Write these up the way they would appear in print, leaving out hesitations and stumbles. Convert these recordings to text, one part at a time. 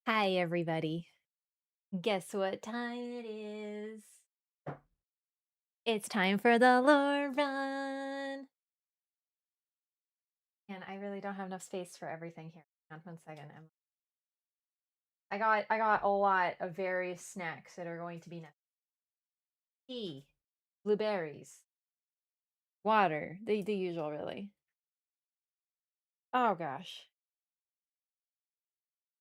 Hi, everybody. Guess what time it is? It's time for the lore run. And I really don't have enough space for everything here. Hang on 1 second. I got a lot of various snacks that are going to be next. Tea, blueberries, water, the usual, really. Oh gosh.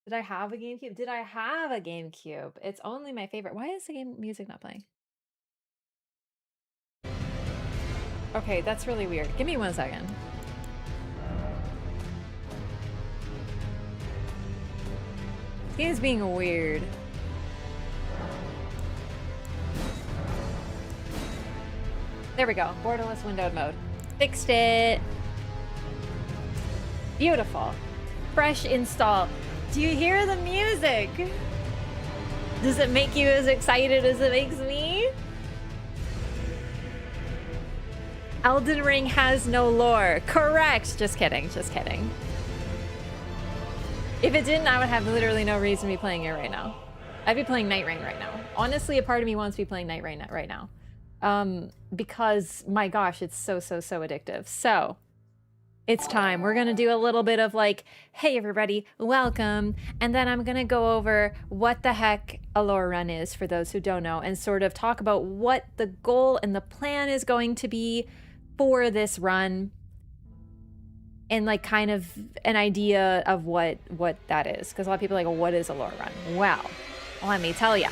Did I have a GameCube? Did I have a GameCube? It's only my favorite. Why is the game music not playing? Okay, that's really weird. Give me 1 second. This game's being weird. There we go. Borderless windowed mode. Fixed it. Beautiful. Fresh install. Do you hear the music? Does it make you as excited as it makes me? Elden Ring has no lore. Correct. Just kidding. Just kidding. If it didn't, I would have literally no reason to be playing it right now. I'd be playing Night Rain right now. Honestly, a part of me wants to be playing Night Rain right now. Because, my gosh, it's so addictive. So, it's time. We're gonna do a little bit of like, hey everybody, welcome. And then I'm gonna go over what the heck a lore run is for those who don't know and sort of talk about what the goal and the plan is going to be for this run. And like kind of an idea of what that is. Because a lot of people are like, what is a lore run? Well, let me tell ya.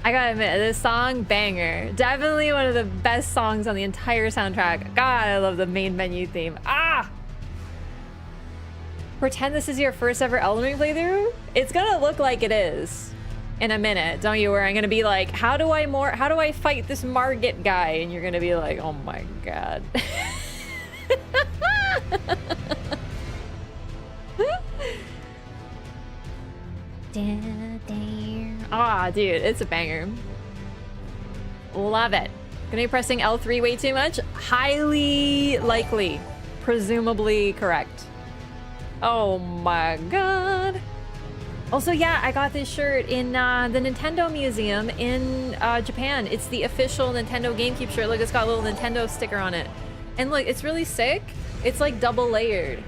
I gotta admit, this song, banger. Definitely one of the best songs on the entire soundtrack. God, I love the main menu theme. Ah! Pretend this is your first ever Elden Ring playthrough? It's gonna look like it is in a minute. Don't you worry. I'm gonna be like, how do I fight this Margit guy? And you're gonna be like, oh my god. Ah, dude, it's a banger. Love it. Gonna be pressing L3 way too much? Highly likely. Presumably correct. Oh my god. Also, yeah, I got this shirt in the Nintendo Museum in Japan. It's the official Nintendo GameCube shirt. Look, it's got a little Nintendo sticker on it. And look, it's really sick. It's like double layered.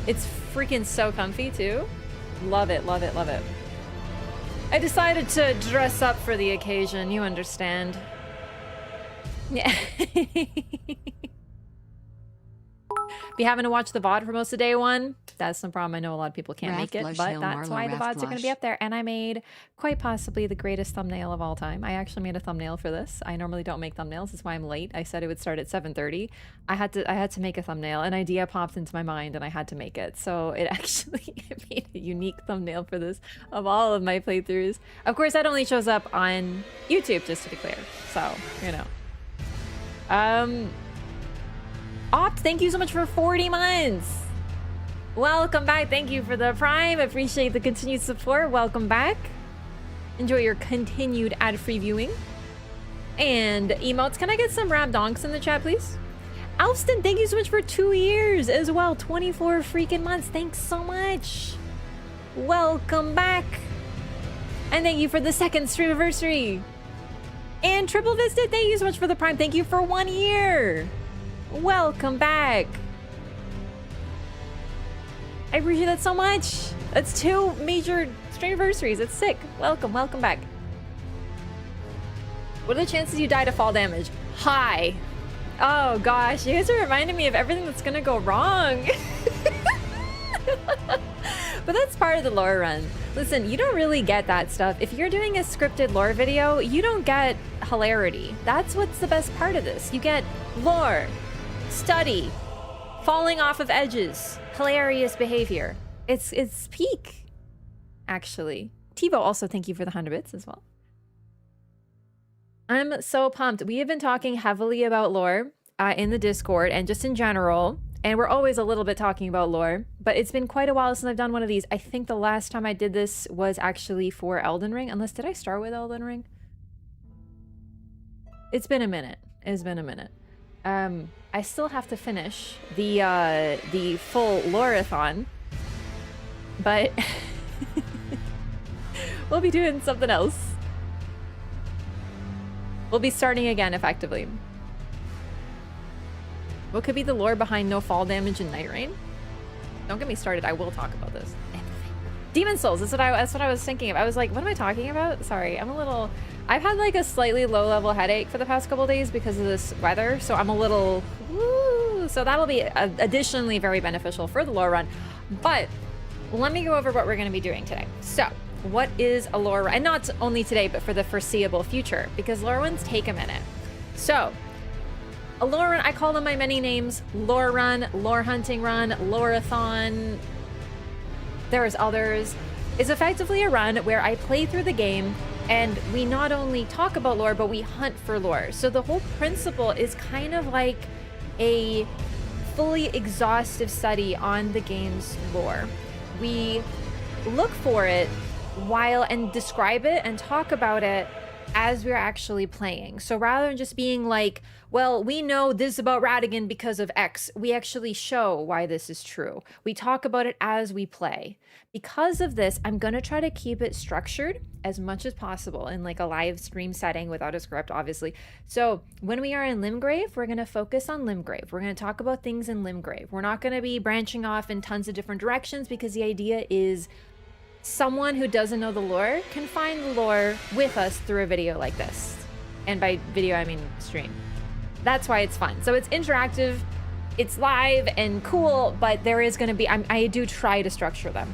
It's freaking so comfy too. Love it, love it, love it. I decided to dress up for the occasion, you understand. Yeah. Be having to watch the VOD for most of day one? That's no problem. I know a lot of people can't make it, Blush but Hill, that's Marla, why the Wraff VODs are going to be Blush. up there. And I made quite possibly the greatest thumbnail of all time. I actually made a thumbnail for this. I normally don't make thumbnails. That's why I'm late. I said it would start at 7:30. I had to make a thumbnail. An idea popped into my mind and I had to make it. So it actually made a unique thumbnail for this of all of my playthroughs. Of course, that only shows up on YouTube, just to be clear. So, you know. Opt, thank you so much for 40 months. Welcome back. Thank you for the Prime. Appreciate the continued support. Welcome back. Enjoy your continued ad-free viewing. And emotes, can I get some rap donks in the chat, please? Alston, thank you so much for 2 years as well. 24 freaking months. Thanks so much. Welcome back. And thank you for the second stream anniversary. And Triple Vista, thank you so much for the Prime. Thank you for 1 year. Welcome back. I appreciate that so much. That's 2 major stream anniversaries. It's sick. Welcome back. What are the chances you die to fall damage? High. Oh gosh, you guys are reminding me of everything that's gonna go wrong. But that's part of the lore run. Listen, you don't really get that stuff. If you're doing a scripted lore video, you don't get hilarity. That's what's the best part of this. You get lore, study, falling off of edges, hilarious behavior. It's peak, actually. Tivo, also thank you for the 100 bits as well. I'm so pumped. We have been talking heavily about lore in the Discord and just in general. And we're always a little bit talking about lore, but it's been quite a while since I've done one of these. I think the last time I did this was actually for Elden Ring, unless did I start with Elden Ring? It's been a minute. It's been a minute. I still have to finish the full lore-a-thon, but we'll be doing something else. We'll be starting again, effectively. What could be the lore behind no fall damage in Night Rain? Don't get me started. I will talk about this. Demon Souls. That's what I was thinking of. I was like, what am I talking about? Sorry, I've had like a slightly low-level headache for the past couple days because of this weather, so I'm a little. Woo, so that'll be additionally very beneficial for the lore run. But let me go over what we're going to be doing today. So, what is a lore run? And not only today, but for the foreseeable future, because lore runs take a minute. So. A lore run, I call them by many names. Lore run, lore hunting run, lore-a-thon. There's others. It's effectively a run where I play through the game and we not only talk about lore, but we hunt for lore. So the whole principle is kind of like a fully exhaustive study on the game's lore. We look for it and describe it and talk about it as we're actually playing. So rather than just being like, well, we know this about Radagon because of X, we actually show why this is true. We talk about it as we play. Because of this, I'm gonna try to keep it structured as much as possible in like a live stream setting without a script, obviously. So when we are in Limgrave, we're gonna focus on Limgrave. We're gonna talk about things in Limgrave. We're not gonna be branching off in tons of different directions because the idea is someone who doesn't know the lore can find the lore with us through a video like this. And by video, I mean stream. That's why it's fun. So it's interactive, it's live and cool, but there is gonna be, I do try to structure them.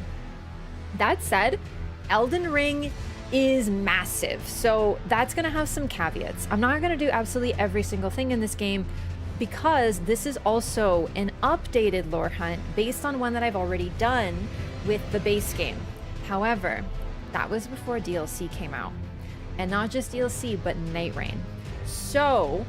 That said, Elden Ring is massive. So that's gonna have some caveats. I'm not gonna do absolutely every single thing in this game because this is also an updated lore hunt based on one that I've already done with the base game. However, that was before DLC came out. And not just DLC, but Night Rain. So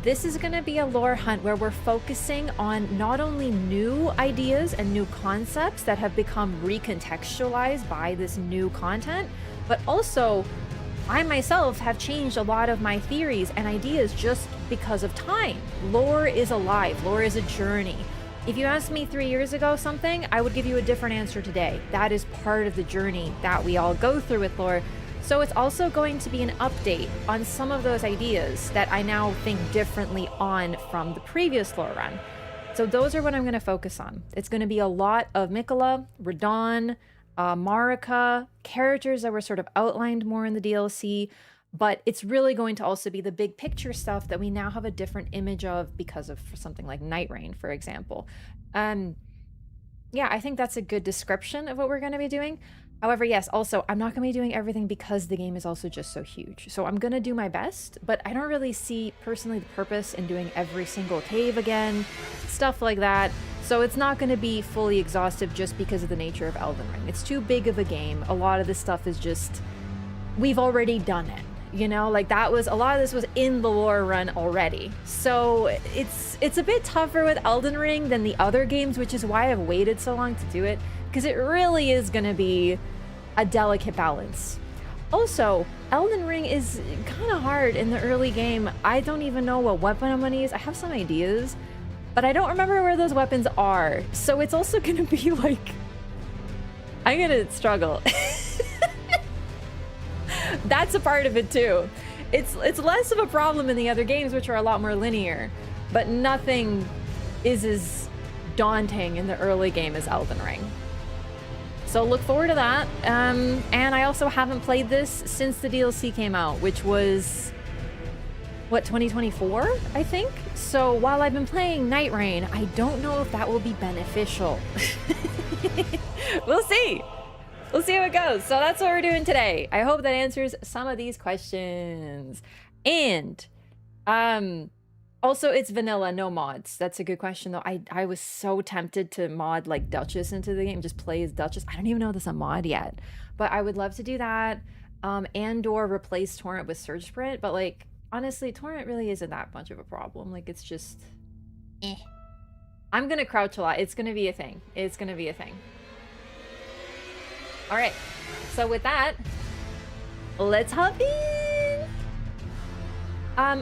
this is going to be a lore hunt where we're focusing on not only new ideas and new concepts that have become recontextualized by this new content, but also I myself have changed a lot of my theories and ideas just because of time. Lore is alive. Lore is a journey. If you asked me 3 years ago something, I would give you a different answer today. That is part of the journey that we all go through with lore. So it's also going to be an update on some of those ideas that I now think differently on from the previous lore run. So those are what I'm going to focus on. It's going to be a lot of Miquella, Radahn, Marika, characters that were sort of outlined more in the DLC, but it's really going to also be the big picture stuff that we now have a different image of because of something like Night Rain, for example. Yeah, I think that's a good description of what we're going to be doing. However, yes, also, I'm not going to be doing everything because the game is also just so huge. So I'm going to do my best, but I don't really see, personally, the purpose in doing every single cave again, stuff like that. So it's not going to be fully exhaustive just because of the nature of Elden Ring. It's too big of a game. A lot of this stuff is just, we've already done it. You know, like that was, a lot of this was in the lore run already. So it's a bit tougher with Elden Ring than the other games, which is why I've waited so long to do it, because it really is going to be a delicate balance. Also, Elden Ring is kind of hard in the early game. I don't even know what weapon I'm going to use. I have some ideas, but I don't remember where those weapons are. So it's also going to be like, I'm going to struggle. That's a part of it too. It's less of a problem in the other games, which are a lot more linear, but nothing is as daunting in the early game as Elden Ring. So look forward to that. And I also haven't played this since the DLC came out, which was, what, 2024, I think? So while I've been playing Night Rain, I don't know if that will be beneficial. We'll see. We'll see how it goes. So that's what we're doing today. I hope that answers some of these questions. And also, it's vanilla, no mods. That's a good question, though. I was so tempted to mod like Duchess into the game, just play as Duchess. I don't even know if there's a mod yet, but I would love to do that. And/or replace Torrent with Surge Sprint. But like, honestly, Torrent really isn't that much of a problem. Like, it's just, eh. I'm gonna crouch a lot. It's gonna be a thing. It's gonna be a thing. All right, so with that, let's hop in.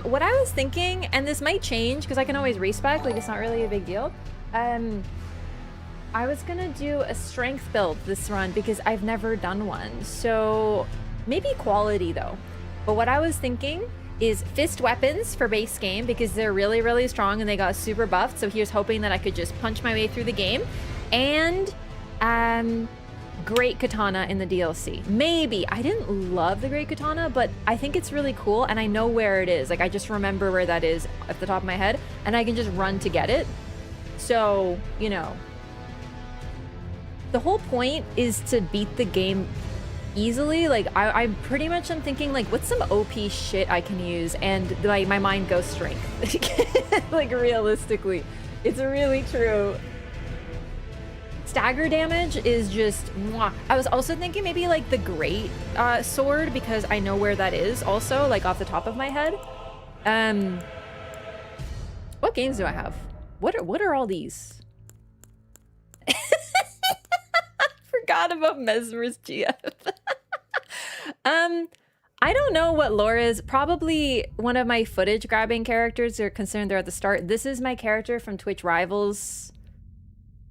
What I was thinking, and this might change because I can always respec, like it's not really a big deal. I was gonna do a strength build this run because I've never done one. So maybe quality though. But what I was thinking is fist weapons for base game because they're really, really strong and they got super buffed. So here's hoping that I could just punch my way through the game. And Great Katana in the DLC. Maybe. I didn't love the Great Katana, but I think it's really cool and I know where it is. Like, I just remember where that is at the top of my head and I can just run to get it. So, you know, the whole point is to beat the game easily. Like, I pretty much am thinking, like, what's some OP shit I can use? And like, my mind goes strength. Like, realistically, it's really true. Stagger damage is just mwah. I was also thinking maybe like the great sword because I know where that is also, like off the top of my head. What games do I have? What are all these? Forgot about Mesmer's GF. I don't know what lore is. Probably one of my footage grabbing characters. They're considered they're at the start. This is my character from Twitch Rivals.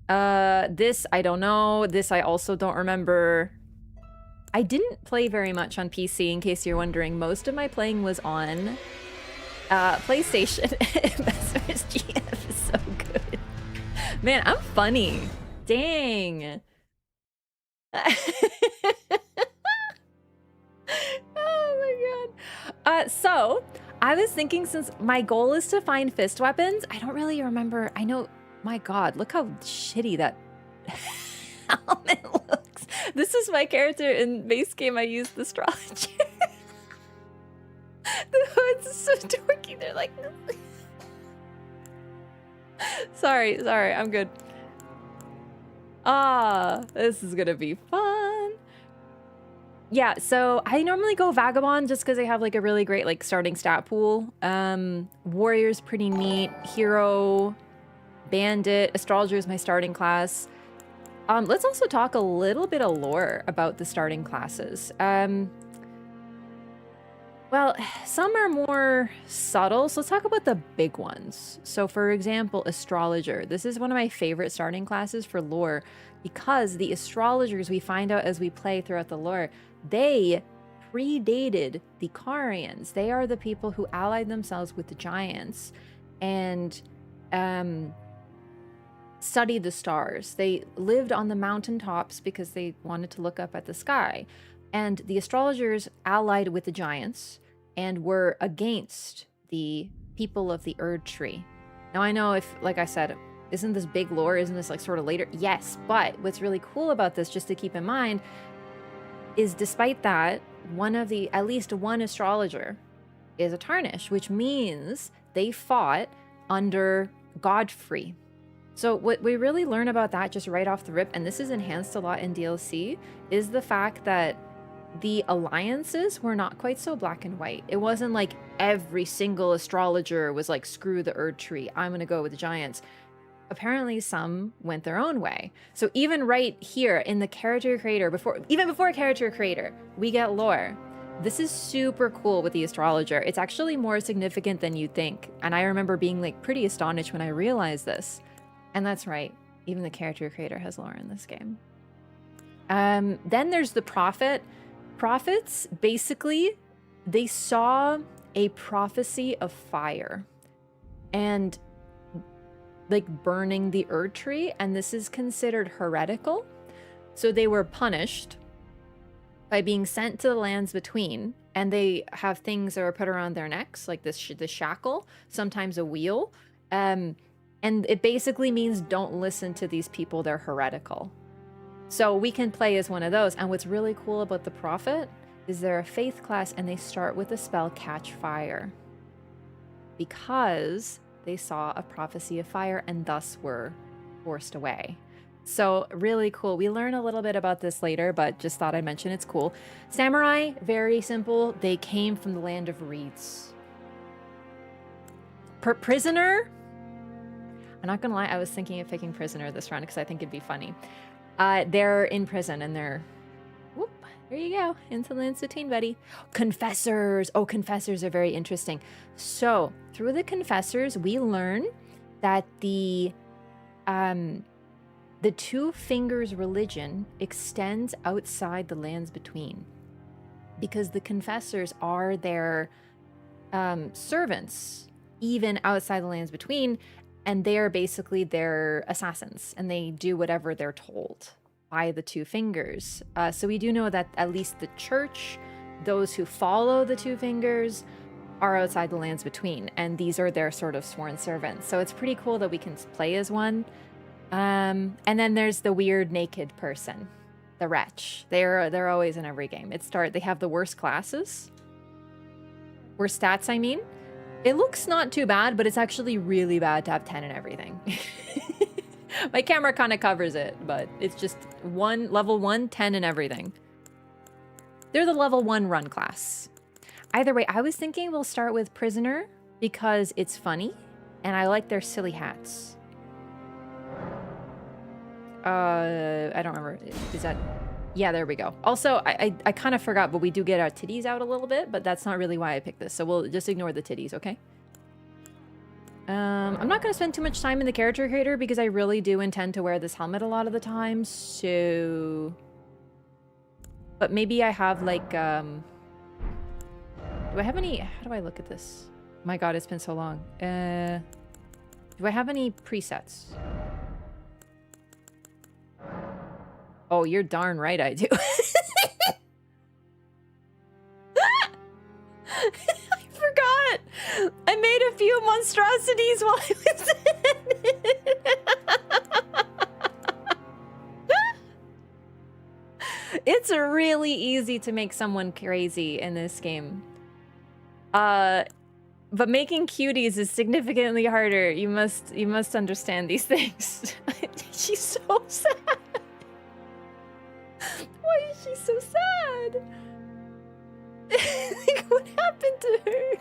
This I don't know. This I also don't remember. I didn't play very much on PC, in case you're wondering. Most of my playing was on PlayStation. Mesmer's GF is so good. Man, I'm funny. Dang. Oh my god. So I was thinking, since my goal is to find fist weapons, I don't really remember. I know. My god, look how shitty that helmet looks. This is my character in base game. I used the astrologer. The hoods are so dorky. They're like... Sorry, I'm good. This is gonna be fun. Yeah, so I normally go Vagabond just because they have like a really great like starting stat pool. Warrior's pretty neat. Hero... Bandit, Astrologer is my starting class. Let's also talk a little bit of lore about the starting classes. Well, some are more subtle, so let's talk about the big ones. So for example, Astrologer. This is one of my favorite starting classes for lore because the astrologers we find out as we play throughout the lore, they predated the Carians. They are the people who allied themselves with the giants and studied the stars. They lived on the mountaintops because they wanted to look up at the sky. And the astrologers allied with the giants and were against the people of the Erd Tree. Now I know if, like I said, Isn't this big lore? Isn't this like sort of later? Yes, but what's really cool about this, just to keep in mind, is despite that, at least one astrologer is a Tarnished, which means they fought under Godfrey. So what we really learn about that just right off the rip, and this is enhanced a lot in DLC, is the fact that the alliances were not quite so black and white. It wasn't like every single astrologer was like, screw the Erd Tree, I'm gonna go with the Giants. Apparently some went their own way. So even right here in the character creator, even before character creator, we get lore. This is super cool with the astrologer. It's actually more significant than you'd think. And I remember being like pretty astonished when I realized this. And that's right, even the character creator has lore in this game. Then there's the prophet. Prophets, basically, they saw a prophecy of fire and like burning the Erd Tree, and this is considered heretical. So they were punished by being sent to the lands between, and they have things that are put around their necks, like this the shackle, sometimes a wheel. And it basically means don't listen to these people, they're heretical. So we can play as one of those. And what's really cool about the prophet is they're a faith class, and they start with the spell Catch Fire, because they saw a prophecy of fire and thus were forced away. So really cool. We learn a little bit about this later, but just thought I'd mention it's cool. Samurai, very simple. They came from the land of reeds. Prisoner, I'm not gonna lie, I was thinking of picking prisoner this round because I think it'd be funny. They're in prison and they're, whoop, there you go, into the lands between, buddy. Confessors. Oh, confessors are very interesting. So through the confessors, we learn that the Two Fingers religion extends outside the lands between, because the confessors are their servants even outside the lands between, and they are basically their assassins, and they do whatever they're told by the Two Fingers. So we do know that at least the church, those who follow the Two Fingers, are outside the lands between, and these are their sort of sworn servants. So it's pretty cool that we can play as one. And then there's the weird naked person, the wretch. They're always in every game. They have the worst classes, worst stats, I mean. It looks not too bad, but it's actually really bad to have 10 in everything. My camera kind of covers it, but it's just level 1, 10 in everything. They're the level 1 run class. Either way, I was thinking we'll start with prisoner because it's funny and I like their silly hats. I don't remember. Is that... Yeah, there we go. Also, I kind of forgot, but we do get our titties out a little bit, but that's not really why I picked this. So we'll just ignore the titties, okay? I'm not going to spend too much time in the character creator because I really do intend to wear this helmet a lot of the time, so... But maybe I have, like, do I have any... How do I look at this? My god, it's been so long. Do I have any presets? Oh, you're darn right I do. I forgot. I made a few monstrosities while I was in it. It's really easy to make someone crazy in this game. But making cuties is significantly harder. You must understand these things. She's so sad. Why is she so sad? Like, what happened to her?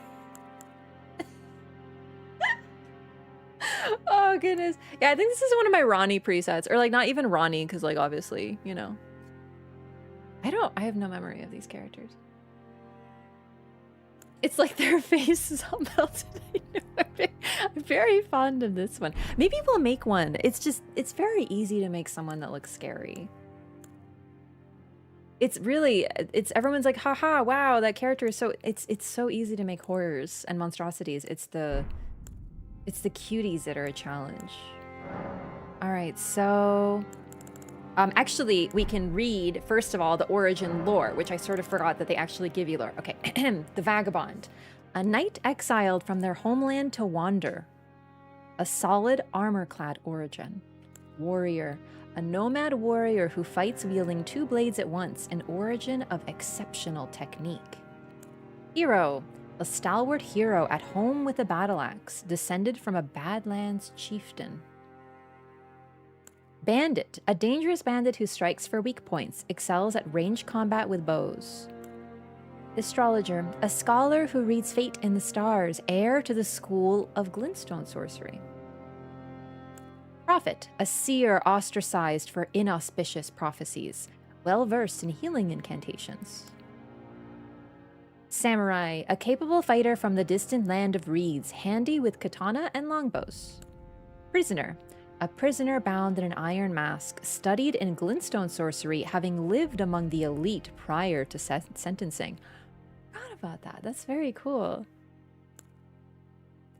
Oh, goodness. Yeah, I think this is one of my Ranni presets. Or, like, not even Ranni, because, like, obviously, you know. I have no memory of these characters. It's like their faces all melted. I know. I'm very fond of this one. Maybe we'll make one. It's very easy to make someone that looks scary. Everyone's like, haha, wow, that character is so, it's so easy to make horrors and monstrosities. It's the cuties that are a challenge. All right, so actually we can read first of all the origin lore, which I sort of forgot that they actually give you lore. Okay. The vagabond, a knight exiled from their homeland to wander. a solid armor-clad origin. Warrior, a nomad warrior who fights wielding 2 blades at once, an origin of exceptional technique. Hero, a stalwart hero at home with a battle axe, descended from a Badlands chieftain. Bandit, a dangerous bandit who strikes for weak points, excels at ranged combat with bows. Astrologer, a scholar who reads fate in the stars, heir to the school of glintstone sorcery. Prophet, a seer ostracized for inauspicious prophecies, well versed in healing incantations. Samurai, a capable fighter from the distant land of reeds, handy with katana and longbows. Prisoner, a prisoner bound in an iron mask, studied in glintstone sorcery, having lived among the elite prior to sentencing. Forgot about that. That's very cool.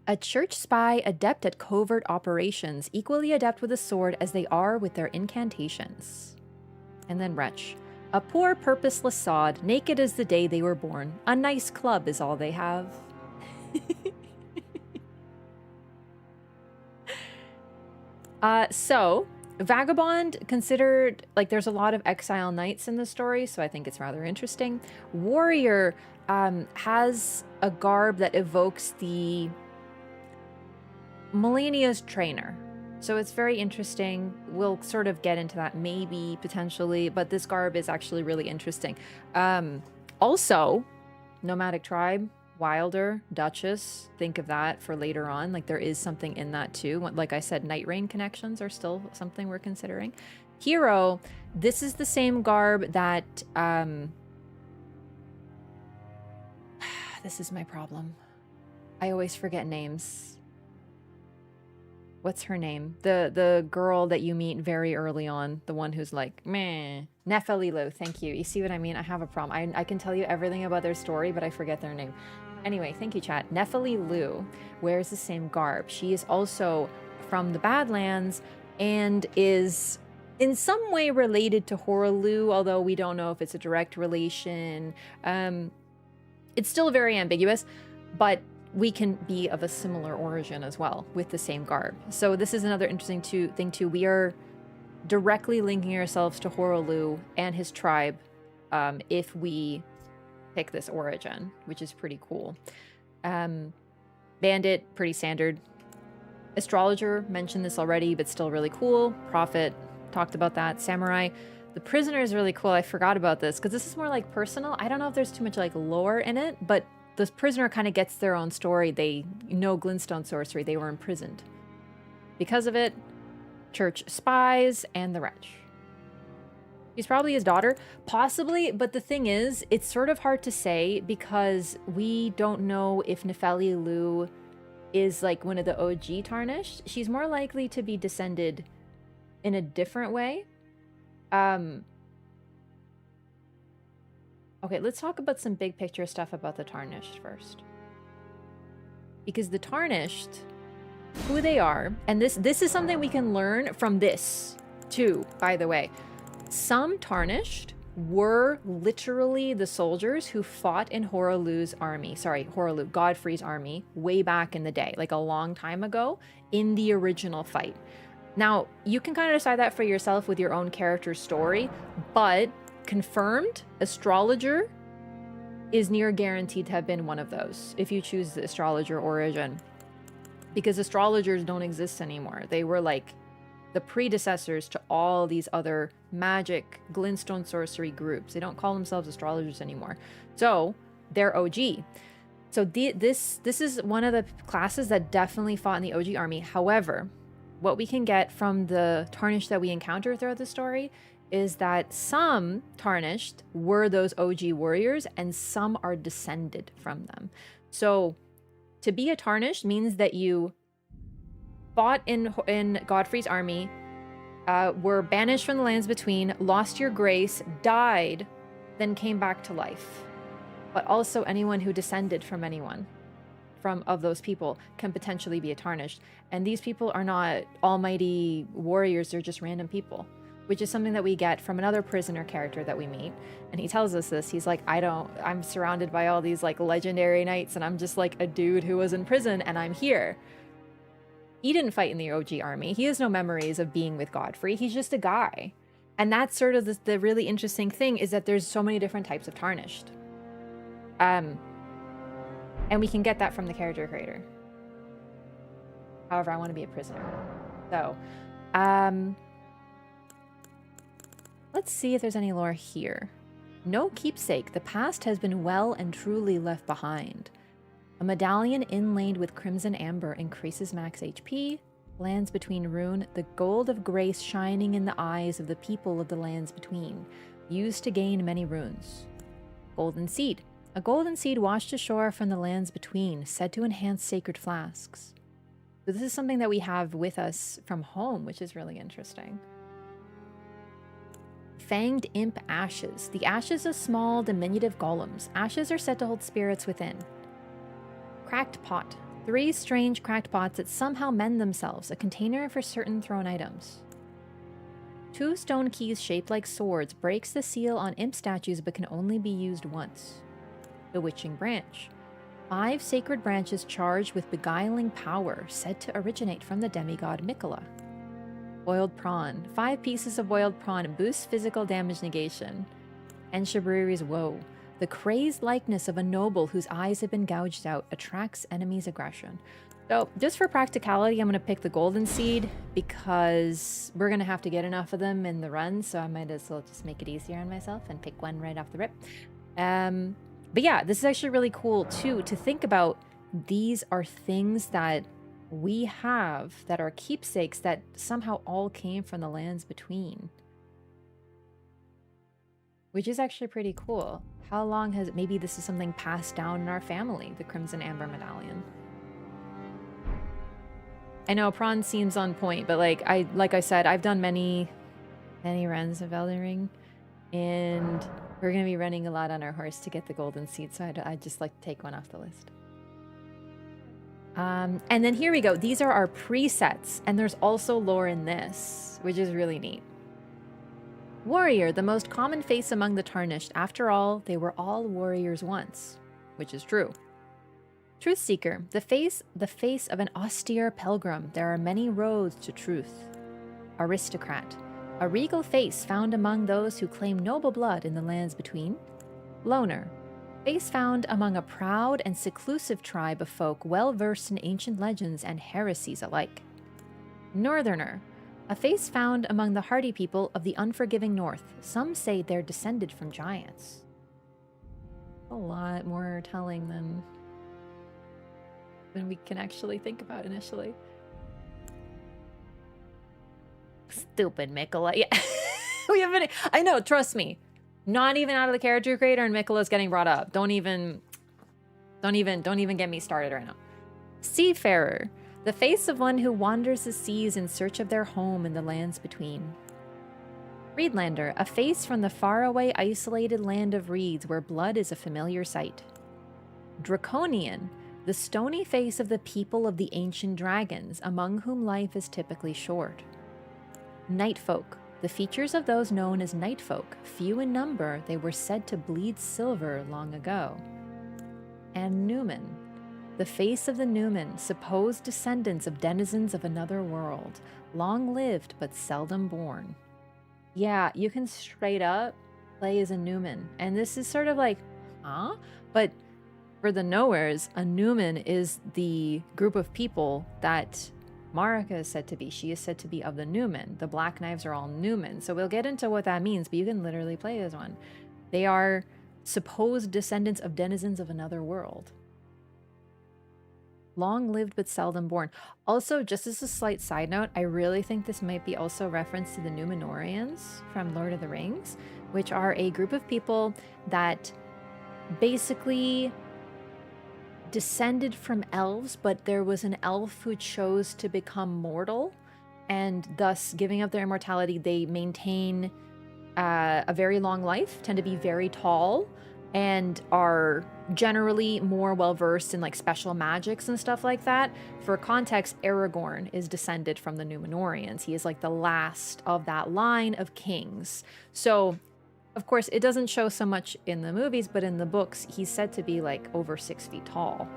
A church spy adept at covert operations, equally adept with a sword as they are with their incantations. And then Wretch, a poor purposeless sod, naked as the day they were born. A nice club is all they have. So, Vagabond, considered, like, there's a lot of exile knights in the story, so I think it's rather interesting. Warrior has a garb that evokes the Melina's trainer. So it's very interesting. We'll sort of get into that maybe, potentially, but this garb is actually really interesting. Also, nomadic tribe, Wilder, Duchess, think of that for later on. Like, there is something in that too. Like I said, Night Rain connections are still something we're considering. Hero, this is the same garb that... this is my problem. I always forget names. What's her name? The girl that you meet very early on. The one who's like, meh. Nephililu, thank you. You see what I mean? I have a problem. I can tell you everything about their story, but I forget their name. Anyway, thank you, chat. Nephililu wears the same garb. She is also from the Badlands and is in some way related to Horalu, although we don't know if it's a direct relation. It's still very ambiguous, but we can be of a similar origin as well with the same garb. So this is another interesting thing too. We are directly linking ourselves to Horalu and his tribe if we pick this origin, which is pretty cool. Bandit, pretty standard. Astrologer, mentioned this already, but still really cool. Prophet, talked about that. Samurai. The prisoner is really cool. I forgot about this because this is more like personal. I don't know if there's too much like lore in it, but the prisoner kind of gets their own story. They know glintstone sorcery. They were imprisoned. Because of it, church spies and the wretch. She's probably his daughter, possibly, but the thing is, it's sort of hard to say because we don't know if Nephililu is like one of the OG Tarnished. She's more likely to be descended in a different way. Okay, let's talk about some big picture stuff about the Tarnished first. Because the Tarnished, who they are, and this is something we can learn from this too, by the way. Some Tarnished were literally the soldiers who fought in Horalu's army. Sorry, Horalu, Godfrey's army, way back in the day, like a long time ago, in the original fight. Now, you can kind of decide that for yourself with your own character's story, but confirmed, astrologer is near guaranteed to have been one of those, if you choose the astrologer origin. Because astrologers don't exist anymore. They were like the predecessors to all these other magic, glintstone sorcery groups. They don't call themselves astrologers anymore. So, they're OG. So this is one of the classes that definitely fought in the OG army. However, what we can get from the Tarnished that we encounter throughout the story is that some Tarnished were those OG warriors and some are descended from them. So to be a Tarnished means that you fought in Godfrey's army, were banished from the lands between, lost your grace, died, then came back to life. But also anyone who descended from anyone of those people can potentially be a Tarnished. And these people are not almighty warriors, they're just random people, which is something that we get from another prisoner character that we meet. And he tells us this. He's like, I'm surrounded by all these like legendary knights and I'm just like a dude who was in prison and I'm here. He didn't fight in the OG army. He has no memories of being with Godfrey. He's just a guy. And that's sort of the really interesting thing, is that there's so many different types of Tarnished. And we can get that from the character creator. However, I want to be a prisoner. So, let's see if there's any lore here. No keepsake. The past has been well and truly left behind. A medallion inlaid with crimson amber increases max HP. Lands between rune, the gold of grace shining in the eyes of the people of the lands between. Used to gain many runes. Golden seed. A golden seed washed ashore from the lands between, said to enhance sacred flasks. So this is something that we have with us from home, which is really interesting. Fanged imp ashes. The ashes of small, diminutive golems. Ashes are said to hold spirits within. Cracked pot. 3 strange cracked pots that somehow mend themselves, a container for certain thrown items. 2 stone keys shaped like swords, breaks the seal on imp statues but can only be used once. Bewitching branch. 5 sacred branches charged with beguiling power, said to originate from the demigod Mikola. Boiled prawn. 5 pieces of boiled prawn boost physical damage negation. And Shabriri's woe. The crazed likeness of a noble whose eyes have been gouged out attracts enemies' aggression. So, just for practicality, I'm going to pick the golden seed because we're going to have to get enough of them in the run, so I might as well just make it easier on myself and pick one right off the rip. But yeah, this is actually really cool, too, to think about. These are things that we have that are keepsakes that somehow all came from the lands between. Which is actually pretty cool. How long has it? Maybe this is something passed down in our family, the Crimson Amber Medallion. I know prawn seems on point, but like I said, I've done many runs of Elden Ring, and we're gonna be running a lot on our horse to get the golden seed, so I'd just like to take one off the list. And then here we go. These are our presets, and there's also lore in this, which is really neat. Warrior, the most common face among the Tarnished. After all, they were all warriors once, which is true. Truth Seeker, the face of an austere pilgrim. There are many roads to truth. Aristocrat, a regal face found among those who claim noble blood in the lands between. Loner, face found among a proud and seclusive tribe of folk well versed in ancient legends and heresies alike. Northerner, a face found among the hardy people of the unforgiving north. Some say they're descended from giants. A lot more telling than we can actually think about initially. Stupid Mikola. Yeah. We haven't. I know, trust me. Not even out of the character creator, and Mikola's getting brought up. Don't even get me started right now. Seafarer. The face of one who wanders the seas in search of their home in the lands between. Reedlander, a face from the faraway, isolated land of reeds where blood is a familiar sight. Draconian, the stony face of the people of the ancient dragons, among whom life is typically short. Nightfolk, the features of those known as Nightfolk, few in number, they were said to bleed silver long ago. And Newman, the face of the Newman, supposed descendants of denizens of another world, long-lived but seldom born. Yeah, you can straight up play as a Newman, and this is sort of like, huh? But for the knowers, a Newman is the group of people that Marika is said to be. She is said to be of the Newman. The Black Knives are all Newman, so we'll get into what that means, but you can literally play as one. They are supposed descendants of denizens of another world. Long-lived but seldom born. Also, just as a slight side note, I really think this might be also reference to the Númenóreans from Lord of the Rings, which are a group of people that basically descended from elves, but there was an elf who chose to become mortal, and thus giving up their immortality, they maintain a very long life, tend to be very tall, and are generally more well-versed in like special magics and stuff like that. For context, Aragorn is descended from the Númenóreans. He is like the last of that line of kings. So, of course, it doesn't show so much in the movies, but in the books, he's said to be like over 6 feet tall.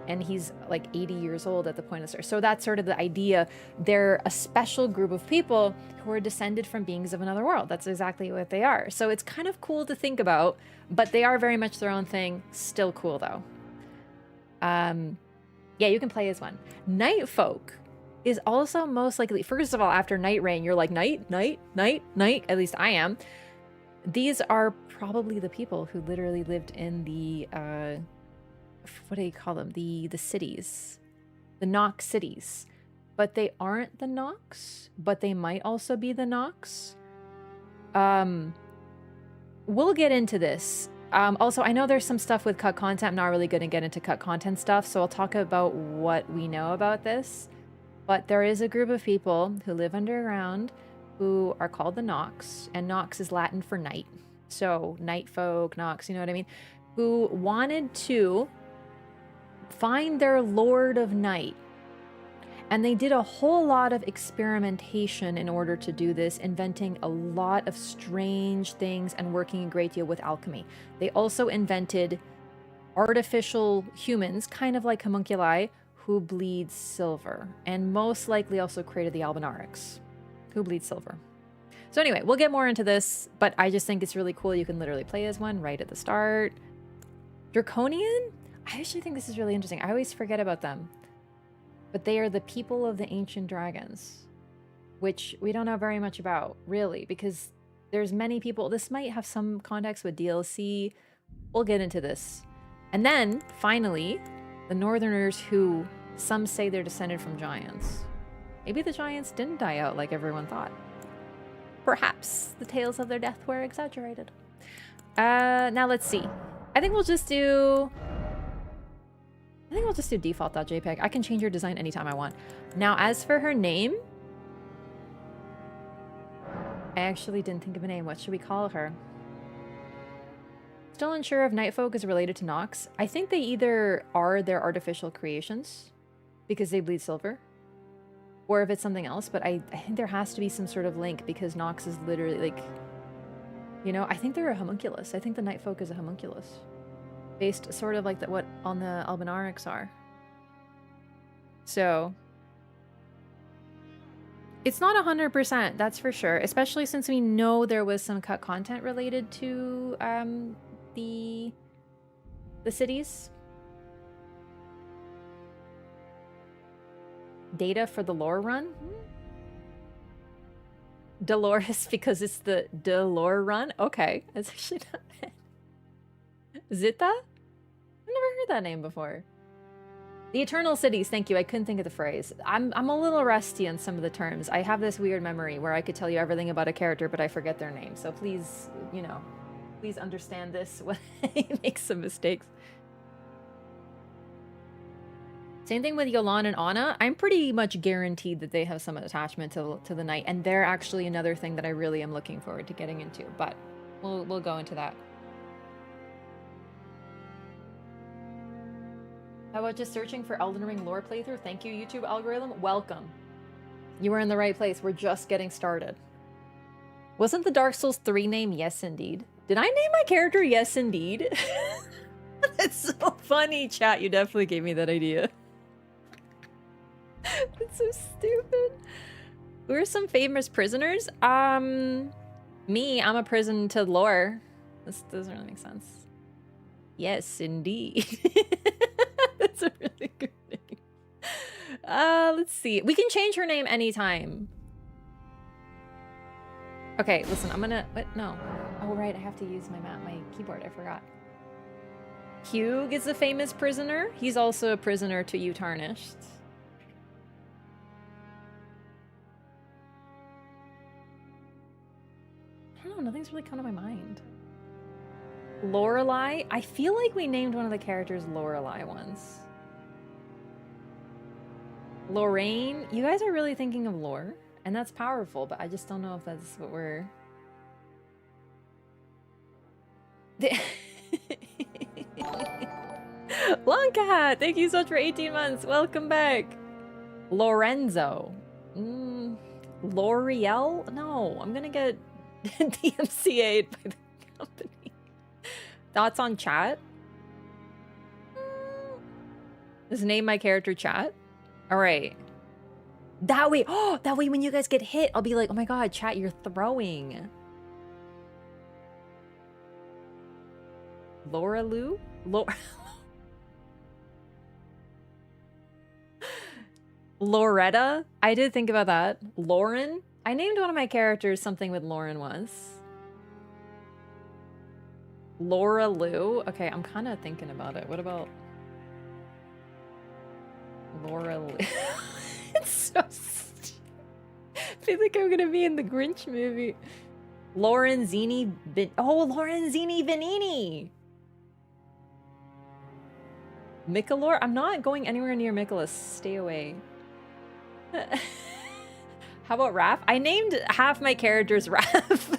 and he's like 80 years old at the point of start. So that's sort of the idea. They're a special group of people who are descended from beings of another world. That's exactly what they are. So it's kind of cool to think about, but they are very much their own thing. Still cool though. Yeah, you can play as one. Night folk is also most likely, first of all, after Night Rain, you're like, night, night, night, night. At least I am. These are probably the people who literally lived in the, what do you call them? The cities. The Nox cities. But they aren't the Nox, but they might also be the Nox. We'll get into this. Also, I know there's some stuff with cut content. I'm not really going to get into cut content stuff, so I'll talk about what we know about this. But there is a group of people who live underground who are called the Nox, and Nox is Latin for night. So night folk, Nox, you know what I mean? Who wanted to find their Lord of Night. And they did a whole lot of experimentation in order to do this, inventing a lot of strange things and working a great deal with alchemy. They also invented artificial humans, kind of like homunculi, who bleed silver. And most likely also created the Albinaurics, who bleed silver. So anyway, we'll get more into this, but I just think it's really cool. You can literally play as one right at the start. Draconian? I actually think this is really interesting. I always forget about them. But they are the people of the ancient dragons, which we don't know very much about, really, because there's many people. This might have some context with DLC. We'll get into this. And then, finally, the Northerners, who some say they're descended from giants. Maybe the giants didn't die out like everyone thought. Perhaps the tales of their death were exaggerated. Now let's see. I think we'll just do default.jpg. I can change your design anytime I want. Now, as for her name, I actually didn't think of a name. What should we call her? Still unsure if Nightfolk is related to Nox. I think they either are their artificial creations because they bleed silver, or if it's something else, but I think there has to be some sort of link because Nox is literally like, you know, I think they're a homunculus. I think the Nightfolk is a homunculus. Based sort of like what on the Albinaurics are. So it's not 100%, that's for sure. Especially since we know there was some cut content related to the cities. Data for the lore run. Dolores because it's the lore run. Okay, that's actually not bad. Zita? I've never heard that name before. The Eternal Cities, thank you. I couldn't think of the phrase. I'm a little rusty on some of the terms. I have this weird memory where I could tell you everything about a character, but I forget their name. So please, you know, please understand this when I make some mistakes. Same thing with Yolan and Anna. I'm pretty much guaranteed that they have some attachment to the night, and they're actually another thing that I really am looking forward to getting into, but we'll go into that. How about just searching for Elden Ring lore playthrough? Thank you, YouTube algorithm. Welcome. You were in the right place. We're just getting started. Wasn't the Dark Souls 3 name Yes Indeed? Did I name my character Yes Indeed? That's so funny, chat. You definitely gave me that idea. That's so stupid. Who are some famous prisoners? Me, I'm a prison to lore. This doesn't really make sense. Yes, indeed. That's a really good name. Let's see. We can change her name anytime. Okay, listen, I'm gonna... What? No. Oh, right, I have to use my keyboard. I forgot. Hugh is a famous prisoner. He's also a prisoner to you, Tarnished. I don't know, nothing's really come to my mind. Lorelei? I feel like we named one of the characters Lorelei once. Lorraine? You guys are really thinking of lore, and that's powerful, but I just don't know if that's what we're... Longcat! Thank you so much for 18 months! Welcome back! Lorenzo. L'Oreal? No, I'm gonna get DMCA'd by the company. Thoughts on chat? Just name my character chat. All right. That way, oh, that way when you guys get hit, I'll be like, oh my god, chat, you're throwing. Laura Lou? Loretta? I did think about that. Lauren? I named one of my characters something with Lauren once. Laura Lou? Okay, I'm kind of thinking about it. What about Laura Lou? It's so stupid. I feel like I'm gonna be in the Grinch movie. Lorenzini Lorenzini Vanini! Michalor? I'm not going anywhere near Michaelis. Stay away. How about Wraff? I named half my characters Wraff.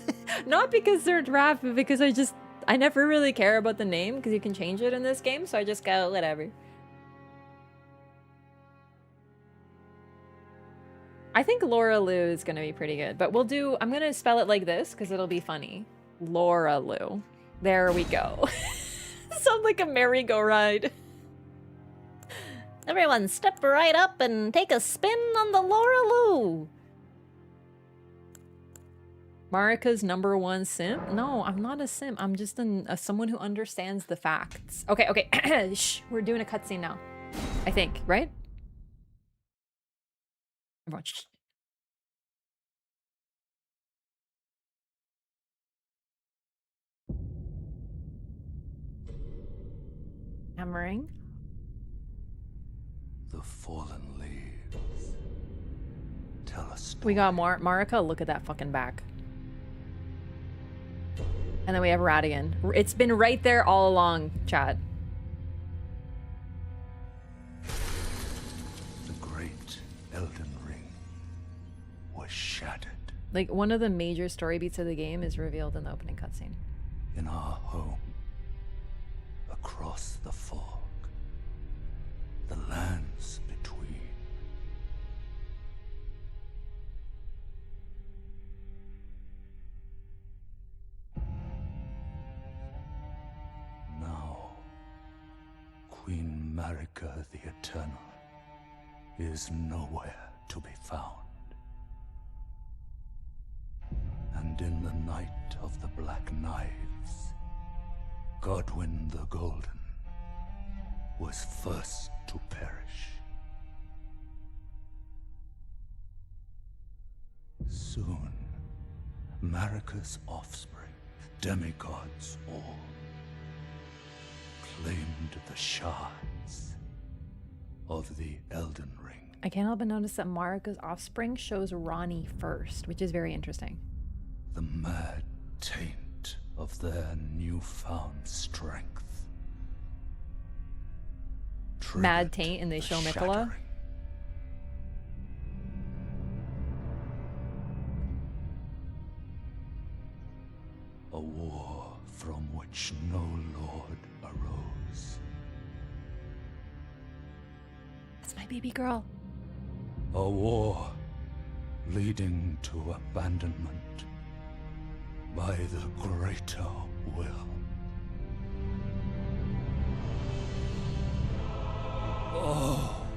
Not because they're Wraff, but because I never really care about the name because you can change it in this game, so I just go, whatever. I think Laura Lou is gonna be pretty good, but I'm gonna spell it like this because it'll be funny. Laura Lou. There we go. Sounds like a merry-go-ride. Everyone step right up and take a spin on the Laura Lou. Marika's #1 simp? No, I'm not a simp. I'm just someone who understands the facts. Okay, okay. Shh, we're doing a cutscene now. I think, right? Everyone, shh. Hammering. The fallen leaves tell a story. We got Marika. Look at that fucking back. And then we have Radigan. It's been right there all along, chat. The great Elden Ring was shattered. Like, one of the major story beats of the game is revealed in the opening cutscene. In our home, across the fog, the lands between. Now, Queen Marika the Eternal is nowhere to be found. And in the night of the Black Knives, Godwyn the Golden was first to perish. Soon, Marika's offspring, demigods all, claimed the shards of the Elden Ring. I can't help but notice that Marika's offspring shows Ranni first, which is very interesting. The mad taint of their newfound strength. Mad taint, and they show Mikola. A war from which no lord arose. That's my baby girl. A war leading to abandonment by the greater will. Oh,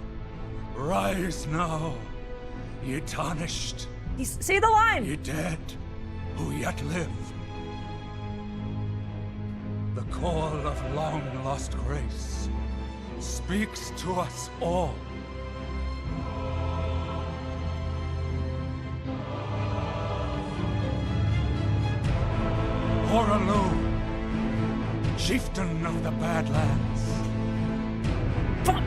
rise now, ye tarnished. Say the line! Ye dead, who yet live. The call of long-lost grace speaks to us all. Horalu, chieftain of the Badlands. Fuck!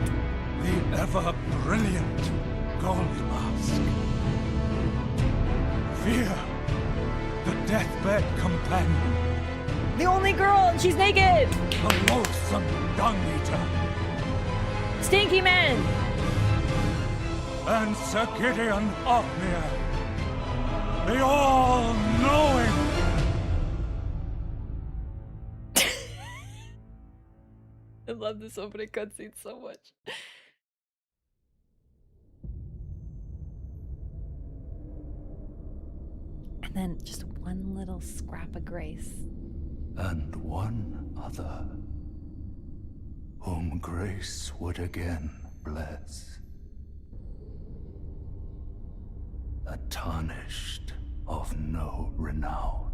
The ever-brilliant Gold Mask. Fear, the deathbed companion. The only girl, and she's naked! The loathsome dung-eater. Stinky Man! And Sir Gideon Ofnir. The all-knowing. I love this opening cutscene so much. And then just one little scrap of grace. And one other, whom grace would again bless. A tarnished of no renown.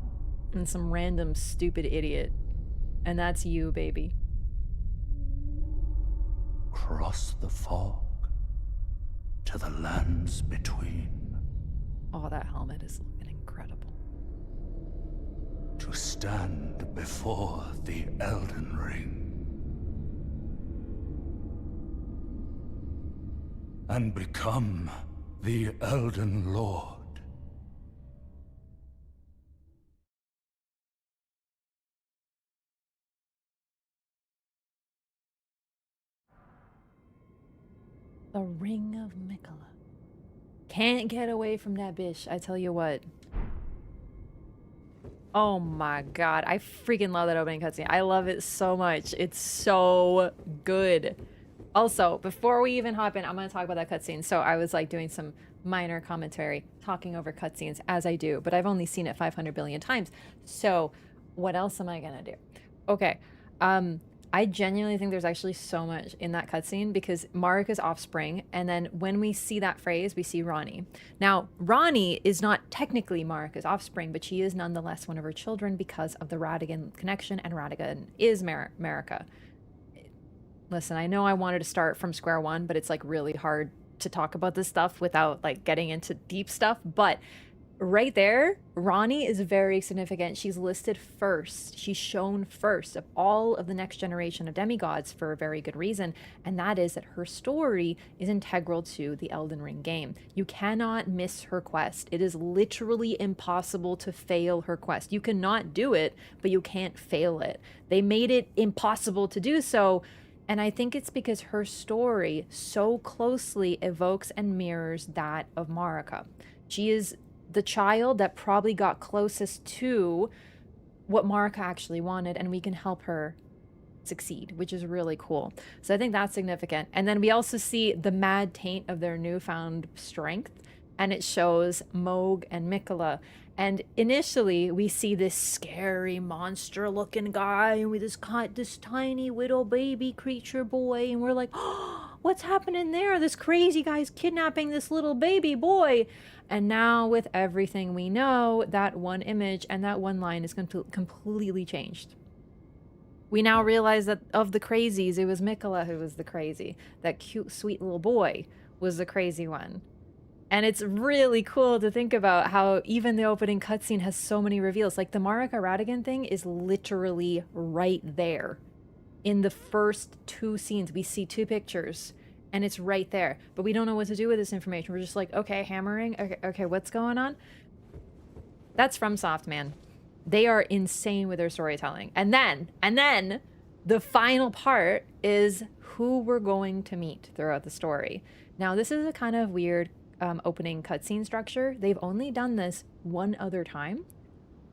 And some random stupid idiot. And that's you, baby. Cross the fog to the lands between. Oh, that helmet is looking incredible. To stand before the Elden Ring. And become the Elden Lord. The Ring of Mikola. Can't get away from that bitch, I tell you what. Oh my god, I freaking love that opening cutscene. I love it so much. It's so good. Also, before we even hop in, I'm going to talk about that cutscene. So I was like doing some minor commentary, talking over cutscenes as I do, but I've only seen it 500 billion times. So what else am I going to do? Okay. I genuinely think there's actually so much in that cutscene because Marika's offspring, and then when we see that phrase, we see Ranni. Now, Ranni is not technically Marika's offspring, but she is nonetheless one of her children because of the Radagon connection, and Radagon is Marika. Listen, I know I wanted to start from square one, but it's like really hard to talk about this stuff without like getting into deep stuff, but right there, Ranni is very significant. She's listed first. She's shown first of all of the next generation of demigods for a very good reason, and that is that her story is integral to the Elden Ring game. You cannot miss her quest. It is literally impossible to fail her quest. You cannot do it, but you can't fail it. They made it impossible to do so, and I think it's because her story so closely evokes and mirrors that of Marika. She is the child that probably got closest to what Marika actually wanted, and we can help her succeed, which is really cool. So I think that's significant. And then we also see the mad taint of their newfound strength, and it shows Mohg and Mikola. And initially, we see this scary monster-looking guy with this tiny little baby creature boy, and we're like, oh, what's happening there? This crazy guy's kidnapping this little baby boy. And now, with everything we know, that one image and that one line is completely changed. We now realize that of the crazies, it was Mikola who was the crazy. That cute, sweet little boy was the crazy one. And it's really cool to think about how even the opening cutscene has so many reveals. Like the Marika Radagon thing is literally right there. In the first two scenes, we see two pictures. And it's right there, but we don't know what to do with this information. We're just like, okay, hammering. Okay, what's going on? That's FromSoft, man. They are insane with their storytelling. And then the final part is who we're going to meet throughout the story. Now, this is a kind of weird opening cutscene structure. They've only done this one other time.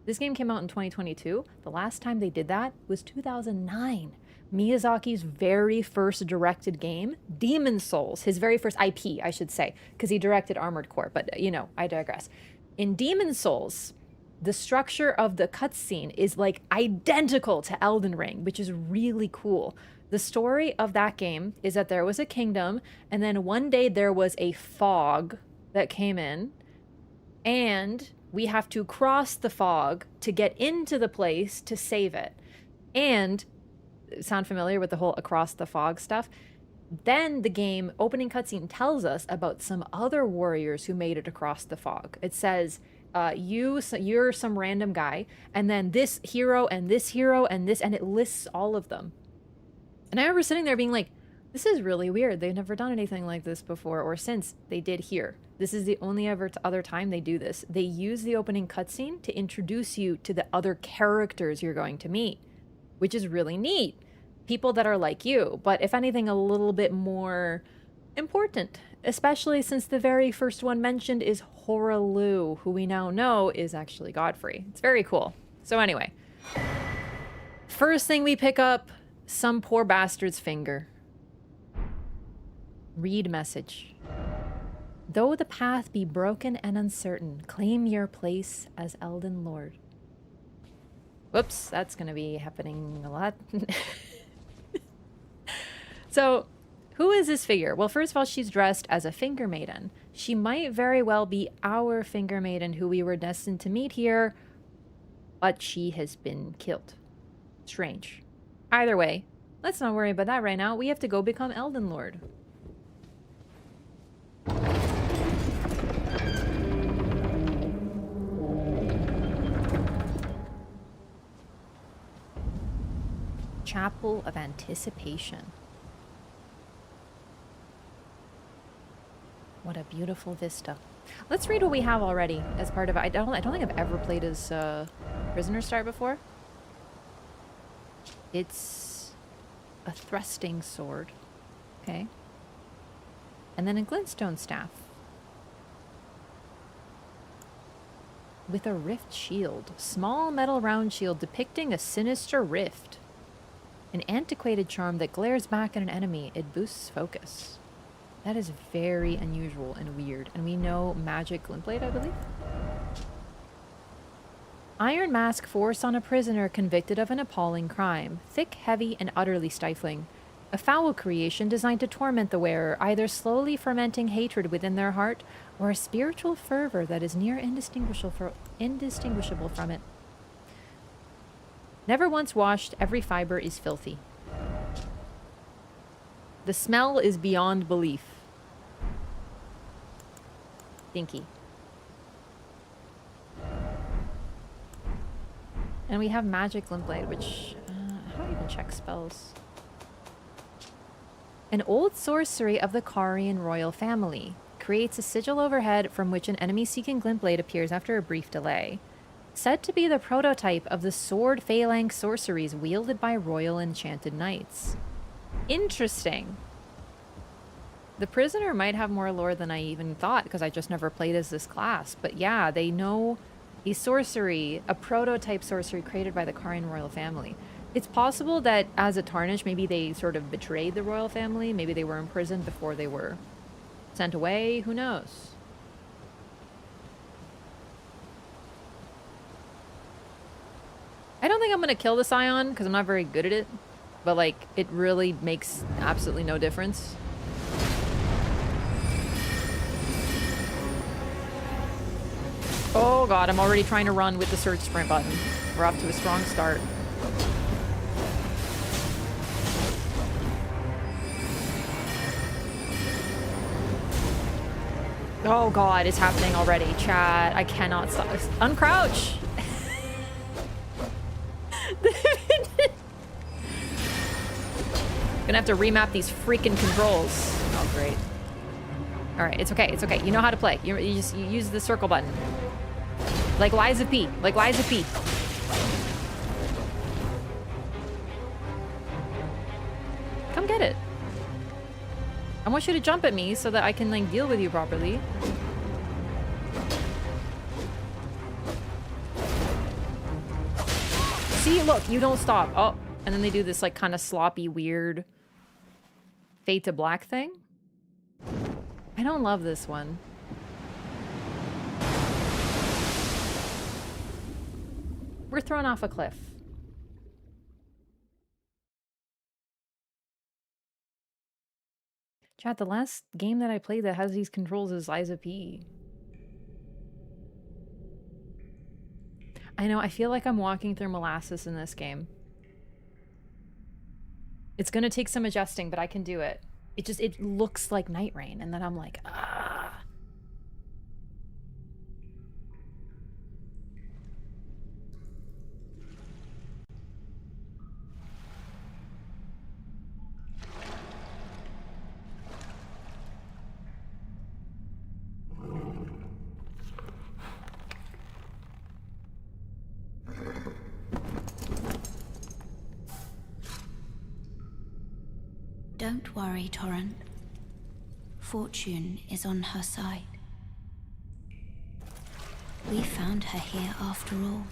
This game came out in 2022. The last time they did that was 2009. Miyazaki's very first directed game, Demon Souls, his very first IP, I should say, because he directed Armored Core, but, you know, I digress. In Demon Souls, the structure of the cutscene is, like, identical to Elden Ring, which is really cool. The story of that game is that there was a kingdom, and then one day there was a fog that came in, and we have to cross the fog to get into the place to save it. And sound familiar with the whole across the fog stuff? Then the game opening cutscene tells us about some other warriors who made it across the fog. It says, you're some random guy, and then this hero and this hero and this, and it lists all of them. And I remember sitting there being like, this is really weird. They've never done anything like this before or since they did here. This is the only other time they do this. They use the opening cutscene to introduce you to the other characters you're going to meet, which is really neat. People that are like you, but if anything, a little bit more important, especially since the very first one mentioned is Hoarah, who we now know is actually Godfrey. It's very cool. So anyway, first thing we pick up, some poor bastard's finger. Read message. Though the path be broken and uncertain, claim your place as Elden Lord. Whoops, that's going to be happening a lot. So, who is this figure? Well, first of all, she's dressed as a finger maiden. She might very well be our finger maiden who we were destined to meet here, but she has been killed. Strange. Either way, let's not worry about that right now. We have to go become Elden Lord. Chapel of Anticipation. What a beautiful vista. Let's read what we have already as part of it. I don't think I've ever played as Prisoner Start before. It's a thrusting sword. Okay. And then a glintstone staff. With a rift shield. Small metal round shield depicting a sinister rift. An antiquated charm that glares back at an enemy. It boosts focus. That is very unusual and weird. And we know magic glintblade, I believe. Iron mask force on a prisoner convicted of an appalling crime. Thick, heavy, and utterly stifling. A foul creation designed to torment the wearer, either slowly fermenting hatred within their heart, or a spiritual fervor that is near indistinguishable from it. Never once washed, every fiber is filthy. The smell is beyond belief. Stinky. And we have Magic Glintblade, which... how do I even check spells? An old sorcery of the Carian royal family. Creates a sigil overhead from which an enemy-seeking Glintblade appears after a brief delay. Said to be the prototype of the sword phalanx sorceries wielded by royal enchanted knights. Interesting. The prisoner might have more lore than I even thought, because I just never played as this class. But yeah, they know a sorcery, a prototype sorcery created by the Carian royal family. It's possible that as a Tarnished, maybe they sort of betrayed the royal family. Maybe they were imprisoned before they were sent away. Who knows? I don't think I'm going to kill the Scion, because I'm not very good at it. But, like, it really makes absolutely no difference. Oh god, I'm already trying to run with the search sprint button. We're off to a strong start. Oh god, it's happening already. Chat, I cannot stop. Uncrouch! Gonna have to remap these freaking controls. Oh, great. Alright, it's okay, it's okay. You know how to play. You use the circle button. Like Liza P. Like Liza P. Come get it. I want you to jump at me so that I can, like, deal with you properly. See, look, you don't stop. Oh, and then they do this, like, kind of sloppy, weird fade to black thing. I don't love this one. We're thrown off a cliff. Chat, the last game that I played that has these controls is Liza P. I know, I feel like I'm walking through molasses in this game. It's gonna take some adjusting, but I can do it. It looks like Night Rain, and then I'm like, ah. Don't worry, Torrent. Fortune is on her side. We found her here after all.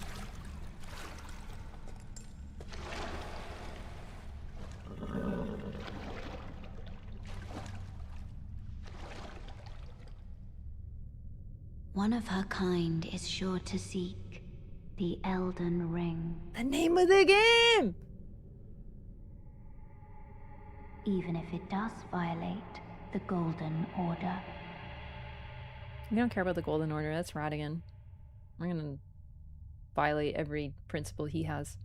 One of her kind is sure to seek the Elden Ring. The name of the game! even if it does violate the Golden Order. We don't care about the Golden Order. That's Radigan. We're gonna violate every principle he has.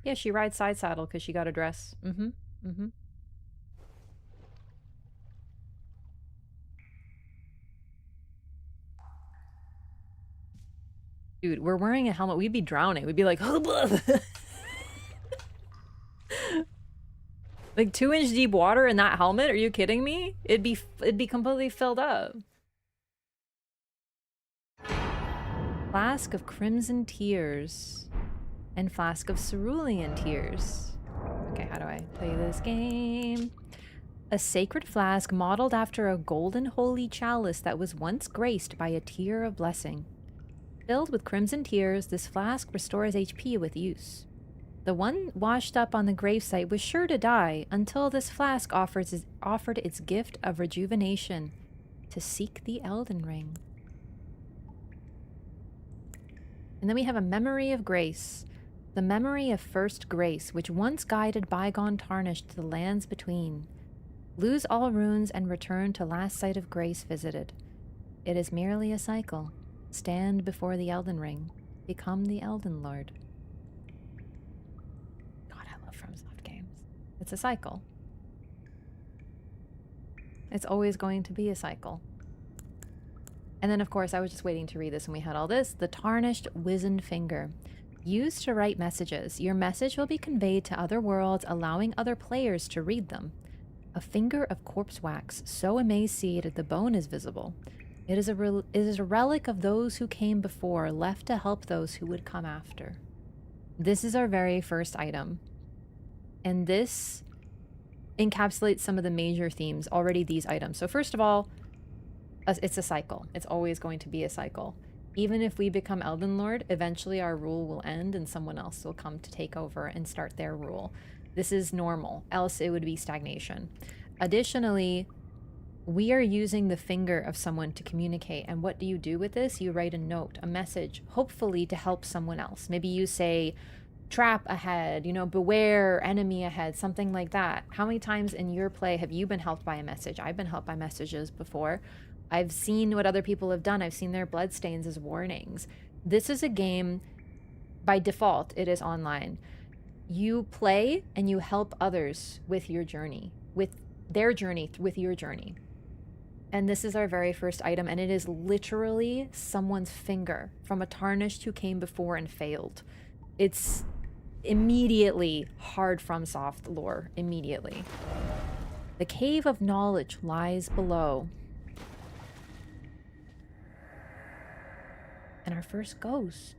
Yeah, she rides side saddle because she got a dress. Mm-hmm. Mm-hmm. Dude, we're wearing a helmet. We'd be drowning. We'd be like, like 2-inch deep water in that helmet? Are you kidding me? It'd be completely filled up. Flask of Crimson Tears and Flask of Cerulean Tears. Okay, how do I play this game? A sacred flask modeled after a golden holy chalice that was once graced by a tear of blessing. Filled with crimson tears, this flask restores HP with use. The one washed up on the gravesite was sure to die until this flask offered its gift of rejuvenation to seek the Elden Ring. And then we have a Memory of Grace. The memory of first grace, which once guided bygone Tarnished to the lands between. Lose all runes and return to last sight of grace visited. It is merely a cycle. Stand before the Elden Ring. Become the Elden Lord. God, I love FromSoft games. It's a cycle. It's always going to be a cycle. And then, of course, I was just waiting to read this and we had all this. The Tarnished Wizened Finger. Used to write messages. Your message will be conveyed to other worlds, allowing other players to read them. A finger of corpse wax, so emaciated the bone is visible. It is a relic of those who came before, left to help those who would come after. This is our very first item. And this encapsulates some of the major themes, already these items. So first of all, it's a cycle. It's always going to be a cycle. Even if we become Elden Lord, eventually our rule will end and someone else will come to take over and start their rule. This is normal, else it would be stagnation. Additionally, we are using the finger of someone to communicate. And what do you do with this? You write a note, a message, hopefully to help someone else. Maybe you say, trap ahead, you know, beware, enemy ahead, something like that. How many times in your play have you been helped by a message? I've been helped by messages before. I've seen what other people have done. I've seen their bloodstains as warnings. This is a game, by default, it is online. You play and you help others with your journey, with their journey, with your journey. And this is our very first item, and it is literally someone's finger from a Tarnished who came before and failed. It's immediately hard FromSoft lore, immediately. The Cave of Knowledge lies below. And our first ghost.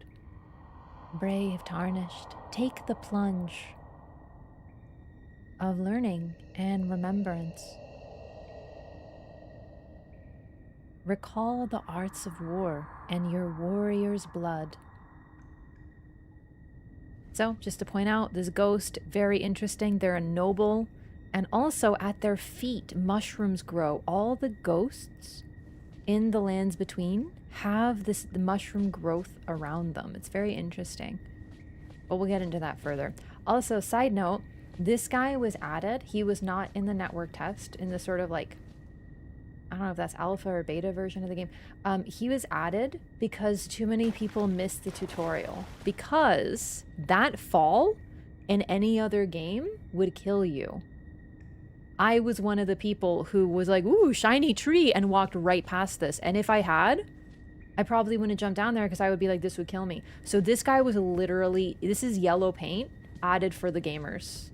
Brave Tarnished, take the plunge of learning and remembrance. Recall the arts of war and your warrior's blood. So, just to point out, this ghost, very interesting. They're a noble, and also at their feet, mushrooms grow. All the ghosts in the lands between have the mushroom growth around them. It's very interesting. But we'll get into that further. Also, side note, this guy was added. He was not in the network test, in the sort of like, I don't know if that's alpha or beta version of the game. He was added because too many people missed the tutorial. Because that fall in any other game would kill you. I was one of the people who was like, ooh, shiny tree, and walked right past this. And if I had, I probably wouldn't have jumped down there because I would be like, this would kill me. So this guy was literally, this is yellow paint added for the gamers.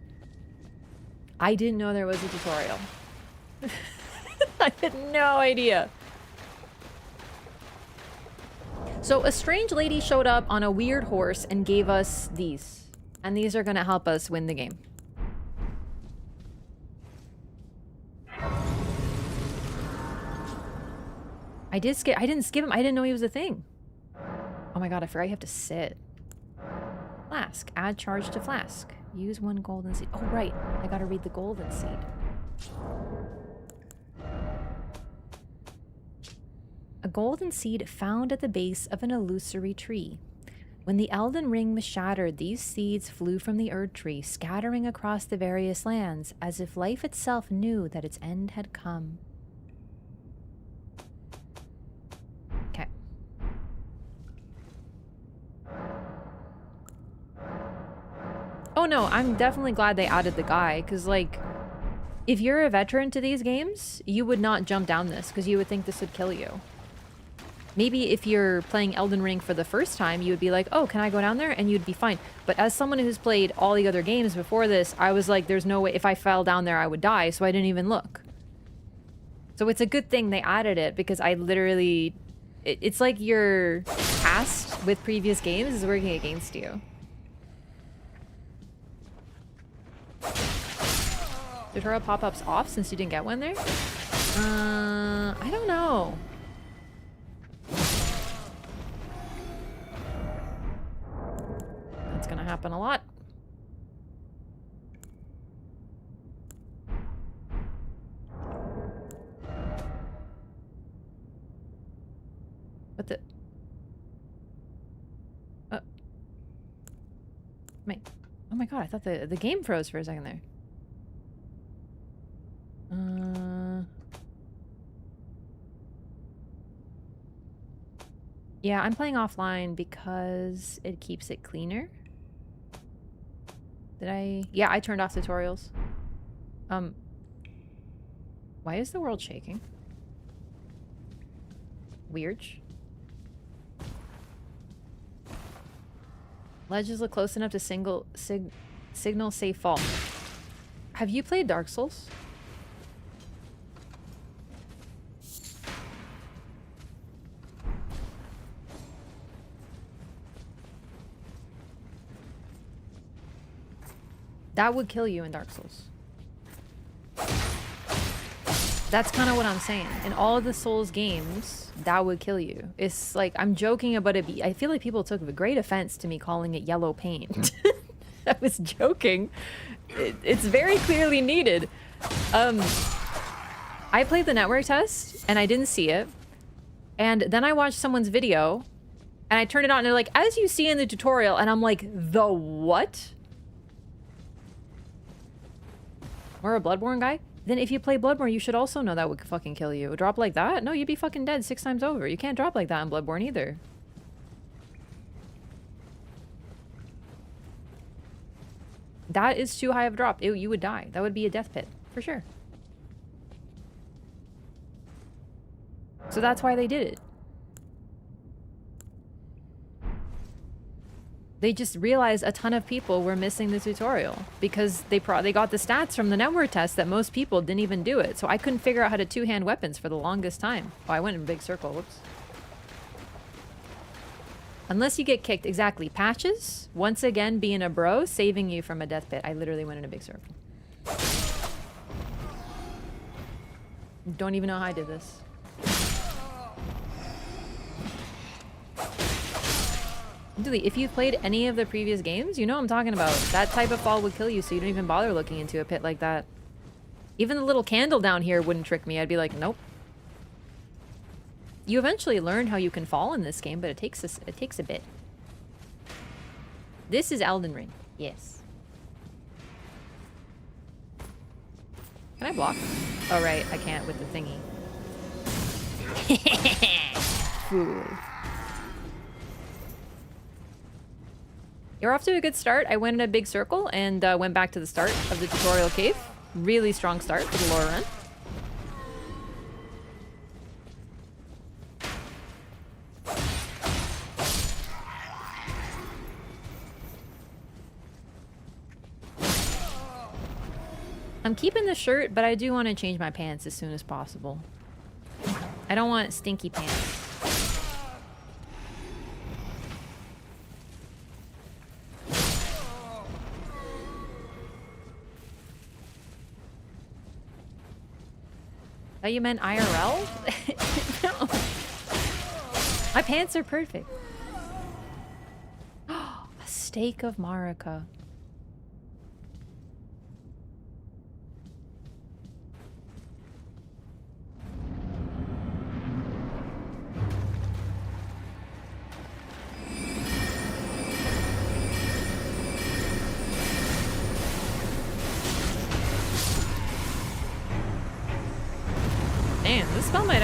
I didn't know there was a tutorial. I had no idea. So a strange lady showed up on a weird horse and gave us these. And these are going to help us win the game. I didn't skip him. I didn't know he was a thing. Oh my god, I forgot you have to sit. Flask. Add charge to flask. Use one golden seed. Oh right, I gotta read the golden seed. A golden seed found at the base of an illusory tree. When the Elden Ring was shattered, these seeds flew from the Erd Tree, scattering across the various lands, as if life itself knew that its end had come. Okay. Oh no, I'm definitely glad they added the guy, because, like, if you're a veteran to these games, you would not jump down this, because you would think this would kill you. Maybe if you're playing Elden Ring for the first time, you would be like, oh, can I go down there? And you'd be fine. But as someone who's played all the other games before this, I was like, there's no way, if I fell down there, I would die, so I didn't even look. So it's a good thing they added it, because I literally... It's like your past with previous games is working against you. Tutorial pop-ups off since you didn't get one there? I don't know. That's gonna happen a lot. What the... Oh my god, I thought the game froze for a second there. Yeah, I'm playing offline because it keeps it cleaner. Did I? Yeah, I turned off tutorials. Why is the world shaking? Weird. Ledges look close enough to signal safe fall. Have you played Dark Souls? That would kill you in Dark Souls. That's kind of what I'm saying. In all of the Souls games, that would kill you. It's like, I'm joking about it. I feel like people took great offense to me calling it yellow paint. I was joking. It's very clearly needed. I played the network test, and I didn't see it. And then I watched someone's video, and I turned it on, and they're like, as you see in the tutorial, and I'm like, the what? Or a Bloodborne guy? Then if you play Bloodborne, you should also know that would fucking kill you. A drop like that? No, you'd be fucking dead 6 times over. You can't drop like that in Bloodborne either. That is too high of a drop. You would die. That would be a death pit. For sure. So that's why they did it. They just realized a ton of people were missing the tutorial because they got the stats from the network test that most people didn't even do it. So I couldn't figure out how to two-hand weapons for the longest time. Oh, I went in a big circle. Whoops. Unless you get kicked. Exactly. Patches, once again, being a bro, saving you from a death pit. I literally went in a big circle. Don't even know how I did this. Dude, if you've played any of the previous games, you know what I'm talking about. That type of fall would kill you, so you don't even bother looking into a pit like that. Even the little candle down here wouldn't trick me. I'd be like, nope. You eventually learn how you can fall in this game, but it takes a bit. This is Elden Ring. Yes. Can I block? Oh, right. I can't with the thingy. Fool. You're off to a good start. I went in a big circle and went back to the start of the tutorial cave. Really strong start for the lore run. I'm keeping the shirt, but I do want to change my pants as soon as possible. I don't want stinky pants. Oh, you meant IRL? No. My pants are perfect. A steak of Marika.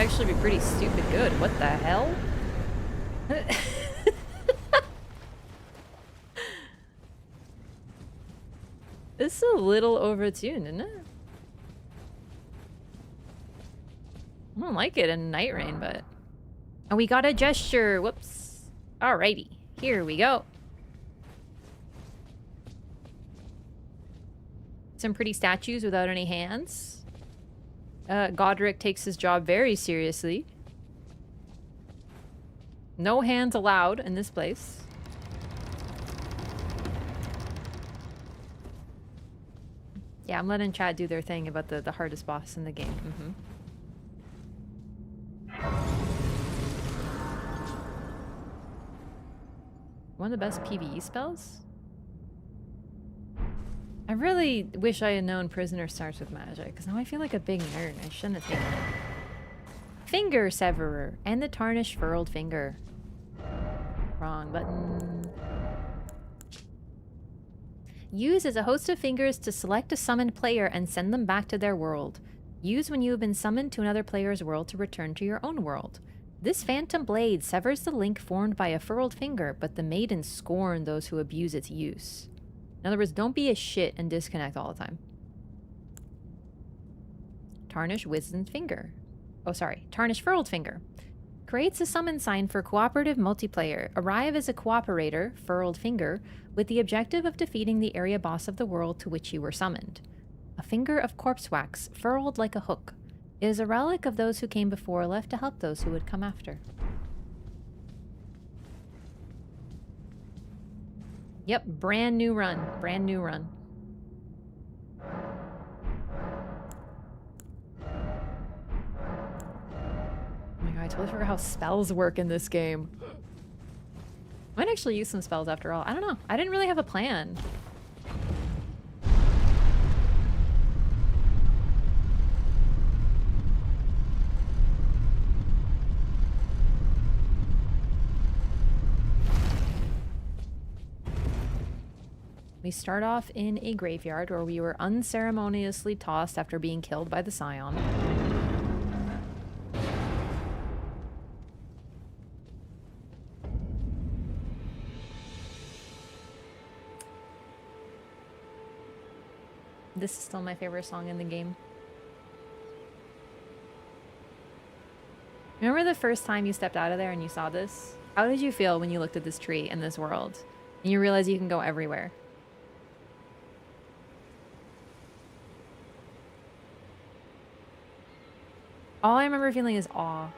actually be pretty stupid good. What the hell? It's a little overtuned, isn't it? I don't like it in Night Rain, but... And we got a gesture! Whoops. Alrighty. Here we go. Some pretty statues without any hands. Godric takes his job very seriously. No hands allowed in this place. Yeah, I'm letting chat do their thing about the hardest boss in the game. One of the best PvE spells? I really wish I had known Prisoner starts with magic, because now I feel like a big nerd. I shouldn't have taken it. Finger Severer and the Tarnished Furled Finger. Wrong button. Use as a host of fingers to select a summoned player and send them back to their world. Use when you have been summoned to another player's world to return to your own world. This phantom blade severs the link formed by a furled finger, but the maidens scorn those who abuse its use. In other words, don't be a shit and disconnect all the time. Tarnished Wizened Finger. Oh, sorry. Tarnished Furled Finger. Creates a summon sign for cooperative multiplayer. Arrive as a cooperator, Furled Finger, with the objective of defeating the area boss of the world to which you were summoned. A finger of corpse wax, furled like a hook. It is a relic of those who came before, left to help those who would come after. Yep, brand new run. Brand new run. Oh my god, I totally forgot how spells work in this game. Might actually use some spells after all. I don't know. I didn't really have a plan. We start off in a graveyard where we were unceremoniously tossed after being killed by the Scion. This is still my favorite song in the game. Remember the first time you stepped out of there and you saw this? How did you feel when you looked at this tree in this world and you realize you can go everywhere? All I remember feeling is awe,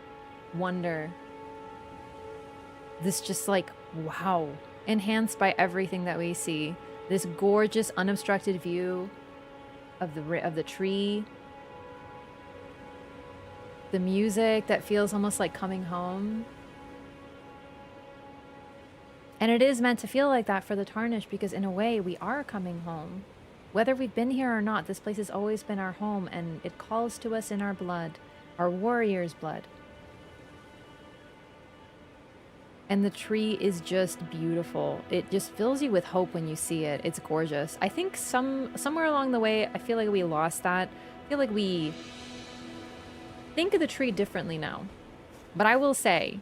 wonder. This just like, wow. Enhanced by everything that we see. This gorgeous, unobstructed view of the tree. The music that feels almost like coming home. And it is meant to feel like that for the Tarnished because in a way we are coming home. Whether we've been here or not, this place has always been our home and it calls to us in our blood. Our warrior's blood. And the tree is just beautiful. It just fills you with hope when you see it. It's gorgeous. I think somewhere along the way, I feel like we lost that. I feel like we think of the tree differently now. But I will say,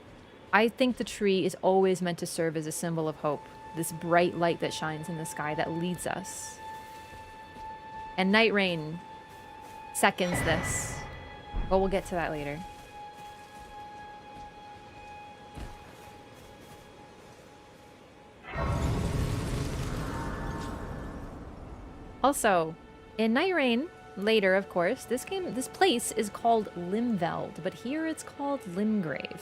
I think the tree is always meant to serve as a symbol of hope. This bright light that shines in the sky that leads us. And Night Rain seconds this. But we'll get to that later. Also, in Night Rain, later of course, this place is called Limveld, but here it's called Limgrave.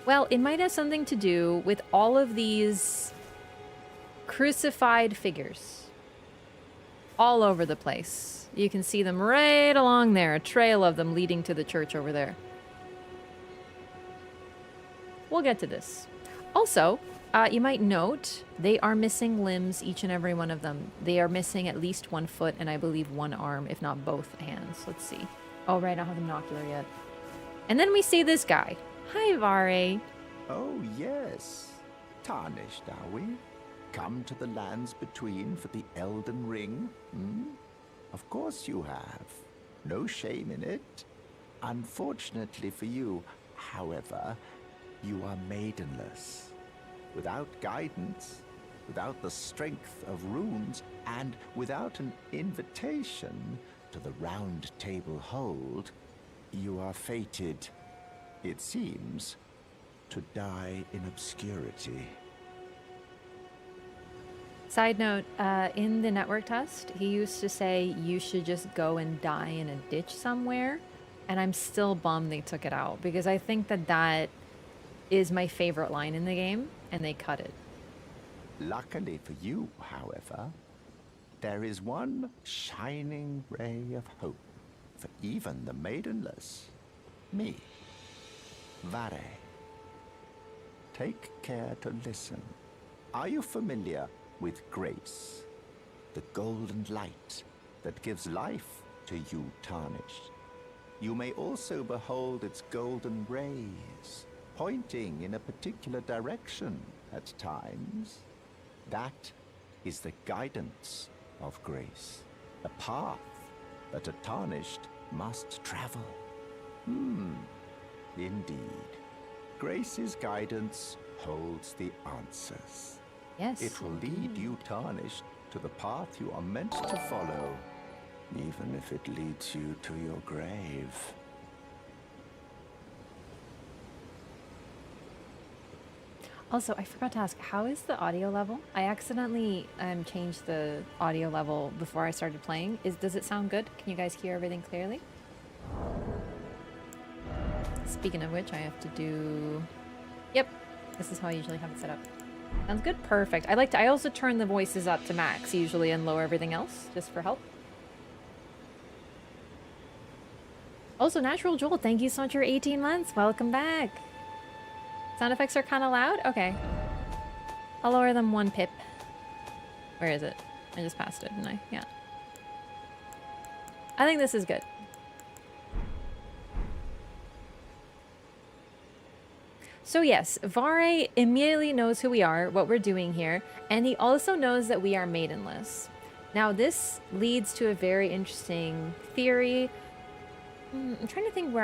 Well, it might have something to do with all of these crucified figures all over the place. You can see them right along there, a trail of them leading to the church over there. We'll get to this. Also, you might note, they are missing limbs, each and every one of them. They are missing at least one foot and I believe one arm, if not both hands. Let's see. Oh, right, I don't have the binocular yet. And then we see this guy. Hi, Varre. Oh, yes. Tarnished, are we? Come to the lands between for the Elden Ring? Hmm? Of course you have. No shame in it. Unfortunately for you, however, you are maidenless. Without guidance, without the strength of runes, and without an invitation to the Roundtable Hold, you are fated, it seems, to die in obscurity. Side note, in the network test, he used to say you should just go and die in a ditch somewhere, and I'm still bummed they took it out, because I think that that is my favorite line in the game, and they cut it. Luckily for you, however, there is one shining ray of hope for even the maidenless. Me, Varre. Take care to listen. Are you familiar with grace, the golden light that gives life to you Tarnished? You may also behold its golden rays, pointing in a particular direction at times. That is the guidance of grace, a path that a Tarnished must travel. Indeed. Grace's guidance holds the answers. Yes. It will lead you Tarnished to the path you are meant to follow, even if it leads you to your grave. Also, I forgot to ask, how is the audio level? I accidentally changed the audio level before I started playing. Does it sound good? Can you guys hear everything clearly? Speaking of which, I have to do... Yep, this is how I usually have it set up. Sounds good? Perfect. I also turn the voices up to max usually and lower everything else, just for help. Also, Natural Joel, thank you so much for 18 months. Welcome back. Sound effects are kind of loud? Okay. I'll lower them 1 pip. Where is it? I just passed it, didn't I? Yeah. I think this is good. So yes, Varre immediately knows who we are, what we're doing here, and he also knows that we are maidenless. Now this leads to a very interesting theory. I'm trying to think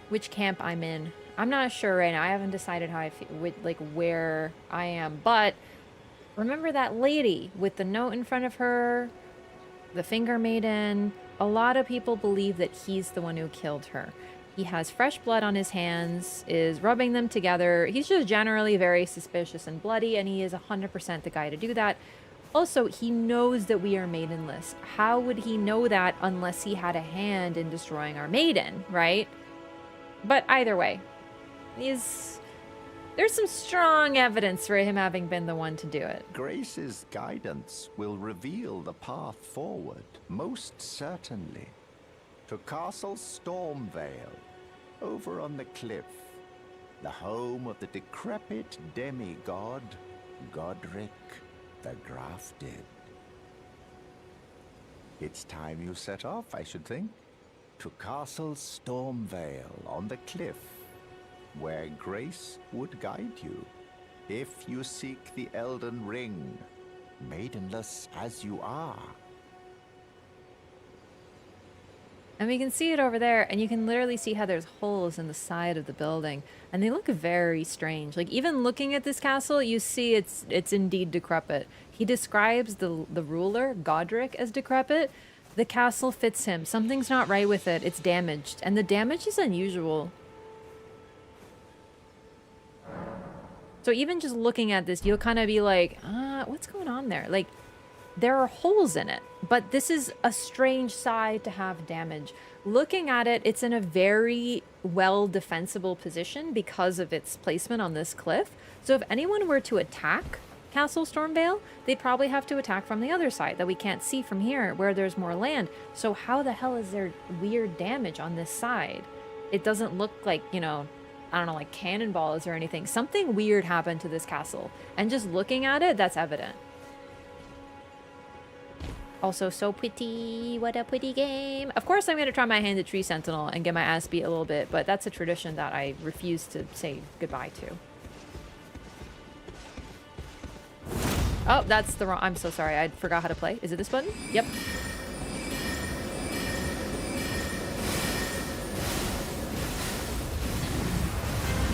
which camp I'm in. I'm not sure right now. I haven't decided how I feel, like where I am. But remember that lady with the note in front of her, the finger maiden? A lot of people believe that he's the one who killed her. He has fresh blood on his hands, is rubbing them together. He's just generally very suspicious and bloody, and he is 100% the guy to do that. Also, he knows that we are maidenless. How would he know that unless he had a hand in destroying our maiden, right? But either way, there's some strong evidence for him having been the one to do it. Grace's guidance will reveal the path forward, most certainly. To Castle Stormveil, over on the cliff, the home of the decrepit demigod, Godric the Grafted. It's time you set off, I should think, to Castle Stormveil on the cliff, where Grace would guide you, if you seek the Elden Ring, maidenless as you are. And we can see it over there, and you can literally see how there's holes in the side of the building, and they look very strange. Like, even looking at this castle, you see it's indeed decrepit. He describes the ruler, Godric, as decrepit. The castle fits him. Something's not right with it. It's damaged, and the damage is unusual. So even just looking at this, you'll kind of be like, what's going on there? Like, there are holes in it, but this is a strange side to have damage. Looking at it, it's in a very well defensible position because of its placement on this cliff. So if anyone were to attack Castle Stormveil, they'd probably have to attack from the other side that we can't see from here where there's more land. So how the hell is there weird damage on this side? It doesn't look like, you know, I don't know, like cannonballs or anything. Something weird happened to this castle. And just looking at it, that's evident. Also, so pretty. What a pretty game. Of course, I'm going to try my hand at Tree Sentinel and get my ass beat a little bit, but that's a tradition that I refuse to say goodbye to. Oh, that's the wrong... I'm so sorry. I forgot how to play. Is it this button? Yep.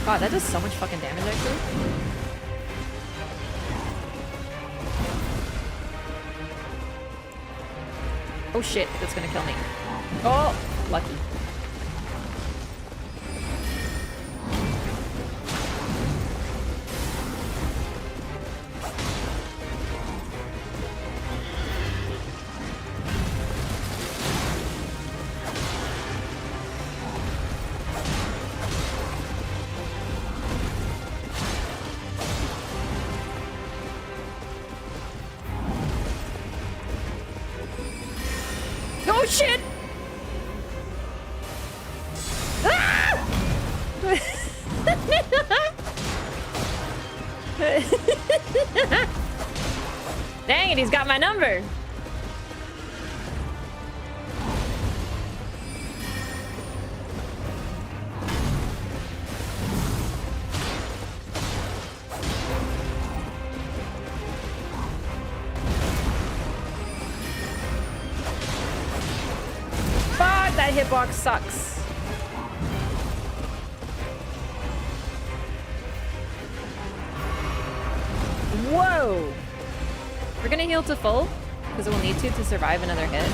God, that does so much fucking damage, actually. Oh shit, that's gonna kill me. Oh, lucky. Oh shit! Ah! Dang it, he's got my number. That hitbox sucks. Whoa! We're gonna heal to full, because we'll need to survive another hit.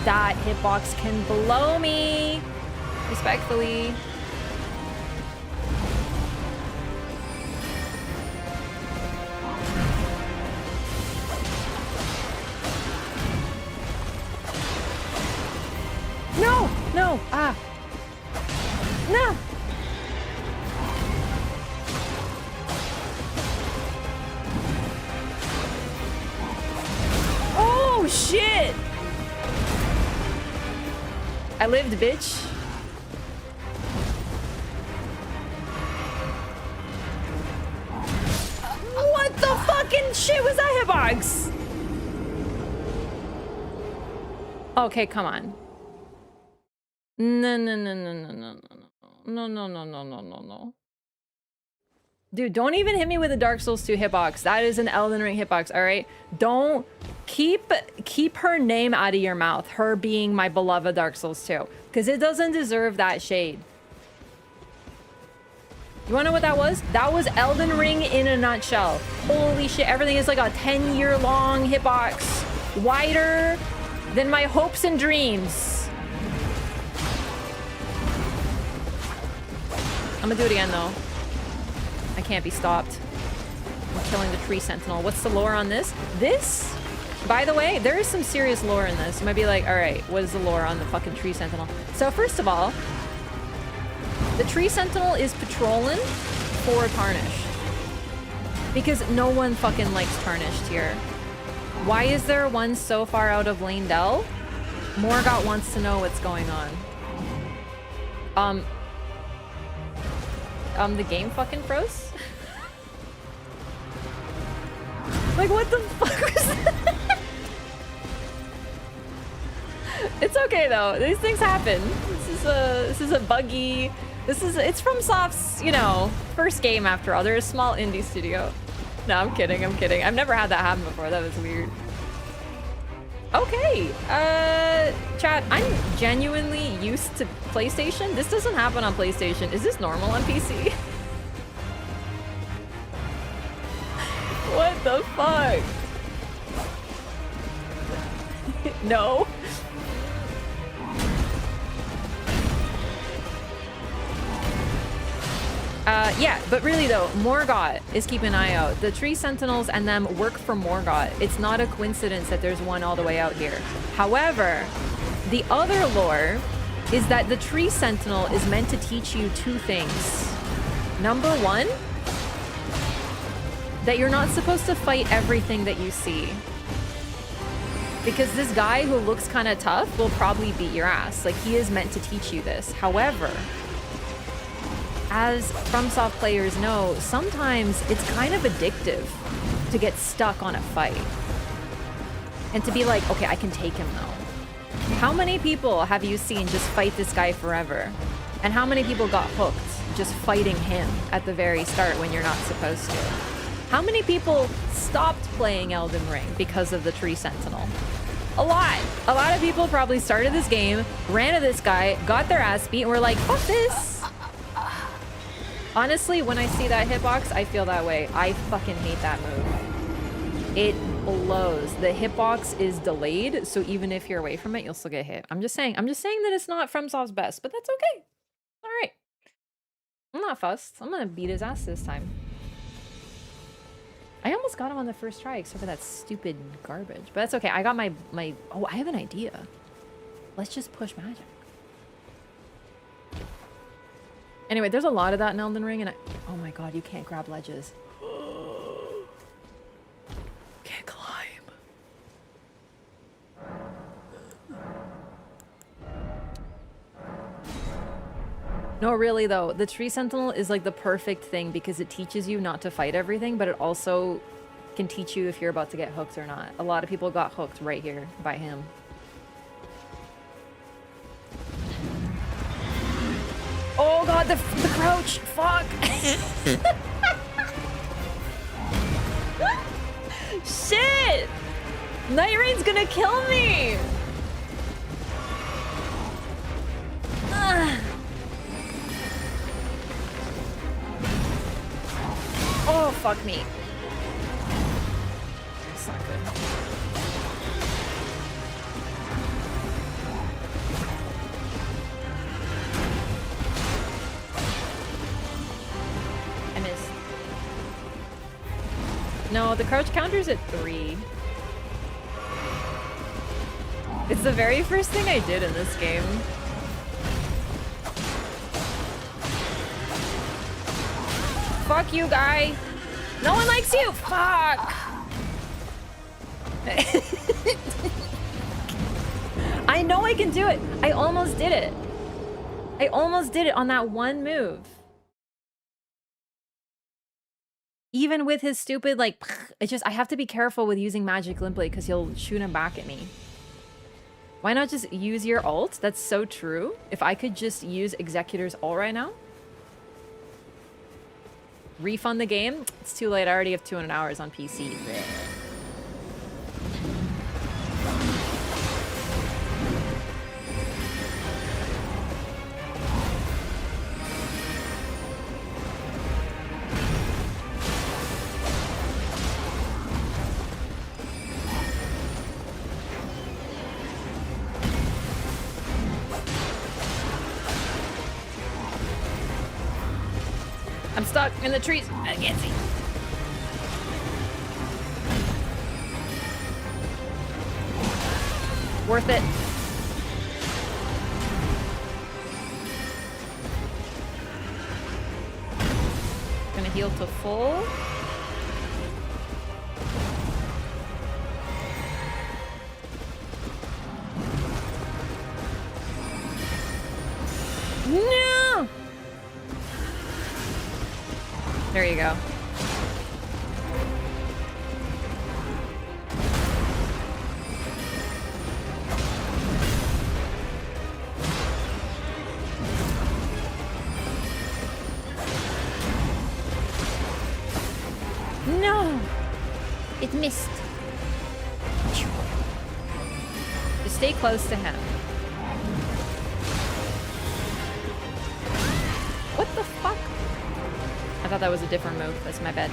That hitbox can blow me! Respectfully. No! No! Ah! No! Oh, shit! I lived, bitch. What the fucking shit was that hitbox? Okay, come on. No, no, no, no, no, no, no, no, no, no, no, no, no, no. Dude, don't even hit me with a Dark Souls 2 hitbox. That is an Elden Ring hitbox, all right? Don't keep her name out of your mouth. Her being my beloved Dark Souls 2, because it doesn't deserve that shade. You wanna know what that was? That was Elden Ring in a nutshell. Holy shit, everything is like a 10-year-long hitbox. Wider than my hopes and dreams. I'm gonna do it again, though. I can't be stopped. I'm killing the tree sentinel. What's the lore on this? This, by the way, there is some serious lore in this. You might be like, all right, what is the lore on the fucking tree sentinel? So first of all, the tree sentinel is patrolling for Tarnished. Because no one fucking likes Tarnished here. Why is there one so far out of Leyndell? Morgott wants to know what's going on. The game fucking froze? Like, what the fuck was that? It's okay, though. These things happen. This is a buggy... It's from Soft's, you know, first game after all. They're a small indie studio. No, I'm kidding, I'm kidding. I've never had that happen before. That was weird. Okay, chat, I'm genuinely used to PlayStation. This doesn't happen on PlayStation. Is this normal on PC? What the fuck? No. Yeah, but really though, Morgott is keeping an eye out. The tree sentinels and them work for Morgott. It's not a coincidence that there's one all the way out here. However, the other lore is that the tree sentinel is meant to teach you two things. Number one, that you're not supposed to fight everything that you see. Because this guy who looks kind of tough will probably beat your ass. Like, he is meant to teach you this. However, as FromSoft players know, sometimes it's kind of addictive to get stuck on a fight. And to be like, okay, I can take him though. How many people have you seen just fight this guy forever? And how many people got hooked just fighting him at the very start when you're not supposed to? How many people stopped playing Elden Ring because of the Tree Sentinel? A lot. A lot of people probably started this game, ran to this guy, got their ass beat, and were like, fuck this. Honestly, when I see that hitbox, I feel that way. I fucking hate that move. It blows. The hitbox is delayed, so even if you're away from it, you'll still get hit. I'm just saying that it's not FromSoft's best, but that's okay. All right. I'm not fussed. I'm gonna beat his ass this time. I almost got him on the first try, except for that stupid garbage. But that's okay. I got my... Oh, I have an idea. Let's just push magic. Anyway, there's a lot of that in Elden Ring, and oh my god, you can't grab ledges. Can't climb. No, really though, the Tree Sentinel is like the perfect thing because it teaches you not to fight everything, but it also can teach you if you're about to get hooked or not. A lot of people got hooked right here by him. Oh god, the crouch! Fuck! Shit! Night Rain's gonna kill me! Ugh. Oh, fuck me. That's not good. I missed. No, the crouch counter's at 3. It's the very first thing I did in this game. Fuck you, guy. No one likes you. Fuck. I know I can do it. I almost did it. I almost did it on that one move. Even with his stupid, like, it's just, I have to be careful with using Magic Limblade because he'll shoot him back at me. Why not just use your ult? That's so true. If I could just use Executor's ult right now. Refund the game? It's too late. I already have 200 hours on PC. I'm stuck in the trees. I can't see. Worth it. Gonna heal to full. No! There you go. No! It missed. Just stay close to him. What the fuck? I thought that was a different move. That's my bad.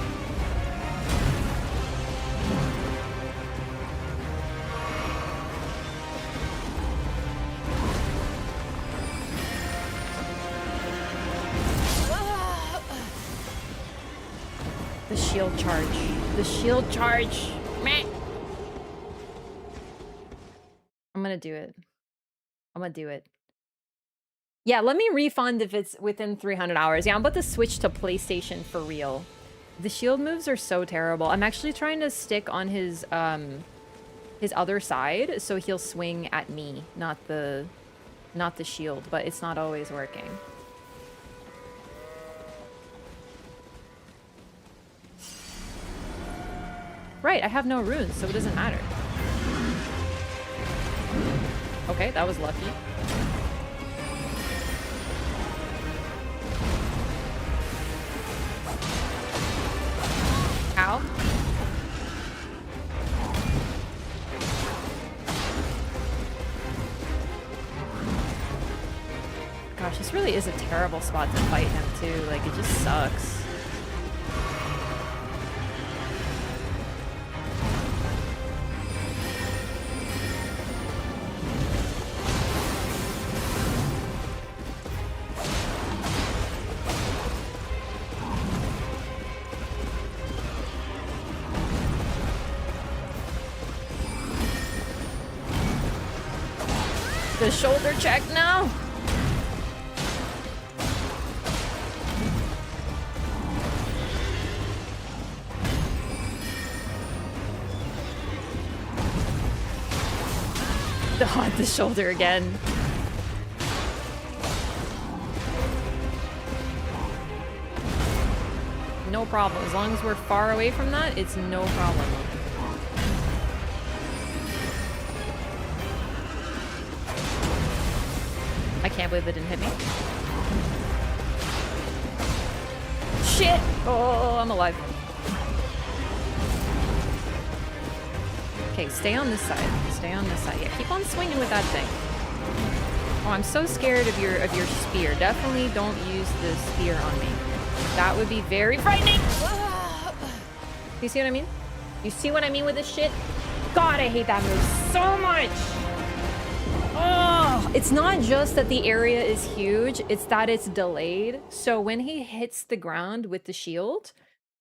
The shield charge. The shield charge. Meh. I'm gonna do it. I'm gonna do it. Yeah, let me refund if it's within 300 hours. Yeah, I'm about to switch to PlayStation for real. The shield moves are so terrible. I'm actually trying to stick on his other side so he'll swing at me, not the shield, but it's not always working. Right, I have no runes, so it doesn't matter. Okay, that was lucky. Ow. Gosh, this really is a terrible spot to fight him too. Like, it just sucks. The shoulder check now. God, the shoulder again. No problem. As long as we're far away from that, it's no problem. I can't believe it didn't hit me. Shit! Oh, I'm alive. Okay, stay on this side. Stay on this side. Yeah, keep on swinging with that thing. Oh, I'm so scared of your spear. Definitely don't use the spear on me. That would be very frightening. You see what I mean? You see what I mean with this shit? God, I hate that move so much. Oh, it's not just that the area is huge, it's that it's delayed. So when he hits the ground with the shield,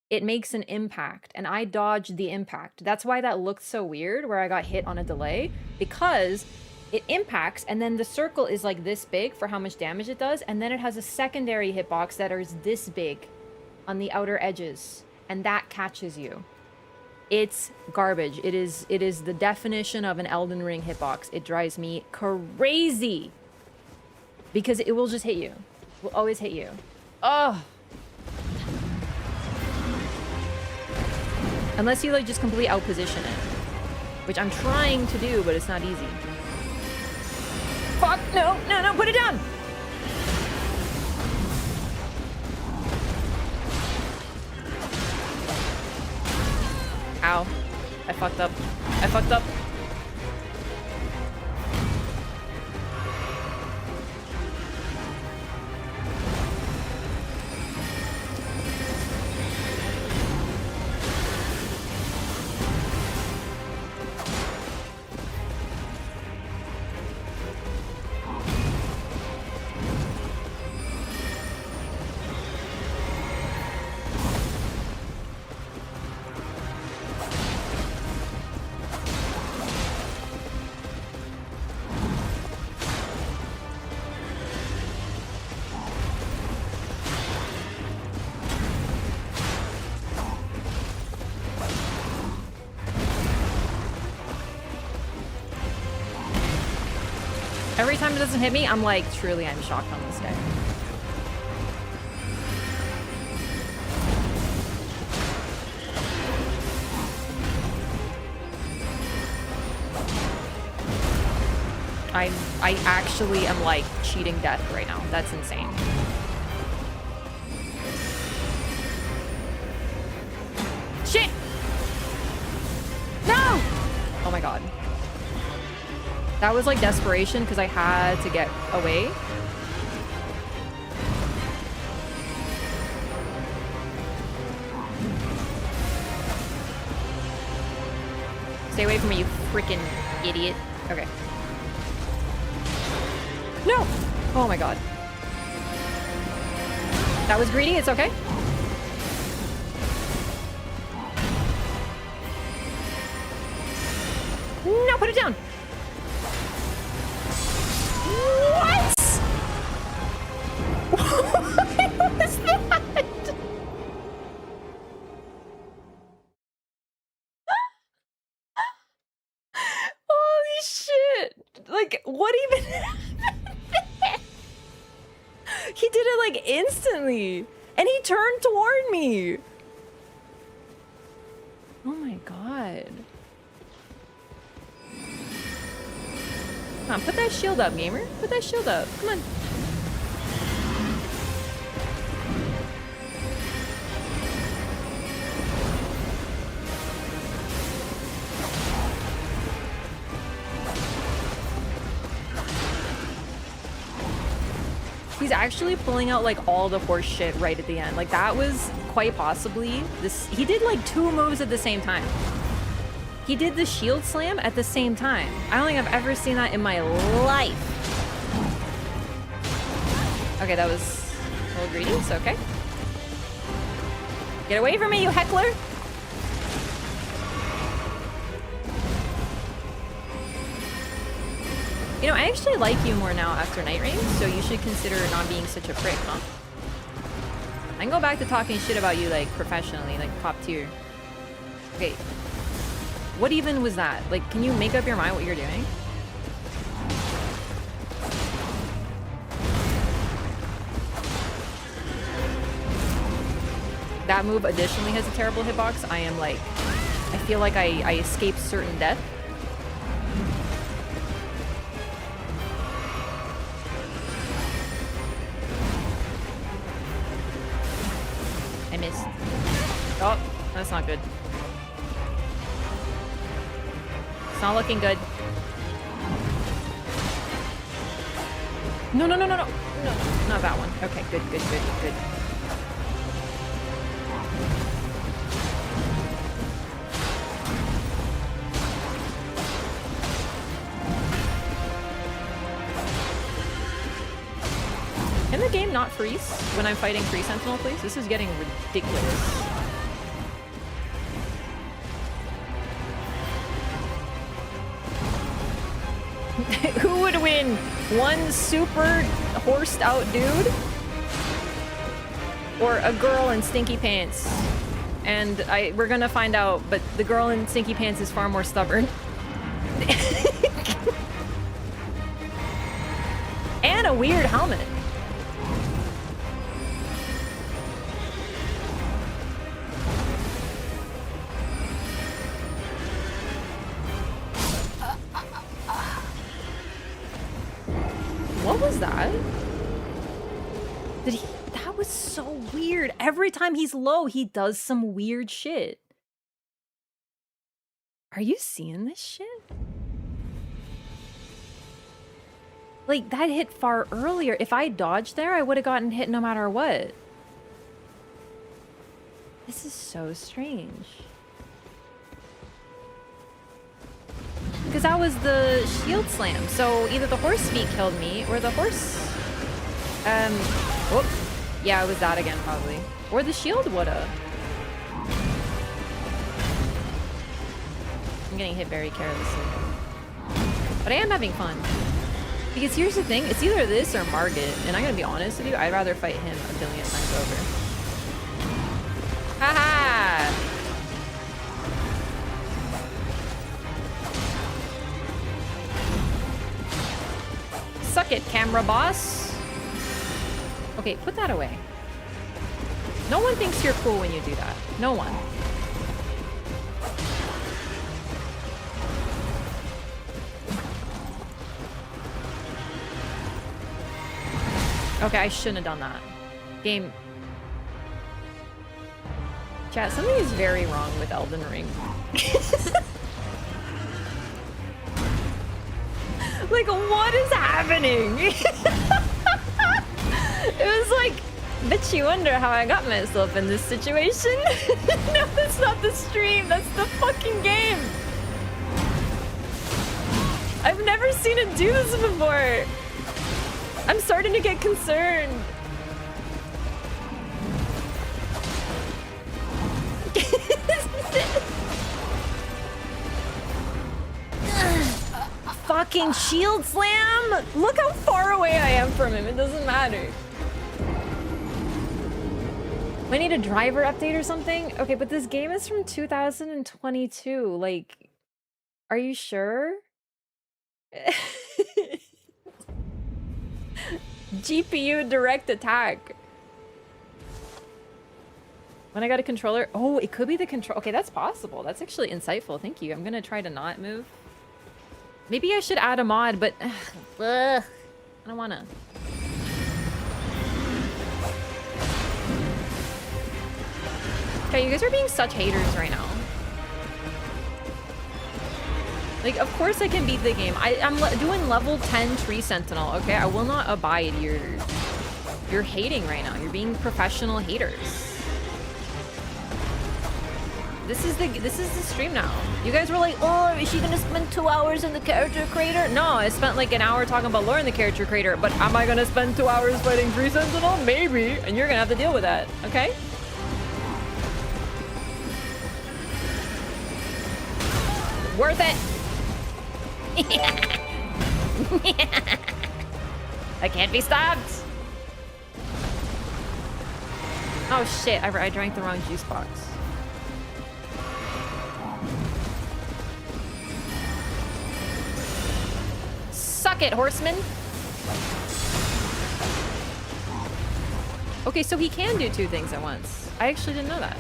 it makes an impact, and I dodged the impact. That's why that looked so weird, where I got hit on a delay, because it impacts, and then the circle is like this big for how much damage it does, and then it has a secondary hitbox that is this big on the outer edges, and that catches you. It's garbage. It is the definition of an Elden Ring hitbox. It drives me crazy, because it will just hit you. It will always hit you. Oh. Unless you like just completely outposition it, which I'm trying to do, but it's not easy. Fuck, no, no, no, put it down! Ow. I fucked up. I fucked up. Every time it doesn't hit me, I'm like, truly, I'm shocked on this guy. I actually am like cheating death right now. That's insane. Shit! No! Oh my god. That was like desperation because I had to get away. Stay away from me, you freaking idiot. Okay. No! Oh my god. That was greedy, it's okay. No, put it down! What? What was that? Holy shit! Like, what even happened? He did it like instantly, and he turned toward me. Oh my god. Come on, put that shield up, gamer. Put that shield up. Come on. He's actually pulling out like all the horse shit right at the end. Like that was quite possibly this. He did like 2 moves at the same time. He did the shield slam at the same time. I don't think I've ever seen that in my life. Okay, that was a little greedy. It's okay. Get away from me, you heckler! You know, I actually like you more now after Night Rain, so you should consider not being such a prick, huh? I can go back to talking shit about you, like, professionally, like, top tier. Okay. What even was that? Like, can you make up your mind what you're doing? That move additionally has a terrible hitbox. I am like, I feel like I escaped certain death. I missed. Oh, that's not good. It's not looking good. No, no, no, no, no. No, not that one. Okay, good, good, good, good. Can the game not freeze when I'm fighting free Sentinel, please? This is getting ridiculous. Who would win? One super horsed out dude? Or a girl in stinky pants? And we're gonna find out, but the girl in stinky pants is far more stubborn. And a weird helmet. What was that? Did he? That was so weird. Every time he's low, he does some weird shit. Are you seeing this shit? Like, that hit far earlier. If I dodged there, I would have gotten hit no matter what. This is so strange. Because that was the shield slam. So either the horse feet killed me or the horse... Whoop. Yeah, it was that again, probably. Or the shield woulda. I'm getting hit very carelessly. But I am having fun. Because here's the thing, it's either this or Margit. And I'm gonna be honest with you, I'd rather fight him a billion times over. Haha! Suck it, camera boss. Okay, put that away. No one thinks you're cool when you do that. No one. Okay, I shouldn't have done that. Game. Chat, something is very wrong with Elden Ring. Like, what is happening? It was like, bet you wonder how I got myself in this situation. No, that's not the stream. That's the fucking game. I've never seen it do this before. I'm starting to get concerned. Fucking shield slam! Look how far away I am from him. It doesn't matter. I need a driver update or something? Okay, but this game is from 2022. Like, are you sure? GPU direct attack. When I got a controller... Oh, it could be the control... Okay, that's possible. That's actually insightful. Thank you. I'm gonna try to not move. Maybe I should add a mod, but... I don't wanna. Okay, you guys are being such haters right now. Like, of course I can beat the game. I'm doing level 10 tree sentinel, okay? I will not abide your You're hating right now. You're being professional haters. This is the stream now. You guys were like, oh, is she gonna spend 2 hours in the character creator? No, I spent like an hour talking about lore in the character creator, but am I gonna spend 2 hours fighting 3 Sentinel? Maybe. And you're gonna have to deal with that, okay? Worth it. I can't be stopped. Oh shit, I drank the wrong juice box. Suck it, horseman. Okay, so he can do 2 things at once. I actually didn't know that.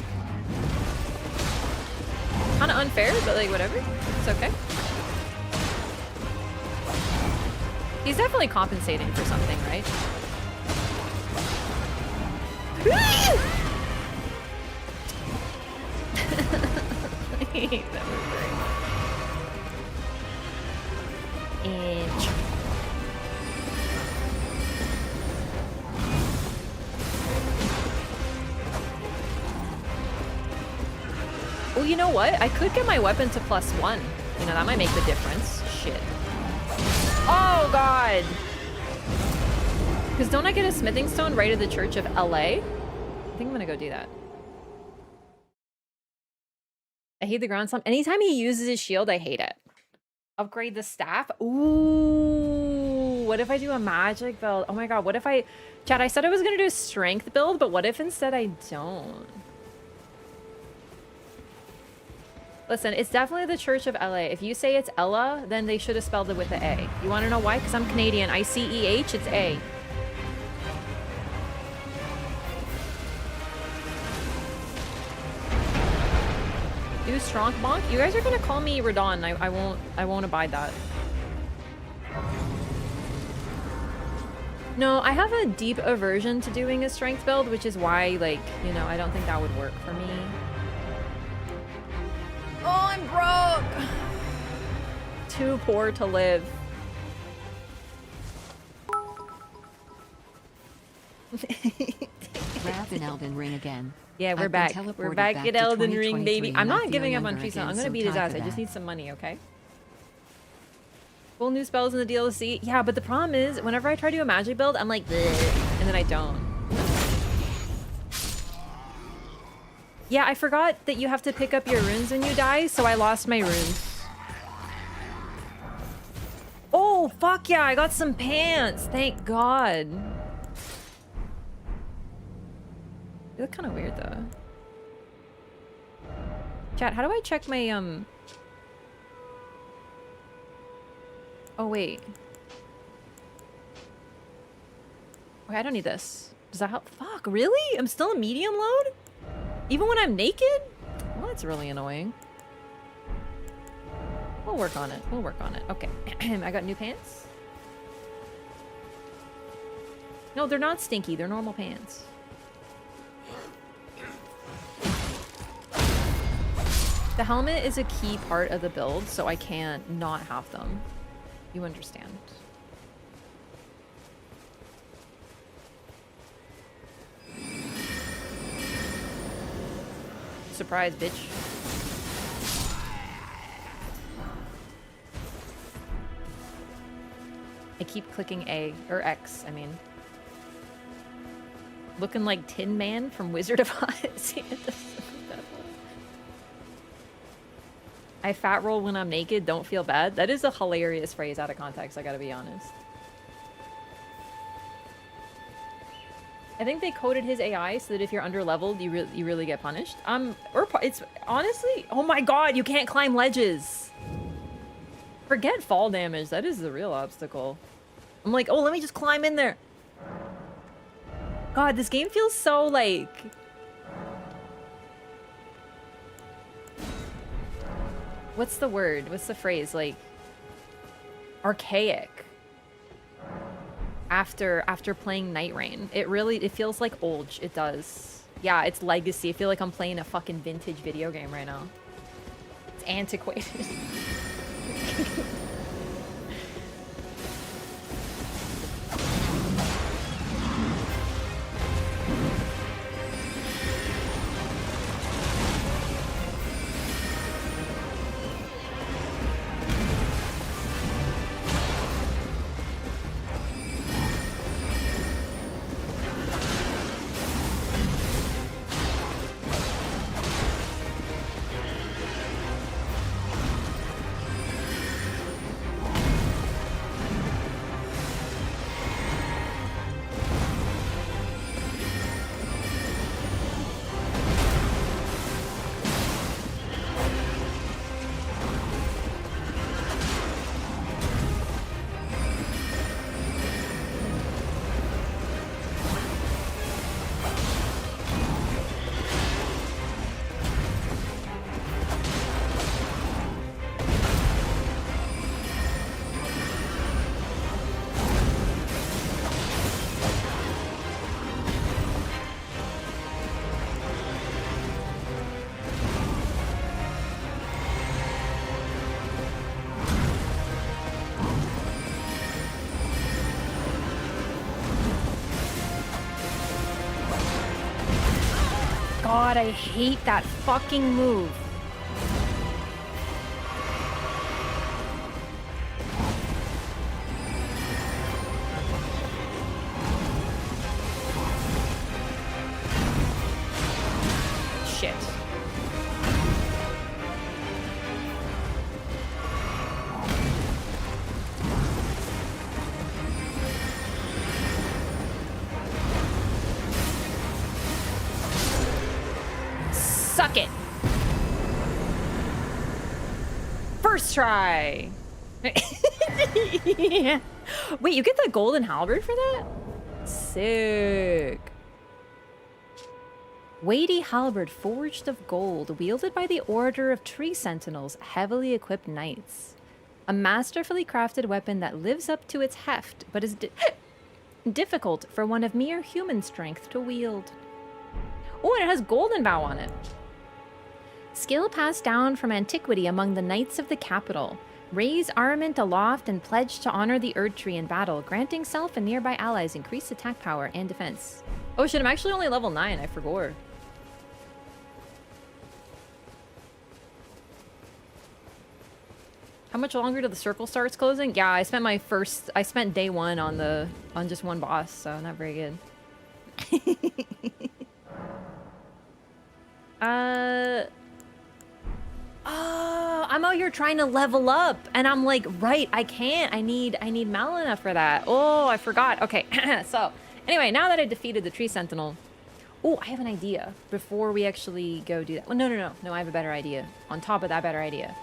Kinda unfair, but like whatever. It's okay. He's definitely compensating for something, right? I hate that move. Inch. Well, you know what? I could get my weapon to +1. You know, that might make the difference. Shit. Oh, God! Because don't I get a smithing stone right at the Church of LA? I think I'm gonna go do that. I hate the ground slump. Anytime he uses his shield, I hate it. Upgrade the staff? Ooh, what if I do a magic build? Oh my god, what if I... Chat, I said I was gonna do a strength build, but what if instead I don't? Listen, it's definitely the Church of LA. If you say it's Ella, then they should have spelled it with the A. You want to know why? Because I'm Canadian. I-C-E-H, it's A. Do strong bonk? You guys are gonna call me Radon. I won't abide that. No, I have a deep aversion to doing a strength build, which is why, like, you know, I don't think that would work for me. Oh, I'm broke! Too poor to live. Wraff in Elden Ring again. Yeah, we're back. We're back at Elden Ring, baby. I'm not giving up on Treason. I'm gonna beat his ass. I just need some money, okay? Full new spells in the DLC. Yeah, but the problem is, whenever I try to do a magic build, I'm like, bleh, and then I don't. Yeah, I forgot that you have to pick up your runes when you die, so I lost my runes. Oh, fuck yeah, I got some pants. Thank God. They look kind of weird, though. Chat, how do I check my, Oh, wait. Okay, I don't need this. Does that help? Fuck, really? I'm still in medium load? Even when I'm naked? Well, that's really annoying. We'll work on it. We'll work on it. Okay. I got new pants. No, they're not stinky. They're normal pants. The helmet is a key part of the build, so I can't not have them. You understand. Surprise, bitch. I keep clicking A, or X, I mean. Looking like Tin Man from Wizard of Oz. I fat roll when I'm naked, don't feel bad. That is a hilarious phrase out of context, I gotta be honest. I think they coded his AI so that if you're under-leveled, you really get punished. Or it's honestly, oh my god, you can't climb ledges. Forget fall damage, that is the real obstacle. I'm like, oh, let me just climb in there. God, this game feels so like... What's the word? What's the phrase? Like... archaic. After playing Night Rain. It feels like old. It does. Yeah, it's legacy. I feel like I'm playing a fucking vintage video game right now. It's antiquated. god, I hate that fucking move. Shit. Suck it. First try. Yeah. Wait, you get the golden halberd for that? Sick. Weighty halberd forged of gold, wielded by the Order of Tree Sentinels, heavily equipped knights. A masterfully crafted weapon that lives up to its heft, but is difficult for one of mere human strength to wield. Oh, and it has golden bow on it. Skill passed down from antiquity among the knights of the capital. Raise armament aloft and pledge to honor the Erd Tree in battle, granting self and nearby allies increased attack power and defense. Oh shit, I'm actually only level 9, I forgot. How much longer till the circle starts closing? Yeah, I spent day 1 on just one boss, so not very good. Oh, I'm out here trying to level up, and I'm like, right, I can't. I need Melina for that. Oh, I forgot. Okay, so anyway, now that I defeated the Tree Sentinel, oh, I have an idea before we actually go do that. Well, no, I have a better idea. On top of that better idea.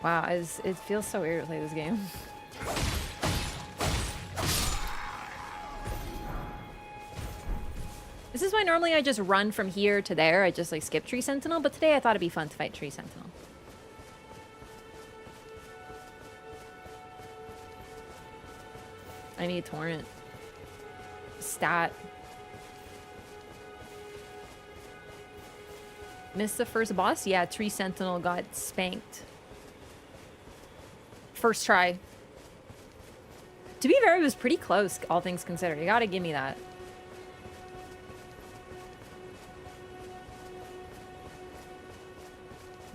Wow, it feels so weird to play this game. This is why normally I just run from here to there. I just like skip Tree Sentinel, but today I thought it'd be fun to fight Tree Sentinel. I need Torrent. Stat. Missed the first boss? Yeah, Tree Sentinel got spanked. First try. To be fair, it was pretty close, all things considered. You gotta give me that.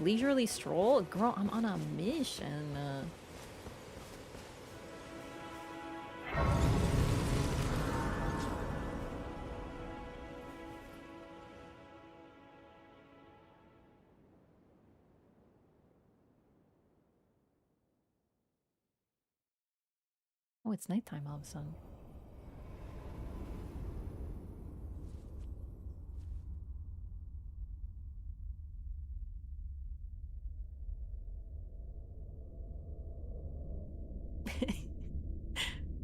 Leisurely stroll? Girl, I'm on a mission. Oh, it's nighttime all of a sudden.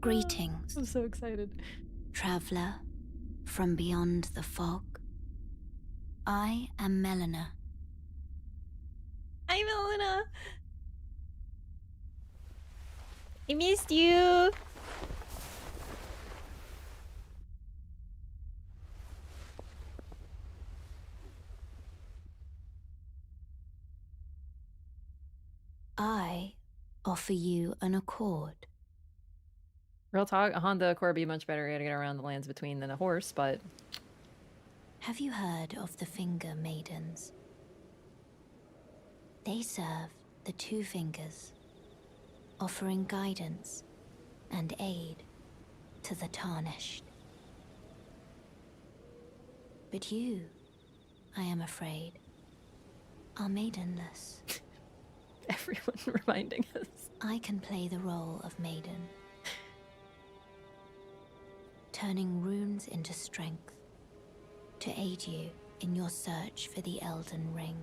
Greetings. I'm so excited. Traveler from beyond the fog. I am Melina. Hi, Melina. I missed you. I offer you an accord. Real talk, a Honda Accord would be much better way to get around the lands between than a horse, but... Have you heard of the Finger Maidens? They serve the Two Fingers, offering guidance and aid to the Tarnished. But you, I am afraid, are maidenless. Everyone reminding us. I can play the role of maiden, turning runes into strength to aid you in your search for the Elden Ring.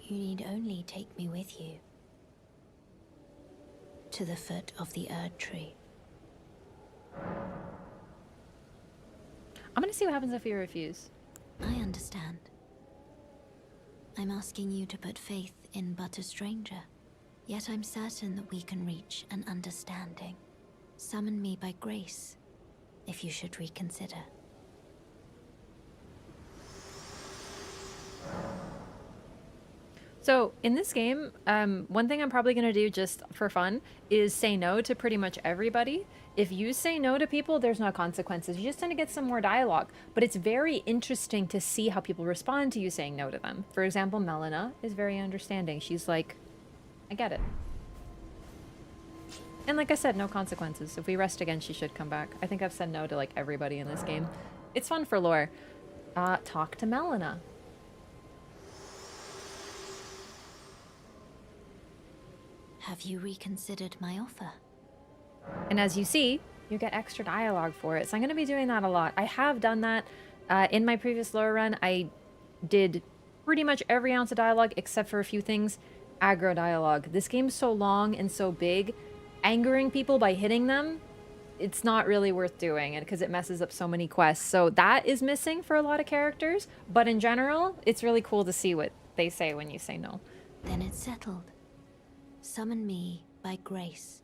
You need only take me with you to the foot of the Erd Tree. I'm gonna see what happens if you refuse. I understand. I'm asking you to put faith in but a stranger. Yet I'm certain that we can reach an understanding. Summon me by grace, if you should reconsider. So in this game, one thing I'm probably going to do just for fun is say no to pretty much everybody. If you say no to people, there's no consequences. You just tend to get some more dialogue. But it's very interesting to see how people respond to you saying no to them. For example, Melina is very understanding. She's like, I get it. And like I said, no consequences. If we rest again, she should come back. I think I've said no to like everybody in this game. It's fun for lore. Talk to Melina. Have you reconsidered my offer? And as you see, you get extra dialogue for it. So I'm going to be doing that a lot. I have done that in my previous lore run. I did pretty much every ounce of dialogue except for a few things. Aggro dialogue. This game's so long and so big. Angering people by hitting them, it's not really worth doing it because it messes up so many quests. So that is missing for a lot of characters. But in general, it's really cool to see what they say when you say no. Then it's settled. Summon me by grace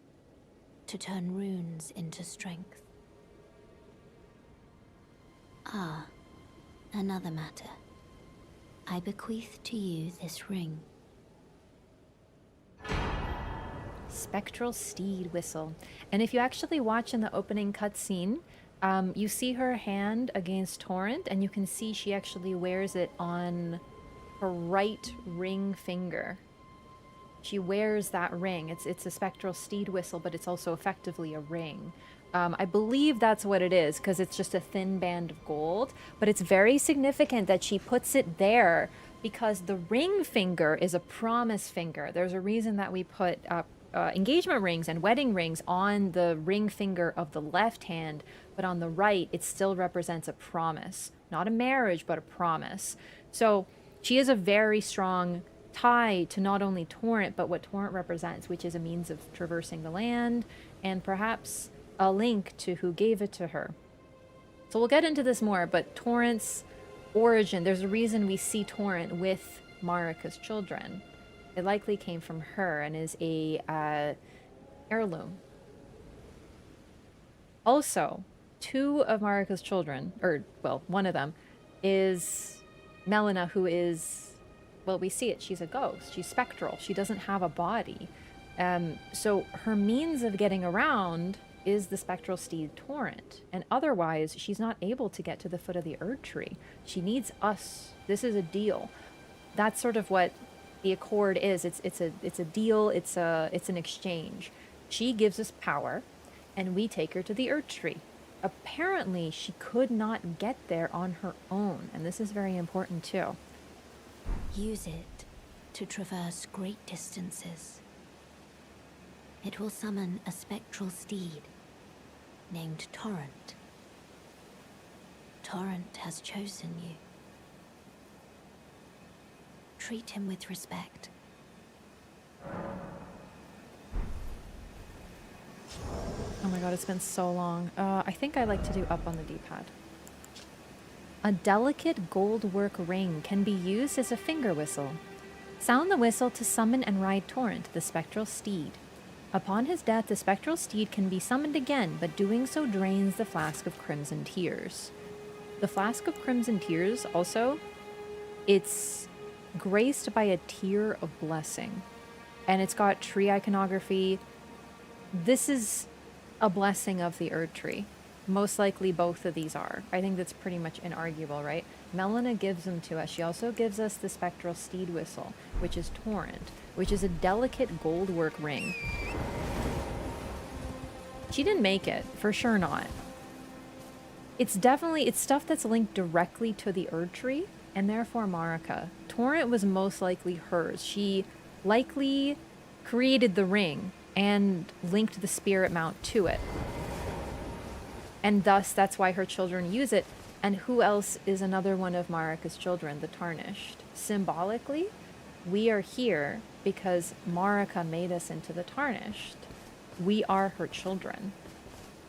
to turn runes into strength. Ah, another matter. I bequeath to you this ring. Spectral steed whistle. And if you actually watch in the opening cutscene, you see her hand against Torrent, and you can see she actually wears it on her right ring finger. She wears that ring. It's a spectral steed whistle, but it's also effectively a ring. I believe that's what it is, because it's just a thin band of gold. But it's very significant that she puts it there, because the ring finger is a promise finger. There's a reason that we put engagement rings and wedding rings on the ring finger of the left hand, but on the right, it still represents a promise. Not a marriage, but a promise. So she is a very strong tie to not only Torrent, but what Torrent represents, which is a means of traversing the land, and perhaps a link to who gave it to her. So we'll get into this more, but Torrent's origin, there's a reason we see Torrent with Marika's children. It likely came from her and is a heirloom. Also, two of Marika's children, or, well, one of them, is Melina, who is... Well, we see it. She's a ghost. She's spectral. She doesn't have a body. So her means of getting around is the spectral steed Torrent. And otherwise, she's not able to get to the foot of the Erd Tree. She needs us. This is a deal. That's sort of what the Accord is. It's a deal. It's an exchange. She gives us power, and we take her to the Erd Tree. Apparently, she could not get there on her own. And this is very important, too. Use it to traverse great distances. It will summon a spectral steed named Torrent. Torrent has chosen you. Treat him with respect. Oh my god, it's been so long. I think I like to do up on the D-pad. A delicate gold work ring can be used as a finger whistle. Sound the whistle to summon and ride Torrent, the spectral steed. Upon his death, the spectral steed can be summoned again, but doing so drains the flask of crimson tears. The flask of crimson tears, also, it's graced by a tear of blessing. And it's got tree iconography. This is a blessing of the Erd Tree. Most likely both of these are. I think that's pretty much inarguable, right? Melina gives them to us. She also gives us the spectral steed whistle, which is Torrent, which is a delicate gold work ring. She didn't make it, for sure not. It's stuff that's linked directly to the Erd Tree, and therefore Marika. Torrent was most likely hers. She likely created the ring and linked the spirit mount to it. And thus, that's why her children use it. And who else is another one of Marika's children? The Tarnished. Symbolically, we are here because Marika made us into the Tarnished. We are her children.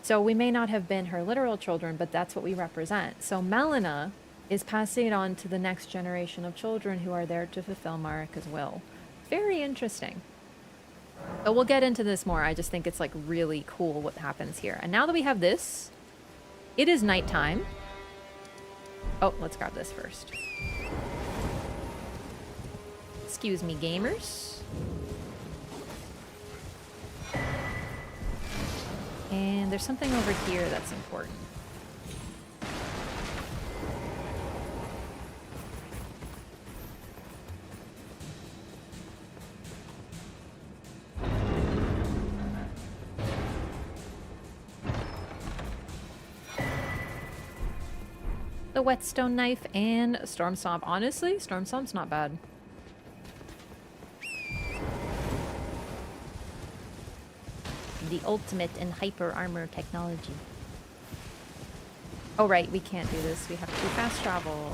So we may not have been her literal children, but that's what we represent. So Melina is passing it on to the next generation of children who are there to fulfill Marika's will. Very interesting. But we'll get into this more. I just think it's like really cool what happens here. And now that we have this, it is nighttime. Oh, let's grab this first. Excuse me, gamers. And there's something over here that's important. The whetstone knife and storm stomp. Honestly, storm stomp's not bad. The ultimate in hyper armor technology. Oh right, we can't do this. We have to fast travel.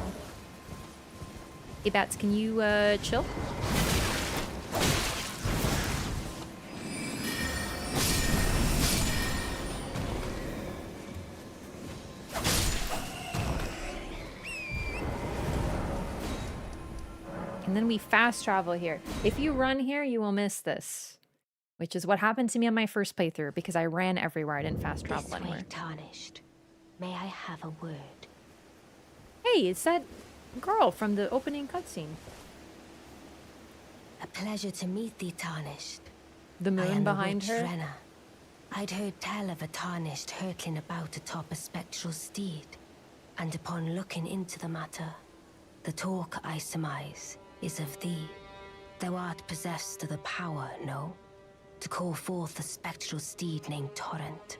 Hey Bats, can you chill? And then we fast travel here. If you run here, you will miss this. Which is what happened to me on my first playthrough, because I ran everywhere. I didn't fast travel anywhere. Tarnished. May I have a word? Hey, it's that girl from the opening cutscene. A pleasure to meet thee, Tarnished. The I moon am behind the her. witch Renna. I'd heard tell of a Tarnished hurtling about atop a spectral steed, and upon looking into the matter, the talk I surmise is of thee. Thou art possessed of the power, no? To call forth a spectral steed named Torrent.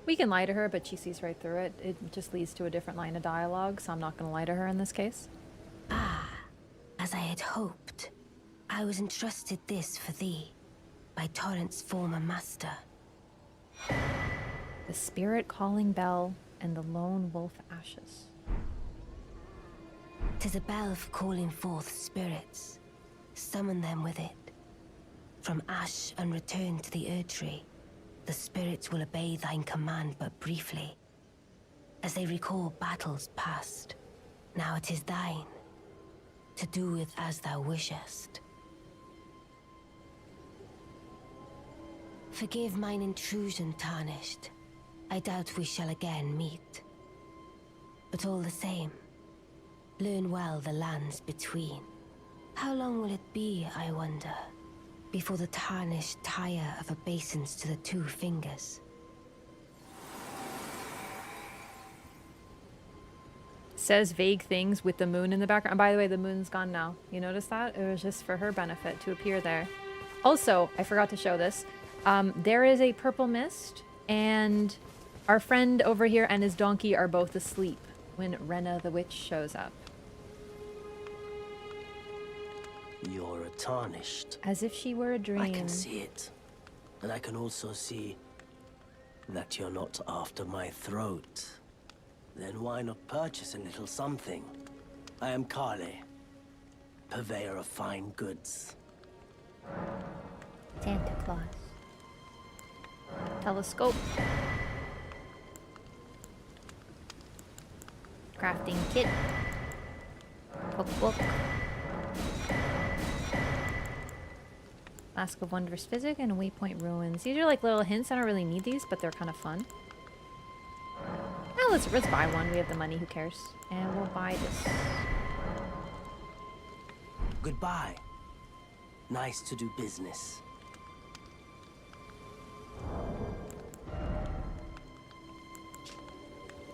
We can lie to her, but she sees right through it. It just leads to a different line of dialogue, so I'm not going to lie to her in this case. Ah, as I had hoped. I was entrusted this for thee, by Torrent's former master. The spirit calling bell and the lone wolf ashes. 'Tis a bell for calling forth spirits. Summon them with it. From ash and return to the Erdtree, the spirits will obey thine command but briefly, as they recall battles past. Now it is thine, to do with as thou wishest. Forgive mine intrusion, Tarnished. I doubt we shall again meet. But all the same, learn well the lands between. How long will it be, I wonder, before the Tarnished tire of obeisance to the two fingers? Says vague things with the moon in the background. And by the way, the moon's gone now. You notice that? It was just for her benefit to appear there. Also, I forgot to show this. There is a purple mist, and our friend over here and his donkey are both asleep when Renna the witch shows up. You're a Tarnished. As if she were a dream. I can see it. And I can also see that you're not after my throat. Then why not purchase a little something? I am Kale, purveyor of fine goods. Santa Claus. Telescope. Crafting kit. Cookbook. Mask of Wondrous Physic and Waypoint Ruins. These are like little hints. I don't really need these, but they're kind of fun. Now let's buy one. We have the money. Who cares? And we'll buy this. Goodbye. Nice to do business.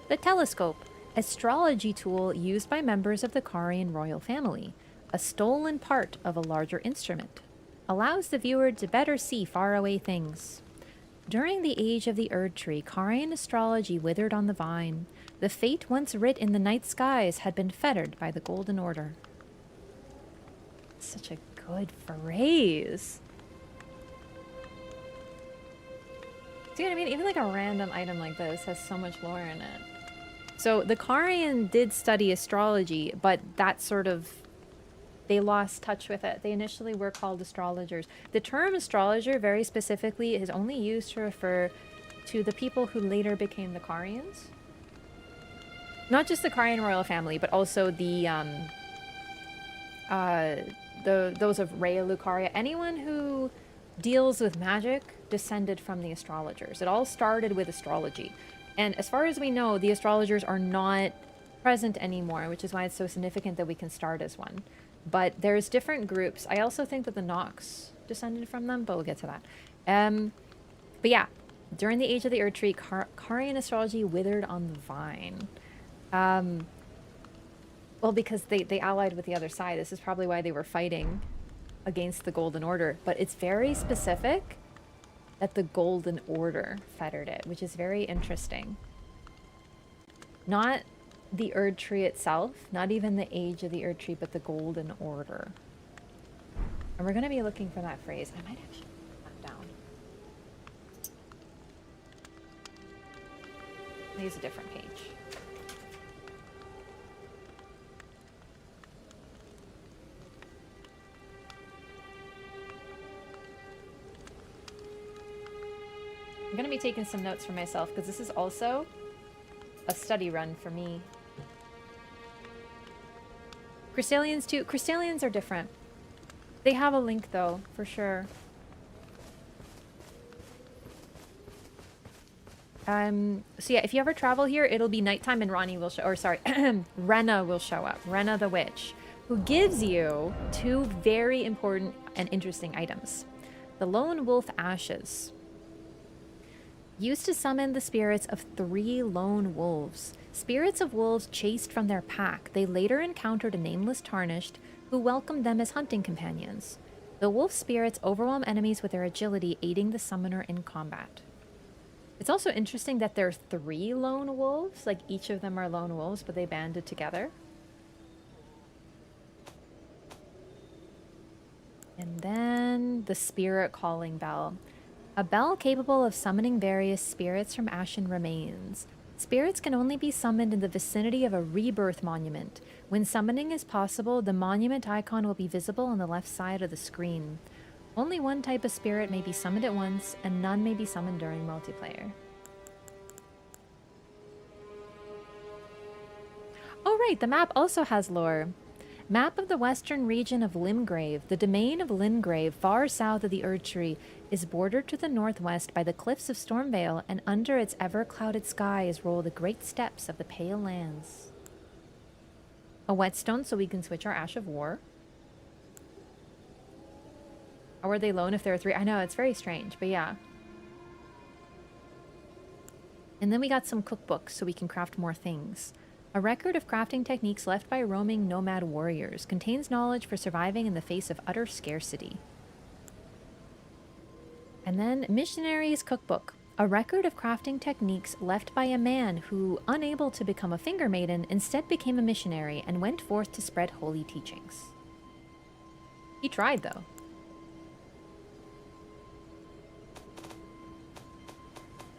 The telescope. Astrology tool used by members of the Carian royal family. A stolen part of a larger instrument. Allows the viewer to better see faraway things. During the age of the Erdtree, Carian astrology withered on the vine. The fate once writ in the night skies had been fettered by the Golden Order. Such a good phrase. See what I mean? Even like a random item like this has so much lore in it. So the Carian did study astrology, but that sort of... they lost touch with it. They initially were called astrologers. The term astrologer, very specifically, is only used to refer to the people who later became the Carians. Not just the Carian royal family, but also the those of Rhea Lucaria. Anyone who deals with magic descended from the astrologers. It all started with astrology. And as far as we know, the astrologers are not present anymore, which is why it's so significant that we can start as one. But there's different groups. I also think that the Nox descended from them, but we'll get to that. But yeah, during the age of the Earth Tree, Carian astrology withered on the vine. Well, because they allied with the other side. This is probably why they were fighting against the Golden Order. But it's very specific that the Golden Order fettered it, which is very interesting. Not the Erd Tree itself, not even the age of the Erd Tree, but the Golden Order. And we're going to be looking for that phrase. I might actually put that down. I'll use a different page. I'm going to be taking some notes for myself because this is also a study run for me. Crystallians too. Crystallians are different. They have a link though, for sure. So yeah, if you ever travel here, it'll be nighttime and Ranni will show, or sorry, Renna will show up. Renna the Witch, who gives you two very important and interesting items. The Lone Wolf Ashes. Used to summon the spirits of 3 lone wolves. Spirits of wolves chased from their pack. They later encountered a nameless Tarnished who welcomed them as hunting companions. The wolf spirits overwhelm enemies with their agility, aiding the summoner in combat. It's also interesting that there are 3 lone wolves, like each of them are lone wolves, but they banded together. And then the Spirit Calling Bell. A bell capable of summoning various spirits from ashen remains. Spirits can only be summoned in the vicinity of a rebirth monument. When summoning is possible, the monument icon will be visible on the left side of the screen. Only one type of spirit may be summoned at once, and none may be summoned during multiplayer. Oh right, the map also has lore. Map of the western region of Limgrave. The domain of Limgrave, far south of the Erd Tree, is bordered to the northwest by the cliffs of Stormveil, and under its ever-clouded skies roll the great steppes of the Pale Lands. A whetstone so we can switch our Ash of War. Or were they lone if there are 3? I know, it's very strange, but yeah. And then we got some cookbooks so we can craft more things. A record of crafting techniques left by roaming nomad warriors. Contains knowledge for surviving in the face of utter scarcity. And then Missionary's Cookbook. A record of crafting techniques left by a man who, unable to become a finger maiden, instead became a missionary and went forth to spread holy teachings. He tried, though.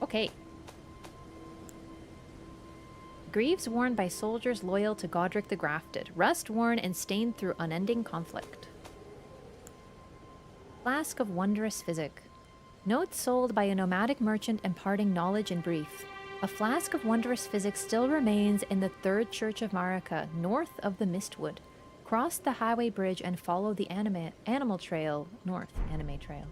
Okay. Greaves worn by soldiers loyal to Godric the Grafted. Rust worn and stained through unending conflict. Flask of Wondrous Physic. Notes sold by a nomadic merchant imparting knowledge in brief. A flask of wondrous physic still remains in the 3rd Church of Marika, north of the Mistwood. Cross the highway bridge and follow the animal trail north. Anime trail.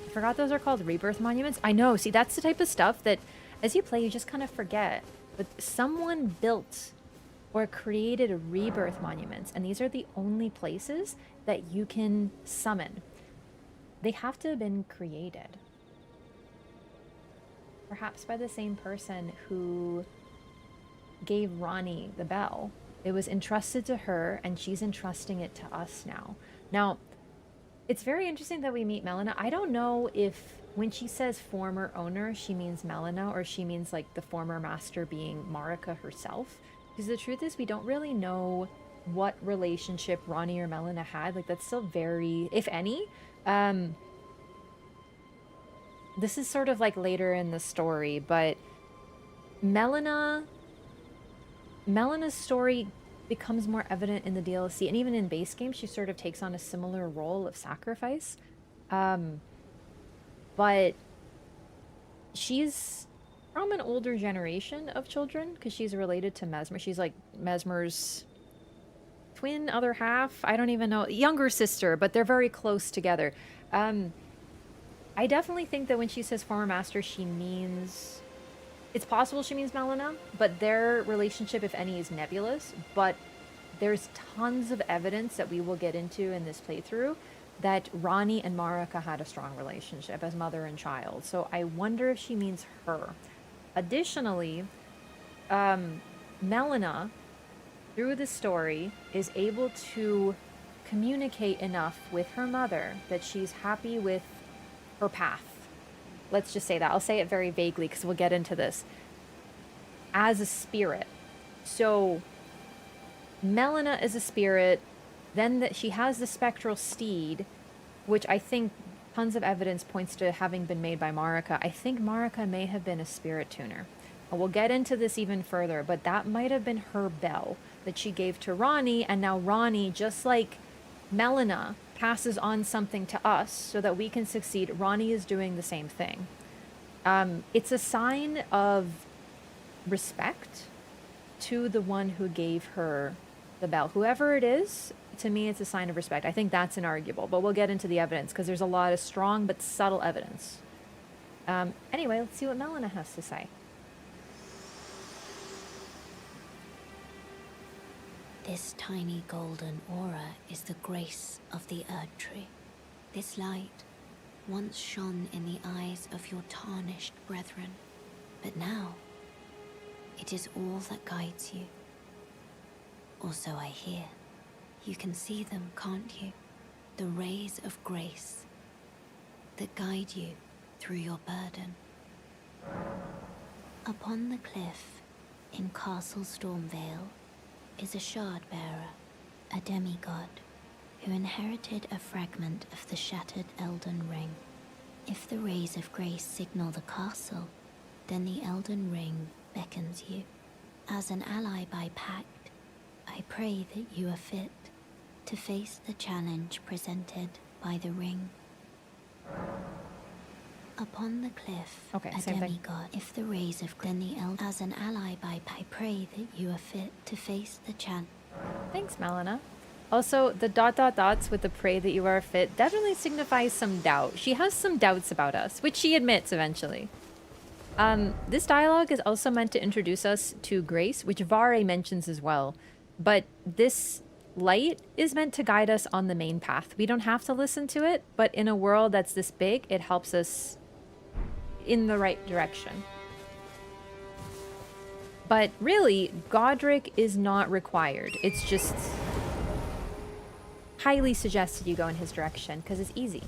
I forgot those are called rebirth monuments. I know, see, that's the type of stuff that as you play, you just kind of forget. But someone built or created rebirth monuments, and these are the only places that you can summon. They have to have been created. Perhaps by the same person who gave Ranni the bell. It was entrusted to her, and she's entrusting it to us now. Now, it's very interesting that we meet Melina. I don't know if when she says former owner, she means Melina, or she means like the former master being Marika herself. Because the truth is, we don't really know what relationship Ranni or Melina had. Like, that's still very, if any. This is sort of like later in the story, but Melina's story becomes more evident in the DLC, and even in base game, she sort of takes on a similar role of sacrifice. But she's from an older generation of children, because she's related to Mesmer. She's like Mesmer's twin, other half. I don't even know. Younger sister, but they're very close together. I definitely think that when she says former master, she means It's possible she means Melina, but their relationship, if any, is nebulous. But there's tons of evidence that we will get into in this playthrough that Ranni and Marika had a strong relationship as mother and child. So I wonder if she means her. Additionally, Melina, through the story, is able to communicate enough with her mother that she's happy with her path. Let's just say that. I'll say it very vaguely because we'll get into this. As a spirit. So, Melina is a spirit. Then that she has the spectral steed, which I think tons of evidence points to having been made by Marika. I think Marika may have been a spirit tuner. And we'll get into this even further, but that might have been her bell that she gave to Ranni, and now Ranni, just like Melina, passes on something to us so that we can succeed. Ranni is doing the same thing. It's a sign of respect to the one who gave her the bell. Whoever it is, to me, it's a sign of respect. I think that's inarguable, but we'll get into the evidence because there's a lot of strong but subtle evidence. Anyway, let's see what Melina has to say. This tiny golden aura is the grace of the Erd Tree. This light once shone in the eyes of your tarnished brethren, but now it is all that guides you. Or so I hear. You can see them, can't you? The rays of grace that guide you through your burden. Upon the cliff in Castle Stormveil is a shard-bearer, a demigod, who inherited a fragment of the shattered Elden Ring. If the rays of grace signal the castle, then the Elden Ring beckons you. As an ally by pact, I pray that you are fit to face the challenge presented by the ring. Upon the cliff, Okay, a same thing. demigod. If the rays of then the as an ally by I pray that you are fit to face the challenge. Thanks, Melina. Also, the ... dots with the pray that you are fit definitely signifies some doubt. She has some doubts about us, which she admits eventually. This dialogue is also meant to introduce us to grace, which Varre mentions as well. But this light is meant to guide us on the main path. We don't have to listen to it, but in a world that's this big, it helps us in the right direction. But really, Godric is not required. It's just highly suggested you go in his direction because it's easy.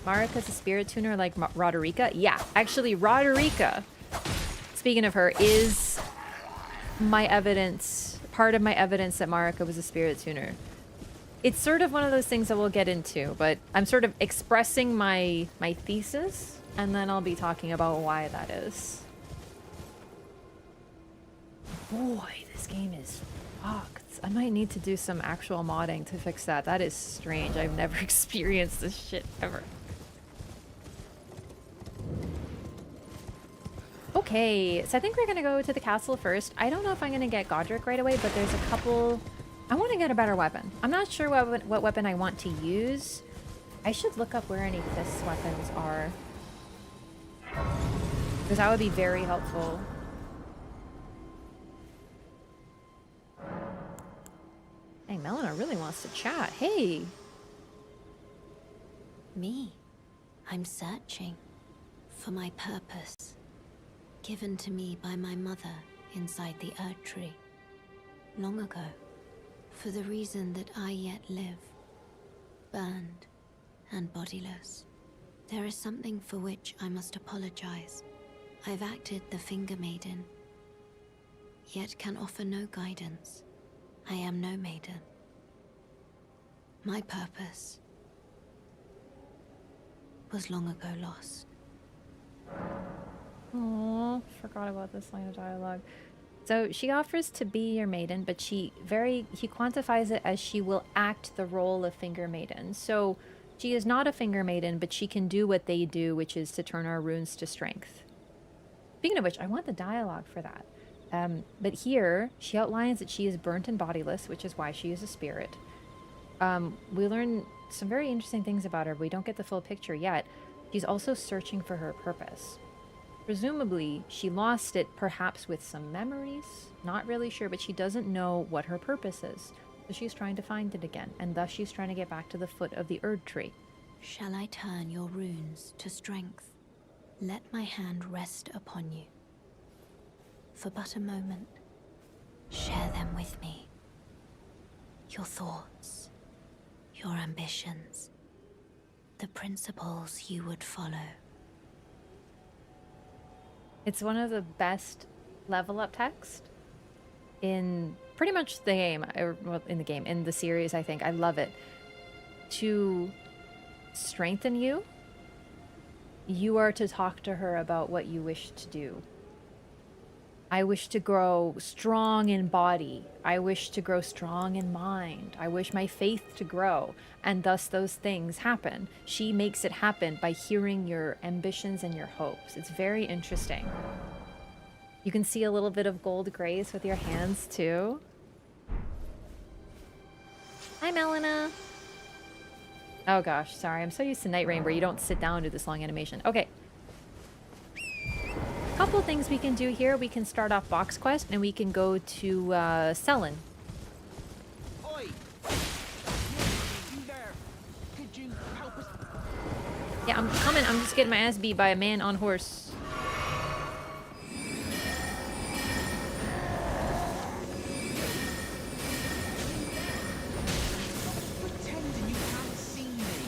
Marika's a spirit tuner like Roderica? Yeah, actually Roderica, speaking of her, is my evidence, part of my evidence that Marika was a spirit tuner. It's sort of one of those things that we'll get into, but I'm sort of expressing my thesis, and then I'll be talking about why that is. Boy, this game is fucked. I might need to do some actual modding to fix that. That is strange. I've never experienced this shit ever. Okay, so I think we're gonna go to the castle first. I don't know if I'm gonna get Godric right away, but there's a couple... I want to get a better weapon. I'm not sure what weapon I want to use. I should look up where any fist weapons are, because that would be very helpful. Hey, Melina really wants to chat. Hey! Me? I'm searching for my purpose, given to me by my mother inside the Erd Tree, long ago, for the reason that I yet live, burned and bodiless. There is something for which I must apologize. I've acted the Finger Maiden, yet can offer no guidance. I am no maiden. My purpose was long ago lost. Aww, forgot about this line of dialogue. So she offers to be your maiden, but he quantifies it as she will act the role of Finger Maiden. So she is not a Finger Maiden, but she can do what they do, which is to turn our runes to strength. Speaking of which, I want the dialogue for that. But here, she outlines that she is burnt and bodiless, which is why she is a spirit. We learn some very interesting things about her, but we don't get the full picture yet. She's also searching for her purpose. Presumably, she lost it perhaps with some memories. Not really sure, but she doesn't know what her purpose is. So she's trying to find it again, and thus she's trying to get back to the foot of the Erd tree. Shall I turn your runes to strength? Let my hand rest upon you. For but a moment, share them with me. Your thoughts, your ambitions, the principles you would follow. It's one of the best level up text in pretty much the game, or well, in the series, I think. I love it. To strengthen you, you are to talk to her about what you wish to do. I wish to grow strong in body. I wish to grow strong in mind. I wish my faith to grow. And thus those things happen. She makes it happen by hearing your ambitions and your hopes. It's very interesting. You can see a little bit of gold grace with your hands too. Hi, Melina. Oh gosh, sorry. I'm so used to Night Rain where you don't sit down and do this long animation. Okay. Couple things we can do here. We can start off box quest and we can go to Sellen. Oi! You there? Could you help us? Yeah, I'm coming. I'm just getting my ass beat by a man on horse. Pretending you can't see me.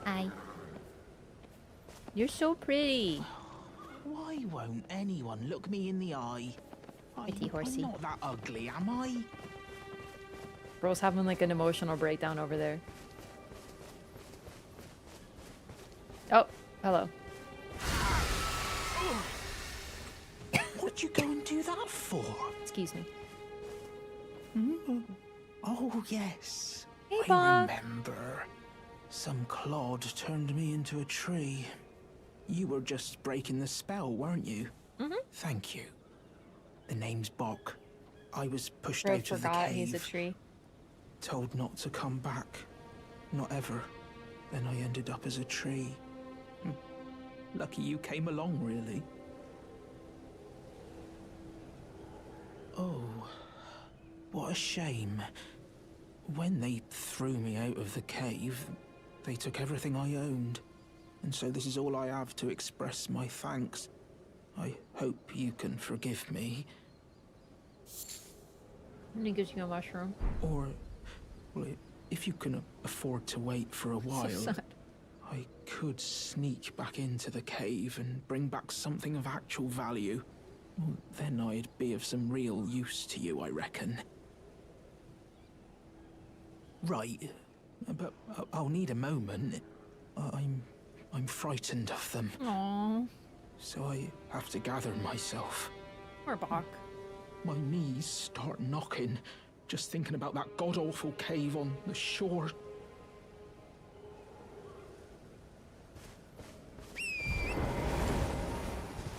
Hi. You're so pretty. Why won't anyone look me in the eye? Pretty horsey. I'm not that ugly, am I? Bro's having like an emotional breakdown over there. Oh, hello. What'd you go and do that for? Excuse me. Oh, yes. Hey, I Boc. remember. Some clod turned me into a tree. You were just breaking the spell, weren't you? Mm-hmm. Thank you. The name's Boc. I was pushed Bro out of the forgot cave. he's a tree. Told not to come back. Not ever. Then I ended up as a tree. Lucky you came along, really. Oh, what a shame. When they threw me out of the cave, they took everything I owned. And so this is all I have to express my thanks. I hope you can forgive me. And he gives you a mushroom. Or, well, if you can afford to wait for a while, So sad. I could sneak back into the cave and bring back something of actual value. Well, then I'd be of some real use to you, I reckon. Right, but I'll need a moment. I'm frightened of them, Aww. so I have to gather myself. Poor Boc. My knees start knocking, just thinking about that god-awful cave on the shore.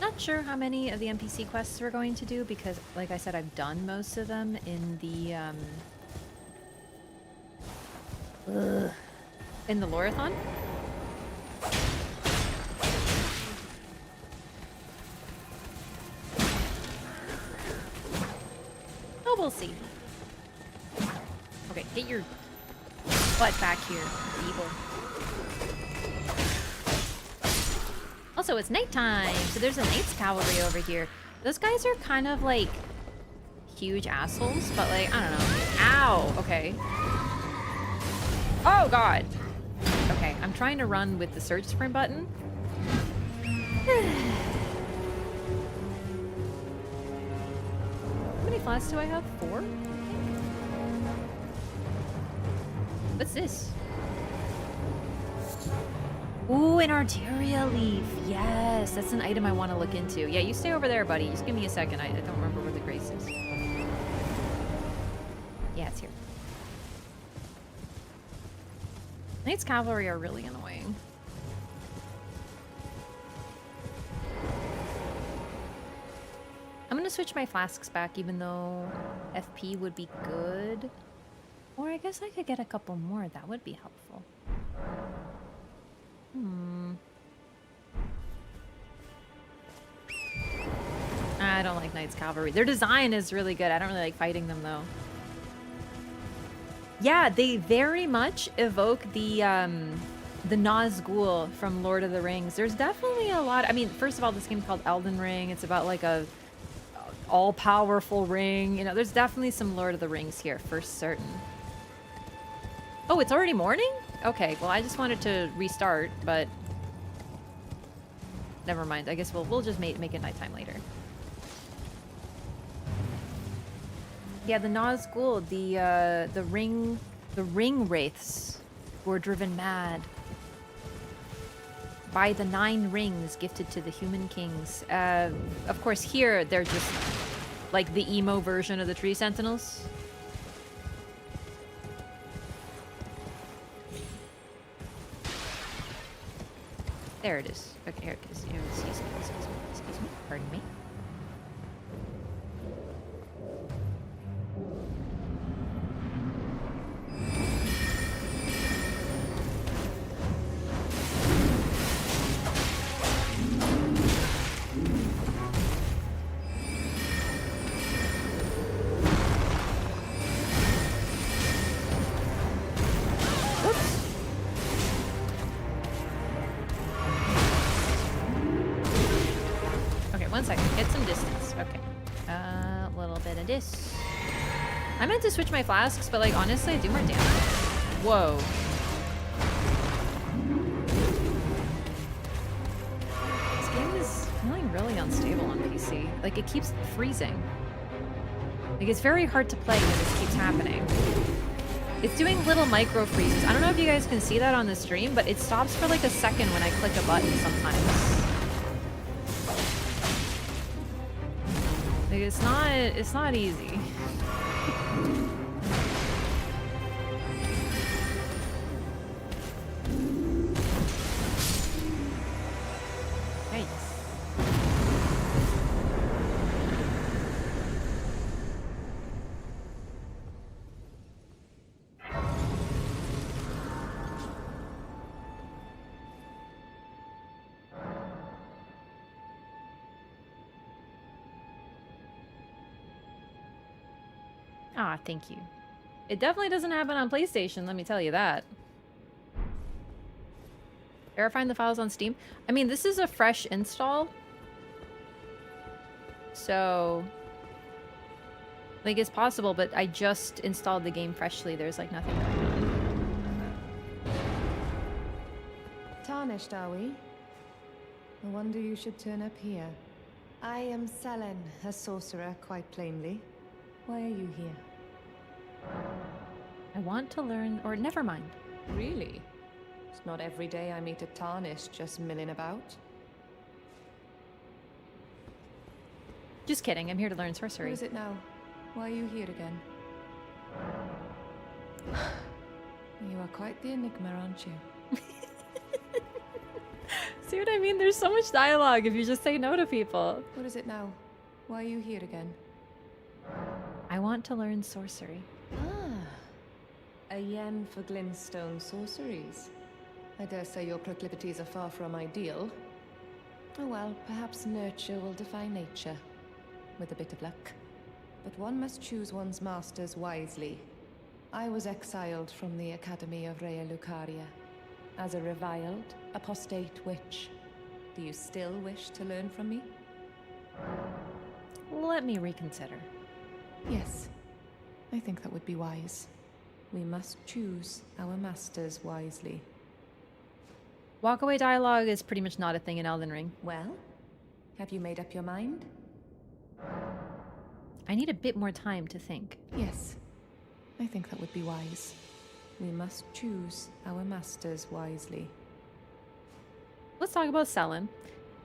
Not sure how many of the NPC quests we're going to do because, like I said, I've done most of them in the Lorathon. Oh, we'll see. Okay, get your butt back here, evil. Also, it's nighttime, so there's a Knight's Cavalry over here. Those guys are kind of like huge assholes, but like, I don't know. Ow! Okay. Oh, God! Okay, I'm trying to run with the search sprint button. How many flasks do I have? 4? What's this? Ooh, an Arteria leaf. Yes, that's an item I want to look into. Yeah, you stay over there, buddy. Just give me a second. I don't remember where the grace is. Yeah, it's here. Knight's Cavalry are really annoying. I'm gonna switch my flasks back, even though FP would be good. Or I guess I could get a couple more. That would be helpful. I don't like Knights Cavalry. Their design is really good. I don't really like fighting them though. Yeah, they very much evoke the Nazgul from Lord of the Rings. There's definitely a lot. I mean, first of all, this game's called Elden Ring. It's about like a all-powerful ring. You know, there's definitely some Lord of the Rings here for certain. Oh, it's already morning? Okay, well, I just wanted to restart, but never mind. I guess we'll just make it nighttime later. Yeah, the Nazgul, the ring wraiths were driven mad by the 9 rings gifted to the human kings. Of course, here they're just like the emo version of the tree sentinels. There it is. Okay, here it is. Excuse me. Pardon me. I meant to switch my flasks, but like honestly, I do more damage. Whoa. This game is feeling really unstable on PC. Like it keeps freezing. Like it's very hard to play when this keeps happening. It's doing little micro freezes. I don't know if you guys can see that on the stream, but it stops for like a second when I click a button sometimes. Like it's not easy. Ah, thank you. It definitely doesn't happen on PlayStation, let me tell you that. Verifying the files on Steam. I mean, this is a fresh install. So, like, it's possible, but I just installed the game freshly. There's, like, nothing going on. Tarnished, are we? No wonder you should turn up here. I am Sellen, a sorcerer, quite plainly. Why are you here? I want to learn, or never mind. Really? It's not every day I meet a Tarnished just milling about. Just kidding, I'm here to learn sorcery. What is it now? Why are you here again? You are quite the enigma, aren't you? See what I mean? There's so much dialogue if you just say no to people. What is it now? Why are you here again? I want to learn sorcery. Ah, a yen for glintstone sorceries. I dare say your proclivities are far from ideal. Oh well, perhaps nurture will defy nature, with a bit of luck. But one must choose one's masters wisely. I was exiled from the Academy of Rea Lucaria as a reviled, apostate witch. Do you still wish to learn from me? Let me reconsider. Yes, I think that would be wise. We must choose our masters wisely. Walkaway dialogue is pretty much not a thing in Elden Ring. Well, have you made up your mind? I need a bit more time to think. Yes, I think that would be wise. We must choose our masters wisely. Let's talk about Sellen.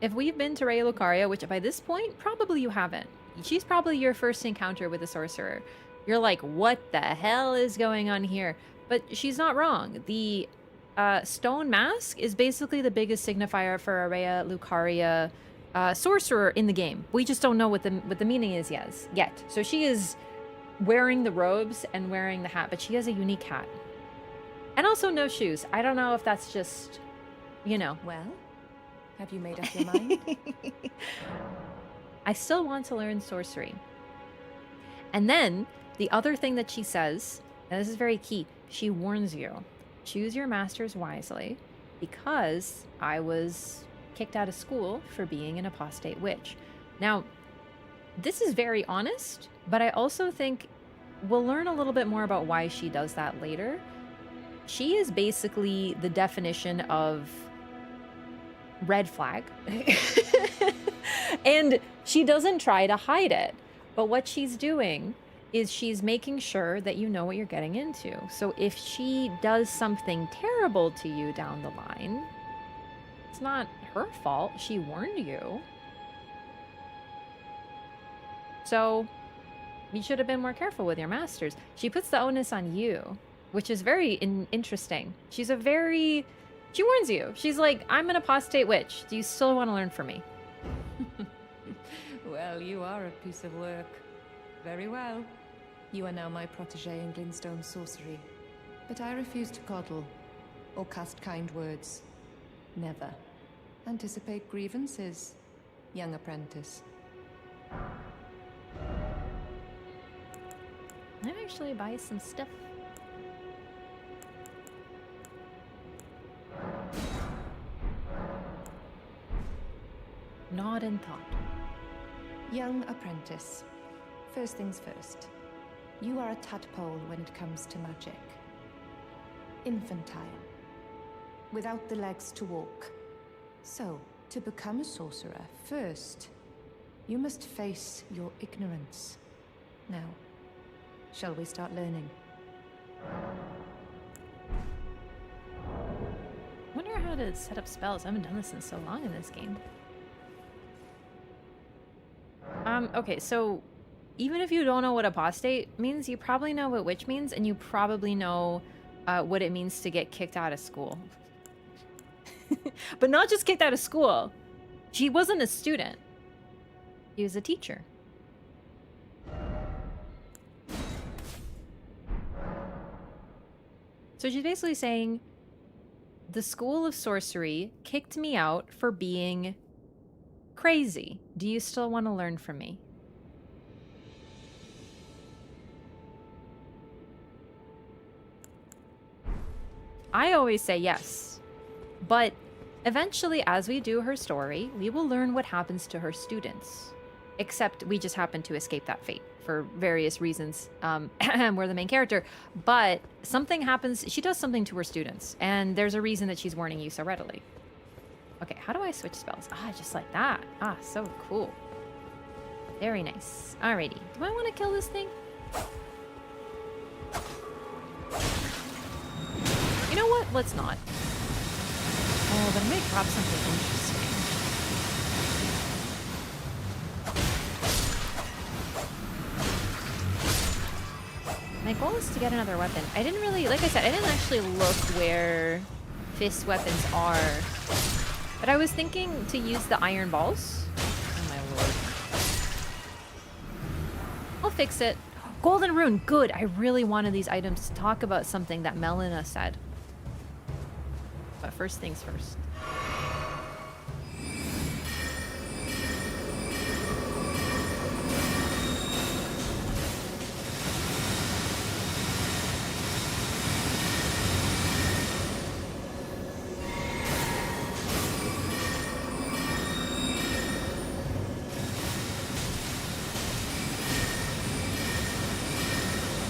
If we've been to Rea Lucaria, which by this point, probably you haven't. She's probably your first encounter with a sorcerer. You're like, what the hell is going on here? But she's not wrong. The stone mask is basically the biggest signifier for a Rea Lucaria sorcerer in the game. We just don't know what the meaning is yet. So she is wearing the robes and wearing the hat, but she has a unique hat. And also no shoes. I don't know if that's just you know. Well, have you made up your mind? I still want to learn sorcery. And then the other thing that she says, and this is very key, she warns you, choose your masters wisely, because I was kicked out of school for being an apostate witch. Now, this is very honest, but I also think we'll learn a little bit more about why she does that later. She is basically the definition of red flag. And she doesn't try to hide it. But what she's doing is she's making sure that you know what you're getting into. So if she does something terrible to you down the line, it's not her fault. She warned you. So you should have been more careful with your masters. She puts the onus on you, which is very interesting. She warns you. She's like, I'm an apostate witch. Do you still want to learn from me? Well, you are a piece of work. Very well. You are now my protege in Glintstone sorcery. But I refuse to coddle or cast kind words. Never. Anticipate grievances, young apprentice. I'd actually buy some stuff. Nod in thought. Young apprentice. First things first. You are a tadpole when it comes to magic. Infantile. Without the legs to walk. So, to become a sorcerer, first, you must face your ignorance. Now, shall we start learning? I wonder how to set up spells. I haven't done this in so long in this game. Okay, so even if you don't know what apostate means, you probably know what witch means, and you probably know what it means to get kicked out of school. But not just kicked out of school. She wasn't a student. She was a teacher. So she's basically saying, the School of Sorcery kicked me out for being crazy. Do you still want to learn from me? I always say yes. But eventually, as we do her story, we will learn what happens to her students. Except we just happen to escape that fate for various reasons. We're the main character. But something happens. She does something to her students. And there's a reason that she's warning you so readily. Okay, how do I switch spells? Ah, just like that. Ah, so cool. Very nice. Alrighty. Do I want to kill this thing? You know what? Let's not. Oh, but I might drop something interesting. My goal is to get another weapon. I didn't really, like I said, I didn't actually look where fist weapons are. But I was thinking to use the iron balls. Oh my lord. I'll fix it. Golden rune, good. I really wanted these items to talk about something that Melina said. But first things first.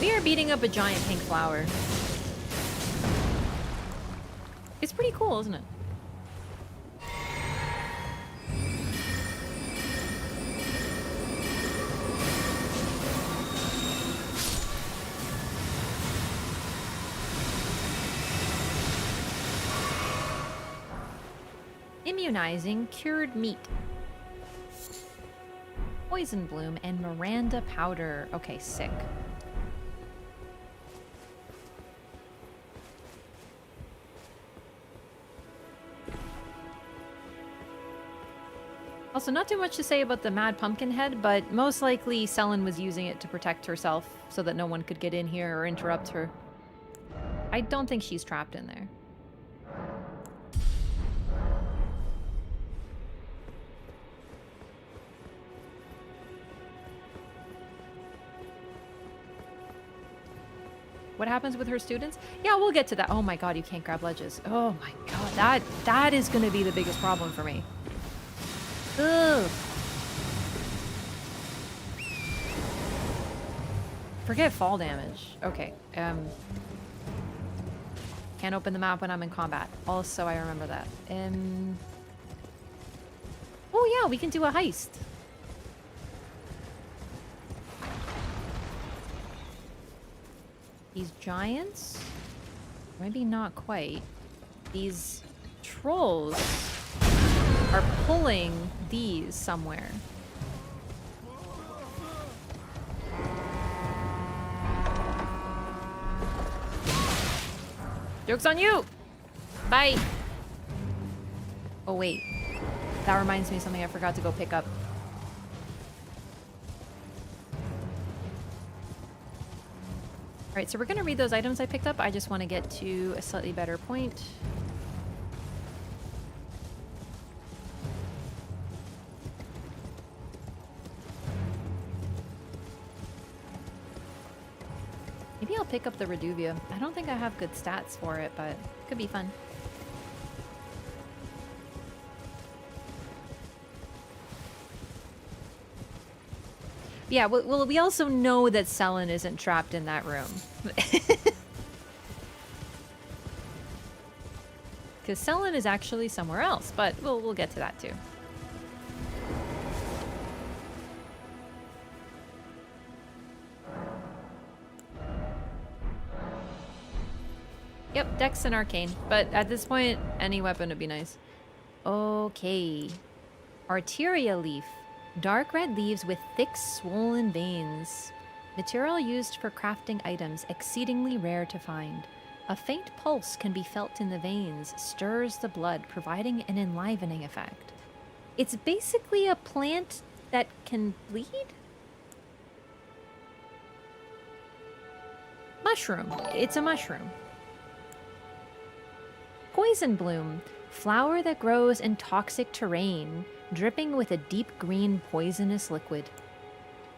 We are beating up a giant pink flower. It's pretty cool, isn't it? Immunizing cured meat. Poison bloom and Miranda powder. Okay, sick. Also, not too much to say about the Mad Pumpkin Head, but most likely Sellen was using it to protect herself so that no one could get in here or interrupt her. I don't think she's trapped in there. What happens with her students? Yeah, we'll get to that. Oh my god, you can't grab ledges. Oh my god, that is gonna be the biggest problem for me. Ugh. Forget fall damage. Okay. Can't open the map when I'm in combat. Also, I remember that. Oh yeah, we can do a heist. These giants? Maybe not quite. These trolls are pulling these somewhere. Joke's on you! Bye! Oh wait. That reminds me of something I forgot to go pick up. Alright, so we're gonna read those items I picked up. I just want to get to a slightly better point. Maybe I'll pick up the Reduvia. I don't think I have good stats for it, but it could be fun. Yeah, well, we also know that Sellen isn't trapped in that room. Because Sellen is actually somewhere else, but we'll get to that too. Yep, Dex and Arcane. But at this point, any weapon would be nice. Okay. Arteria Leaf. Dark red leaves with thick, swollen veins. Material used for crafting items, exceedingly rare to find. A faint pulse can be felt in the veins, stirs the blood, providing an enlivening effect. It's basically a plant that can bleed? Mushroom. It's a mushroom. Poison Bloom. Flower that grows in toxic terrain, dripping with a deep green poisonous liquid.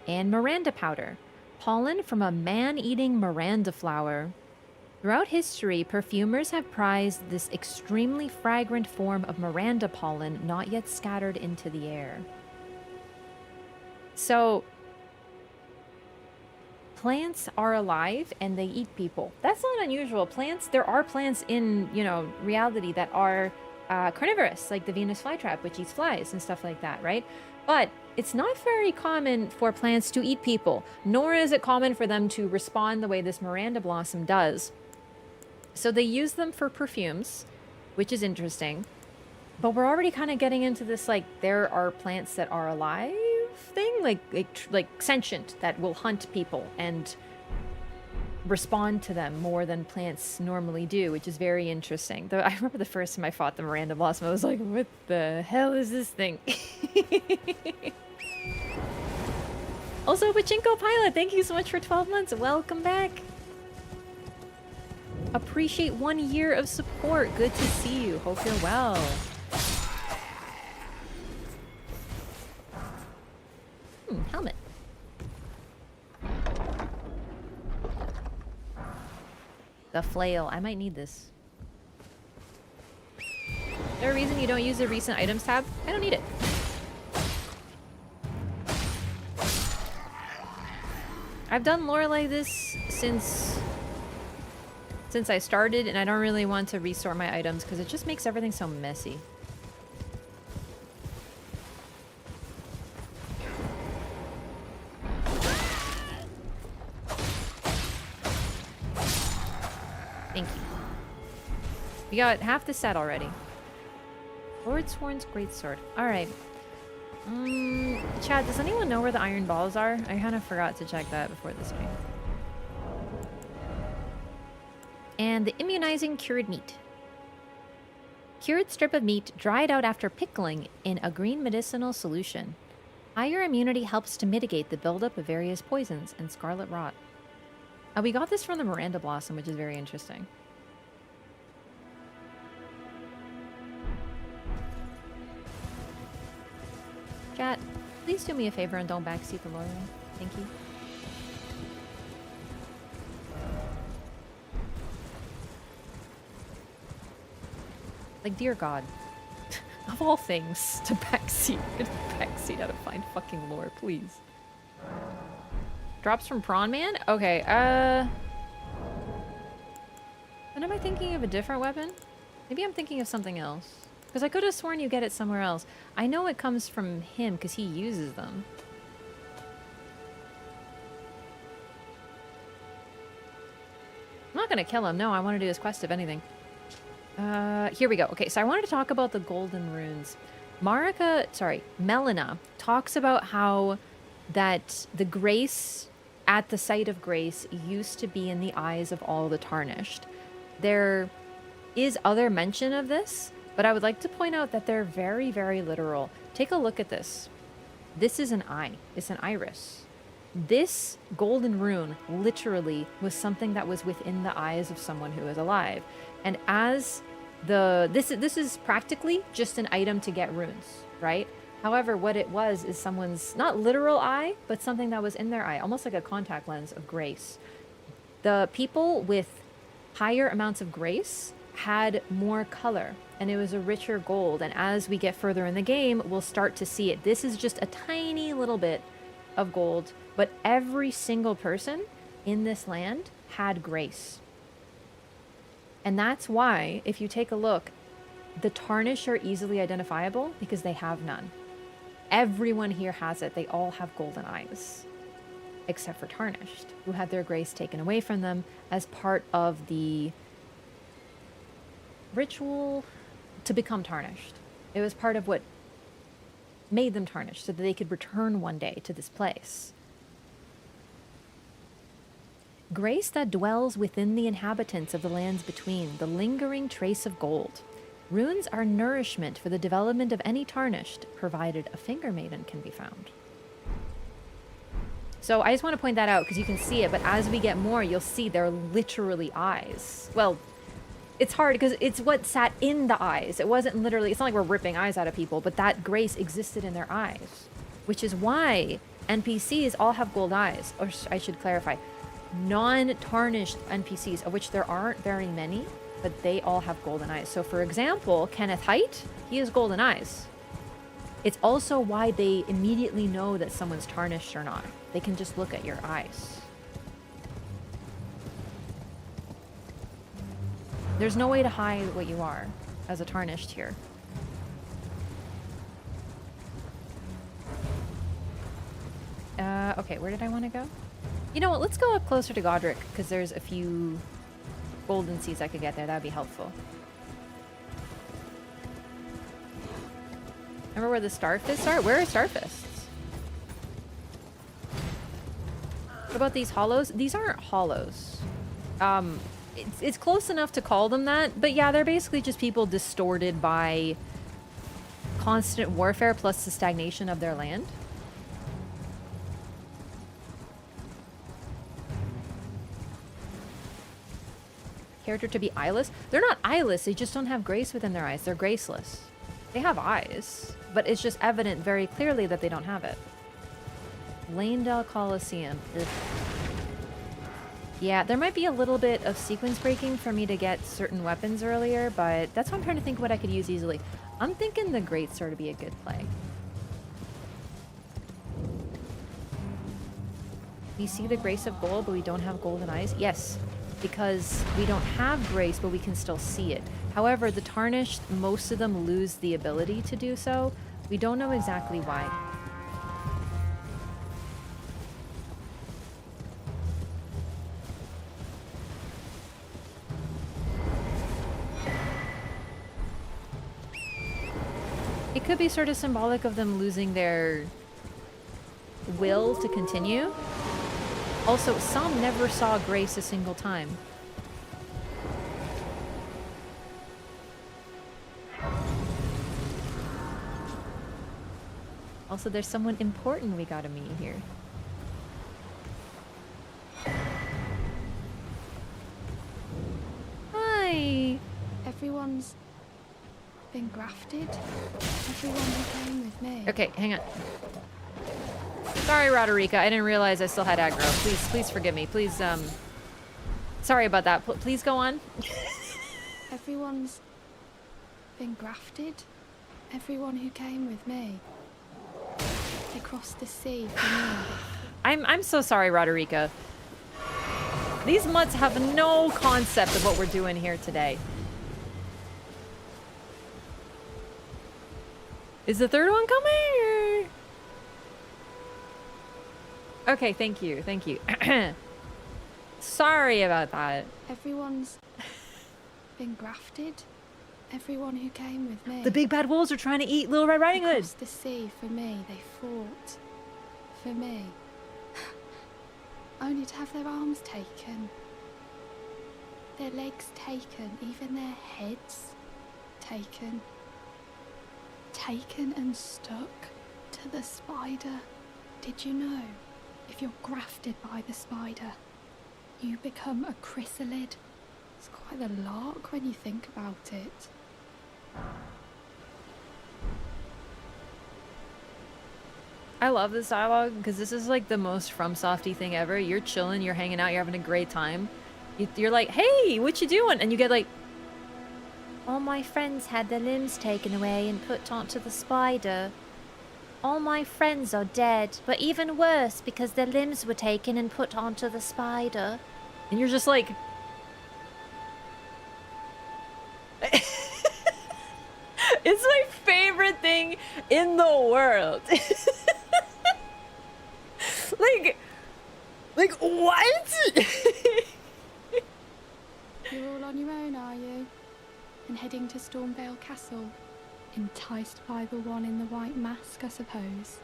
And Miranda Powder. Pollen from a man-eating Miranda flower. Throughout history, perfumers have prized this extremely fragrant form of Miranda pollen not yet scattered into the air. So, plants are alive and they eat people. That's not unusual. Plants, there are plants in, you know, reality that are carnivorous, like the Venus flytrap, which eats flies and stuff like that, right? But it's not very common for plants to eat people, nor is it common for them to respond the way this Miranda blossom does. So they use them for perfumes, which is interesting. But we're already kind of getting into this, like, there are plants that are alive thing, like sentient, that will hunt people and respond to them more than plants normally do, which is very interesting. Though I remember the first time I fought the Miranda blossom, I was like, what the hell is this thing? Also, Pachinko Pilot, thank you so much for 12 months. Welcome back. Appreciate 1 year of support. Good to see you. Hope you're well. Helmet. The flail. I might need this. Is there a reason you don't use the recent items tab? I don't need it. I've done lore like this since I started, and I don't really want to resort my items because it just makes everything so messy. Thank you. We got half the set already. Lord Sworn's Greatsword. Alright. Chad, does anyone know where the iron balls are? I kind of forgot to check that before this stream. And the immunizing cured meat. Cured strip of meat dried out after pickling in a green medicinal solution. Higher immunity helps to mitigate the buildup of various poisons and scarlet rot. We got this from the Miranda Blossom, which is very interesting. Chat, please do me a favor and don't backseat the lore room. Thank you. Like, dear God. Of all things, to backseat. Backseat out of find fucking lore, please. Drops from Prawn Man? Okay, Then am I thinking of a different weapon? Maybe I'm thinking of something else. Because I could have sworn you get it somewhere else. I know it comes from him because he uses them. I'm not going to kill him. No, I want to do his quest if anything. Here we go. Okay, so I wanted to talk about the golden runes. Melina talks about how that the grace at the site of grace used to be in the eyes of all the Tarnished. There is other mention of this, but I would like to point out that they're very, very literal. Take a look at this. This is an eye. It's an iris. This golden rune literally was something that was within the eyes of someone who is alive. And as this is practically just an item to get runes, right? However, what it was is someone's not literal eye, but something that was in their eye, almost like a contact lens of grace. The people with higher amounts of grace had more color, and it was a richer gold. And as we get further in the game, we'll start to see it. This is just a tiny little bit of gold, but every single person in this land had grace. And that's why, if you take a look, the Tarnished are easily identifiable because they have none. Everyone here has it. They all have golden eyes. Except for Tarnished, who had their grace taken away from them as part of the ritual to become Tarnished. It was part of what made them Tarnished so that they could return one day to this place. Grace that dwells within the inhabitants of the lands between, the lingering trace of gold. Runes are nourishment for the development of any Tarnished, provided a finger maiden can be found. So I just want to point that out because you can see it, but as we get more, you'll see they're literally eyes. Well, it's hard because it's what sat in the eyes. It wasn't literally, it's not like we're ripping eyes out of people, but that grace existed in their eyes, which is why NPCs all have gold eyes. Or I should clarify, non-tarnished NPCs, of which there aren't very many, but they all have golden eyes. So for example, Kenneth Haight, he has golden eyes. It's also why they immediately know that someone's tarnished or not. They can just look at your eyes. There's no way to hide what you are as a tarnished here. Okay, where did I want to go? You know what, let's go up closer to Godric, because there's a few golden seeds I could get there. That'd be helpful. Remember where the starfists are? Where are starfists? What about these hollows? These aren't hollows. It's close enough to call them that, but yeah, they're basically just people distorted by constant warfare plus the stagnation of their land. Character to be eyeless? They're not eyeless, they just don't have grace within their eyes. They're graceless. They have eyes, but it's just evident very clearly that they don't have it. Lanedale Coliseum. Ugh. Yeah, there might be a little bit of sequence breaking for me to get certain weapons earlier, but that's why I'm trying to think what I could use easily. I'm thinking the Greatsword would be a good play. We see the grace of gold, but we don't have golden eyes? Yes, because we don't have grace, but we can still see it. However, the Tarnished, most of them lose the ability to do so. We don't know exactly why. It could be sort of symbolic of them losing their will to continue. Also, some never saw grace a single time. Also, there's someone important we gotta meet here. Hi! Everyone's been grafted. Everyone who came with me. Okay, hang on. Sorry, Roderica. I didn't realize I still had aggro. Please forgive me. Please, sorry about that. Please go on. Everyone's been grafted. Everyone who came with me. They crossed the sea for me. I'm so sorry, Roderica. These mutts have no concept of what we're doing here today. Is the third one coming? Or... Okay, thank you, thank you. Sorry about that. Everyone's been grafted. Everyone who came with me. The big bad wolves are trying to eat Little Red Riding Hood. Across the sea for me. They fought for me. Only to have their arms taken. Their legs taken. Even their heads taken. Taken and stuck to the spider. Did you know? If you're grafted by the spider, you become a chrysalid. It's quite a lark when you think about it. I love this dialogue because this is like the most FromSofty thing ever. You're chilling, you're hanging out, you're having a great time. You're like, hey, what you doing? And you get like, all my friends had their limbs taken away and put onto the spider. All my friends are dead, but even worse because their limbs were taken and put onto the spider. And you're just like... It's my favorite thing in the world. Like what? You're all on your own, are you? And heading to Stormveil Castle? Enticed by the one in the white mask, I suppose.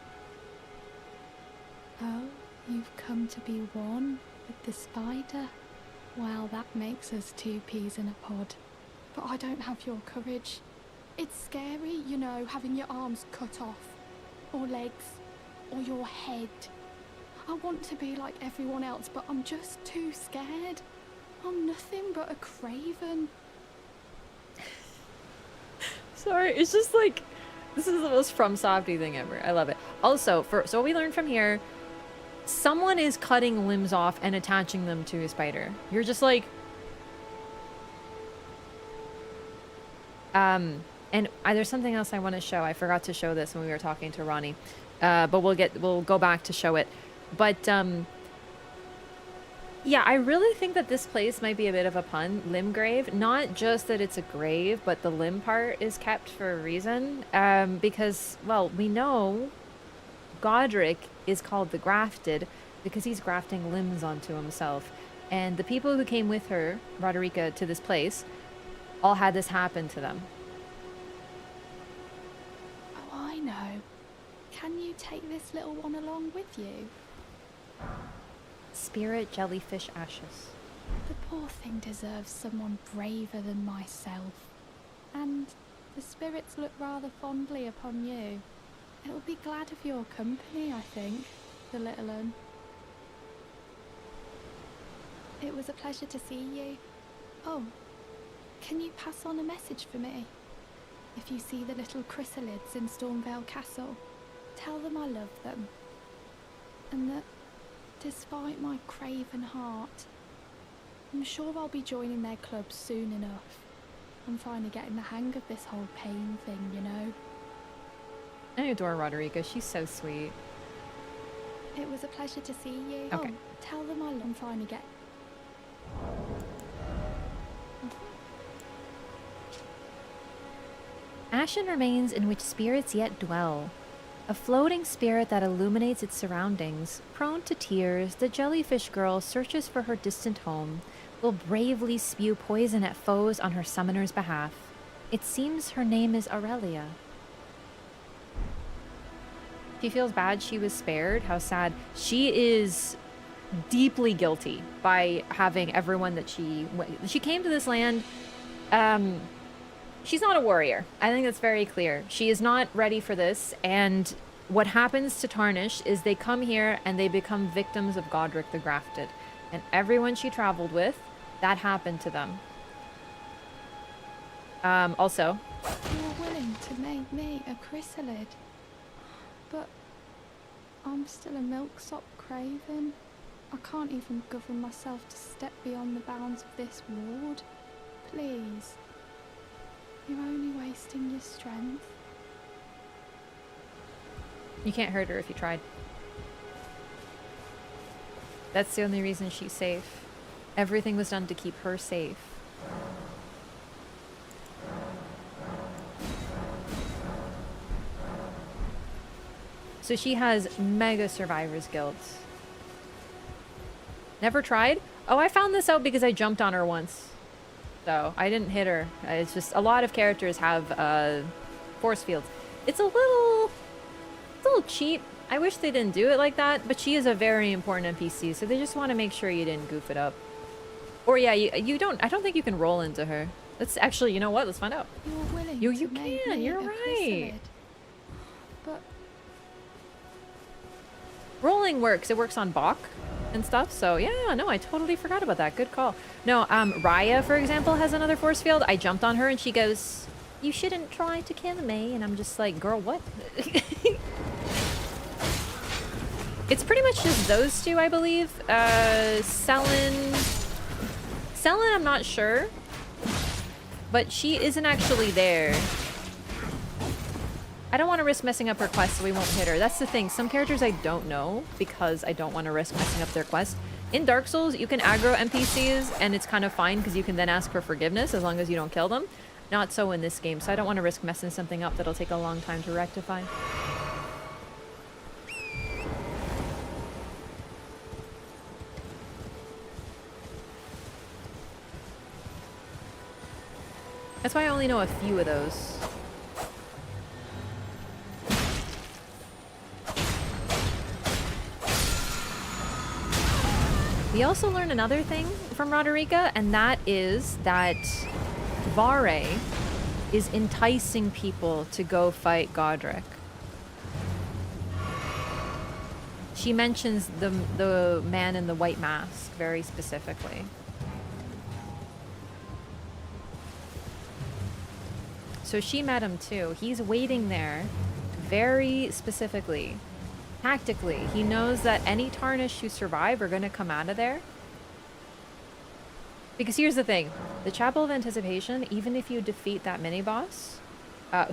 Oh, you've come to be one with the spider? Well, that makes us two peas in a pod. But I don't have your courage. It's scary, you know, having your arms cut off. Or legs. Or your head. I want to be like everyone else, but I'm just too scared. I'm nothing but a craven. Sorry, it's just like, this is the most FromSofty thing ever. I love it. Also, so what we learned from here, someone is cutting limbs off and attaching them to a spider. You're just like... And there's something else I want to show. I forgot to show this when we were talking to Ranni. But we'll go back to show it. But, yeah, I really think that this place might be a bit of a pun. Limgrave. Not just that it's a grave, but the limb part is kept for a reason. Because, well, we know Godric is called the Grafted because he's grafting limbs onto himself. And the people who came with her, Roderica, to this place, all had this happen to them. Oh, I know. Can you take this little one along with you? Spirit jellyfish ashes. The poor thing deserves someone braver than myself. And the spirits look rather fondly upon you. It'll be glad of your company, I think, the little un. It was a pleasure to see you. Oh, can you pass on a message for me? If you see the little chrysalids in Stormveil Castle, tell them I love them. And that, despite my craven heart, I'm sure I'll be joining their club soon enough. I'm finally getting the hang of this whole pain thing, you know. I adore Roderica. She's so sweet. It was a pleasure to see you. Okay. Oh, tell them I'm finally getting... Ashen remains in which spirits yet dwell. A floating spirit that illuminates its surroundings. Prone to tears, the jellyfish girl searches for her distant home, will bravely spew poison at foes on her summoner's behalf. It seems her name is Aurelia. She feels bad she was spared. How sad. She is deeply guilty by having everyone that she came to this land. She's not a warrior. I think that's very clear. She is not ready for this, and what happens to Tarnished is they come here and they become victims of Godric the Grafted. And everyone she traveled with, that happened to them. Also... You're willing to make me a chrysalid, but I'm still a milksop craven. I can't even govern myself to step beyond the bounds of this ward. Please. You're only wasting your strength. You can't hurt her if you tried. That's the only reason she's safe. Everything was done to keep her safe. So she has mega survivor's guilt. Never tried? Oh, I found this out because I jumped on her once. So I didn't hit her. It's just a lot of characters have force fields. It's a little cheap. I wish they didn't do it like that, but she is a very important NPC, so they just want to make sure you didn't goof it up. Or yeah, you don't. I don't think you can roll into her. Let's actually, you know what? Let's find out. You're willing You to make can. me You're a right. chrysalid. But Rolling works. It works on Boc and stuff. So yeah, no, I totally forgot about that. Good call. No, Raya, for example, has another force field. I jumped on her and she goes, "You shouldn't try to kill me." And I'm just like, girl, what? It's pretty much just those two, I believe. Sellen, I'm not sure. But she isn't actually there. I don't want to risk messing up her quest, so we won't hit her. That's the thing. Some characters I don't know because I don't want to risk messing up their quest. In Dark Souls, you can aggro NPCs, and it's kind of fine because you can then ask for forgiveness as long as you don't kill them. Not so in this game, so I don't want to risk messing something up that'll take a long time to rectify. That's why I only know a few of those. We also learn another thing from Roderica, and that is that Varre is enticing people to go fight Godric. She mentions the man in the white mask very specifically. So she met him too. He's waiting there very specifically. Tactically, he knows that any Tarnished who survive are going to come out of there. Because here's the thing. The Chapel of Anticipation, even if you defeat that mini-boss,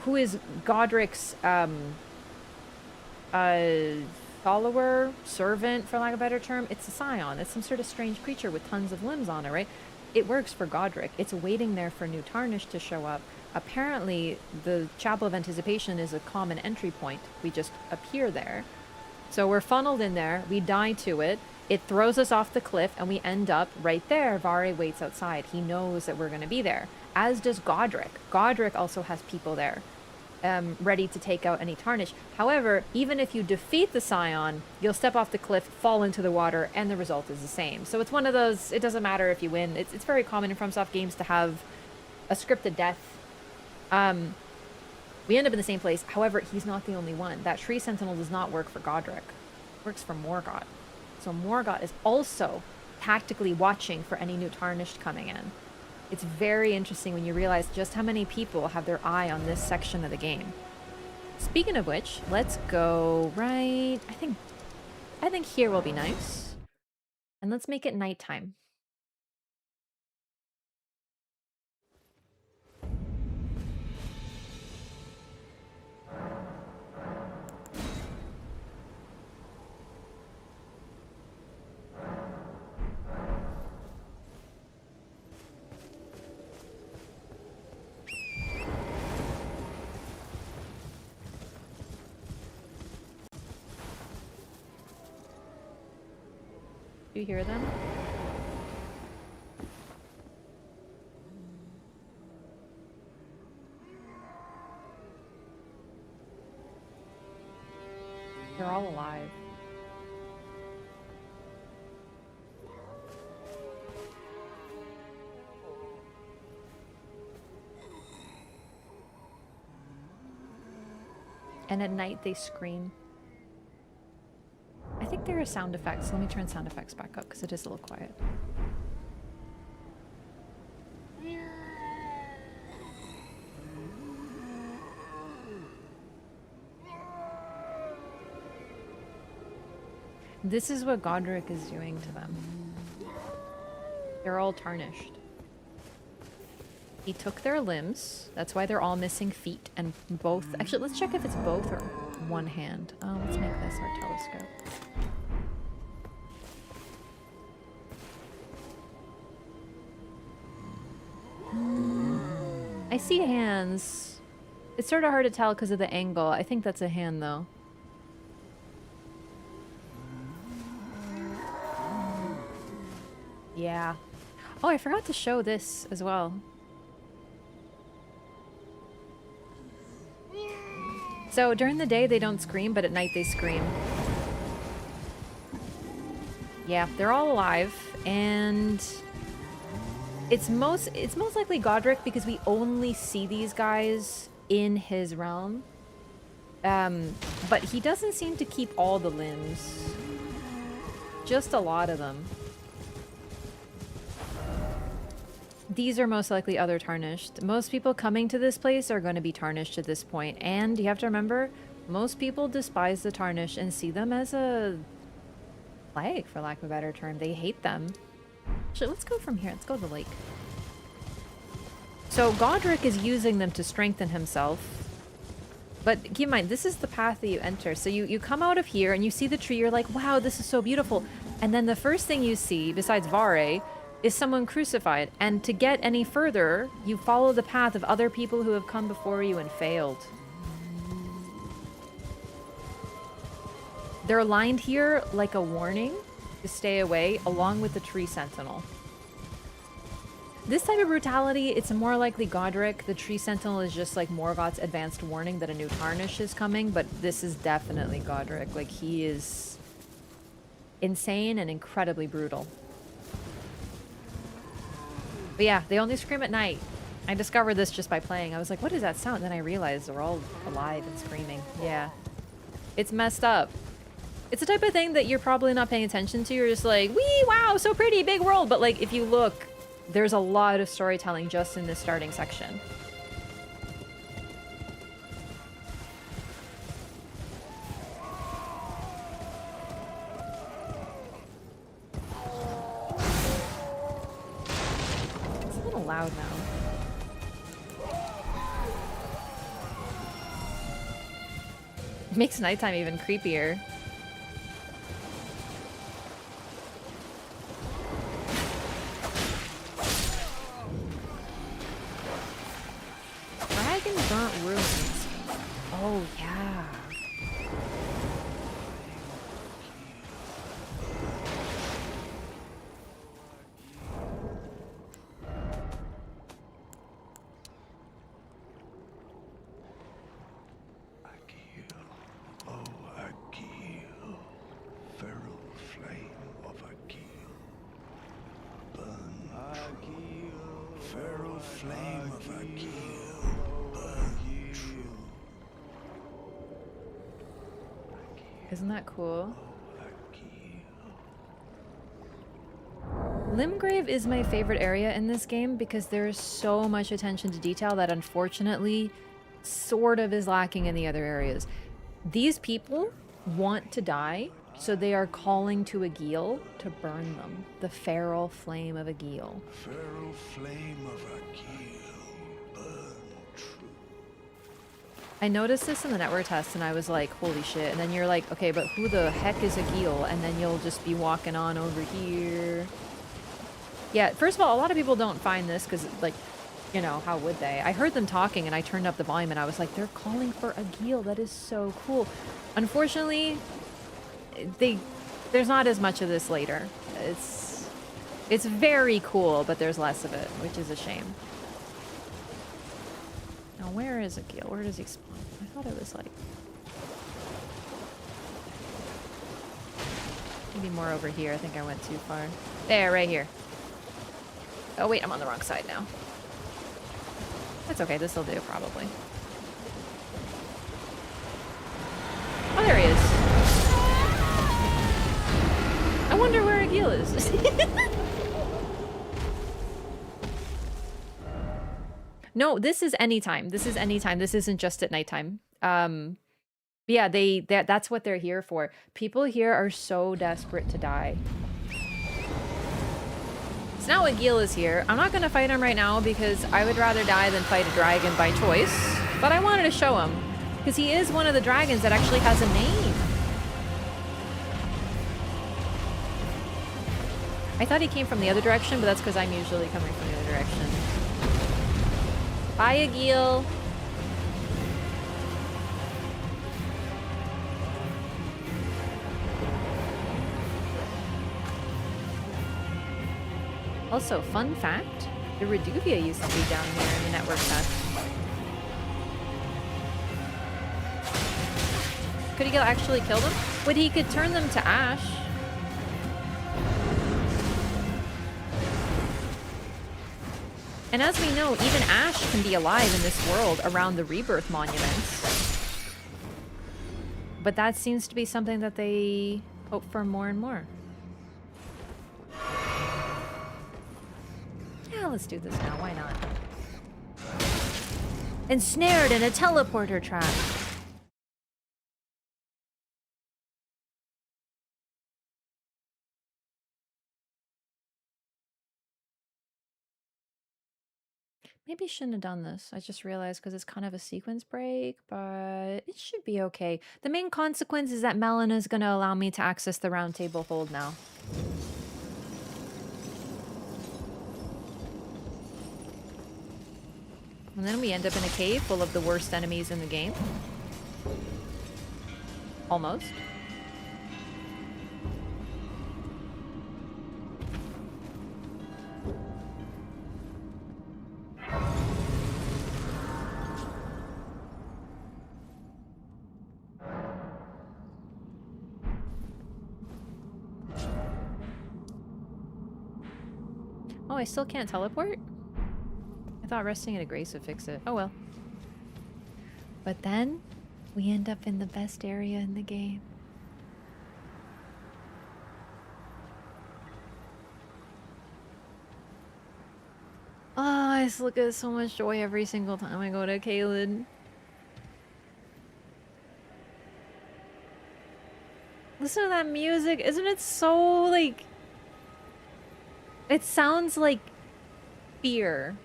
who is Godric's follower, servant, for lack of a better term, it's a scion. It's some sort of strange creature with tons of limbs on it, right? It works for Godric. It's waiting there for new Tarnished to show up. Apparently, the Chapel of Anticipation is a common entry point. We just appear there. So we're funneled in there, we die to it, it throws us off the cliff, and we end up right there. Varre waits outside. He knows that we're going to be there, as does Godric. Godric also has people there, ready to take out any Tarnished. However, even if you defeat the Scion, you'll step off the cliff, fall into the water, and the result is the same. So it's one of those, it doesn't matter if you win. It's very common in FromSoft games to have a scripted death. We end up in the same place. However, he's not the only one. That tree sentinel does not work for Godric. It works for Morgott. So Morgott is also tactically watching for any new Tarnished coming in. It's very interesting when you realize just how many people have their eye on this section of the game. Speaking of which, let's go right... I think here will be nice. And let's make it nighttime. Do you hear them? They're all alive. And at night they scream. I think there are sound effects. Let me turn sound effects back up because it is a little quiet. This is what Godric is doing to them. They're all tarnished. He took their limbs. That's why they're all missing feet and both. Actually, let's check if it's both or one hand. Let's make this our telescope. I see hands. It's sort of hard to tell because of the angle. I think that's a hand, though. Yeah. Oh, I forgot to show this as well. So during the day they don't scream, but at night they scream. Yeah, they're all alive, and it's most likely Godric because we only see these guys in his realm. But he doesn't seem to keep all the limbs. Just a lot of them. These are most likely other Tarnished. Most people coming to this place are going to be Tarnished at this point. And you have to remember, most people despise the Tarnished and see them as a plague, for lack of a better term. They hate them. Actually, let's go from here. Let's go to the lake. So Godric is using them to strengthen himself. But keep in mind, this is the path that you enter. So you come out of here and you see the tree. You're like, wow, this is so beautiful. And then the first thing you see, besides Varre, is someone crucified. And to get any further, you follow the path of other people who have come before you and failed. They're lined here like a warning to stay away, along with the tree sentinel. This type of brutality, it's more likely Godric. The tree sentinel is just like Morgoth's advanced warning that a new Tarnish is coming, but this is definitely Godric. Like, he is insane and incredibly brutal. But yeah, they only scream at night. I discovered this just by playing. I was like, what is that sound? And then I realized they're all alive and screaming. Yeah. It's messed up. It's the type of thing that you're probably not paying attention to. You're just like, wee, wow, so pretty, big world. But like, if you look, there's a lot of storytelling just in this starting section. Loud now. It makes nighttime even creepier. Dragon burnt ruins. Oh yeah. Isn't that cool? Limgrave is my favorite area in this game because there's so much attention to detail that unfortunately sort of is lacking in the other areas. These people want to die, so they are calling to Agil to burn them. The feral flame of Agil. Feral flame of Agil, burn true. I noticed this in the network test and I was like, holy shit. And then you're like, okay, but who the heck is Agil? And then you'll just be walking on over here. Yeah, first of all, a lot of people don't find this because, like, you know, how would they? I heard them talking and I turned up the volume and I was like, they're calling for Agil. That is so cool. Unfortunately, there's not as much of this later. It's very cool, but there's less of it, which is a shame. Now, where is Agil? Where does he spawn? I thought it was like... maybe more over here. I think I went too far. There, right here. Oh wait, I'm on the wrong side now. That's okay, this'll do, probably. Oh, there he is. I wonder where Agil is. No, this is anytime. This is anytime. This isn't just at nighttime. Yeah, that's what they're here for. People here are so desperate to die. now Egil is here. I'm not going to fight him right now because I would rather die than fight a dragon by choice. But I wanted to show him because he is one of the dragons that actually has a name. I thought he came from the other direction, but that's because I'm usually coming from the other direction. Bye, Egil. Also, fun fact, the Reduvia used to be down here in the network test. Could Egil actually kill them? But he could turn them to ash. And as we know, even ash can be alive in this world around the rebirth monuments. But that seems to be something that they hope for more and more. Yeah, let's do this now. Why not? Ensnared in a teleporter trap. Maybe shouldn't have done this. I just realized because it's kind of a sequence break, but it should be okay. The main consequence is that Melina is going to allow me to access the Roundtable Hold now. And then we end up in a cave full of the worst enemies in the game. Almost. Oh, I still can't teleport? I thought resting at a grace would fix it. Oh well. But then, we end up in the best area in the game. Oh, I just look at so much joy every single time I go to Kale. Listen to that music. Isn't it so, like... It sounds like fear.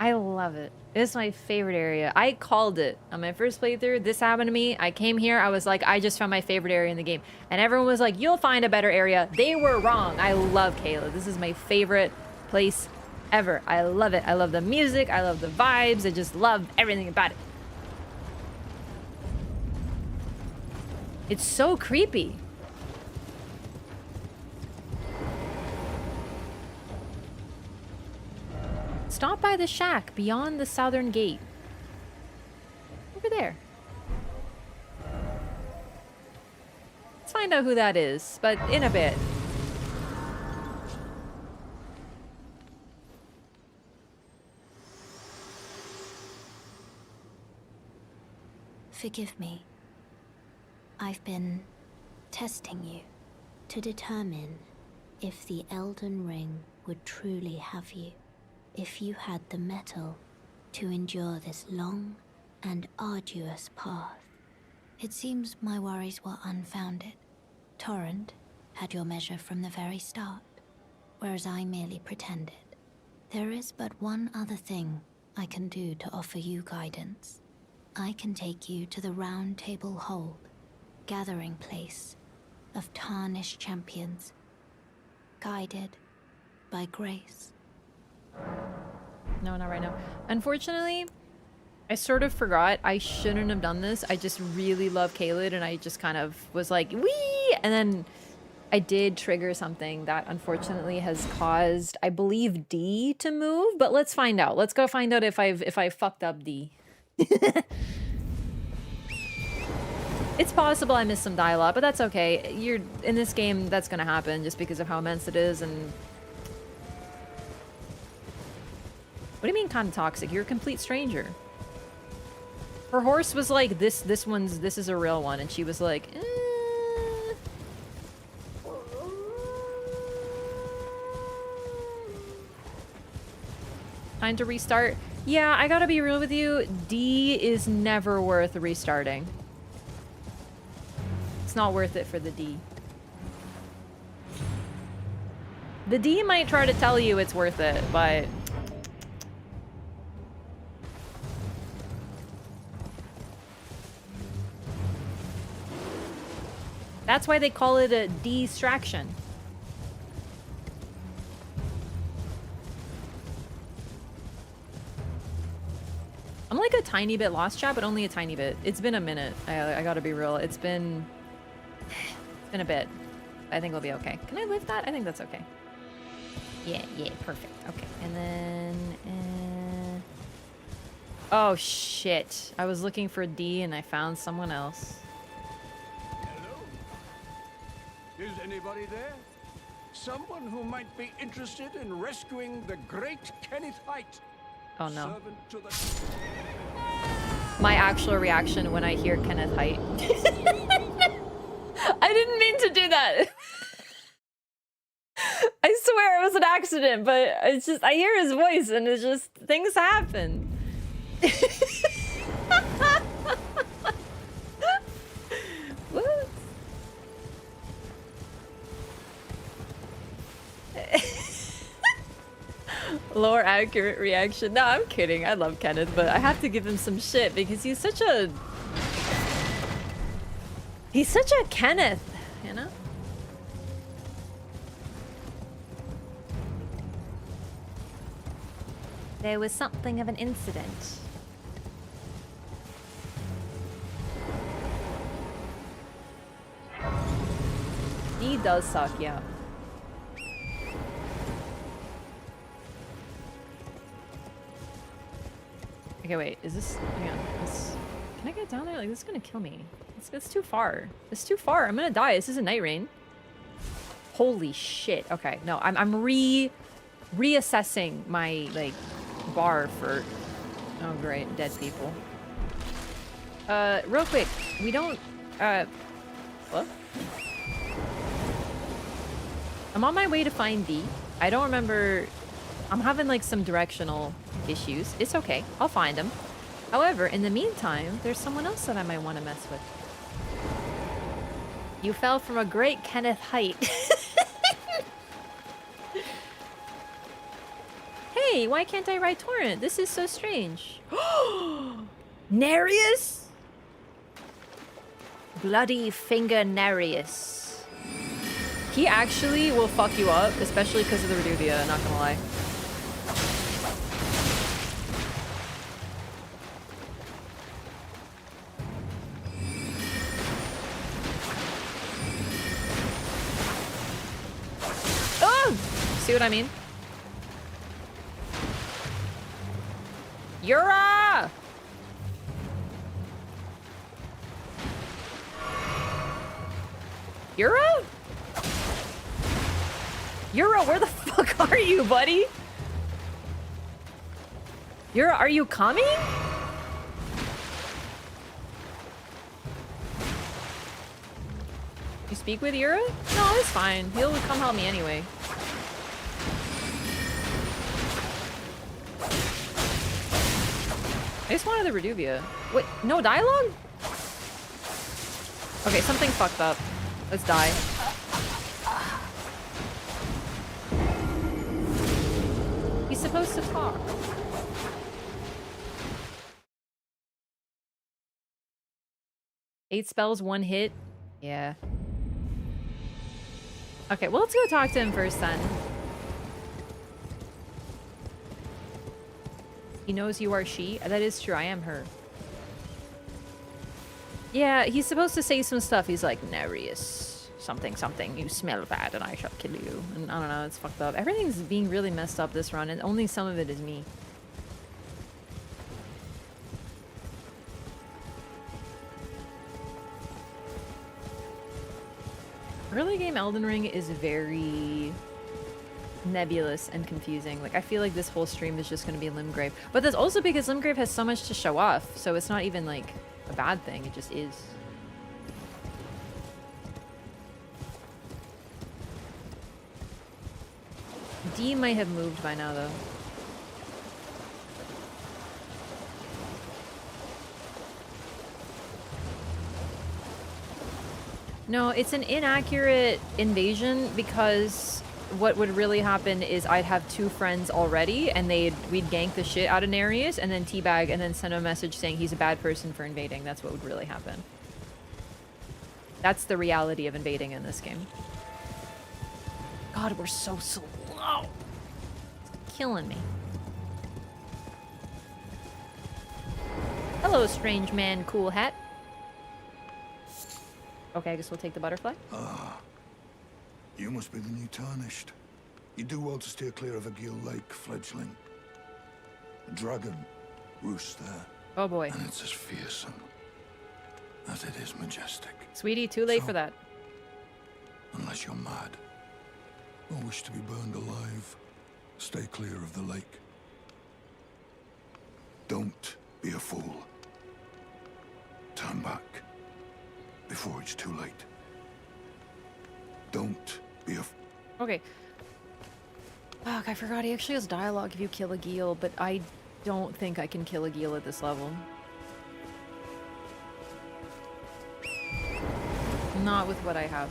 I love it. It's my favorite area. I called it on my first playthrough. This happened to me. I came here. I was like, I just found my favorite area in the game. And everyone was like, you'll find a better area. They were wrong. I love Kale. This is my favorite place ever. I love it. I love the music. I love the vibes. I just love everything about it. It's so creepy. Stop by the shack beyond the southern gate. Over there. Let's find out who that is, but in a bit. Forgive me. I've been testing you to determine if the Elden Ring would truly have you. If you had the mettle to endure this long and arduous path. It seems my worries were unfounded. Torrent had your measure from the very start, whereas I merely pretended. There is but one other thing I can do to offer you guidance. I can take you to the Roundtable Hold, gathering place of tarnished champions, guided by grace. No, not right now. Unfortunately, I sort of forgot. I shouldn't have done this. I just really love Kale, and I just kind of was like, wee! And then I did trigger something that unfortunately has caused, I believe, D to move. But let's find out. Let's go find out if I fucked up D. It's possible I missed some dialogue, but that's okay. You're in this game, that's gonna happen just because of how immense it is. And what do you mean kind of toxic? You're a complete stranger. Her horse was like, this is a real one. And she was like, Time to restart. Yeah, I gotta be real with you. D is never worth restarting. It's not worth it for the D. The D might try to tell you it's worth it, but... That's why they call it a distraction. I'm like a tiny bit lost, chat, but only a tiny bit. It's been a minute. I gotta be real. It's been a bit. I think we'll be okay. Can I lift that? I think that's okay. Yeah, perfect. Okay, and then... Oh, shit. I was looking for D and I found someone else. Hello? Is anybody there? Someone who might be interested in rescuing the great Kenneth Haight. Oh, no. Servant to the... My actual reaction when I hear Kenneth Haight. I didn't mean to do that. I swear it was an accident, but it's just, I hear his voice and it's just, things happen. What? Lower accurate reaction. No, I'm kidding. I love Kenneth, but I have to give him some shit because he's such a Kenneth, you know? There was something of an incident. He does suck, yeah. Okay, wait, is this... Hang on. Can I get down there? Like, this is gonna kill me. It's too far. It's too far. I'm gonna die. This is a night rain. Holy shit. Okay, no, I'm reassessing my, like, bar for... Oh, great. Dead people. Real quick. We don't... What? I'm on my way to find D. I don't remember... I'm having, like, some directional issues. It's okay. I'll find him. However, in the meantime, there's someone else that I might want to mess with. You fell from a great Kenneth Haight. Hey, why can't I write torrent? This is so strange. Nereus? Bloody finger Nereus. He actually will fuck you up, especially because of the Reduvia, not gonna lie. Oh! See what I mean? Yura! Yura? Yura, where the fuck are you, buddy? Yura, are you coming? You speak with Yura? No, it's fine. He'll come help me anyway. I just wanted the Reduvia. Wait, no dialogue? Okay, something fucked up. Let's die. He's supposed to talk. Eight spells, one hit. Yeah. Okay, well, let's go talk to him first then. He knows you are she. That is true. I am her. Yeah, he's supposed to say some stuff. He's like, Nereus, something, something. You smell bad and I shall kill you. And I don't know, it's fucked up. Everything's being really messed up this run and only some of it is me. Early game Elden Ring is very nebulous and confusing. Like, I feel like this whole stream is just going to be Limgrave. But that's also because Limgrave has so much to show off, so it's not even, like, a bad thing. It just is. D might have moved by now, though. No, it's an inaccurate invasion because what would really happen is I'd have 2 friends already, and we'd gank the shit out of Nereus, and then teabag, and then send a message saying he's a bad person for invading. That's what would really happen. That's the reality of invading in this game. God, we're so slow. It's killing me. Hello, strange man, cool hat. Okay, I guess we'll take the butterfly. Ah, you must be the new Tarnished. You do well to steer clear of a Gill Lake fledgling. A dragon roosts there. Oh boy. And it's as fearsome as it is majestic. Sweetie, too late for that. Unless you're mad or wish to be burned alive, stay clear of the lake. Don't be a fool. Turn back before it's too late. Don't be a... Okay. Fuck, I forgot he actually has dialogue if you kill a Geel, but I don't think I can kill a Geel at this level. Not with what I have.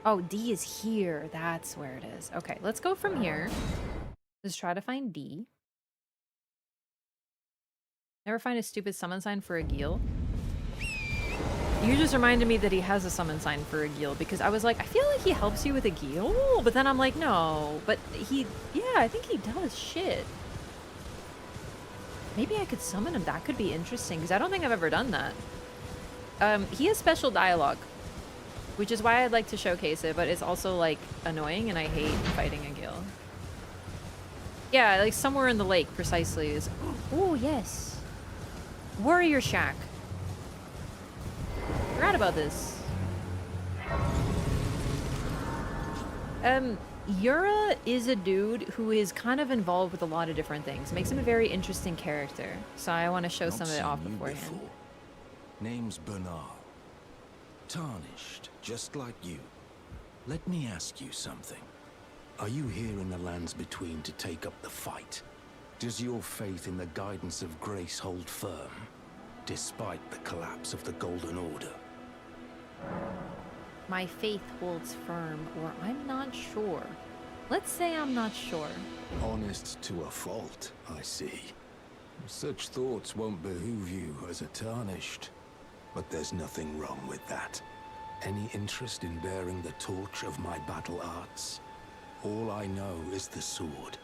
Oh, D is here. That's where it is. Okay, let's go from here. Let's try to find D. Never find a stupid summon sign for a Geel. You just reminded me that he has a summon sign for a Geel, because I was like, I feel like he helps you with a Geel, but then I'm like, no. But he, yeah, I think he does. Shit. Maybe I could summon him. That could be interesting, because I don't think I've ever done that. He has special dialogue, which is why I'd like to showcase it, but it's also, like, annoying, and I hate fighting a Geel. Yeah, like, somewhere in the lake, precisely. Is... Oh, yes. Warrior Shack. Forgot about this. Yura is a dude who is kind of involved with a lot of different things. Makes him a very interesting character. So I want to show some of it off beforehand. Name's Bernahl. Tarnished, just like you. Let me ask you something. Are you here in the lands between to take up the fight? Does your faith in the guidance of grace hold firm, despite the collapse of the Golden Order? My faith holds firm, or I'm not sure. Let's say I'm not sure. Honest to a fault, I see. Such thoughts won't behoove you as a Tarnished. But there's nothing wrong with that. Any interest in bearing the torch of my battle arts? All I know is the sword.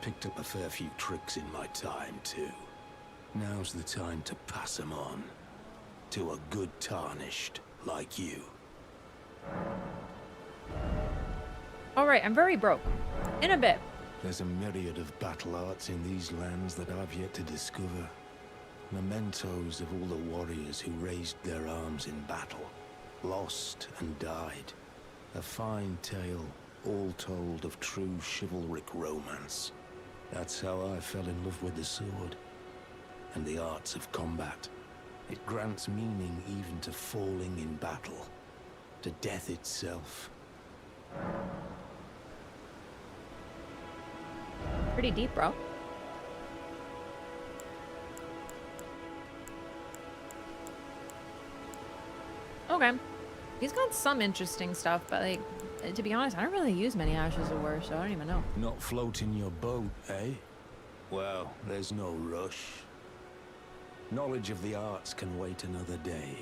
Picked up a fair few tricks in my time, too. Now's the time to pass them on. To a good Tarnished like you. Alright, I'm very broke. In a bit. There's a myriad of battle arts in these lands that I've yet to discover. Mementos of all the warriors who raised their arms in battle, lost and died. A fine tale, all told of true chivalric romance. That's how I fell in love with the sword, and the arts of combat. It grants meaning even to falling in battle, to death itself. Pretty deep, bro. Okay. He's got some interesting stuff, but, like, to be honest, I don't really use many Ashes of War, so I don't even know. Not floating your boat, eh? Well, there's no rush. Knowledge of the arts can wait another day.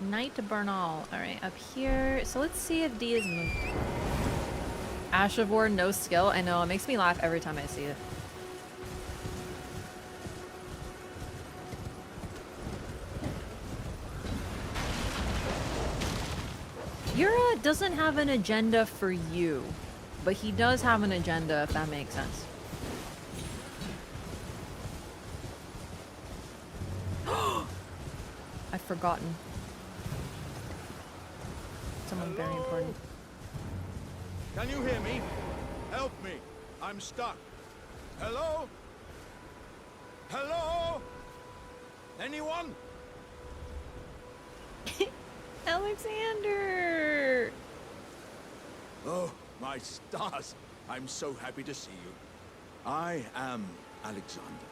Knight to Bernahl. Alright, up here. So let's see if D is moved. Ash of War, no skill. I know, it makes me laugh every time I see it. Yura doesn't have an agenda for you, but he does have an agenda, if that makes sense. I've forgotten. Someone very important. Can you hear me? Help me. I'm stuck. Hello? Hello? Anyone? Alexander! Oh, my stars. I'm so happy to see you. I am Alexander,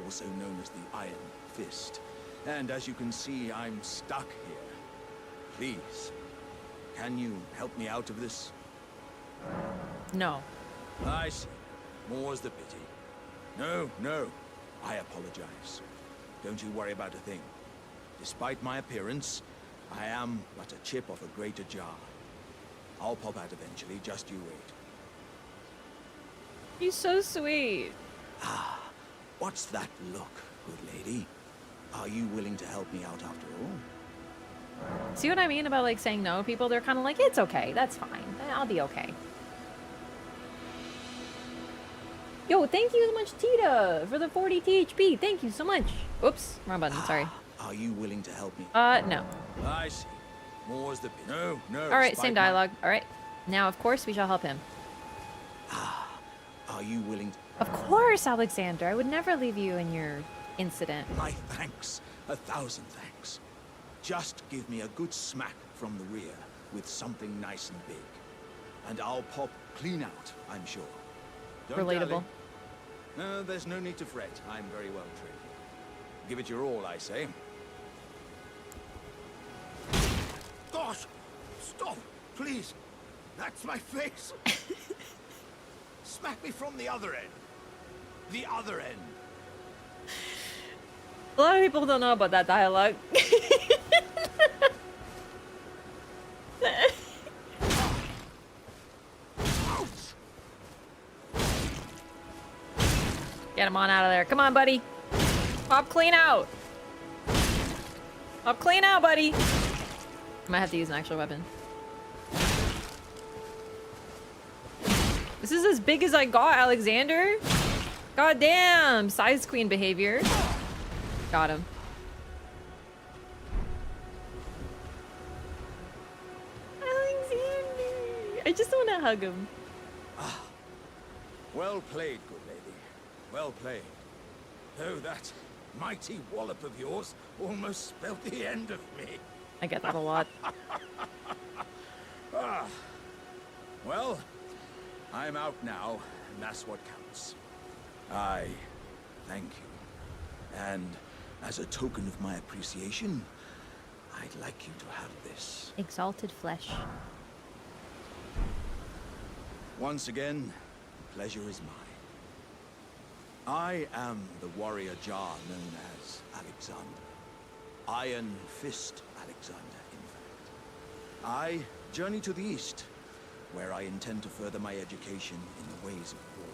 also known as the Iron Fist. And as you can see, I'm stuck here. Please, can you help me out of this? No. I see. More's the pity. No, no. I apologize. Don't you worry about a thing. Despite my appearance, I am but a chip off a greater jar. I'll pop out eventually, just you wait. He's so sweet. Ah, what's that look, good lady? Are you willing to help me out after all? See what I mean about like saying no? People, they're kind of like, it's okay, that's fine. I'll be okay. Yo, thank you so much, Tita, for the 40 THP. Thank you so much. Oops, wrong button, sorry. Are you willing to help me? No. I see. More's the pity. No, no. All right, same dialogue. All right. Now, of course, we shall help him. Are you willing to... Of course, Alexander. I would never leave you in your incident. My thanks. 1,000 thanks. Just give me a good smack from the rear with something nice and big. And I'll pop clean out, I'm sure. Don't Relatable. dally. No, there's no need to fret. I'm very well trained. Give it your all, I say. Gosh! Stop! Please! That's my face! Smack me from the other end! The other end! A lot of people don't know about that dialogue. Get him on out of there. Come on, buddy. Pop clean out. Pop clean out, buddy. I might have to use an actual weapon. This is as big as I got, Alexander. God damn. Size queen behavior. Got him. Alexander. I just want to hug him. Well played, good lady. Well played. Though that mighty wallop of yours almost spelled the end of me. I get that a lot. Well, I'm out now, and that's what counts. I thank you. And as a token of my appreciation, I'd like you to have this. Exalted flesh. Once again, the pleasure is mine. I am the warrior Jar known as Alexander. Iron Fist Alexander, in fact. I journey to the east, where I intend to further my education in the ways of war.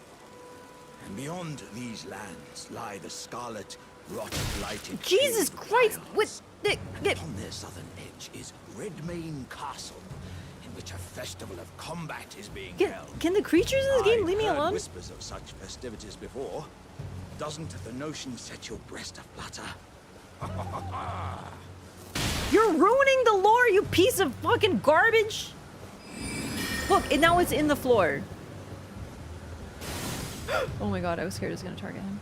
And beyond these lands lie the scarlet, rot-blighted... Jesus Christ! What? Upon their southern edge is Redmane Castle, in which a festival of combat is being held. Can the creatures in this game leave me I've heard alone? whispers of such festivities before. Doesn't the notion set your breast aflutter? You're ruining the lore, you piece of fucking garbage! Look, and now it's in the floor. Oh my god, I was scared it was gonna target him.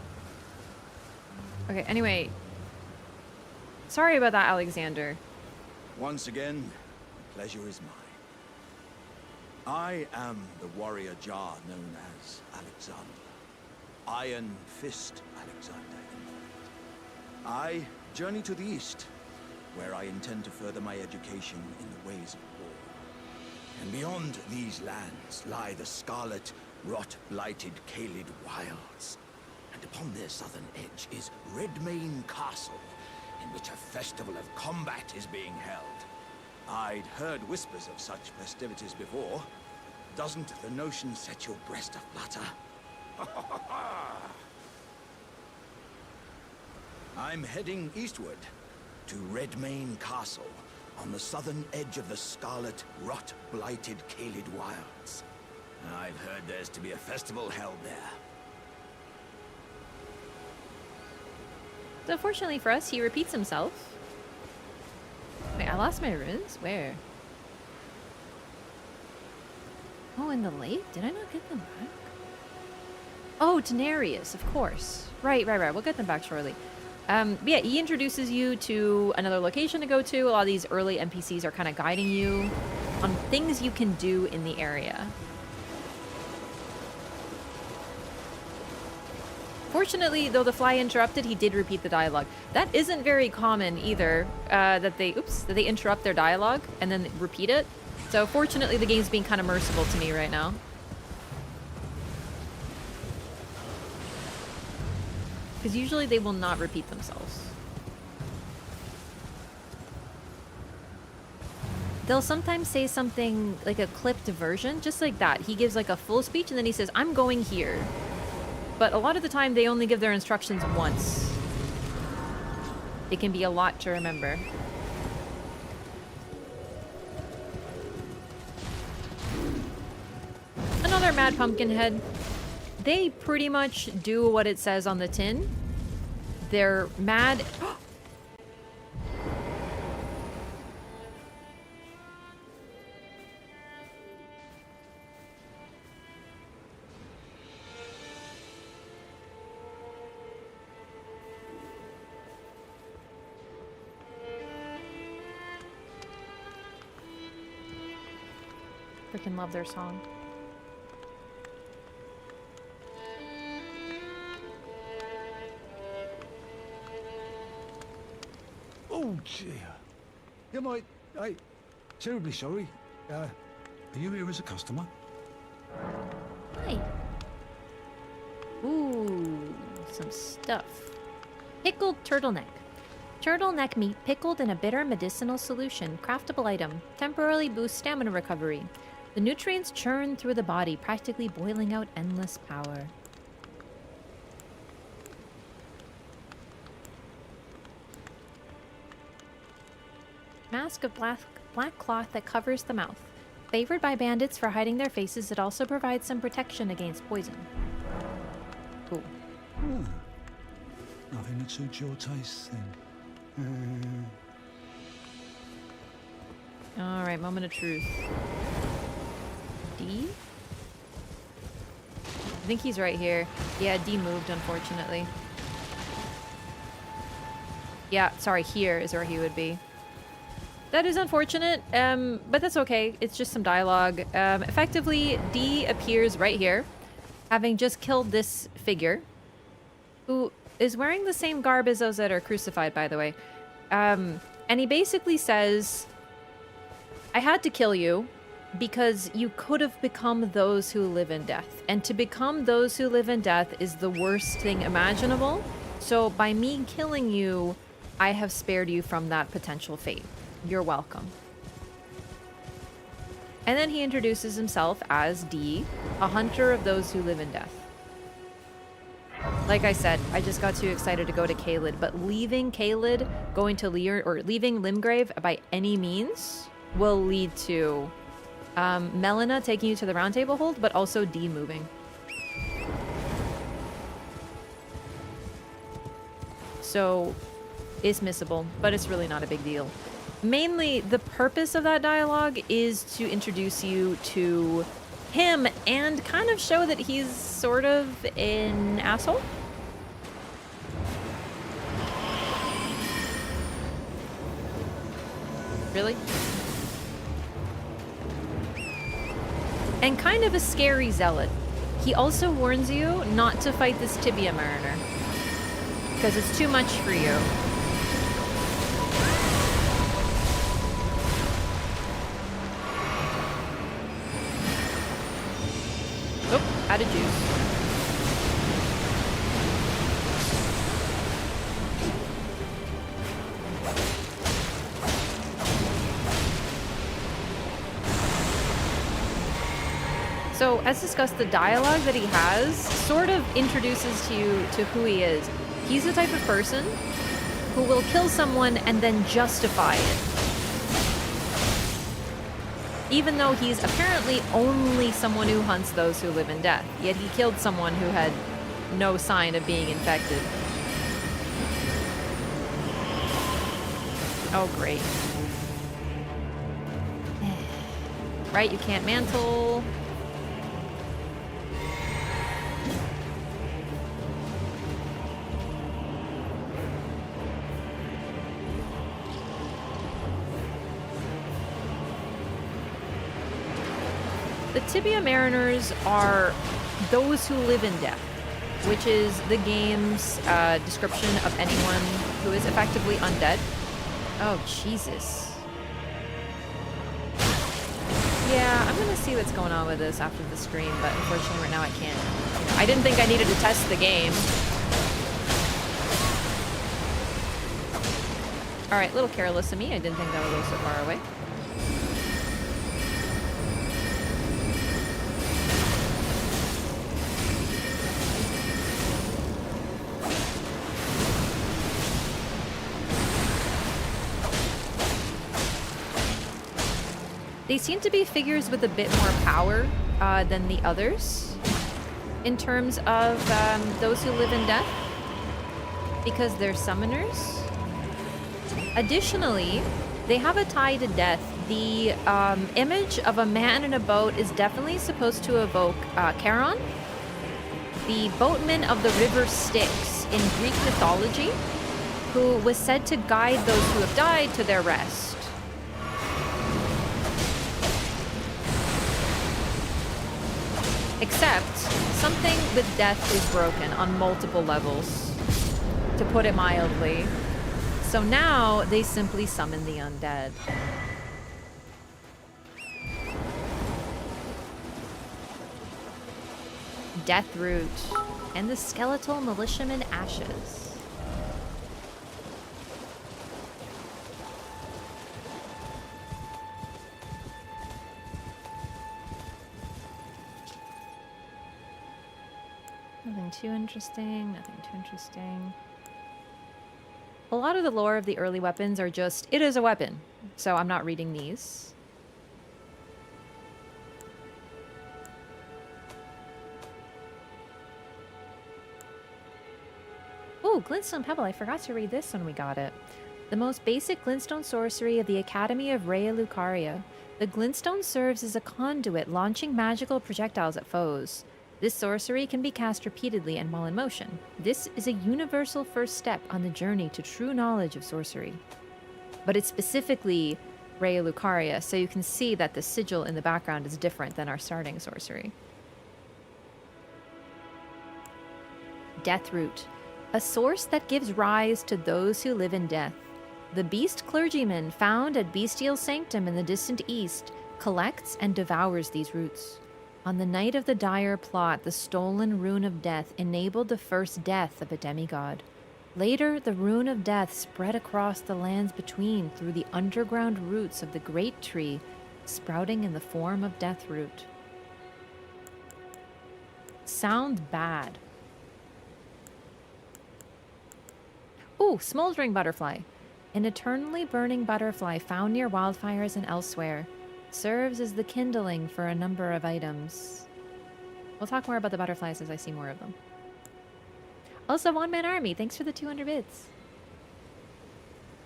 Okay, anyway. Sorry about that, Alexander. Once again, the pleasure is mine. I am the warrior Jar known as Alexander. Iron Fist Alexander, in fact. I journey to the east, where I intend to further my education in the ways of war. And beyond these lands lie the scarlet, rot-blighted Kaled wilds. And upon their southern edge is Redmane Castle, in which a festival of combat is being held. I'd heard whispers of such festivities before. Doesn't the notion set your breast aflutter? I'm heading eastward to Redmane Castle, on the southern edge of the scarlet, rot-blighted Kaled wilds. I've heard there's to be a festival held there. So fortunately for us, he repeats himself. Wait, I lost my runes? Where? Oh, in the lake? Did I not get them back? Oh, Denarius, of course. Right. We'll get them back shortly. But yeah, he introduces you to another location to go to. A lot of these early NPCs are kind of guiding you on things you can do in the area. Fortunately, though the fly interrupted, he did repeat the dialogue. That isn't very common either, that they interrupt their dialogue and then repeat it. So fortunately, the game's being kind of merciful to me right now. Because usually they will not repeat themselves. They'll sometimes say something like a clipped version, just like that. He gives like a full speech and then he says, I'm going here. But a lot of the time, they only give their instructions once. It can be a lot to remember. Another Mad Pumpkinhead. They pretty much do what it says on the tin. They're mad. Freaking love their song. Oh dear. Am I terribly sorry. Are you here as a customer? Hi. Ooh, some stuff. Pickled turtleneck. Turtleneck meat pickled in a bitter medicinal solution. Craftable item. Temporarily boosts stamina recovery. The nutrients churn through the body, practically boiling out endless power. Mask of black cloth that covers the mouth. Favored by bandits for hiding their faces, it also provides some protection against poison. Cool. Nothing that suits your taste then. Alright, moment of truth. D? I think he's right here. Yeah, D moved, unfortunately. Yeah, sorry, here is where he would be. That is unfortunate, but that's okay. It's just some dialogue. Effectively, D appears right here, having just killed this figure, who is wearing the same garb as those that are crucified, by the way. And he basically says, I had to kill you because you could have become those who live in death. And to become those who live in death is the worst thing imaginable. So by me killing you, I have spared you from that potential fate. You're welcome. And then he introduces himself as D, a hunter of those who live in death. Like I said, I just got too excited to go to Caelid, but leaving Caelid, going to leaving Limgrave by any means will lead to Melina taking you to the Roundtable Hold, but also D moving. So it's missable, but it's really not a big deal. Mainly, the purpose of that dialogue is to introduce you to him and kind of show that he's sort of an asshole. Really? And kind of a scary zealot. He also warns you not to fight this Tibia Mariner, because it's too much for you. Oh, out of juice. So, as discussed, the dialogue that he has sort of introduces you to who he is. He's the type of person who will kill someone and then justify it. Even though he's apparently only someone who hunts those who live in death. Yet he killed someone who had no sign of being infected. Oh, great. Right, you can't mantle. Tibia Mariners are those who live in death, which is the game's description of anyone who is effectively undead. Oh, Jesus. Yeah, I'm gonna see what's going on with this after the stream, but unfortunately right now I can't. I didn't think I needed to test the game. Alright, a little careless of me. I didn't think that would go so far away. They seem to be figures with a bit more power than the others in terms of those who live in death, because they're summoners. Additionally, they have a tie to death. The image of a man in a boat is definitely supposed to evoke Charon, the boatman of the river Styx in Greek mythology, who was said to guide those who have died to their rest. Except, something with death is broken on multiple levels, to put it mildly. So now, they simply summon the undead. Deathroot, and the skeletal militiaman ashes. Nothing too interesting, nothing too interesting. A lot of the lore of the early weapons are just, it is a weapon, so I'm not reading these. Ooh, Glintstone Pebble, I forgot to read this when we got it. The most basic glintstone sorcery of the Academy of Raya Lucaria. The glintstone serves as a conduit, launching magical projectiles at foes. This sorcery can be cast repeatedly and while in motion. This is a universal first step on the journey to true knowledge of sorcery. But it's specifically Raya Lucaria, so you can see that the sigil in the background is different than our starting sorcery. Deathroot, a source that gives rise to those who live in death. The beast clergyman found at Bestial Sanctum in the distant east collects and devours these roots. On the night of the dire plot, the stolen Rune of Death enabled the first death of a demigod. Later, the Rune of Death spread across the lands between through the underground roots of the Great Tree, sprouting in the form of Deathroot. Sounds bad. Ooh, Smoldering Butterfly. An eternally burning butterfly found near wildfires and elsewhere. Serves as the kindling for a number of items. We'll talk more about the butterflies as I see more of them. Also, One Man Army, thanks for the 200 bits.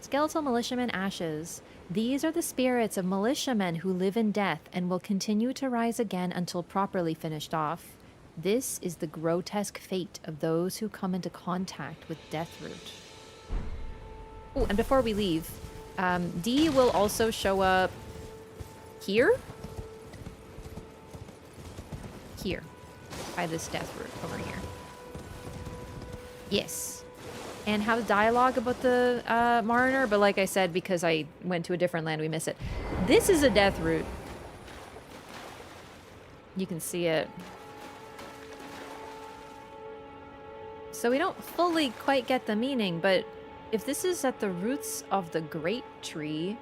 Skeletal Militiamen Ashes. These are the spirits of militiamen who live in death and will continue to rise again until properly finished off. This is the grotesque fate of those who come into contact with Deathroot. Oh, and before we leave, D will also show up here? Here. By this Deathroot over here. Yes. And have dialogue about the Mariner, but like I said, because I went to a different land, we miss it. This is a Deathroot. You can see it. So we don't fully quite get the meaning, but if this is at the roots of the Great Tree,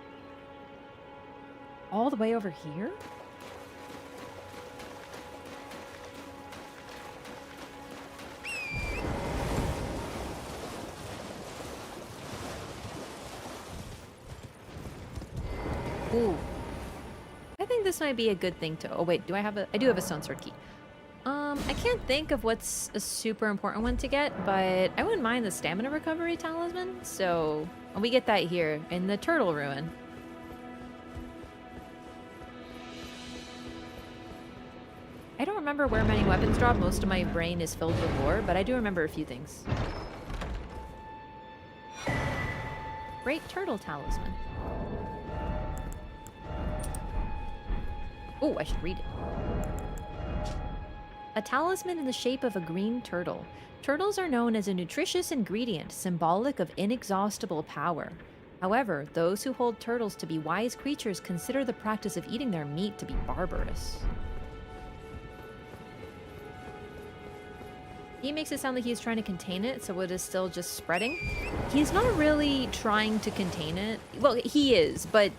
all the way over here? Ooh. I think this might be a good thing to... Oh wait, do I have a... I do have a Stone Sword key. I can't think of what's a super important one to get, but I wouldn't mind the Stamina Recovery Talisman, so... we get that here, in the Turtle Ruin. I don't remember where many weapons drop. Most of my brain is filled with lore, but I do remember a few things. Great Turtle Talisman. Oh, I should read it. A talisman in the shape of a green turtle. Turtles are known as a nutritious ingredient, symbolic of inexhaustible power. However, those who hold turtles to be wise creatures consider the practice of eating their meat to be barbarous. He makes it sound like he's trying to contain it, so it is still just spreading. He's not really trying to contain it. Well, he is, but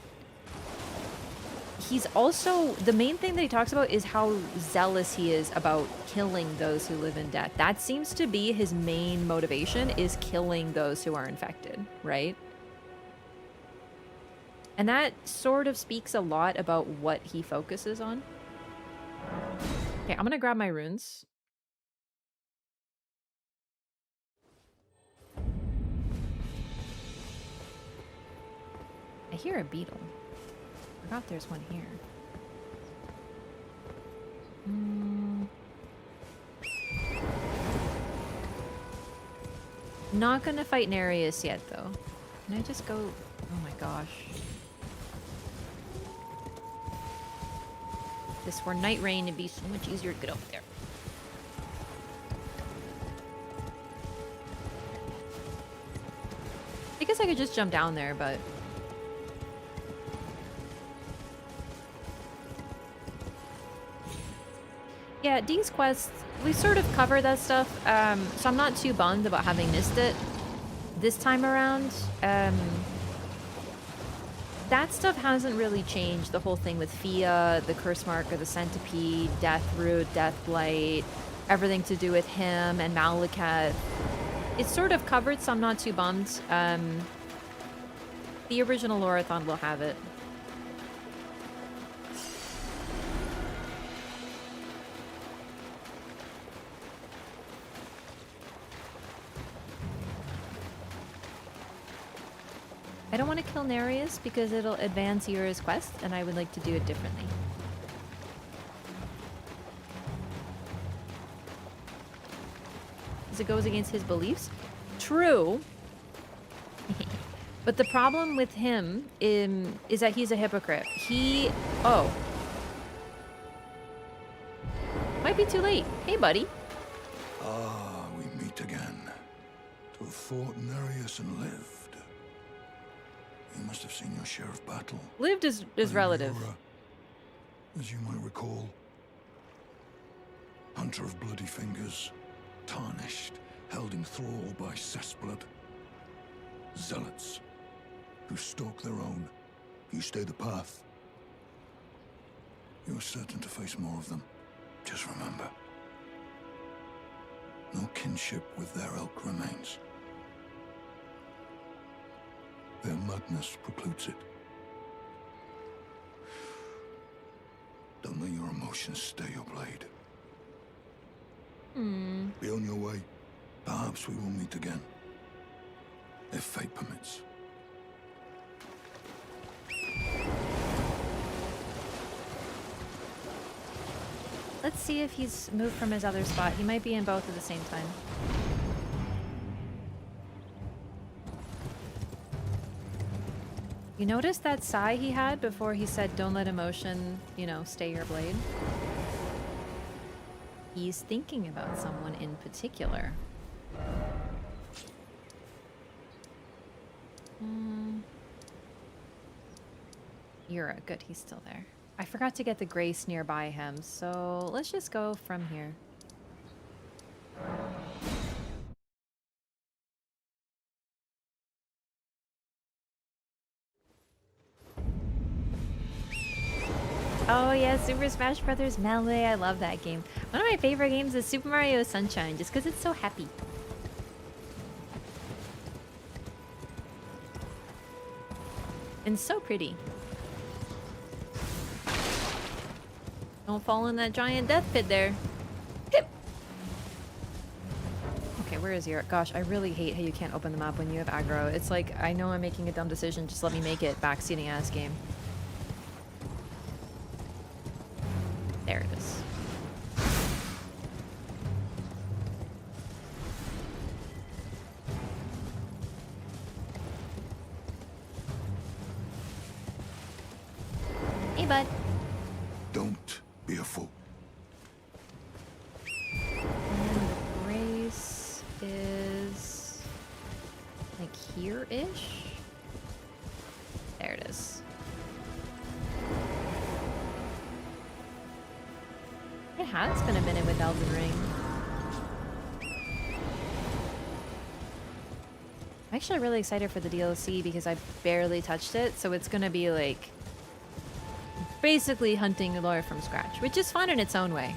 he's also, the main thing that he talks about is how zealous he is about killing those who live in death. That seems to be his main motivation, is killing those who are infected, right? And that sort of speaks a lot about what he focuses on. Okay, I'm gonna grab my runes. I hear a beetle. I forgot there's one here. Not gonna fight Nereus yet, though. Can I just go... Oh my gosh. If this were Night Rain, it'd be so much easier to get over there. I guess I could just jump down there, but... Yeah, Dee's quest, we sort of covered that stuff, so I'm not too bummed about having missed it this time around. That stuff hasn't really changed. The whole thing with Fia, the Curse Mark of the Centipede, Deathroot, Deathblight, everything to do with him and Malekith. It's sort of covered, so I'm not too bummed. The original Lorathon will have it. I don't want to kill Nereus because it'll advance Yura's quest, and I would like to do it differently. Because it goes against his beliefs. True. But the problem with him is that he's a hypocrite. Oh. Might be too late. Hey, buddy. Ah, we meet again. To have fought Nereus and lived. You must have seen your share of battle. Lived is relative. Yura, as you might recall. Hunter of bloody fingers. Tarnished. Held in thrall by cessblood. Zealots. Who stalk their own. You stay the path. You're certain to face more of them. Just remember. No kinship with their ilk remains. Their madness precludes it. Don't let your emotions stay your blade. Be on your way. Perhaps we will meet again. If fate permits. Let's see if he's moved from his other spot. He might be in both at the same time. You notice that sigh he had before he said, don't let emotion, you know, stay your blade? He's thinking about someone in particular. Yura, good, he's still there. I forgot to get the Grace nearby him, so let's just go from here. Oh yeah, Super Smash Bros. Melee, I love that game. One of my favorite games is Super Mario Sunshine, just because it's so happy. And so pretty. Don't fall in that giant death pit there. Hip. Okay, where is Yura? Gosh, I really hate how you can't open the map when you have aggro. It's like, I know I'm making a dumb decision, just let me make it. Backseating ass game. There it is. Hey, bud. Don't be a fool. here-ish. There it is. It has been a minute with Elden Ring. I'm actually really excited for the DLC because I barely touched it, so it's gonna be like basically hunting lore from scratch, which is fun in its own way.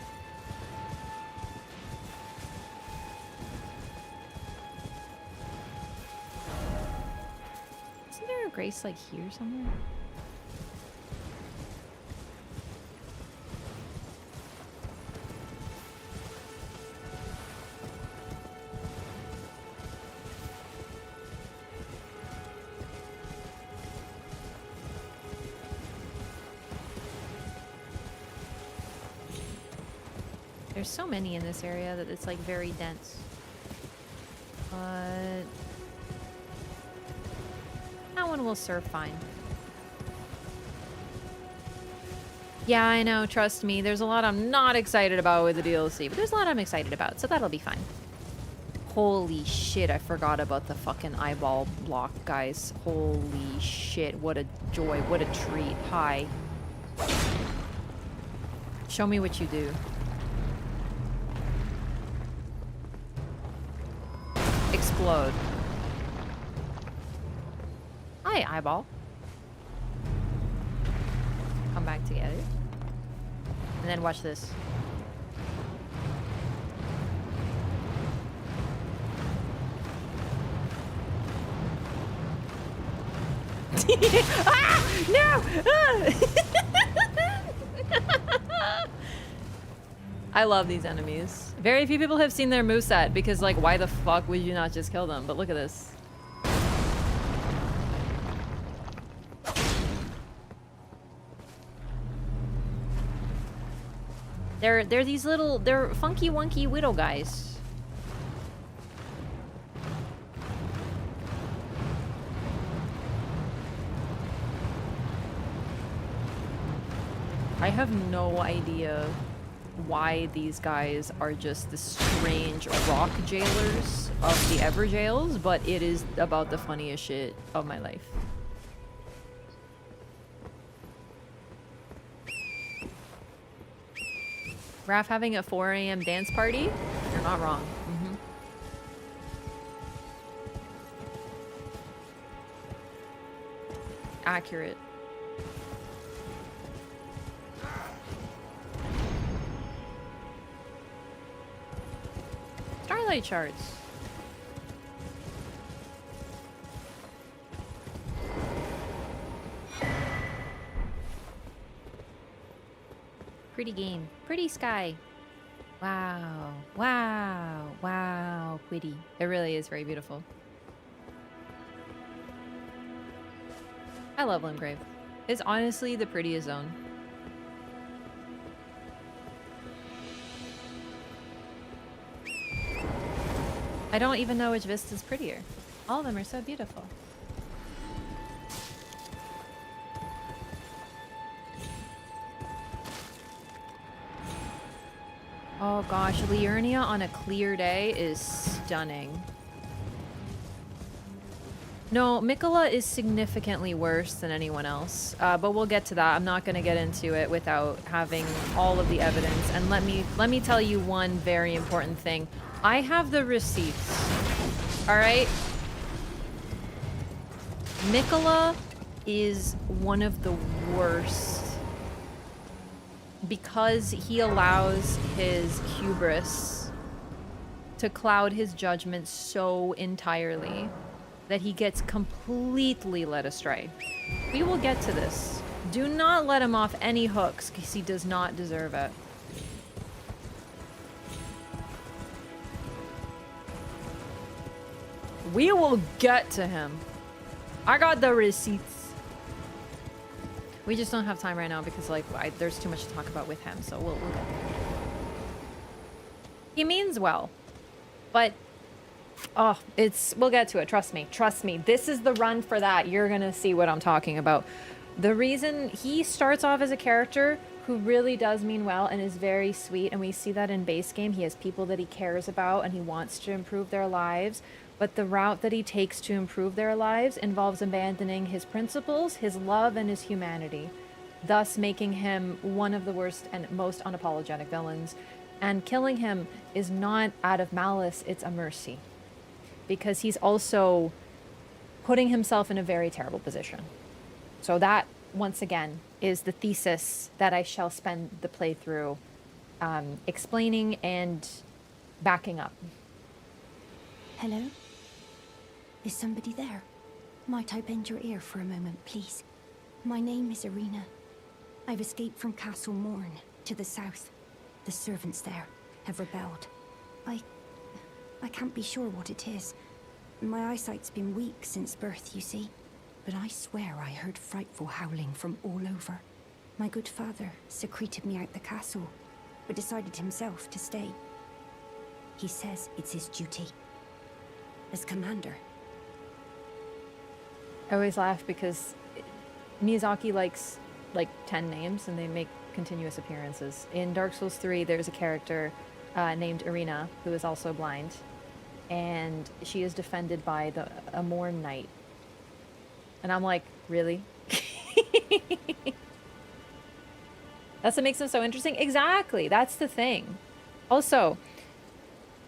Isn't there a Grace like here somewhere? There's so many in this area that it's like very dense. But that one will serve fine. Yeah, I know, trust me. There's a lot I'm not excited about with the DLC, but there's a lot I'm excited about, so that'll be fine. Holy shit, I forgot about the fucking eyeball block, guys. Holy shit, what a joy, what a treat. Hi. Show me what you do. Explode. Hi, eyeball. Come back together. And then watch this. Ah! No! Ah! I love these enemies. Very few people have seen their moveset because, like, why the fuck would you not just kill them? But look at this. They're these little, they're funky wonky widow guys. I have no idea why these guys are just the strange rock jailers of the Everjails, but it is about the funniest shit of my life. Wraff having a 4 a.m. dance party? You're not wrong. Mm-hmm. Accurate. Starlight charts. Pretty game. Pretty sky. Wow. Wow. Wow. Pretty. It really is very beautiful. I love Limgrave. It's honestly the prettiest zone. I don't even know which vista's prettier. All of them are so beautiful. Oh gosh, Liurnia on a clear day is stunning. No, Mikola is significantly worse than anyone else, but we'll get to that. I'm not going to get into it without having all of the evidence. And let me tell you one very important thing. I have the receipts. All right? Mikola is one of the worst because he allows his hubris to cloud his judgment so entirely that he gets completely led astray. We will get to this. Do not let him off any hooks because he does not deserve it. We will get to him. I got the receipts. We just don't have time right now because, like, there's too much to talk about with him, so we'll get there. He means well, but oh, we'll get to it. Trust me. Trust me. This is the run for that. You're gonna see what I'm talking about. The reason he starts off as a character who really does mean well and is very sweet, and we see that in base game. He has people that he cares about and he wants to improve their lives, but the route that he takes to improve their lives involves abandoning his principles, his love, and his humanity, thus making him one of the worst and most unapologetic villains. And killing him is not out of malice, it's a mercy, because he's also putting himself in a very terrible position. So that, once again, is the thesis that I shall spend the playthrough explaining and backing up. Hello? Is somebody there? Might I bend your ear for a moment, please? My name is Irina. I've escaped from Castle Morne to the south. The servants there have rebelled. I can't be sure what it is. My eyesight's been weak since birth, you see. But I swear I heard frightful howling from all over. My good father secreted me out the castle, but decided himself to stay. He says it's his duty. As commander. I always laugh because Miyazaki likes like 10 names and they make continuous appearances. In Dark Souls 3, there's a character named Irina who is also blind, and she is defended by a Morne knight. And I'm like, really? That's what makes them so interesting. Exactly, that's the thing. Also,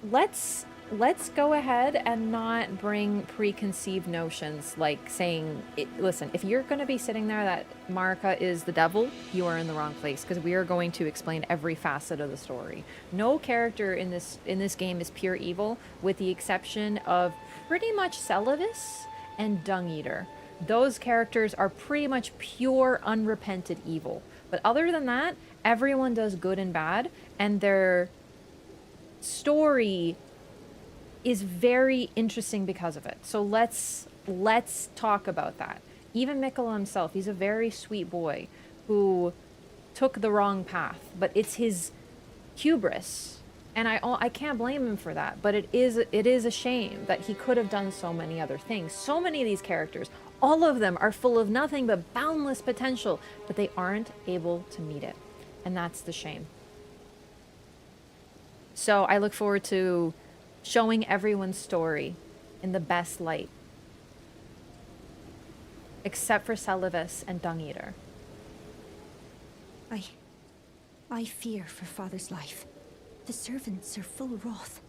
let's go ahead and not bring preconceived notions like saying, listen, if you're going to be sitting there that Marika is the devil, you are in the wrong place, because we are going to explain every facet of the story. No character in this game is pure evil, with the exception of pretty much Celavis and Dung Eater. Those characters are pretty much pure unrepented evil. But other than that, everyone does good and bad, and their story is very interesting because of it. So let's talk about that. Even Mikkel himself, he's a very sweet boy who took the wrong path, but it's his hubris, and I can't blame him for that. But it is a shame that he could have done so many other things. So many of these characters, all of them are full of nothing but boundless potential, but they aren't able to meet it, and that's the shame. So I look forward to showing everyone's story in the best light, except for Celavis and Dung Eater. I fear for Father's life. The servants are full wrath,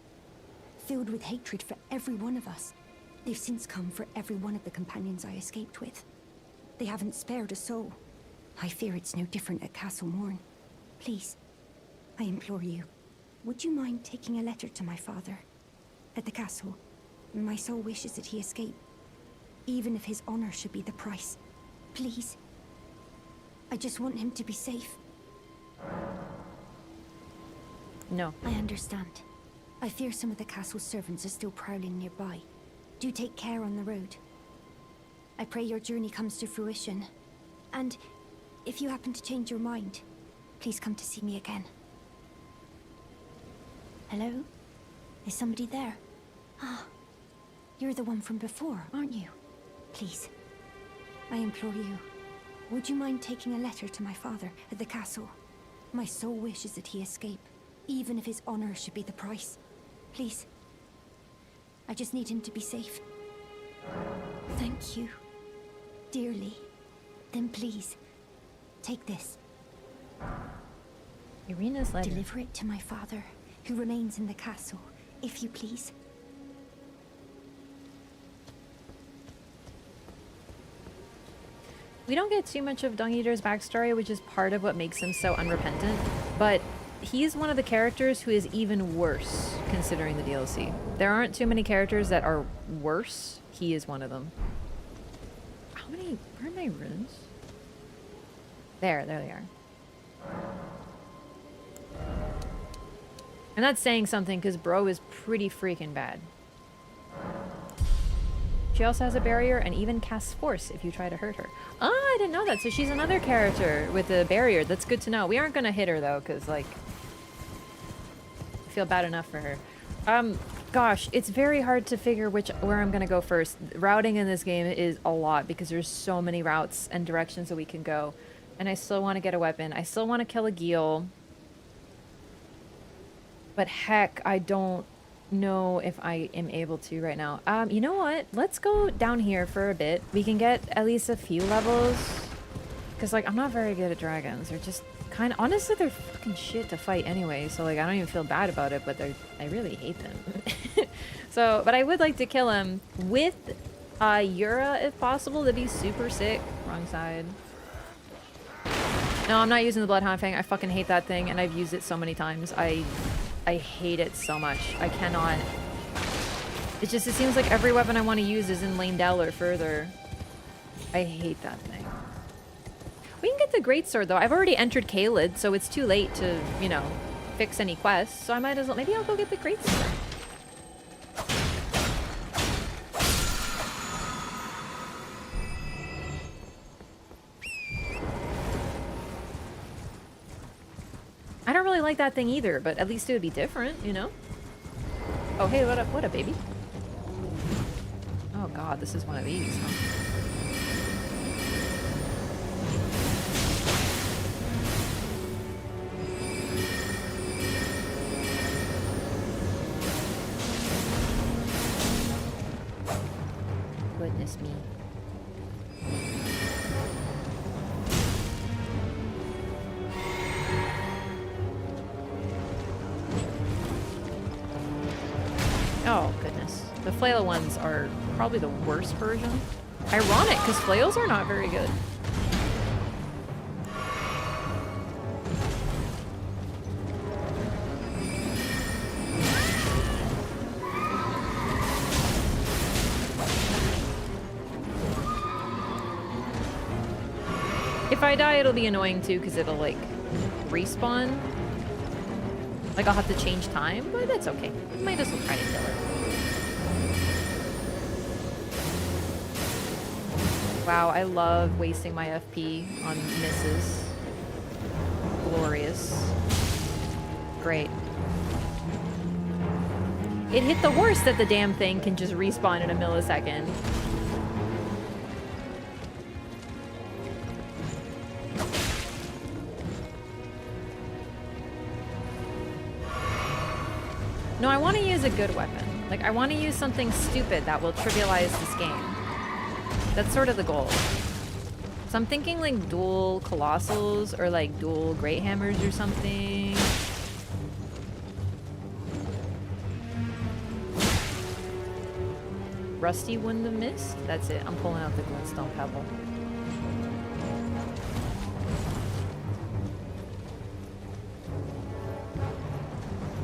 filled with hatred for every one of us. They've since come for every one of the companions I escaped with. They haven't spared a soul. I fear it's no different at Castle Morne. Please, I implore you, would you mind taking a letter to my father? At the castle, my soul wishes that he escape, even if his honor should be the price. Please. I just want him to be safe. No. I understand. I fear some of the castle servants are still prowling nearby. Do take care on the road. I pray your journey comes to fruition. And if you happen to change your mind, please come to see me again. Hello? Is somebody there? Ah, you're the one from before, aren't you? Please, I implore you, would you mind taking a letter to my father at the castle? My sole wish is that he escape, even if his honor should be the price. Please. I just need him to be safe. Thank you. Dearly. Then please, take this. Irina's letter. Deliver it to my father, who remains in the castle, if you please. We don't get too much of Dung Eater's backstory, which is part of what makes him so unrepentant, but he's one of the characters who is even worse, considering the DLC. There aren't too many characters that are worse. He is one of them. How many... where are my runes? There they are. And that's saying something, because bro is pretty freaking bad. She also has a barrier and even casts force if you try to hurt her. Ah, I didn't know that. So she's another character with a barrier. That's good to know. We aren't going to hit her, though, because, like, I feel bad enough for her. Gosh, it's very hard to figure where I'm going to go first. Routing in this game is a lot because there's so many routes and directions that we can go. And I still want to get a weapon. I still want to kill a Geel. But heck, I don't know if I am able to right now. You know what? Let's go down here for a bit. We can get at least a few levels. Because, like, I'm not very good at dragons. They're just kind of... Honestly, they're fucking shit to fight anyway. So, like, I don't even feel bad about it. But I really hate them. So, but I would like to kill him with Yura, if possible. That'd be super sick. Wrong side. No, I'm not using the Bloodhound Fang. I fucking hate that thing. And I've used it so many times. I hate it so much. I cannot... It seems like every weapon I want to use is in Lane-Del or further. I hate that thing. We can get the Greatsword, though. I've already entered Kaled, so it's too late to, you know, fix any quests. So I might as well... Maybe I'll go get the Greatsword. I don't really like that thing either, but at least it would be different, you know? Oh, hey, what up, baby? Oh god, this is one of these, huh? Goodness me. Oh, goodness. The flail ones are probably the worst version. Ironic, because flails are not very good. If I die, it'll be annoying too, because it'll, like, respawn. Like, I'll have to change time, but that's okay. Might as well try to kill it. Wow, I love wasting my FP on misses. Glorious. Great. It hit the horse that the damn thing can just respawn in a millisecond. No, I want to use a good weapon. Like, I want to use something stupid that will trivialize this game. That's sort of the goal. So I'm thinking, like, dual Colossals or, like, dual Great Hammers or something. Rusty wouldn't have missed? That's it. I'm pulling out the Glintstone Pebble.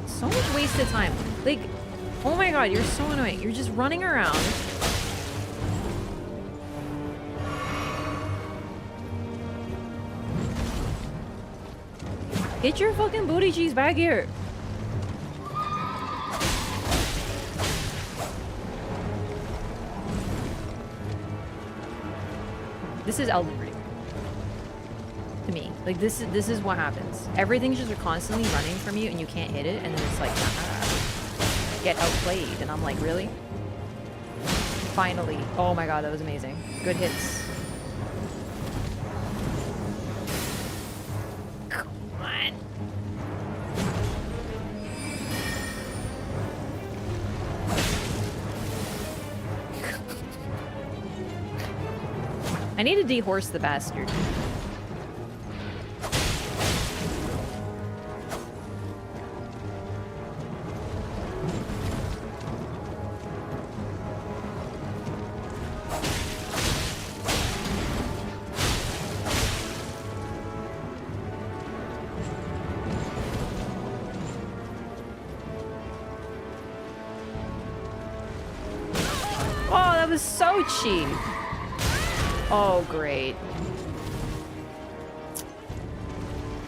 So much wasted time. Like, oh my god, you're so annoying. You're just running around. Get your fucking booty cheese back here. This is Elden Ring. To me. Like, this is what happens. Everything's just constantly running from you and you can't hit it, and then it's like, get outplayed. And I'm like, really? Finally. Oh my god, that was amazing. Good hits. Come on. I need to dehorse the bastard. So cheap. Oh, great.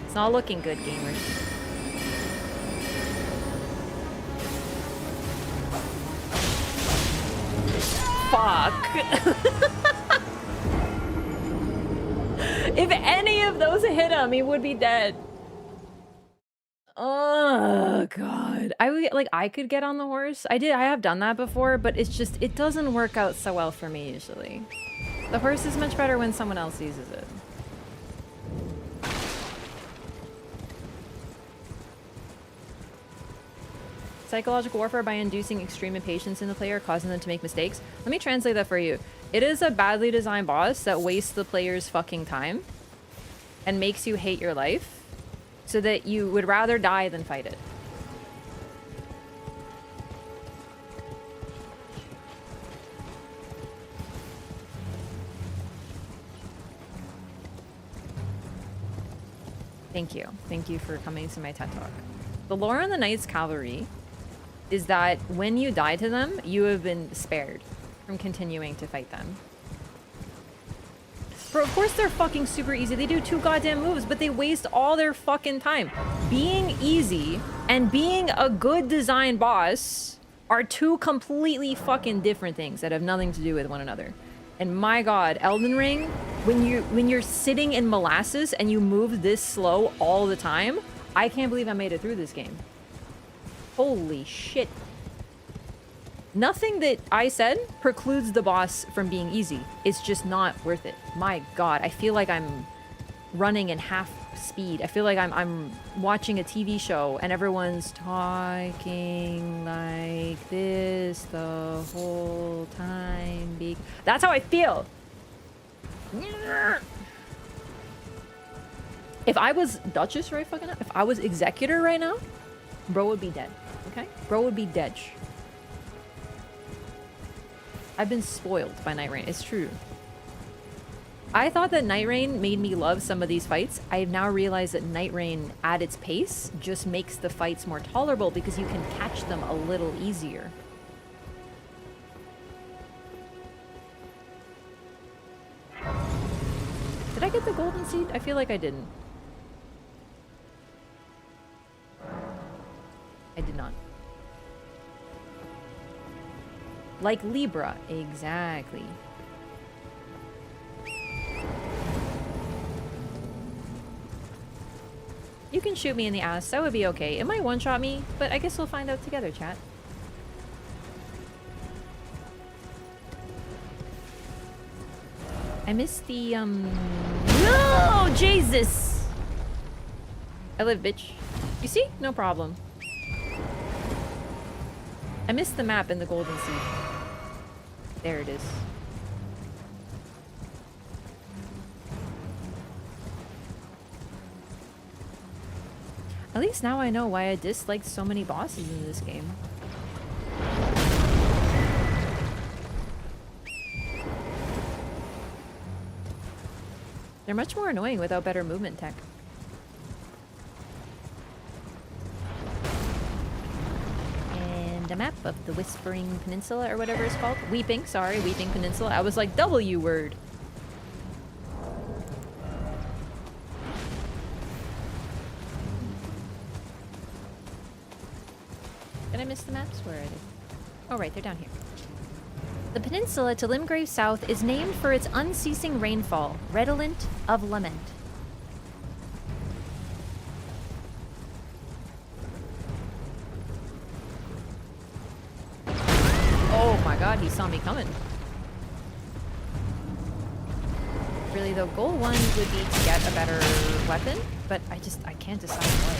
It's not looking good, gamers. Fuck. If any of those hit him, he would be dead. Oh god. I could get on the horse. I have done that before, but it's just, it doesn't work out so well for me usually. The horse is much better when someone else uses it. Psychological warfare by inducing extreme impatience in the player, causing them to make mistakes. Let me translate that for you. It is a badly designed boss that wastes the player's fucking time and makes you hate your life so that you would rather die than fight it. Thank you. Thank you for coming to my TED Talk. The lore on the Knights Cavalry is that when you die to them, you have been spared from continuing to fight them. Bro, of course they're fucking super easy. They do 2 goddamn moves, but they waste all their fucking time. Being easy and being a good design boss are 2 completely fucking different things that have nothing to do with one another. And my god, Elden Ring, when you're sitting in molasses and you move this slow all the time, I can't believe I made it through this game. Holy shit. Nothing that I said precludes the boss from being easy. It's just not worth it. My god, I feel like I'm running in half speed. I feel like I'm watching a TV show and everyone's talking like this the whole time. That's how I feel. If I was Duchess right fucking now, if I was Executor right now, bro would be dead. Okay? Bro would be dead. I've been spoiled by Night Rain. It's true. I thought that Night Rain made me love some of these fights. I have now realized that Night Rain at its pace just makes the fights more tolerable because you can catch them a little easier. Did I get the golden seed? I feel like I didn't. I did not. Like Libra. Exactly. You can shoot me in the ass. That would be okay. It might one-shot me, but I guess we'll find out together, chat. I missed the, No! Jesus! I live, bitch. You see? No problem. I missed the map in the Golden Sea. There it is. At least now I know why I disliked so many bosses in this game. They're much more annoying without better movement tech. And a map of the Whispering Peninsula or whatever it's called. Weeping, sorry, Weeping Peninsula. I was like, W word. Did I miss the maps? Where are they? Oh, right, they're down here. The peninsula to Limgrave South is named for its unceasing rainfall, redolent of lament. Oh my god, he saw me coming. Really though, goal 1 would be to get a better weapon, but I can't decide what.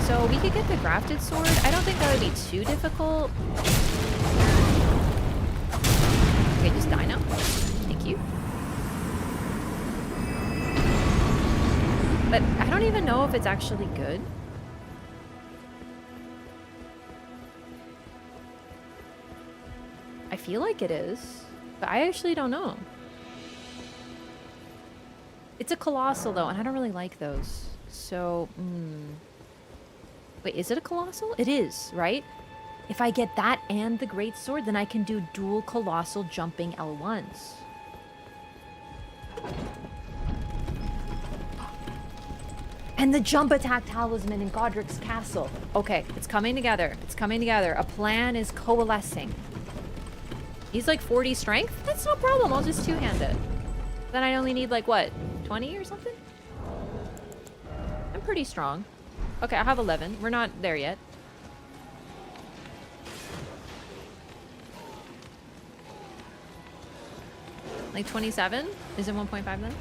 So we could get the grafted sword. I don't think that would be too difficult. Okay, just die now. Thank you. But I don't even know if it's actually good. I feel like it is, but I actually don't know. It's a colossal though, and I don't really like those. So, Wait, is it a colossal? It is, right? If I get that and the great sword, then I can do dual colossal jumping L1s. And the jump attack talisman in Godric's castle. Okay, it's coming together. It's coming together. A plan is coalescing. He's like 40 strength? That's no problem. I'll just two-hand it. Then I only need like, what, 20 or something? I'm pretty strong. Okay, I have 11. We're not there yet. Like 27? Is it 1.5 then?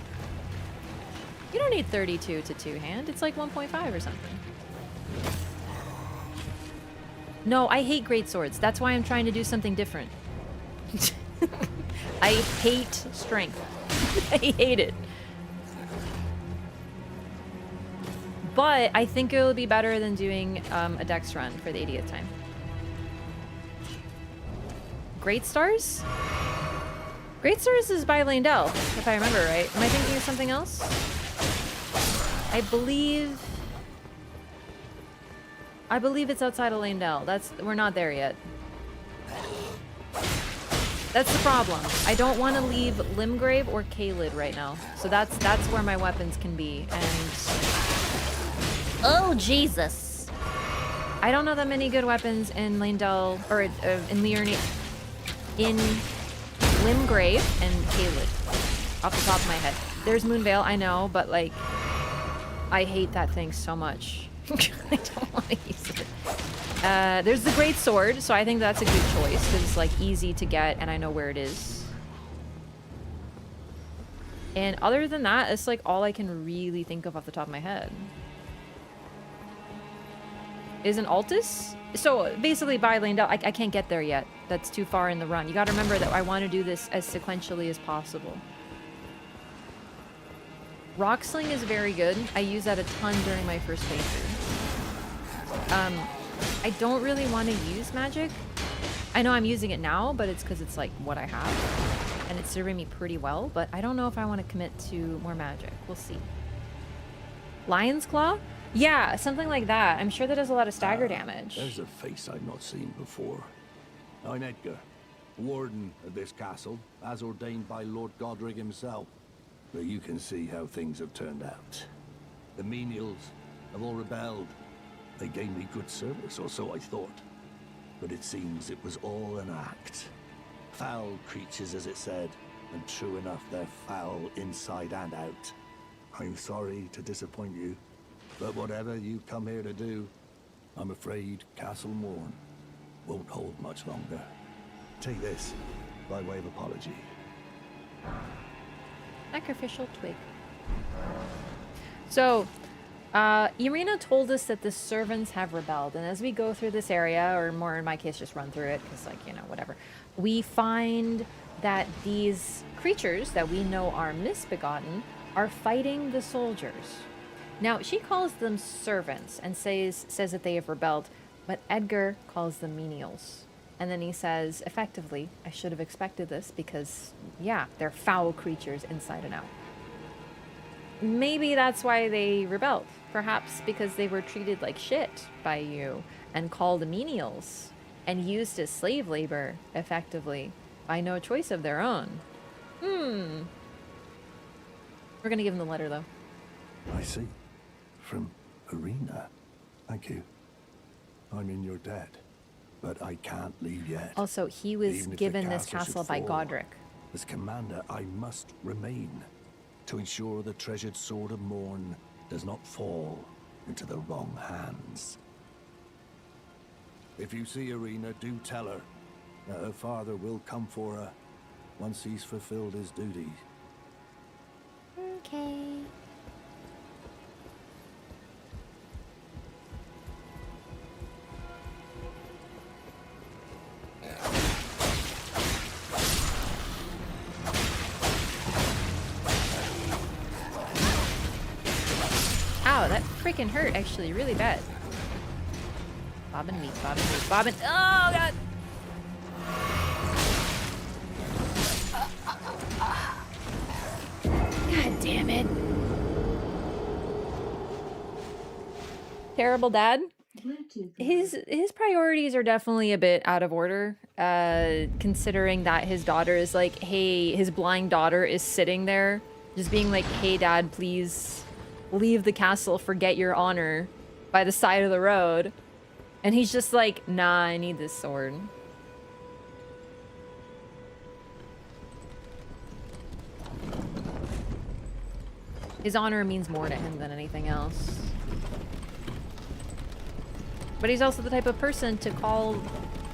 You don't need 32 to two-hand. It's like 1.5 or something. No, I hate great swords. That's why I'm trying to do something different. I hate strength. I hate it. But I think it'll be better than doing a dex run for the 80th time. Great Stars? Great Stars is by Landell, if I remember right. Am I thinking of something else? I believe it's outside of Landell. We're not there yet. That's the problem. I don't want to leave Limgrave or Kale right now. So that's where my weapons can be. And oh Jesus! I don't know that many good weapons in Landell or in Limgrave and Kale off the top of my head. There's Moonveil, I know, but like I hate that thing so much. I don't want to use it. There's the Great Sword, so I think that's a good choice because it's like easy to get and I know where it is. And other than that, it's like all I can really think of off the top of my head. Is an Altus? So basically by Landell, I can't get there yet. That's too far in the run. You gotta remember that I want to do this as sequentially as possible. Rock Sling is very good. I use that a ton during my first playthrough. I don't really want to use magic. I know I'm using it now, but it's because it's like what I have. And it's serving me pretty well, but I don't know if I want to commit to more magic. We'll see. Lion's Claw? Yeah, something like that. I'm sure that does a lot of stagger damage. There's a face I've not seen before. I'm Edgar, warden of this castle, as ordained by Lord Godric himself. But you can see how things have turned out. The menials have all rebelled. They gave me good service, or so I thought. But it seems it was all an act. Foul creatures, as it said, and true enough, they're foul inside and out. I'm sorry to disappoint you, but whatever you come here to do, I'm afraid Castle Morne won't hold much longer. Take this, by way of apology. Sacrificial twig. So, Irina told us that the servants have rebelled, and as we go through this area, or more in my case, just run through it, because, like, you know, whatever, we find that these creatures that we know are misbegotten are fighting the soldiers. Now, she calls them servants and says that they have rebelled, but Edgar calls them menials. And then he says, effectively, I should have expected this because, yeah, they're foul creatures inside and out. Maybe that's why they rebelled. Perhaps because they were treated like shit by you and called menials and used as slave labor, effectively, by no choice of their own. We're gonna give him the letter, though. I see. From Irina. Thank you. I'm in your debt. But I can't leave yet. Also, he was given this castle by Godric. As commander, I must remain to ensure the treasured sword of Morne does not fall into the wrong hands. If you see Irina, do tell her that her father will come for her once he's fulfilled his duty. Okay. Ow, that freaking hurt actually really bad. Bobbin weeds, bobbin weeds, bobbin. Oh god! God damn it. Terrible dad. His priorities are definitely a bit out of order, considering that his daughter is like, hey, his blind daughter is sitting there just being like, hey dad, please leave the castle, forget your honor, by the side of the road. And he's just like, nah, I need this sword. His honor means more to him than anything else. But he's also the type of person to call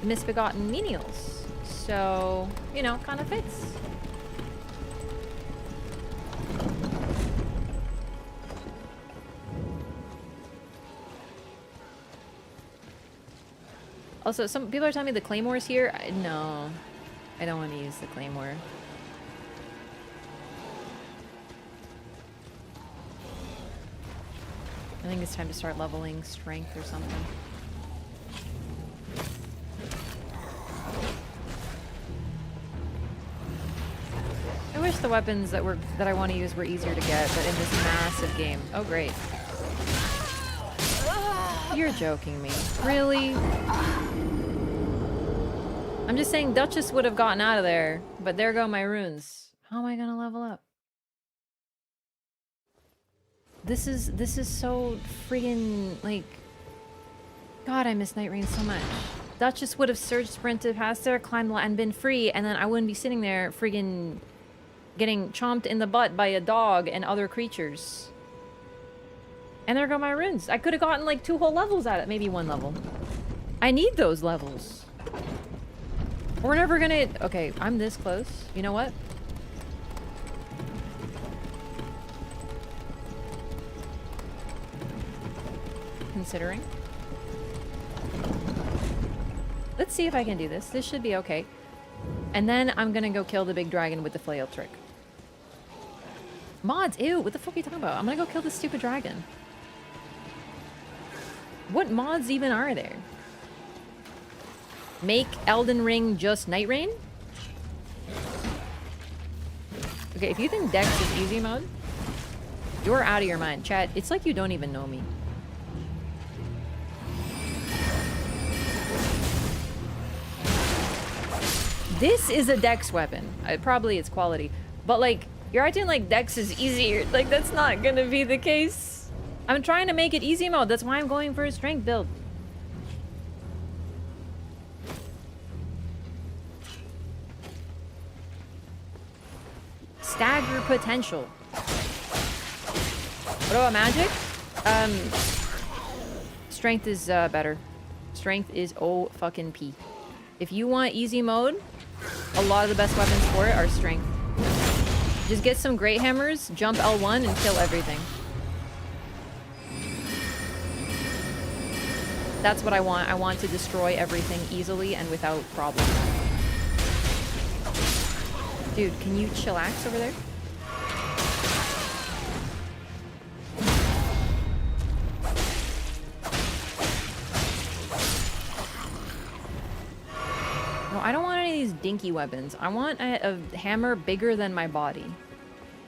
misbegotten menials. So, you know, kind of fits. Also, some people are telling me the Claymore's here. No, I don't want to use the Claymore. I think it's time to start leveling strength or something. I wish the weapons that I want to use were easier to get, but in this massive game. Oh great. You're joking me. Really? I'm just saying Duchess would have gotten out of there, but there go my runes. How am I gonna level up? This is so friggin' like... God, I miss Night Rain so much. Duchess would have surge sprinted past there, climbed and been free, and then I wouldn't be sitting there friggin' getting chomped in the butt by a dog and other creatures. And there go my runes. I could have gotten like 2 whole levels at it. Maybe 1 level. I need those levels. We're never gonna... Okay, I'm this close. You know what? Considering. Let's see if I can do this. This should be okay. And then I'm gonna go kill the big dragon with the flail trick. Mods, ew, what the fuck are you talking about? I'm gonna go kill this stupid dragon. What mods even are there? Make Elden Ring just Night Rain? Okay, if you think Dex is easy mode, you're out of your mind. Chat, it's like you don't even know me. This is a Dex weapon. Probably its quality. But like, you're acting like Dex is easier. Like, that's not gonna be the case. I'm trying to make it easy mode. That's why I'm going for a strength build. Stagger potential. What about magic? Strength is better. Strength is O-fucking-P. If you want easy mode, a lot of the best weapons for it are strength. Just get some great hammers, jump L1, and kill everything. That's what I want. I want to destroy everything easily and without problem. Dude, can you chillax over there? No, I don't want any of these dinky weapons. I want a hammer bigger than my body.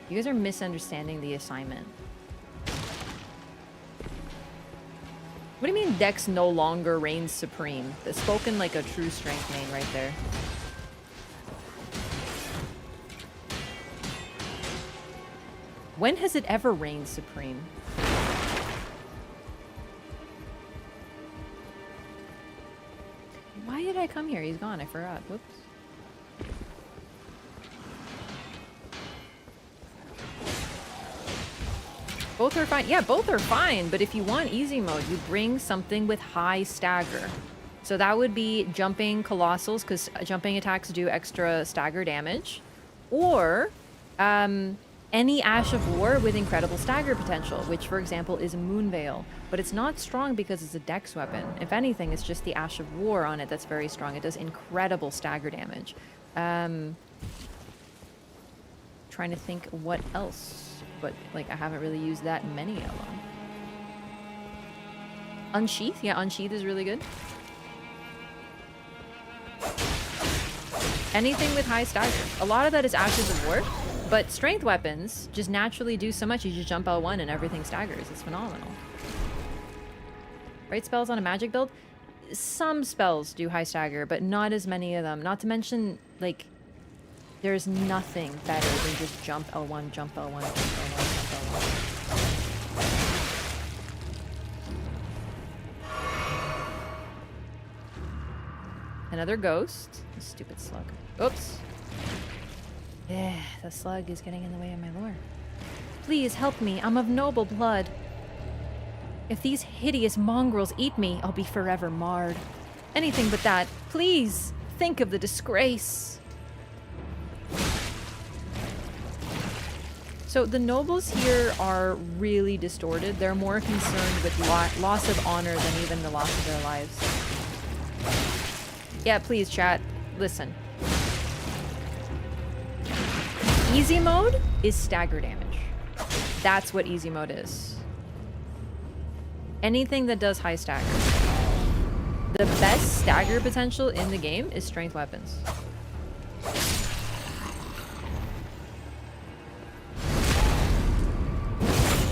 You guys are misunderstanding the assignment. What do you mean Dex no longer reigns supreme? That's spoken like a true strength main right there. When has it ever reigned supreme? Why did I come here? He's gone. I forgot. Whoops. Both are fine. Yeah, both are fine. But if you want easy mode, you bring something with high stagger. So that would be jumping colossals, because jumping attacks do extra stagger damage. Or any Ash of War with incredible stagger potential, which for example is Moonveil. But it's not strong because it's a Dex weapon. If anything, it's just the Ash of War on it that's very strong. It does incredible stagger damage. Trying to think what else. But like I haven't really used that many of them. Unsheath? Yeah, Unsheath is really good. Anything with high stagger. A lot of that is Ashes of War. But strength weapons just naturally do so much. You just jump L1 and everything staggers. It's phenomenal. Right spells on a magic build? Some spells do high stagger, but not as many of them. Not to mention, like, there's nothing better than just jump L1, jump L1, jump L1, jump L1. Another ghost. Stupid slug. Oops. Yeah, the slug is getting in the way of my lore. Please help me. I'm of noble blood. If these hideous mongrels eat me, I'll be forever marred. Anything but that. Please, think of the disgrace. So the nobles here are really distorted. They're more concerned with loss of honor than even the loss of their lives. Yeah, please, chat. Listen. Easy mode is stagger damage. That's what easy mode is. Anything that does high stagger. The best stagger potential in the game is strength weapons.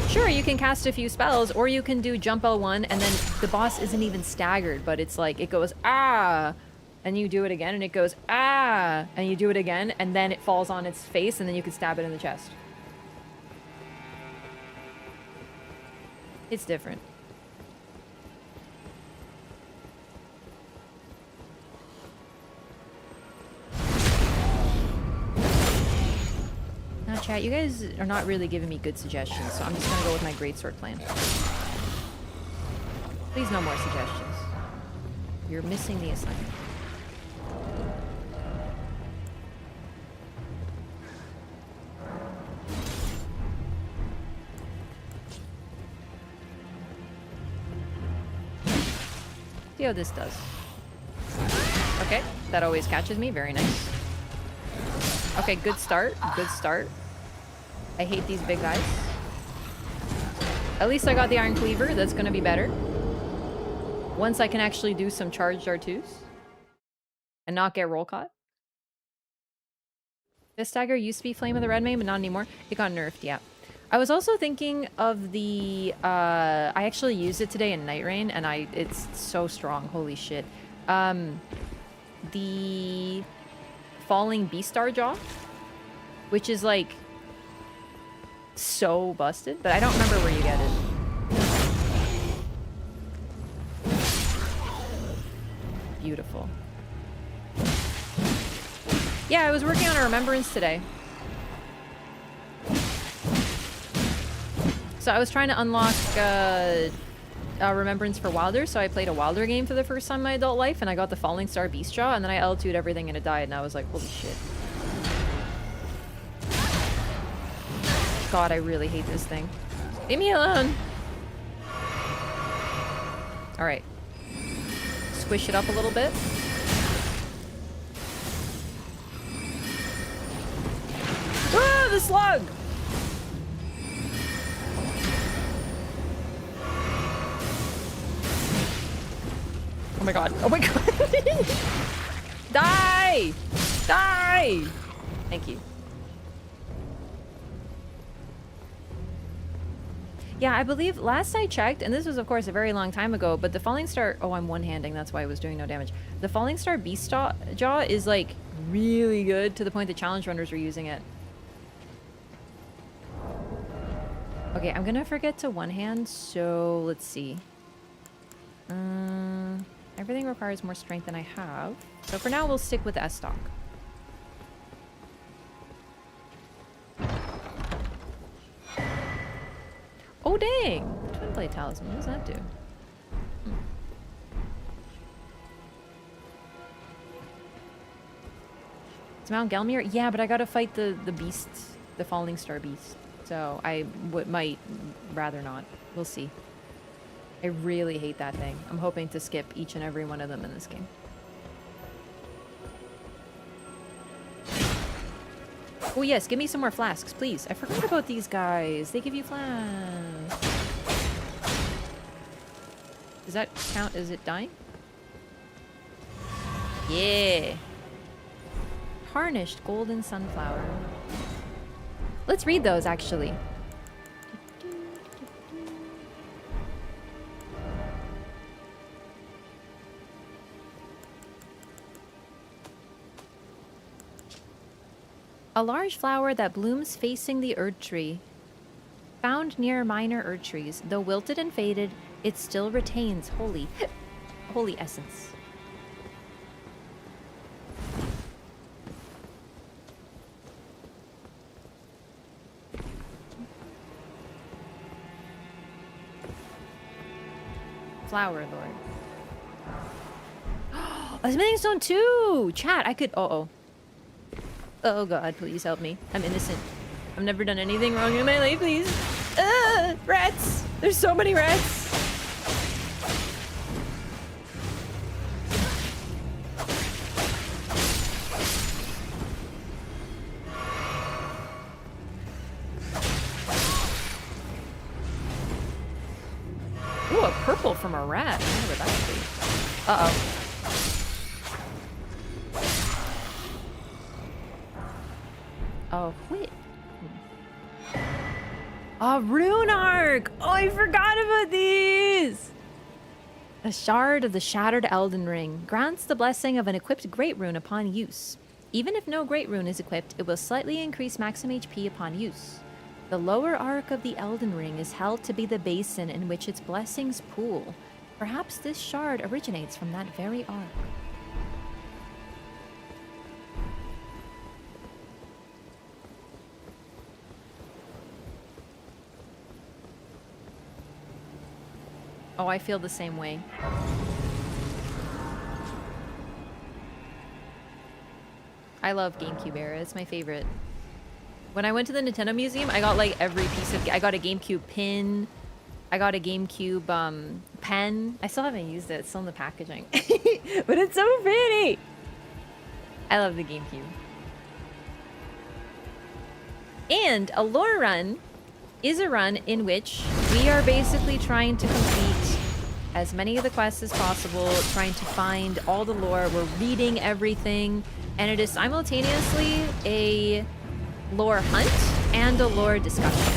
Sure, you can cast a few spells, or you can do jump L1, and then the boss isn't even staggered, but it's like, it goes, ah, and you do it again, and it goes, ah, and you do it again, and then it falls on its face, and then you can stab it in the chest. It's different. Now, chat, you guys are not really giving me good suggestions, so I'm just gonna go with my greatsword plan. Please, no more suggestions. You're missing the assignment. See how this does. Okay, that always catches me. Very nice. Okay, good start. Good start. I hate these big guys. At least I got the Iron Cleaver. That's going to be better. Once I can actually do some charged R2s. And not get roll caught. This dagger used to be Flame of the Red Mane, but not anymore. It got nerfed, yeah. I was also thinking of the... I actually used it today in Night Rain, and it's so strong. Holy shit. The... Falling Beastar Jaw, which is like so busted, but I don't remember where you get it. Beautiful. Yeah, I was working on a remembrance today. So I was trying to unlock a remembrance for Wilder, so I played a Wilder game for the first time in my adult life, and I got the Falling Star Beastjaw, and then I L2'd everything and it died, and I was like, holy shit. God, I really hate this thing. Leave me alone! Alright. Squish it up a little bit. Ah, the slug! Oh my god. Oh my god. Die! Die! Thank you. Yeah, I believe last I checked, and this was of course a very long time ago, but the Falling Star... Oh, I'm one-handing, that's why I was doing no damage. The Falling Star Beast Jaw is like really good to the point that challenge runners are using it. Okay, I'm gonna forget to one-hand, so let's see. Everything requires more strength than I have. So for now, we'll stick with S-Stock. Oh, dang! Twin Blade Talisman, what does that do? It's Mount Gelmir? Yeah, but I gotta fight the beast, the Falling Star Beast. So I might rather not. We'll see. I really hate that thing. I'm hoping to skip each and every one of them in this game. Oh yes, give me some more flasks, please. I forgot about these guys. They give you flasks. Does that count as it dying? Yeah. Tarnished Golden Sunflower. Let's read those, actually. A large flower that blooms facing the Erd tree. Found near minor Erd trees, though wilted and faded, it still retains holy essence. Flower Lord. A smithing stone too! Chat, I could... Uh-oh. Oh god, please help me. I'm innocent. I've never done anything wrong in my life, please. Rats! There's so many rats! rat. I wonder what that would be. Uh-oh. Oh, wait. A rune arc! Oh, I forgot about these! A shard of the Shattered Elden Ring grants the blessing of an equipped Great Rune upon use. Even if no Great Rune is equipped, it will slightly increase maximum HP upon use. The lower arc of the Elden Ring is held to be the basin in which its blessings pool. Perhaps this shard originates from that very arc. Oh, I feel the same way. I love GameCube era. It's my favorite. When I went to the Nintendo Museum, I got like every piece of... I got a GameCube pin. I got a GameCube pen. I still haven't used it. It's still in the packaging. But it's so pretty! I love the GameCube. And a lore run is a run in which we are basically trying to complete as many of the quests as possible, trying to find all the lore. We're reading everything, and it is simultaneously a lore hunt and a lore discussion.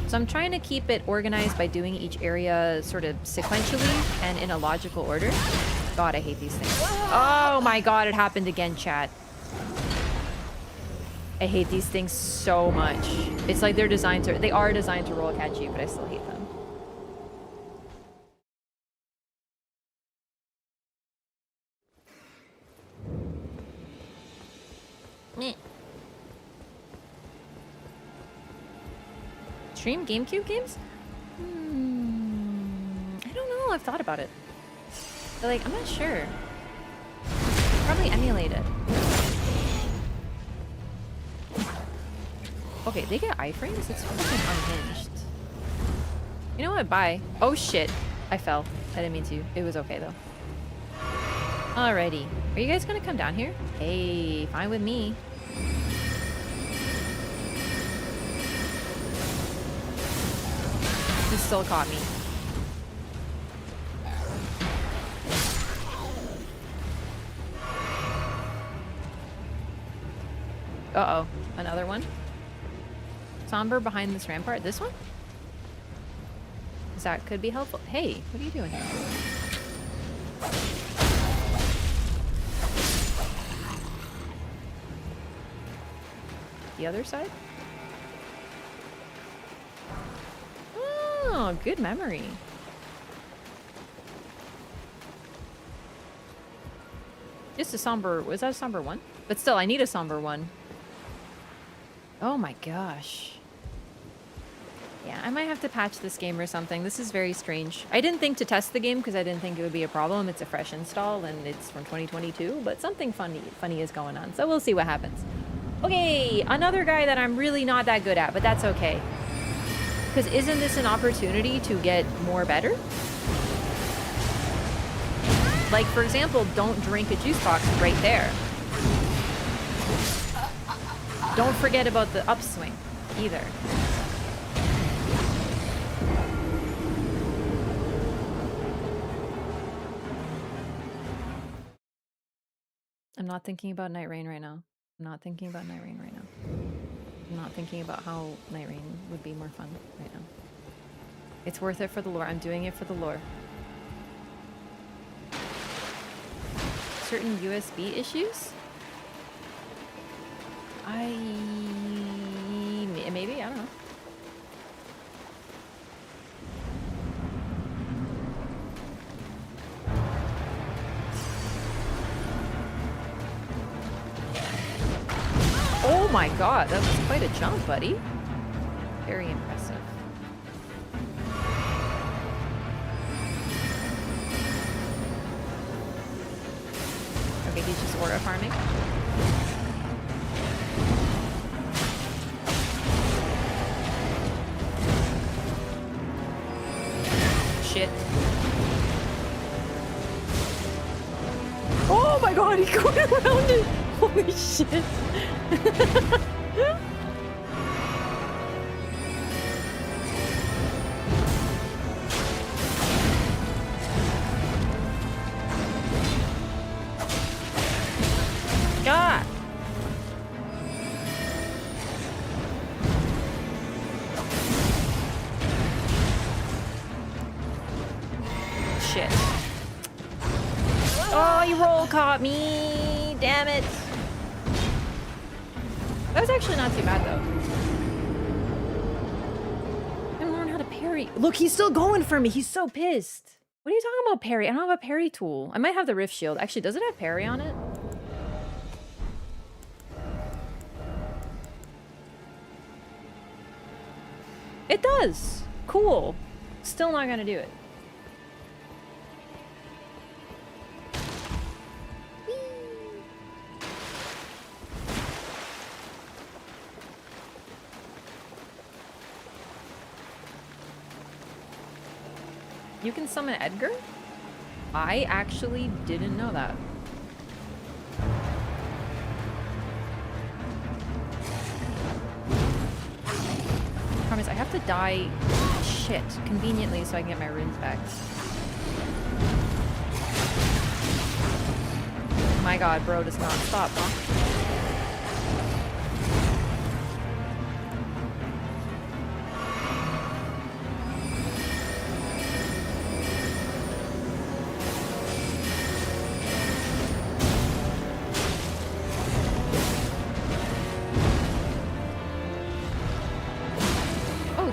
So I'm trying to keep it organized by doing each area sort of sequentially and in a logical order. God, I hate these things. Oh my god, it happened again, chat. I hate these things so much. It's like they are designed to roll catch you, but I still hate them. Meh. Stream GameCube games? I don't know. I've thought about it. But like, I'm not sure. Probably emulate it. Okay, they get iframes? It's fucking unhinged. You know what? Bye. Oh shit. I fell. I didn't mean to. It was okay though. Alrighty. Are you guys gonna come down here? Hey, fine with me. He still caught me. Uh-oh. Another one? Somber behind this rampart. This one? That could be helpful. Hey, what are you doing here? The other side? Oh, good memory. Just a somber... Was that a somber one? But still, I need a somber one. Oh my gosh. Yeah, I might have to patch this game or something. This is very strange. I didn't think to test the game because I didn't think it would be a problem. It's a fresh install and it's from 2022, but something funny is going on. So we'll see what happens. Okay, another guy that I'm really not that good at, but that's okay. Because isn't this an opportunity to get more better? Like, for example, don't drink a juice box right there. Don't forget about the upswing either. I'm not thinking about Night Rain right now. I'm not thinking about Night Rain right now. I'm not thinking about how Night Rain would be more fun right now. It's worth it for the lore. I'm doing it for the lore. Certain USB issues? Maybe, I don't know. Oh my god, that was quite a jump, buddy. Very impressive. Okay, he's just aura farming. Shit. Oh my god, he's going around it! Holy shit. Oh, you roll caught me. Damn it. That was actually not too bad, though. I gotta learn how to parry. Look, he's still going for me. He's so pissed. What are you talking about, parry? I don't have a parry tool. I might have the Rift Shield. Actually, does it have parry on it? It does. Cool. Still not gonna do it. You can summon Edgar? I actually didn't know that. Promise, I have to die shit conveniently so I can get my runes back. My god, bro does not stop, huh?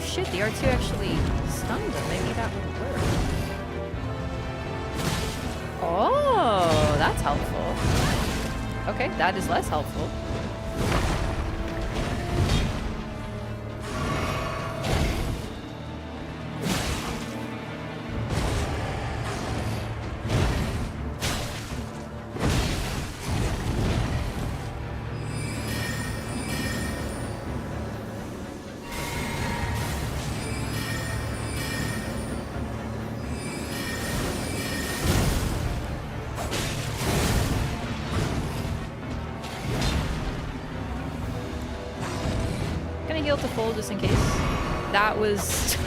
Shit, the R2 actually stunned him. Maybe that would work. Oh, that's helpful. Okay, that is less helpful. To full just in case. That was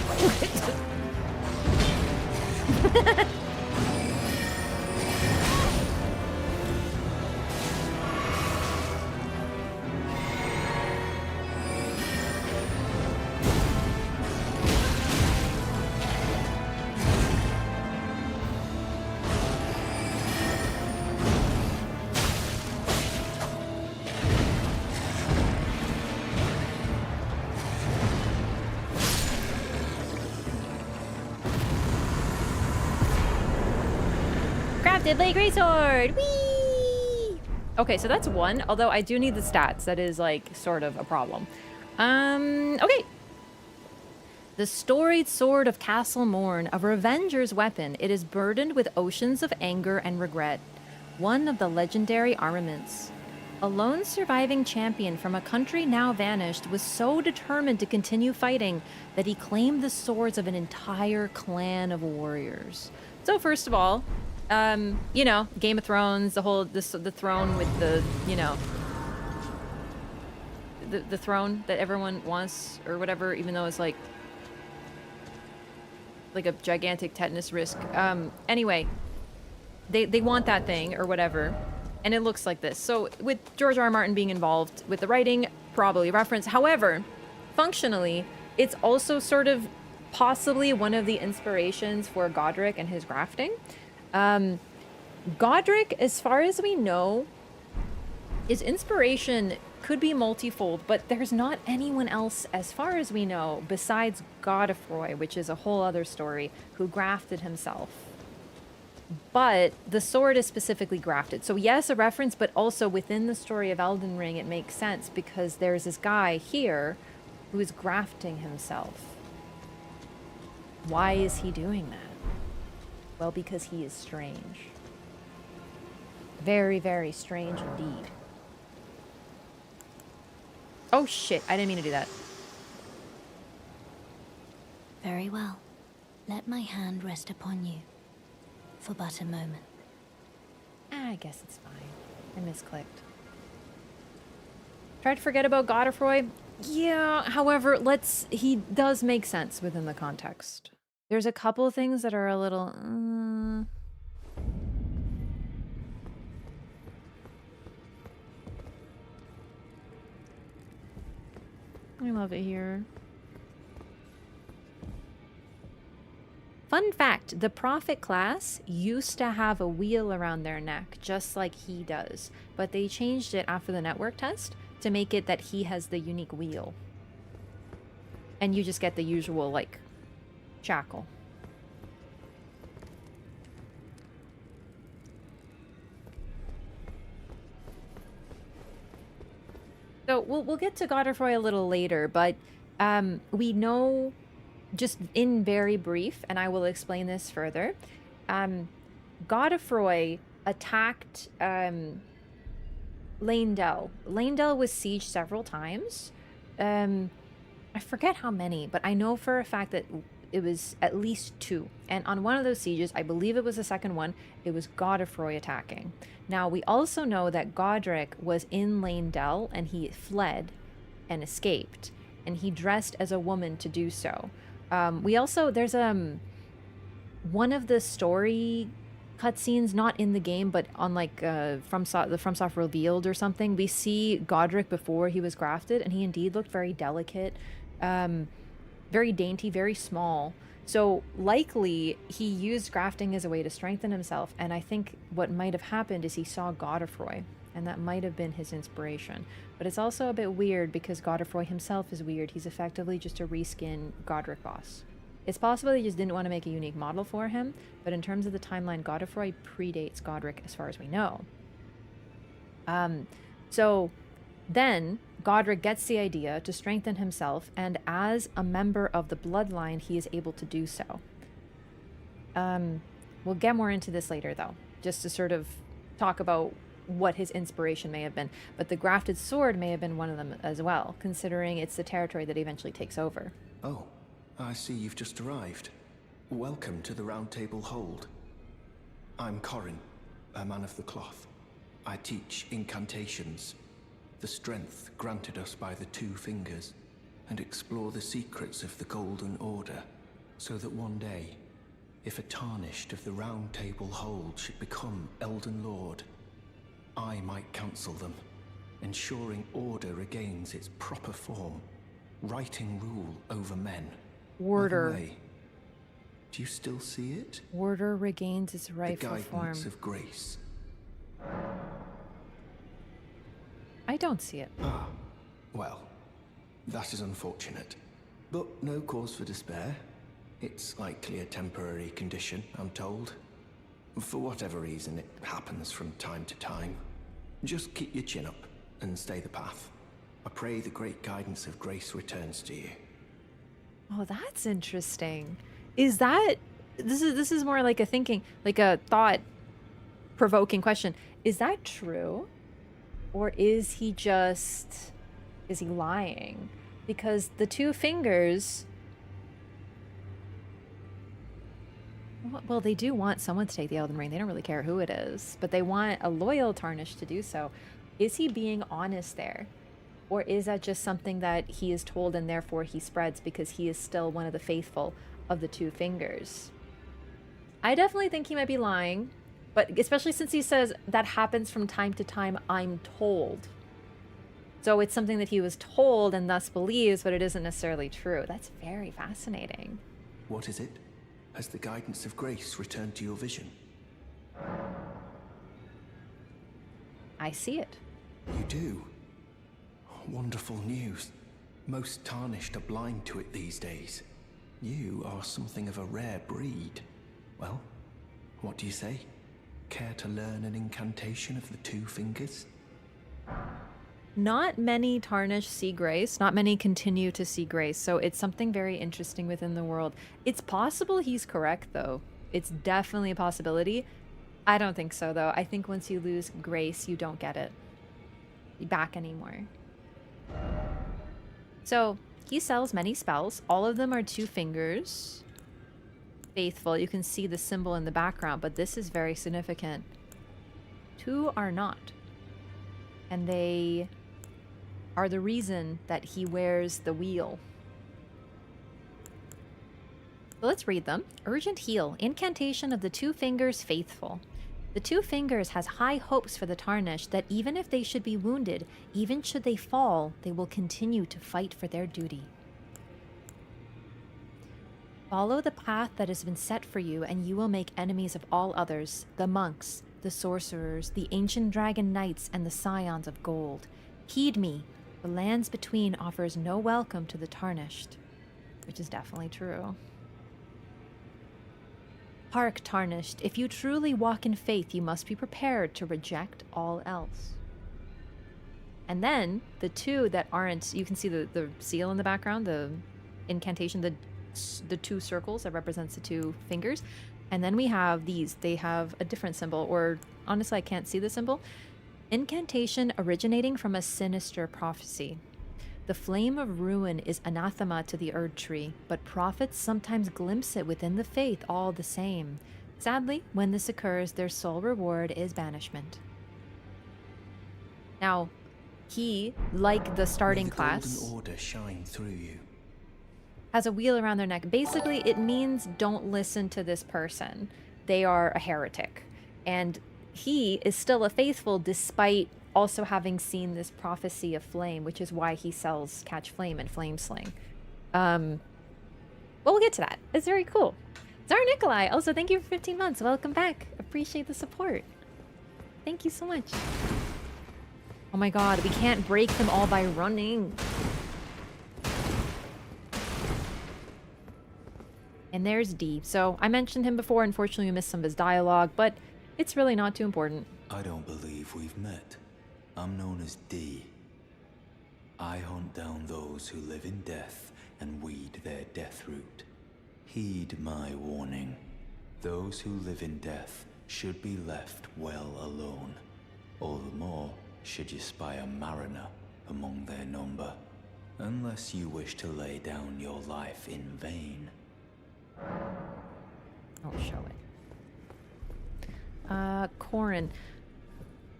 Blaidd Greatsword! Whee! Okay, so that's one, although I do need the stats. That is, like, sort of a problem. Okay. The storied sword of Castle Morne, a revenger's weapon. It is burdened with oceans of anger and regret. One of the legendary armaments. A lone surviving champion from a country now vanished was so determined to continue fighting that he claimed the swords of an entire clan of warriors. So first of all, you know, Game of Thrones, the whole, the throne with the, you know, the throne that everyone wants or whatever, even though it's like a gigantic tetanus risk. Anyway, they want that thing or whatever, and it looks like this. So with George R. R. Martin being involved with the writing, probably a reference. However, functionally, it's also sort of possibly one of the inspirations for Godric and his grafting. Godric, as far as we know, his inspiration could be multifold, but there's not anyone else, as far as we know, besides Godfroy, which is a whole other story, who grafted himself. But the sword is specifically grafted. So yes, a reference, but also within the story of Elden Ring, it makes sense because there's this guy here who is grafting himself. Why is he doing that? Well, because he is strange. Very, very strange indeed. Oh shit, I didn't mean to do that. Very well. Let my hand rest upon you for but a moment. I guess it's fine. I misclicked. Tried to forget about Godfroy. Yeah, however, he does make sense within the context. There's a couple of things that are a little... I love it here. Fun fact, the Prophet class used to have a wheel around their neck, just like he does. But they changed it after the network test to make it that he has the unique wheel. And you just get the usual, like, shackle. So we'll get to Godfrey a little later, but we know, just in very brief, and I will explain this further, Godfrey attacked Leyndell. Leyndell was sieged several times. I forget how many, but I know for a fact that it was at least 2. And on one of those sieges, I believe it was the second one, it was Godfrey attacking. Now, we also know that Godric was in Leyndell and he fled and escaped. And he dressed as a woman to do so. We also, there's one of the story cutscenes, not in the game, but on like the FromSoft Revealed or something, we see Godric before he was grafted, and he indeed looked very delicate, very dainty, very small. So likely he used grafting as a way to strengthen himself, and I think what might have happened is he saw Godfrey, and that might have been his inspiration. But it's also a bit weird because Godfrey himself is weird. He's effectively just a reskin Godric boss. It's possible he just didn't want to make a unique model for him, but in terms of the timeline, Godfrey predates Godric as far as we know. So then Godric gets the idea to strengthen himself, and as a member of the bloodline, he is able to do so. We'll get more into this later, though, just to sort of talk about what his inspiration may have been. But the grafted sword may have been one of them as well, considering it's the territory that he eventually takes over. Oh, I see you've just arrived. Welcome to the Roundtable Hold. I'm Corrin, a man of the cloth. I teach incantations, the strength granted us by the Two Fingers, and explore the secrets of the Golden Order, so that one day, if a Tarnished of the Roundtable Hold should become Elden Lord, I might counsel them, ensuring order regains its proper form, righting rule over men. Order. By the way, do you still see it? Order regains its rightful form. The guidance of grace. I don't see it. Ah, well, that is unfortunate. But no cause for despair. It's likely a temporary condition, I'm told. For whatever reason, it happens from time to time. Just keep your chin up and stay the path. I pray the great guidance of grace returns to you. Oh, that's interesting. Is that... This is more like a thinking, like a thought-provoking question. Is that true? Or is he just... Is he lying? Because the Two Fingers... Well, they do want someone to take the Elden Ring. They don't really care who it is. But they want a loyal Tarnished to do so. Is he being honest there? Or is that just something that he is told and therefore he spreads because he is still one of the faithful of the Two Fingers? I definitely think he might be lying. But especially since he says that happens from time to time, I'm told. So it's something that he was told and thus believes, but it isn't necessarily true. That's very fascinating. What is it? Has the guidance of grace returned to your vision? I see it. You do? Wonderful news. Most Tarnished are blind to it these days. You are something of a rare breed. Well, what do you say? Care to learn an incantation of the Two Fingers? Not many Tarnished see grace. Not many continue to see grace. So it's something very interesting within the world. It's possible he's correct, though. It's definitely a possibility. I don't think so, though. I think once you lose grace, you don't get it back anymore. So he sells many spells. All of them are Two Fingers. Faithful. You can see the symbol in the background, but this is very significant. Two are not. And they are the reason that he wears the wheel. So let's read them. Urgent Heal. Incantation of the Two Fingers Faithful. The Two Fingers has high hopes for the Tarnished that even if they should be wounded, even should they fall, they will continue to fight for their duty. Follow the path that has been set for you, and you will make enemies of all others, the monks, the sorcerers, the ancient dragon knights, and the scions of gold. Heed me. The lands between offers no welcome to the Tarnished. Which is definitely true. Hark, Tarnished. If you truly walk in faith, you must be prepared to reject all else. And then, the two that aren't... You can see the seal in the background, the incantation, the two circles that represents the two fingers. And then we have these. They have a different symbol, or honestly, I can't see the symbol. Incantation originating from a sinister prophecy. The flame of ruin is anathema to the Erd Tree, but prophets sometimes glimpse it within the faith all the same. Sadly, when this occurs, their sole reward is banishment. Now, he, like the starting class, Golden Order shine through you. Has a wheel around their neck. Basically, it means don't listen to this person. They are a heretic. And he is still a faithful despite also having seen this prophecy of flame, which is why he sells Catch Flame and Flame Sling. Well, we'll get to that. It's very cool. Tsar Nikolai, also thank you for 15 months. Welcome back. Appreciate the support. Thank you so much. Oh my god, we can't break them all by running. And there's D. So I mentioned him before. Unfortunately, we missed some of his dialogue, but it's really not too important. I don't believe we've met. I'm known as D. I hunt down those who live in death and weed their death root. Heed my warning. Those who live in death should be left well alone. All the more should you spy a mariner among their number. Unless you wish to lay down your life in vain. I'll show it. Corin.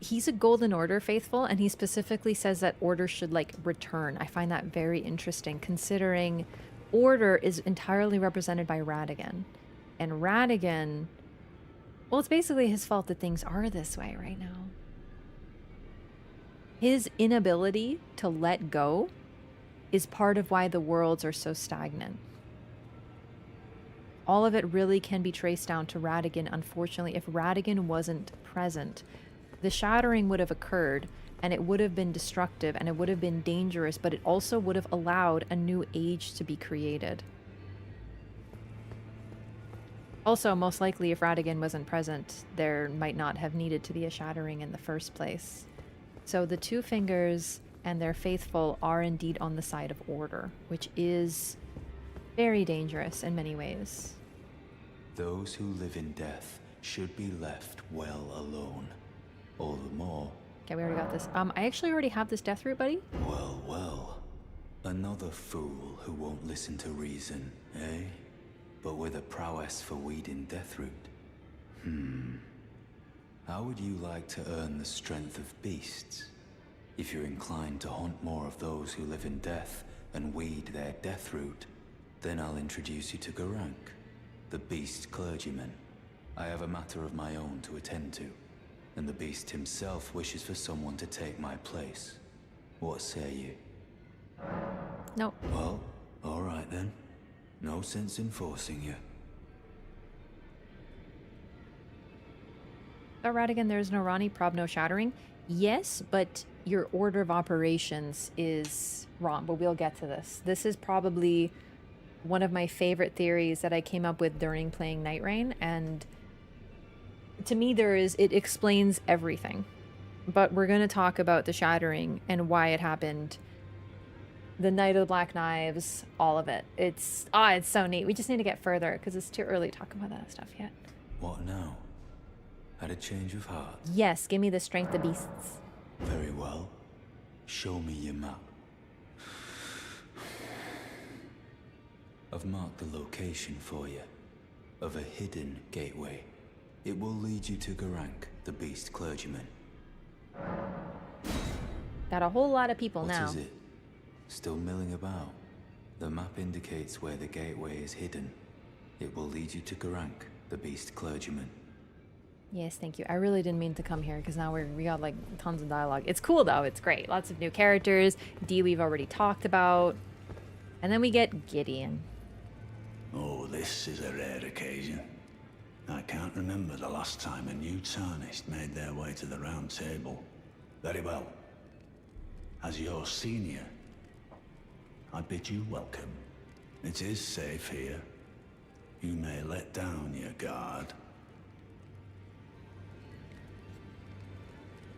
He's a Golden Order faithful, and he specifically says that Order should, like, return. I find that very interesting, considering Order is entirely represented by Radagon. And Radagon... Well, it's basically his fault that things are this way right now. His inability to let go is part of why the worlds are so stagnant. All of it really can be traced down to Radagon. Unfortunately, if Radagon wasn't present, the shattering would have occurred, and it would have been destructive, and it would have been dangerous, but it also would have allowed a new age to be created. Also, most likely, if Radagon wasn't present, there might not have needed to be a shattering in the first place. So the two fingers and their faithful are indeed on the side of Order, which is very dangerous in many ways. Those who live in death should be left well alone. All the more. Okay, we already got this. I actually already have this death route, buddy. Well, well. Another fool who won't listen to reason, eh? But with a prowess for weeding deathroot. How would you like to earn the strength of beasts? If you're inclined to hunt more of those who live in death and weed their deathroot, then I'll introduce you to Garank, the beast clergyman. I have a matter of my own to attend to, and the beast himself wishes for someone to take my place. What say you? Nope. Well, alright then. No sense in forcing you. Radagon, there's no Ranni, prob no shattering. Yes, but your order of operations is wrong, but we'll get to this. This is probably one of my favorite theories that I came up with during playing Night Rain, and to me it explains everything. But we're going to talk about the shattering and why it happened. The Night of the Black Knives, all of it. It's so neat. We just need to get further because it's too early to talk about that stuff yet. What now? Had a change of heart? Yes, give me the strength of beasts. Very well. Show me your map. I've marked the location for you, of a hidden gateway. It will lead you to Garank, the beast clergyman. Got a whole lot of people now. What is it? Still milling about? The map indicates where the gateway is hidden. It will lead you to Garank, the beast clergyman. Yes, thank you. I really didn't mean to come here because now we got like tons of dialogue. It's cool though. It's great. Lots of new characters. D we've already talked about. And then we get Gideon. Oh, this is a rare occasion. I can't remember the last time a new Tarnished made their way to the Round Table. Very well. As your senior, I bid you welcome. It is safe here. You may let down your guard.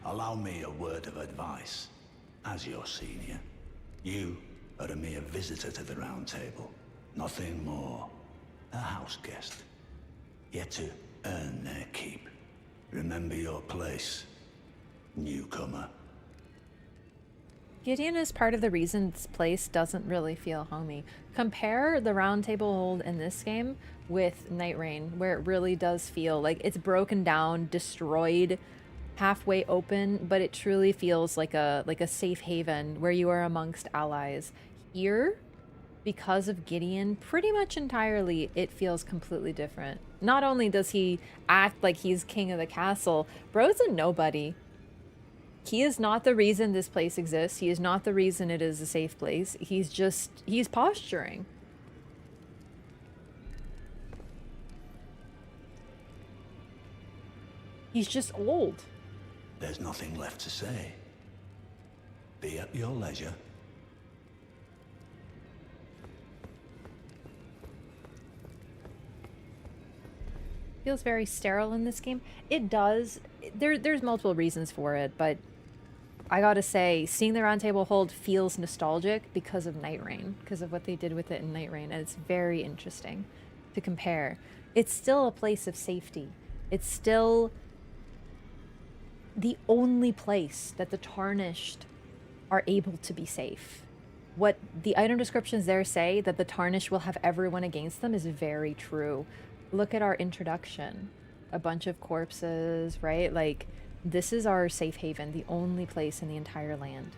Allow me a word of advice. As your senior, you are a mere visitor to the Round Table. Nothing more. A house guest. Yet to earn their keep. Remember your place, newcomer. Gideon is part of the reason this place doesn't really feel homey. Compare the Roundtable Hold in this game with Night Rain, where it really does feel like it's broken down, destroyed, halfway open, but it truly feels like a safe haven where you are amongst allies. Here, because of Gideon, pretty much entirely, it feels completely different. Not only does he act like he's king of the castle, bro's a nobody. He is not the reason this place exists. He is not the reason it is a safe place. He's posturing. He's just old. There's nothing left to say. Be at your leisure. Feels very sterile in this game. It does. There's multiple reasons for it, but I gotta say, seeing the Roundtable Hold feels nostalgic because of Night Rain, because of what they did with it in Night Rain, and it's very interesting to compare. It's still a place of safety. It's still the only place that the Tarnished are able to be safe. What the item descriptions there say, that the Tarnished will have everyone against them, is very true. Look at our introduction. A bunch of corpses, right? Like, this is our safe haven, the only place in the entire land.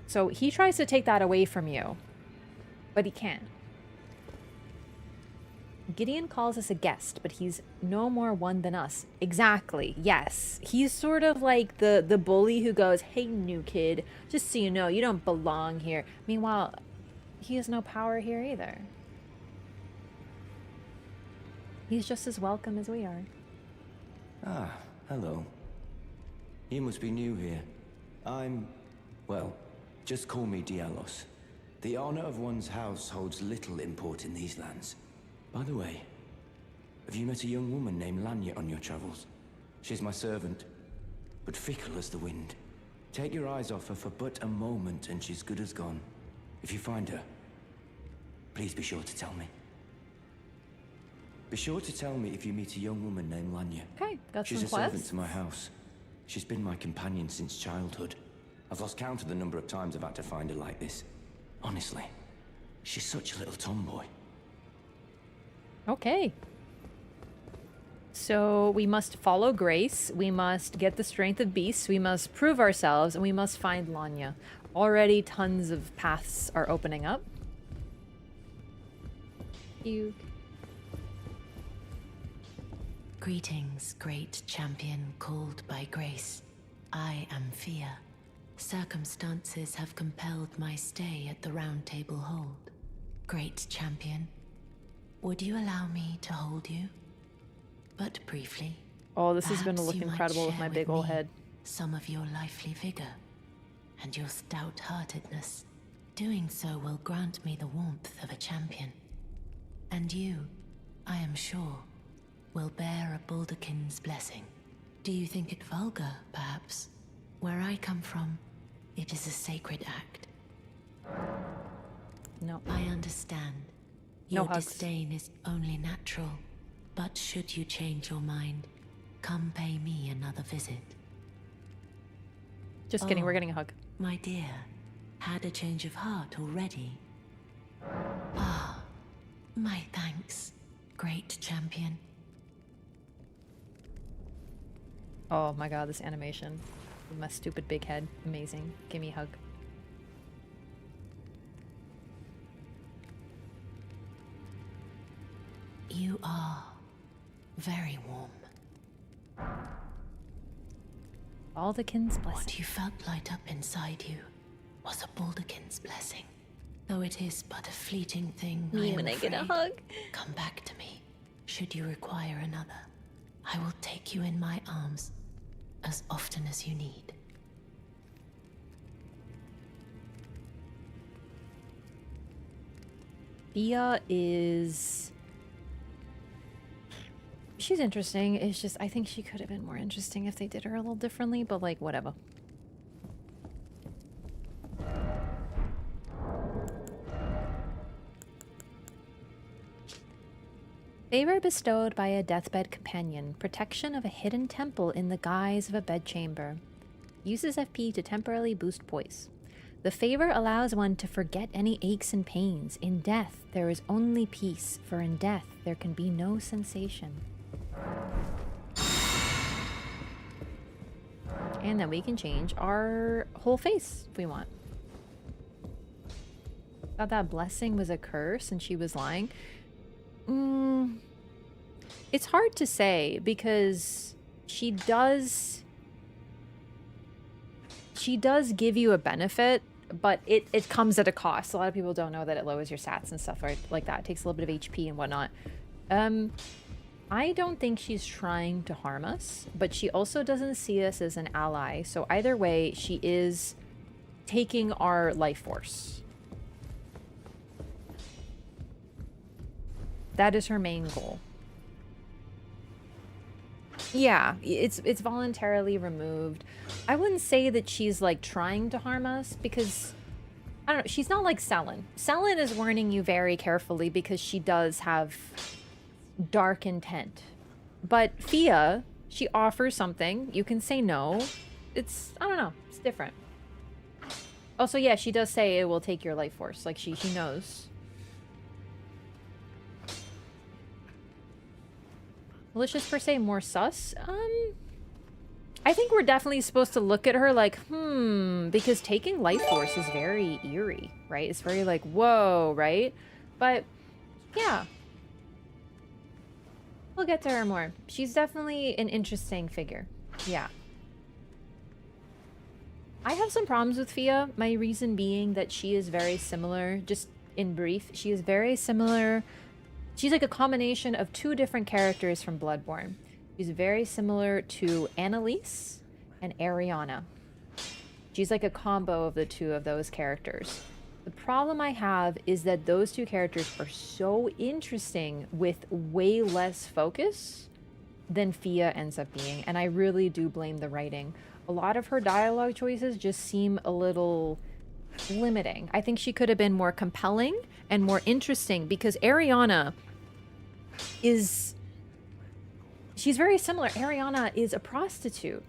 So he tries to take that away from you, but he can't. Gideon calls us a guest, but he's no more one than us. Exactly, yes. He's sort of like the bully who goes, hey, new kid, just so you know, you don't belong here. Meanwhile, he has no power here either. He's just as welcome as we are. Ah, hello. You must be new here. Well, just call me Dialos. The honor of one's house holds little import in these lands. By the way, have you met a young woman named Lanya on your travels? She's my servant, but fickle as the wind. Take your eyes off her for but a moment and she's good as gone. If you find her, please be sure to tell me. Be sure to tell me if you meet a young woman named Lanya. Okay, got She's some a quests. servant to my house. She's been my companion since childhood. I've lost count of the number of times I've had to find her like this. Honestly, she's such a little tomboy. Okay. So we must follow Grace, we must get the strength of beasts, we must prove ourselves, and we must find Lanya. Already tons of paths are opening up. You. Greetings, great champion called by grace. I am Fia. Circumstances have compelled my stay at the Roundtable Hold. Great champion, would you allow me to hold you? But briefly. Oh, this is going to Perhaps look you might incredible with share my big ol' me head. some of your lively vigor and your stout-heartedness. Doing so will grant me the warmth of a champion. And you, I am sure, will bear a Baldakin's blessing. Do you think it vulgar, perhaps? Where I come from, it is a sacred act. No. I understand. No Your hugs. disdain is only natural. But should you change your mind, come pay me another visit. Just kidding, Oh, we're getting a hug. My dear, had a change of heart already? Ah, my thanks, great champion. Oh my god, this animation. With my stupid big head. Amazing. Give me a hug. You are very warm. Baldakin's blessing. What you felt light up inside you was a Baldakin's blessing. Though it is but a fleeting thing, Me I am when I get a afraid. hug. Come back to me, should you require another. I will take you in my arms as often as you need. Fia is... She's interesting. It's just, I think she could have been more interesting if they did her a little differently, but like, whatever. Favor bestowed by a deathbed companion. Protection of a hidden temple in the guise of a bedchamber. Uses FP to temporarily boost poise. The favor allows one to forget any aches and pains. In death, there is only peace, for in death, there can be no sensation. And then we can change our whole face if we want. Thought that blessing was a curse and she was lying. It's hard to say because she does give you a benefit, but it comes at a cost. A lot of people don't know that it lowers your stats and stuff like that. It takes a little bit of HP and whatnot. I don't think she's trying to harm us, but she also doesn't see us as an ally. So either way, she is taking our life force. That is her main goal. Yeah, it's voluntarily removed. I wouldn't say that she's like trying to harm us because I don't know, she's not like Sellen. Sellen is warning you very carefully because she does have dark intent. But Fia, she offers something. You can say no. It's, I don't know, it's different. Also, yeah, she does say it will take your life force. Like she knows. Malicious per se, more sus. I think we're definitely supposed to look at her like, because taking life force is very eerie, right? It's very like, whoa, right? But yeah, we'll get to her more. She's definitely an interesting figure. Yeah. I have some problems with Fia. My reason being that she is very similar, just in brief, she is very similar. She's like a combination of two different characters from Bloodborne. She's very similar to Annalise and Ariana. She's like a combo of the two of those characters. The problem I have is that those two characters are so interesting with way less focus than Fia ends up being, and I really do blame the writing. A lot of her dialogue choices just seem a little limiting. I think she could have been more compelling and more interesting because Ariana is... she's very similar. Ariana is a prostitute.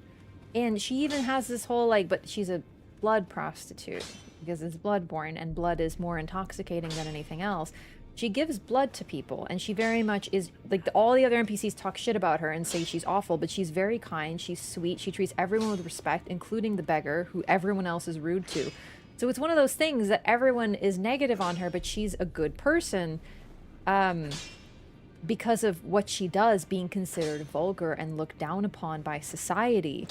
And she even has this whole like, but she's a blood prostitute because it's Bloodborne and blood is more intoxicating than anything else. She gives blood to people and she very much is like all the other NPCs talk shit about her and say she's awful, but she's very kind. She's sweet. She treats everyone with respect, including the beggar who everyone else is rude to. So it's one of those things that everyone is negative on her, but she's a good person. Because of what she does, being considered vulgar and looked down upon by society.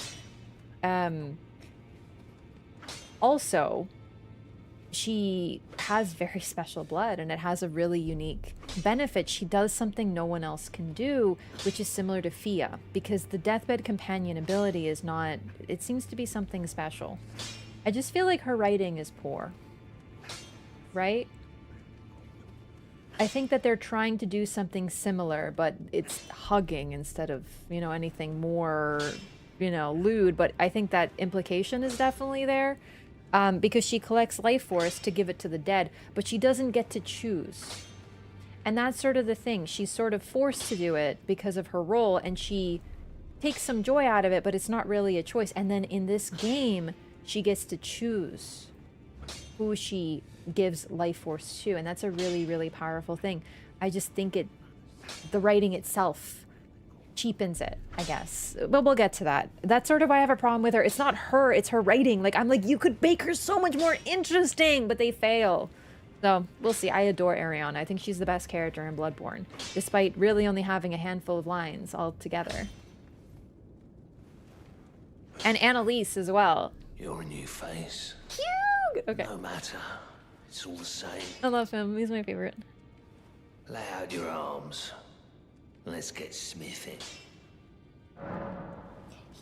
Also, she has very special blood and it has a really unique benefit. She does something no one else can do, which is similar to Fia, because the deathbed companion ability is not, it seems to be something special. I just feel like her writing is poor, right? I think that they're trying to do something similar, but it's hugging instead of, you know, anything more, you know, lewd. But I think that implication is definitely there because she collects life force to give it to the dead, but she doesn't get to choose. And that's sort of the thing. She's sort of forced to do it because of her role, and she takes some joy out of it, but it's not really a choice. And then in this game, she gets to choose who she gives life force to, and that's a really, really powerful thing. I just think the writing itself cheapens it, I guess. But we'll get to that. That's sort of why I have a problem with her. It's not her, it's her writing. Like, I'm like, you could make her so much more interesting, but they fail. So, we'll see. I adore Ariana. I think she's the best character in Bloodborne, despite really only having a handful of lines altogether. And Annalise as well. Your new face. Cute! Okay. No matter. It's all the same. I love him. He's my favorite. Lay out your arms. Let's get smithing.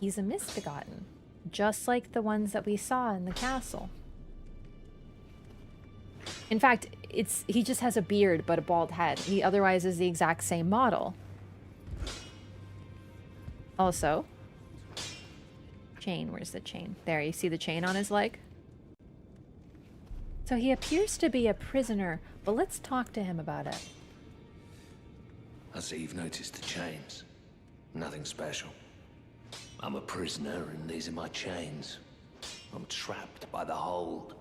He's a Misbegotten, just like the ones that we saw in the castle. In fact, he just has a beard but a bald head. He otherwise is the exact same model. Also, chain. Where's the chain? There, you see the chain on his leg? So he appears to be a prisoner, but let's talk to him about it. I see you've noticed the chains. Nothing special. I'm a prisoner and these are my chains. I'm trapped by the hold.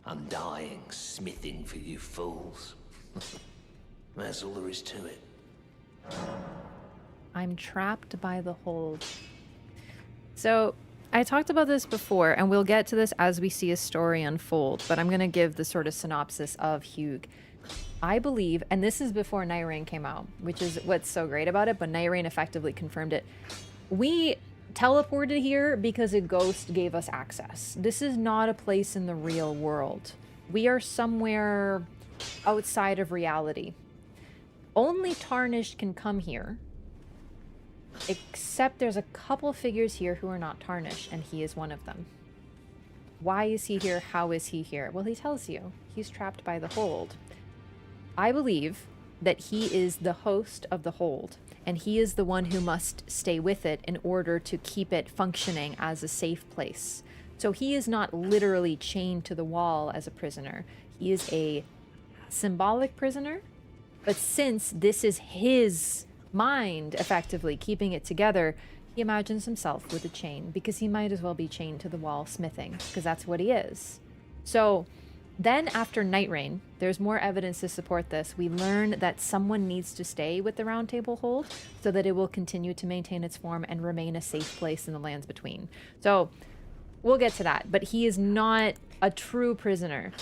I'm dying, smithing for you fools. That's all there is to it. I'm trapped by the hold. So, I talked about this before, and we'll get to this as we see a story unfold, but I'm going to give the sort of synopsis of Hugh. I believe, and this is before Night Rain came out, which is what's so great about it, but Night Rain effectively confirmed it. We teleported here because a ghost gave us access. This is not a place in the real world. We are somewhere outside of reality. Only Tarnished can come here, except there's a couple figures here who are not Tarnished, and he is one of them. Why is he here? How is he here? Well, he tells you. He's trapped by the hold. I believe that he is the host of the hold, and he is the one who must stay with it in order to keep it functioning as a safe place. So he is not literally chained to the wall as a prisoner. He is a symbolic prisoner, but since this is his mind effectively keeping it together, he imagines himself with a chain, because he might as well be chained to the wall smithing, because that's what he is. So then after Night Rain, there's more evidence to support this. We learn that someone needs to stay with the Roundtable Hold so that it will continue to maintain its form and remain a safe place in the lands between. So we'll get to that, but he is not a true prisoner.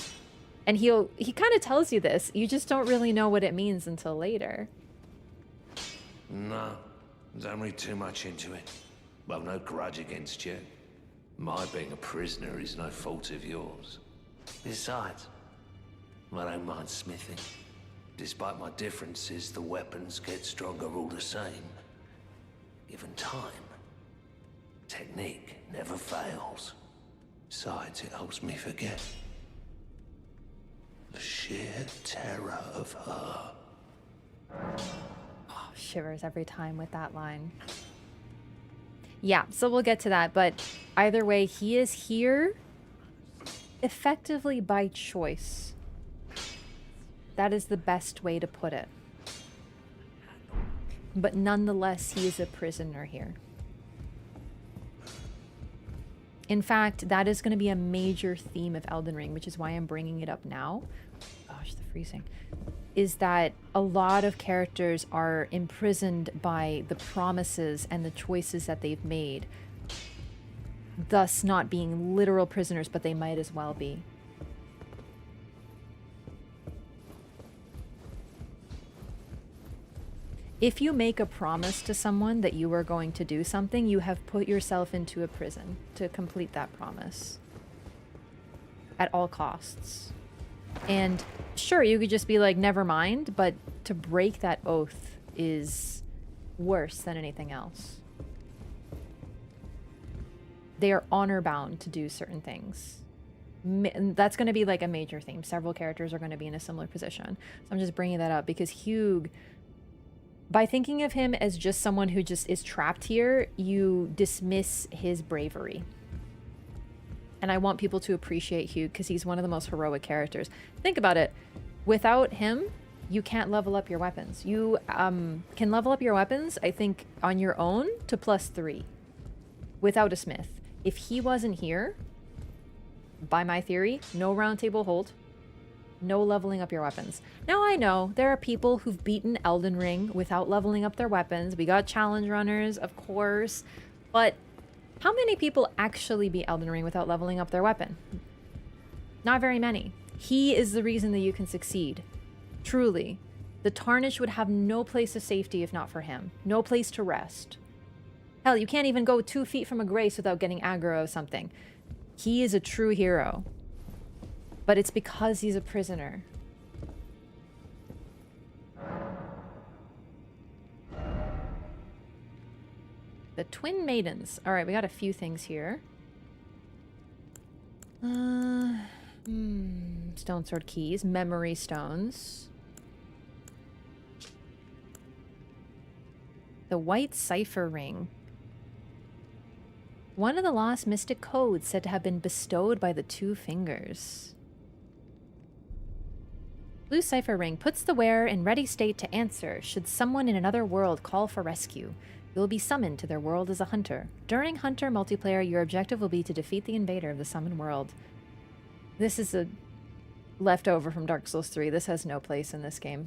And he kind of tells you this. You just don't really know what it means until later. No, don't read too much into it. Well, no grudge against you. My being a prisoner is no fault of yours. Besides, I don't mind smithing. Despite my differences, the weapons get stronger all the same. Given time, technique never fails. Besides, it helps me forget the sheer terror of her. Oh, shivers every time with that line. Yeah, so we'll get to that, but either way, he is here effectively by choice. That is the best way to put it. But nonetheless, he is a prisoner here. In fact, that is going to be a major theme of Elden Ring, which is why I'm bringing it up now. Gosh, the freezing. Is that a lot of characters are imprisoned by the promises and the choices that they've made, thus not being literal prisoners, but they might as well be. If you make a promise to someone that you are going to do something, you have put yourself into a prison to complete that promise at all costs. And sure, you could just be like, never mind, but to break that oath is worse than anything else. They are honor bound to do certain things. That's going to be like a major theme. Several characters are going to be in a similar position. So I'm just bringing that up because Hugh, by thinking of him as just someone who just is trapped here, you dismiss his bravery. And I want people to appreciate Hugh because he's one of the most heroic characters. Think about it. Without him, you can't level up your weapons. You can level up your weapons, I think, on your own to +3 without a smith. If he wasn't here, by my theory, no Roundtable Hold, no leveling up your weapons. Now I know there are people who've beaten Elden Ring without leveling up their weapons. We got challenge runners, of course, but how many people actually beat Elden Ring without leveling up their weapon? Not very many. He is the reason that you can succeed. Truly. The Tarnished would have no place of safety if not for him. No place to rest. Hell, you can't even go 2 feet from a grace without getting aggro or something. He is a true hero. but it's because he's a prisoner. The Twin Maidens. All right, we got a few things here. Stone Sword Keys, Memory Stones. The White Cipher Ring. One of the lost mystic codes said to have been bestowed by the Two Fingers. Blue Cipher Ring puts the wearer in ready state to answer should someone in another world call for rescue. You will be summoned to their world as a hunter. During Hunter multiplayer, your objective will be to defeat the invader of the summoned world. This is a leftover from Dark Souls 3. This has no place in this game.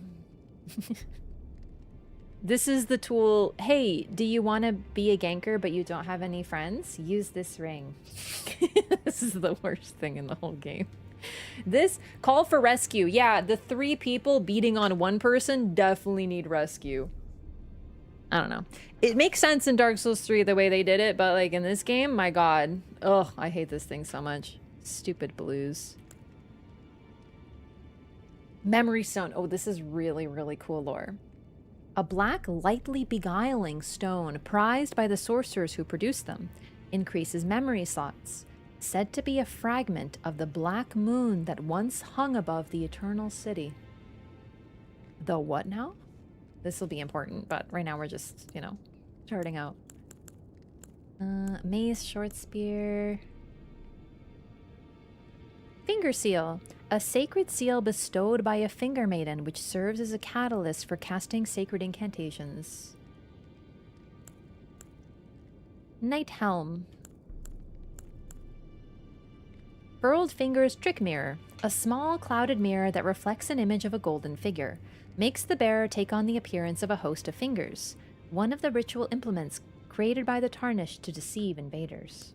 This is the tool. Hey, do you want to be a ganker but you don't have any friends? Use this ring. This is the worst thing in the whole game. This call for rescue. Yeah, the 3 people beating on 1 person definitely need rescue. I don't know. It makes sense in Dark Souls 3 the way they did it, but like in this game, my god. Ugh, I hate this thing so much. Stupid blues. Memory Stone. Oh, this is really, really cool lore. A black, lightly beguiling stone prized by the sorcerers who produced them. Increases memory slots. Said to be a fragment of the black moon that once hung above the Eternal City. The what now? This will be important, but right now we're just, you know, starting out. Mace, short spear. Finger seal. A sacred seal bestowed by a finger maiden which serves as a catalyst for casting sacred incantations. Night helm. Furled Fingers Trick Mirror. A small clouded mirror that reflects an image of a golden figure. Makes the bearer take on the appearance of a host of fingers, one of the ritual implements created by the Tarnished to deceive invaders.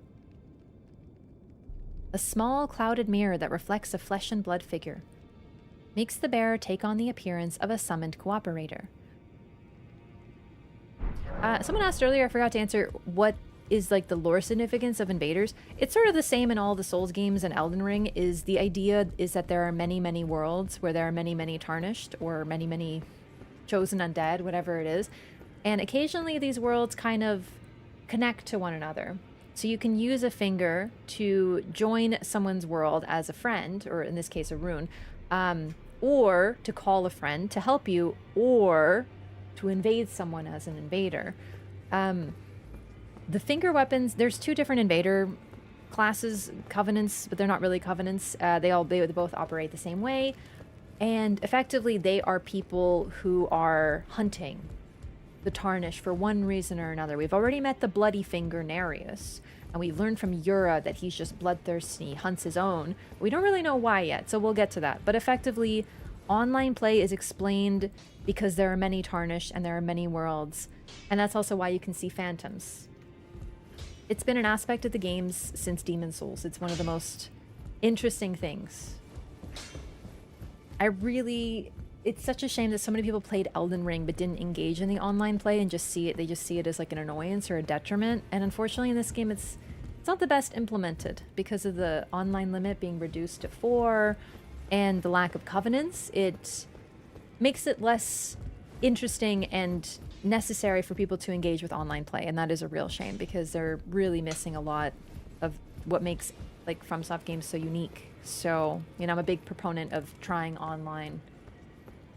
A small clouded mirror that reflects a flesh and blood figure. Makes the bearer take on the appearance of a summoned cooperator. Someone asked earlier, I forgot to answer, what is like the lore significance of invaders. It's sort of the same in all the Souls games and Elden Ring. Is the idea is that there are many, many worlds where there are many, many Tarnished or many, many chosen undead, whatever it is. And occasionally these worlds kind of connect to one another. So you can use a finger to join someone's world as a friend, or in this case a rune, or to call a friend to help you, or to invade someone as an invader. The finger weapons, there's 2 different invader classes, covenants, but they're not really covenants. They both operate the same way. And effectively, they are people who are hunting the Tarnished for one reason or another. We've already met the bloody finger Nereus, and we've learned from Yura that he's just bloodthirsty, he hunts his own. We don't really know why yet, so we'll get to that. But effectively, online play is explained because there are many Tarnished and there are many worlds. And that's also why you can see phantoms. It's been an aspect of the games since Demon's Souls. It's one of the most interesting things. It's such a shame that so many people played Elden Ring but didn't engage in the online play and they just see it as like an annoyance or a detriment. And unfortunately in this game it's not the best implemented because of the online limit being reduced to 4 and the lack of covenants. It makes it less interesting and necessary for people to engage with online play, and that is a real shame because they're really missing a lot of what makes like FromSoft games so unique. So, you know, I'm a big proponent of trying online.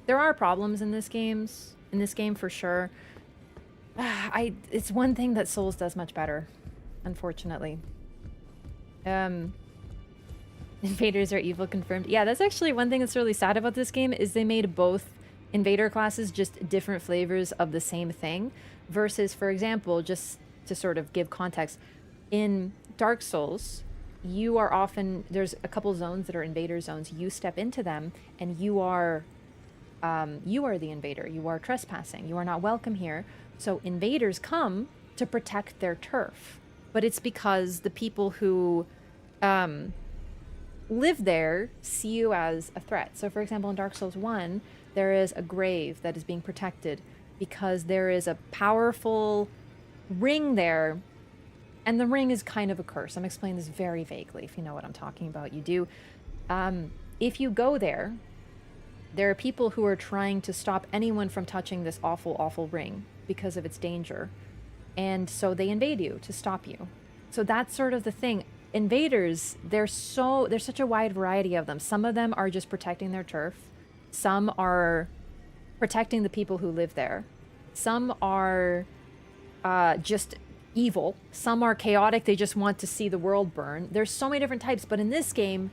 There are problems in this game for sure. It's one thing that Souls does much better, unfortunately. Invaders are evil confirmed. Yeah, that's actually one thing that's really sad about this game is they made both invader classes just different flavors of the same thing versus, for example, just to sort of give context, in Dark Souls, you are often, there's a couple zones that are invader zones. You step into them and you are the invader. You are trespassing. You are not welcome here. So invaders come to protect their turf, but it's because the people who live there see you as a threat. So for example, in Dark Souls 1, there is a grave that is being protected because there is a powerful ring there, and the ring is kind of a curse. I'm explaining this very vaguely if you know what I'm talking about. You do. If you go there, there are people who are trying to stop anyone from touching this awful, awful ring because of its danger. And so they invade you to stop you. So that's sort of the thing. Invaders, there's such a wide variety of them. Some of them are just protecting their turf. Some are protecting the people who live there. Some are just evil. Some are chaotic. They just want to see the world burn. There's so many different types, but in this game,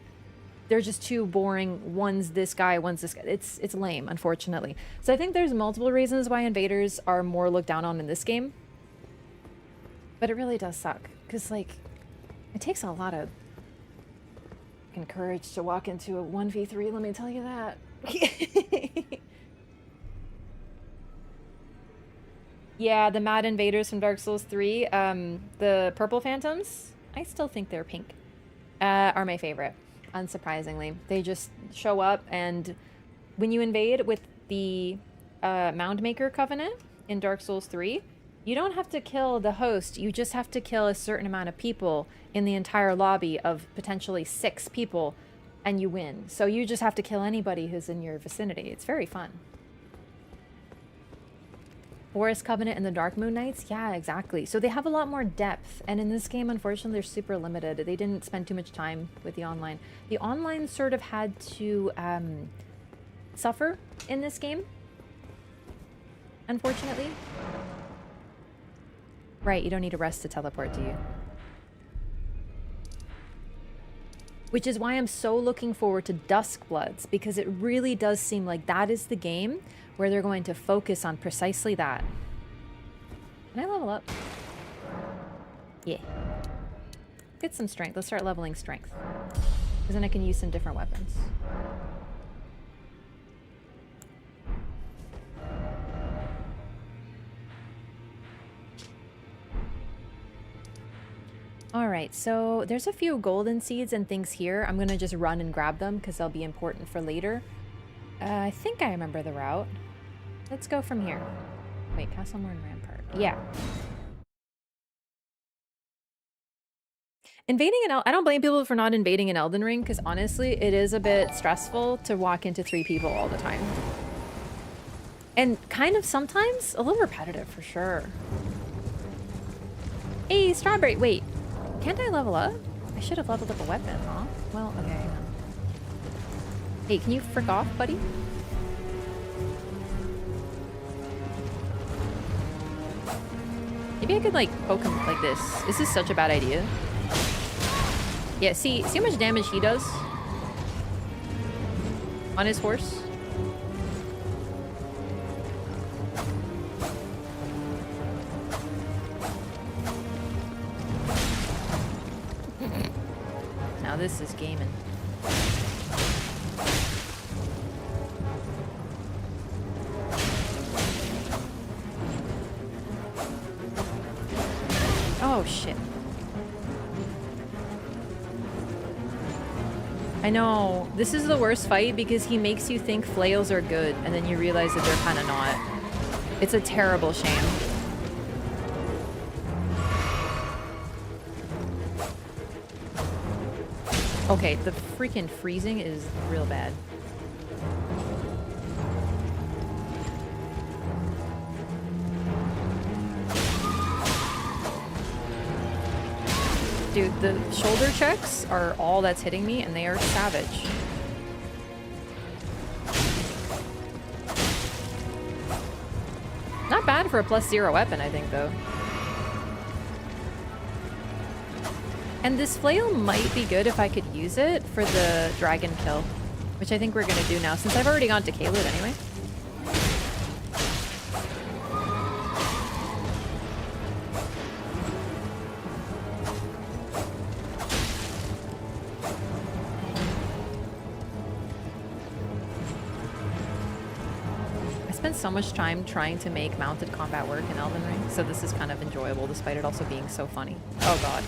they're just too boring. One's this guy, one's this guy. It's lame, unfortunately. So I think there's multiple reasons why invaders are more looked down on in this game. But it really does suck. Because, like, it takes a lot of fucking courage to walk into a 1v3, let me tell you that. Yeah, the mad invaders from Dark Souls 3, the purple phantoms, I still think they're pink, are my favorite, unsurprisingly. They just show up, and when you invade with the Moundmaker Covenant in Dark Souls 3, you don't have to kill the host, you just have to kill a certain amount of people in the entire lobby of potentially 6 people, and you win. So you just have to kill anybody who's in your vicinity. It's very fun. Forest Covenant and the Dark Moon Knights? Yeah, exactly. So they have a lot more depth, and in this game, unfortunately, they're super limited. They didn't spend too much time with the online. The online sort of had to suffer in this game, unfortunately. Right, you don't need a rest to teleport, do you? Which is why I'm so looking forward to Duskbloods, because it really does seem like that is the game where they're going to focus on precisely that. Can I level up? Yeah. Get some strength. Let's start leveling strength. Because then I can use some different weapons. Alright, so there's a few golden seeds and things here. I'm going to just run and grab them because they'll be important for later. I think I remember the route. Let's go from here. Wait, Castle Morne Rampart. Yeah. Invading an I don't blame people for not invading an Elden Ring, because honestly, it is a bit stressful to walk into 3 people all the time. And kind of sometimes a little repetitive for sure. Hey, Strawberry, wait. Can't I level up? I should have leveled up a weapon, huh? Well, okay, hang on. Hey, can you frick off, buddy? Maybe I could, like, poke him like this. This is such a bad idea. Yeah, see how much damage he does? On his horse? Now this is gaming. Oh shit. I know. This is the worst fight because he makes you think flails are good and then you realize that they're kind of not. It's a terrible shame. Okay, the freaking freezing is real bad. Dude, the shoulder checks are all that's hitting me, and they are savage. Not bad for a +0 weapon, I think, though. And this flail might be good if I could use it for the dragon kill, which I think we're gonna do now, since I've already gone to Kale anyway. So much time trying to make mounted combat work in Elden Ring, so this is kind of enjoyable despite it also being so funny. Oh god.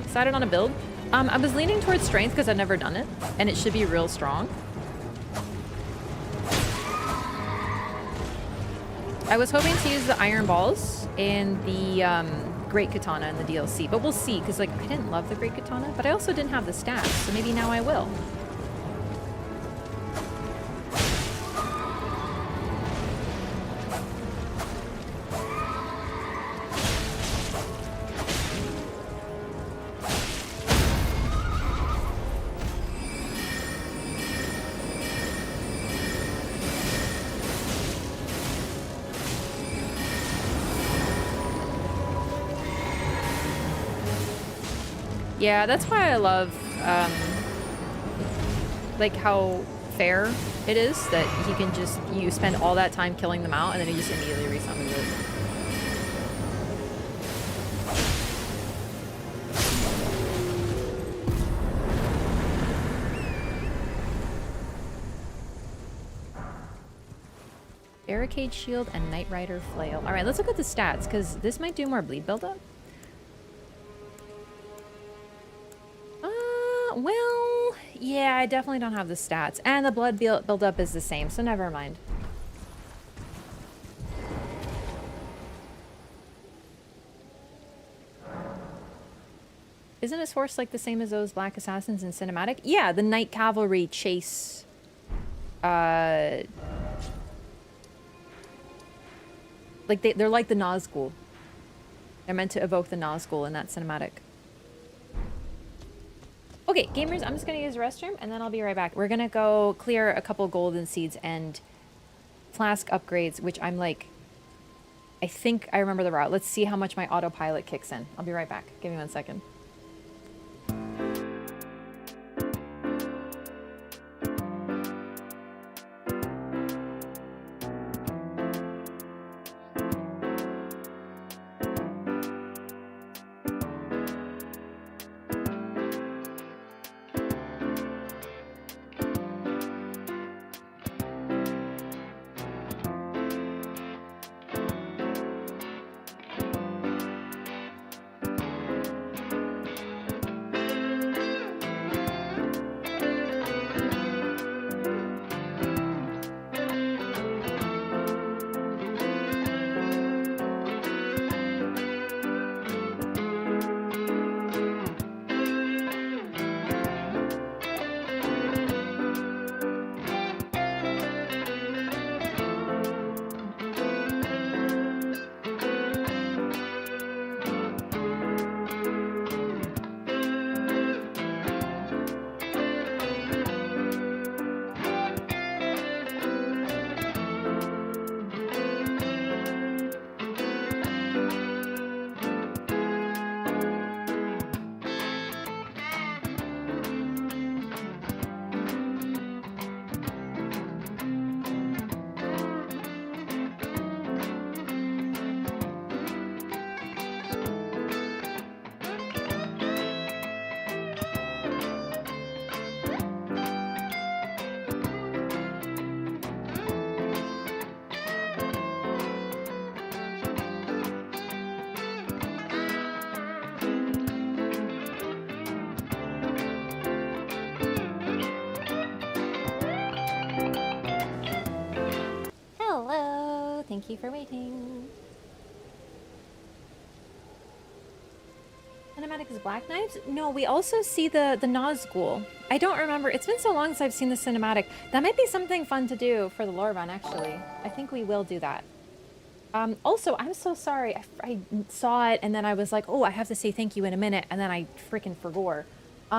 Decided on a build. I was leaning towards strength because I've never done it, and it should be real strong. I was hoping to use the iron balls and the great katana in the DLC, but we'll see, because like I didn't love the great katana, but I also didn't have the stats, so maybe now I will. Yeah, that's why I love, like, how fair it is that he can just, you spend all that time killing them out and then he just immediately resummons it. Barricade shield and Knight Rider flail. Alright, let's look at the stats, because this might do more bleed buildup. Well, yeah, I definitely don't have the stats. And the blood buildup is the same, so never mind. Isn't his horse like the same as those Black Assassins in Cinematic? Yeah, the Night Cavalry chase... like, they're like the Nazgul. They're meant to evoke the Nazgul in that cinematic. Okay, gamers, I'm just going to use the restroom, and then I'll be right back. We're going to go clear a couple golden seeds and flask upgrades, which I'm like... I think I remember the route. Let's see how much my autopilot kicks in. I'll be right back. Give me 1 second. Thank you for waiting. Cinematic is Black Knives? No, we also see the Nazgul. I don't remember. It's been so long since I've seen the cinematic. That might be something fun to do for the lore run, actually. I think we will do that. Also, I'm so sorry. I saw it and then I was like, oh, I have to say thank you in a minute. And then I freaking forgot.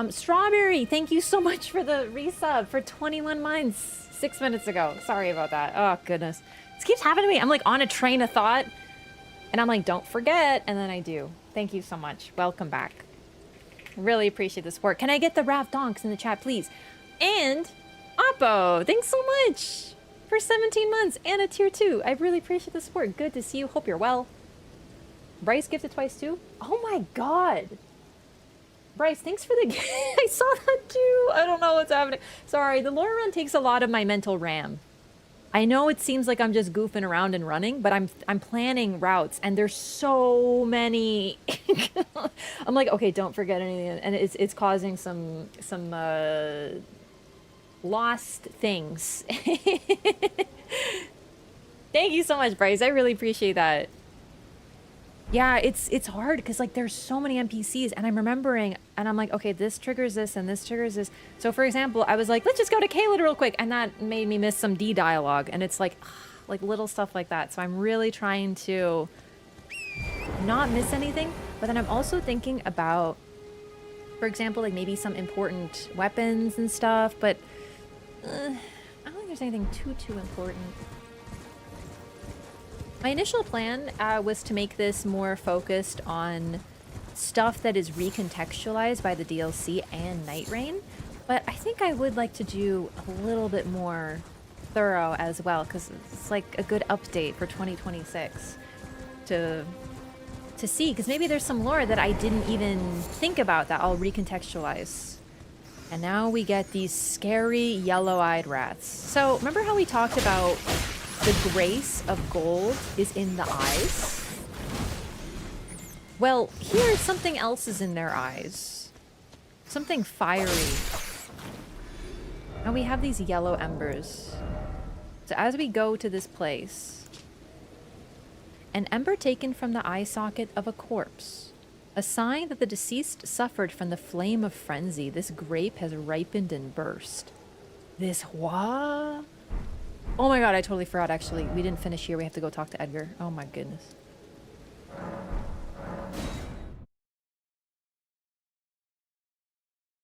Strawberry, thank you so much for the resub for 21 months 6 minutes ago. Sorry about that. Oh, goodness. This keeps happening to me. I'm like on a train of thought and I'm like, don't forget. And then I do. Thank you so much. Welcome back. Really appreciate the support. Can I get the Wraff donks in the chat, please? And Oppo, thanks so much for 17 months and a tier 2. I really appreciate the support. Good to see you. Hope you're well. Bryce gifted twice too. Oh my god. Bryce, thanks for the gift. I saw that too. I don't know what's happening. Sorry, the lore run takes a lot of my mental RAM. I know it seems like I'm just goofing around and running, but I'm planning routes and there's so many. I'm like, okay, don't forget anything, and it's causing some lost things. Thank you so much, Bryce. I really appreciate that. Yeah, it's hard because like there's so many NPCs and I'm remembering and I'm like, okay, this triggers this and this triggers this. So for example, I was like, let's just go to Kale real quick, and that made me miss some D dialogue, and it's like little stuff like that. So I'm really trying to not miss anything, but then I'm also thinking about, for example, like maybe some important weapons and stuff, but I don't think there's anything too important. My initial plan was to make this more focused on stuff that is recontextualized by the DLC and Night Rain, but I think I would like to do a little bit more thorough as well, because it's like a good update for 2026 to see, because maybe there's some lore that I didn't even think about that I'll recontextualize. And now we get these scary yellow-eyed rats. So remember how we talked about the grace of gold is in the eyes? Well, here something else is in their eyes. Something fiery. And we have these yellow embers. So as we go to this place, an ember taken from the eye socket of a corpse. A sign that the deceased suffered from the flame of frenzy. This grape has ripened and burst. This what? Oh my god, I totally forgot actually. We didn't finish here. We have to go talk to Edgar. Oh my goodness.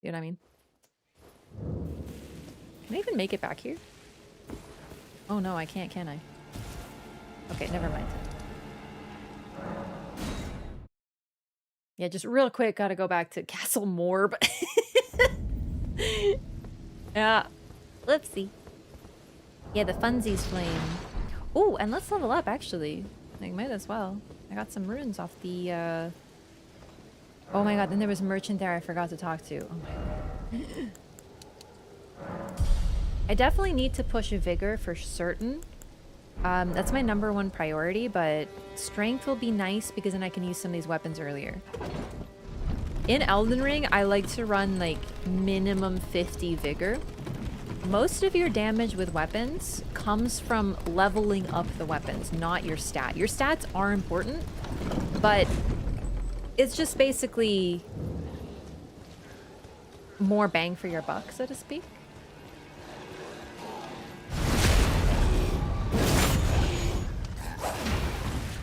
You know what I mean? Can I even make it back here? Oh no, I can't, can I? Okay, never mind. Yeah, just real quick, gotta go back to Castle Morb. Yeah. Whoopsie. Yeah, the funsies flame. Oh, and let's level up, actually. Like, might as well. I got some runes off the, Oh my god, then there was a merchant there I forgot to talk to. Oh my god. I definitely need to push Vigor for certain. That's my #1 priority, but strength will be nice because then I can use some of these weapons earlier. In Elden Ring, I like to run like minimum 50 Vigor. Most of your damage with weapons comes from leveling up the weapons, not your stat. Your stats are important, but it's just basically more bang for your buck, so to speak.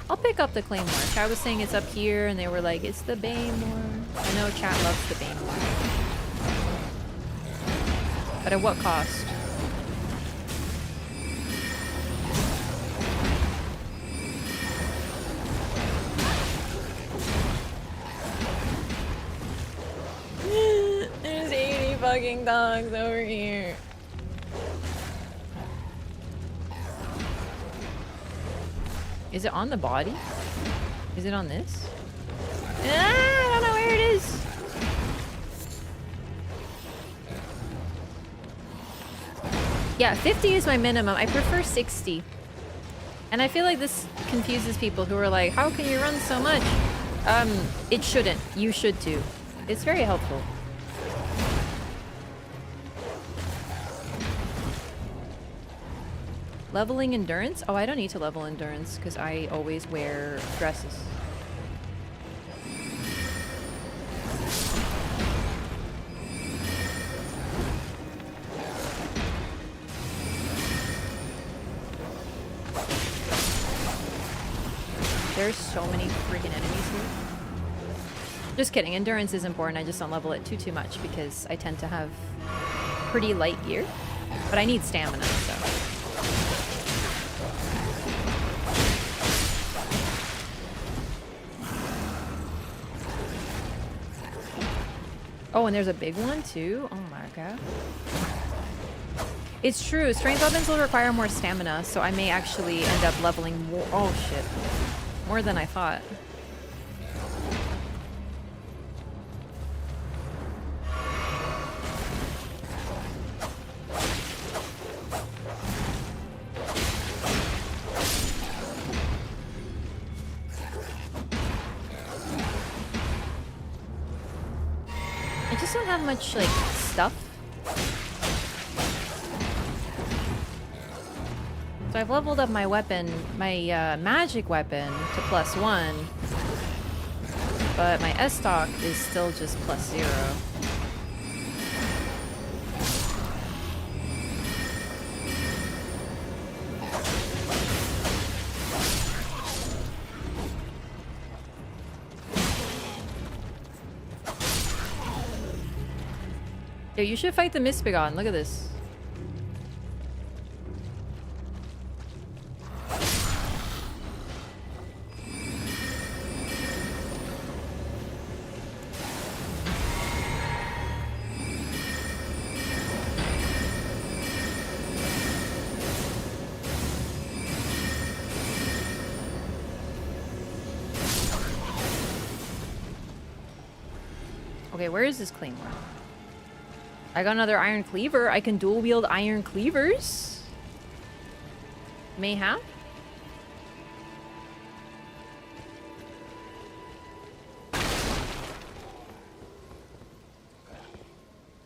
I'll pick up the Claymore. Chat was saying it's up here, and they were like, it's the Baymore. I know chat loves the Baymore. But at what cost? There's 80 fucking dogs over here. Is it on the body? Is it on this? I don't know where it is. Yeah, 50 is my minimum. I prefer 60. And I feel like this confuses people who are like, how can you run so much? It shouldn't. You should too. It's very helpful. Leveling endurance? Oh, I don't need to level endurance because I always wear dresses. There's so many freaking enemies here. Just kidding. Endurance is important. I just don't level it too much because I tend to have pretty light gear. But I need stamina, so... Oh, and there's a big one too? Oh my god. It's true. Strength weapons will require more stamina, so I may actually end up leveling more. Oh shit. More than I thought. I just don't have much, like, stuff. So So I've leveled up my weapon, my magic weapon to +1, but my S-Stock is still just +0. Yo, you should fight the Misbegotten. Look at this. Okay, where is this claymore? I got another iron cleaver. I can dual wield iron cleavers. Mayhap.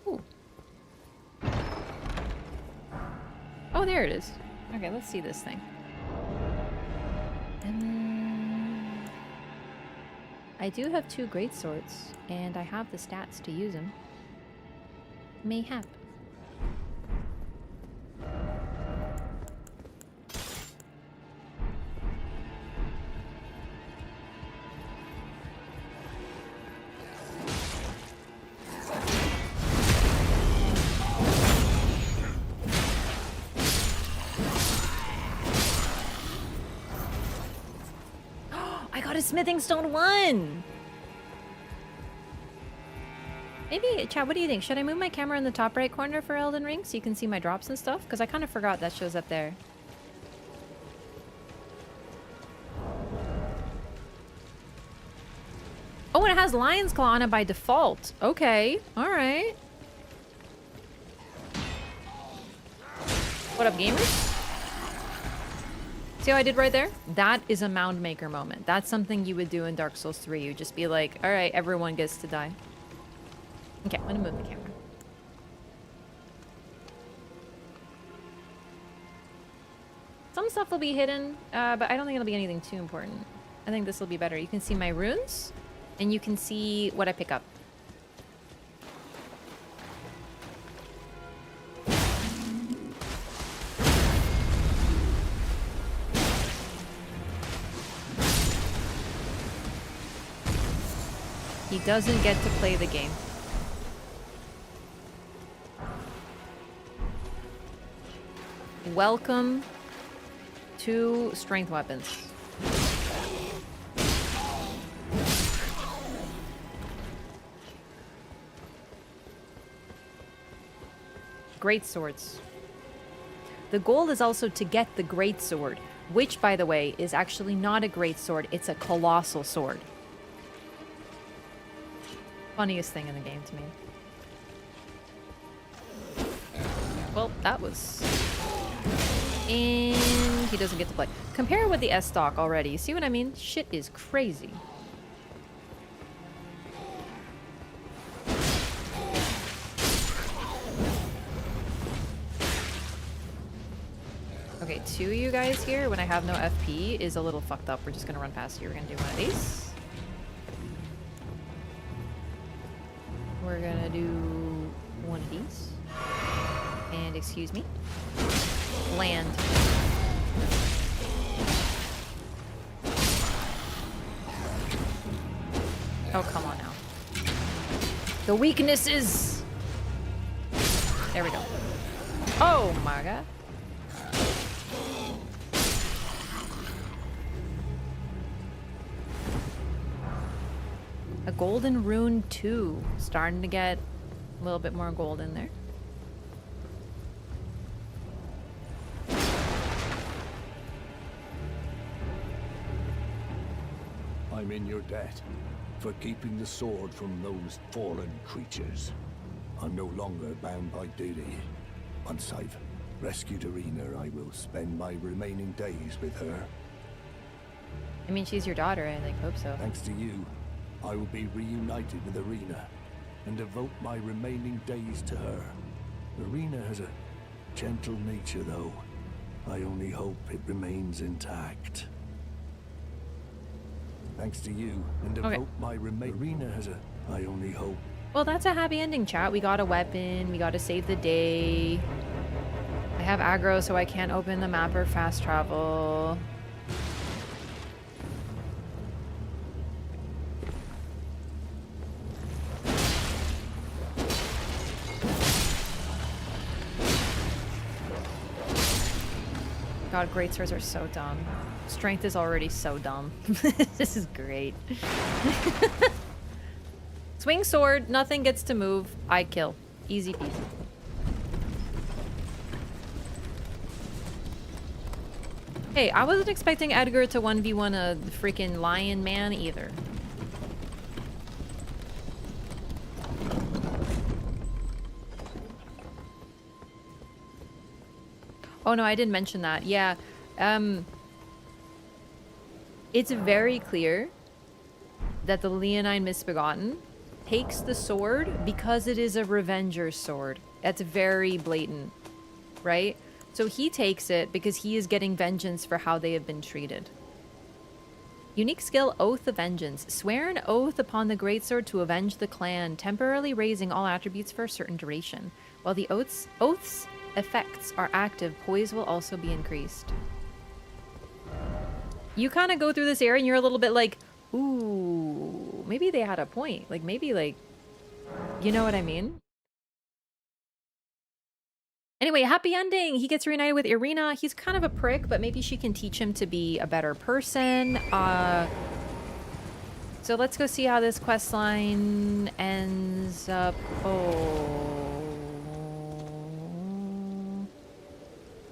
Ooh. Oh, there it is. Okay, let's see this thing. I do have 2 greatswords, and I have the stats to use them. Mayhap. I got a smithing stone 1! Maybe, chat, what do you think? Should I move my camera in the top right corner for Elden Ring so you can see my drops and stuff? Because I kind of forgot that shows up there. Oh, and it has Lion's Claw on it by default. Okay, alright. What up, gamers? See how I did right there? That is a mound maker moment. That's something you would do in Dark Souls 3. You just be like, alright, everyone gets to die. Okay, I'm gonna move the camera. Some stuff will be hidden, but I don't think it'll be anything too important. I think this will be better. You can see my runes, and you can see what I pick up. He doesn't get to play the game. Welcome to strength weapons. Great swords. The goal is also to get the great sword, which, by the way, is actually not a great sword, it's a colossal sword. Funniest thing in the game to me. Well, that was... And he doesn't get to play. Compare it with the S-Stock already. You see what I mean? Shit is crazy. Okay, 2 of you guys here when I have no FP is a little fucked up. We're just gonna run past you. We're gonna do one of these. We're gonna do one of these. And excuse me. Land. Oh, come on now. The weakness is... There we go. Oh my god. A golden rune 2. Starting to get a little bit more gold in there. I'm in your debt for keeping the sword from those fallen creatures. I'm no longer bound by duty. Once I've rescued Irina, I will spend my remaining days with her. I mean, she's your daughter, I hope so. Thanks to you, I will be reunited with Irina and devote my remaining days to her. Irina has a gentle nature, though. I only hope it remains intact. Thanks to you, and devote my Marina has a... I only hope... Well, that's a happy ending, chat. We got a weapon. We got to save the day. I have aggro, so I can't open the map or fast travel. God, greatswords are so dumb. Strength is already so dumb. This is great. Swing sword, nothing gets to move. I kill. Easy peasy. Hey, I wasn't expecting Edgar to 1v1 a freaking lion man either. Oh no, I didn't mention that. Yeah. It's very clear that the Leonine Misbegotten takes the sword because it is a Revenger's sword. That's very blatant, right? So he takes it because he is getting vengeance for how they have been treated. Unique skill, Oath of Vengeance. Swear an oath upon the greatsword to avenge the clan, temporarily raising all attributes for a certain duration. While the oath's effects are active, poise will also be increased. You kind of go through this area and you're a little bit like, ooh, maybe they had a point. Like, maybe, like, you know what I mean? Anyway, happy ending! He gets reunited with Irina. He's kind of a prick, but maybe she can teach him to be a better person. So let's go see how this quest line ends up. Oh.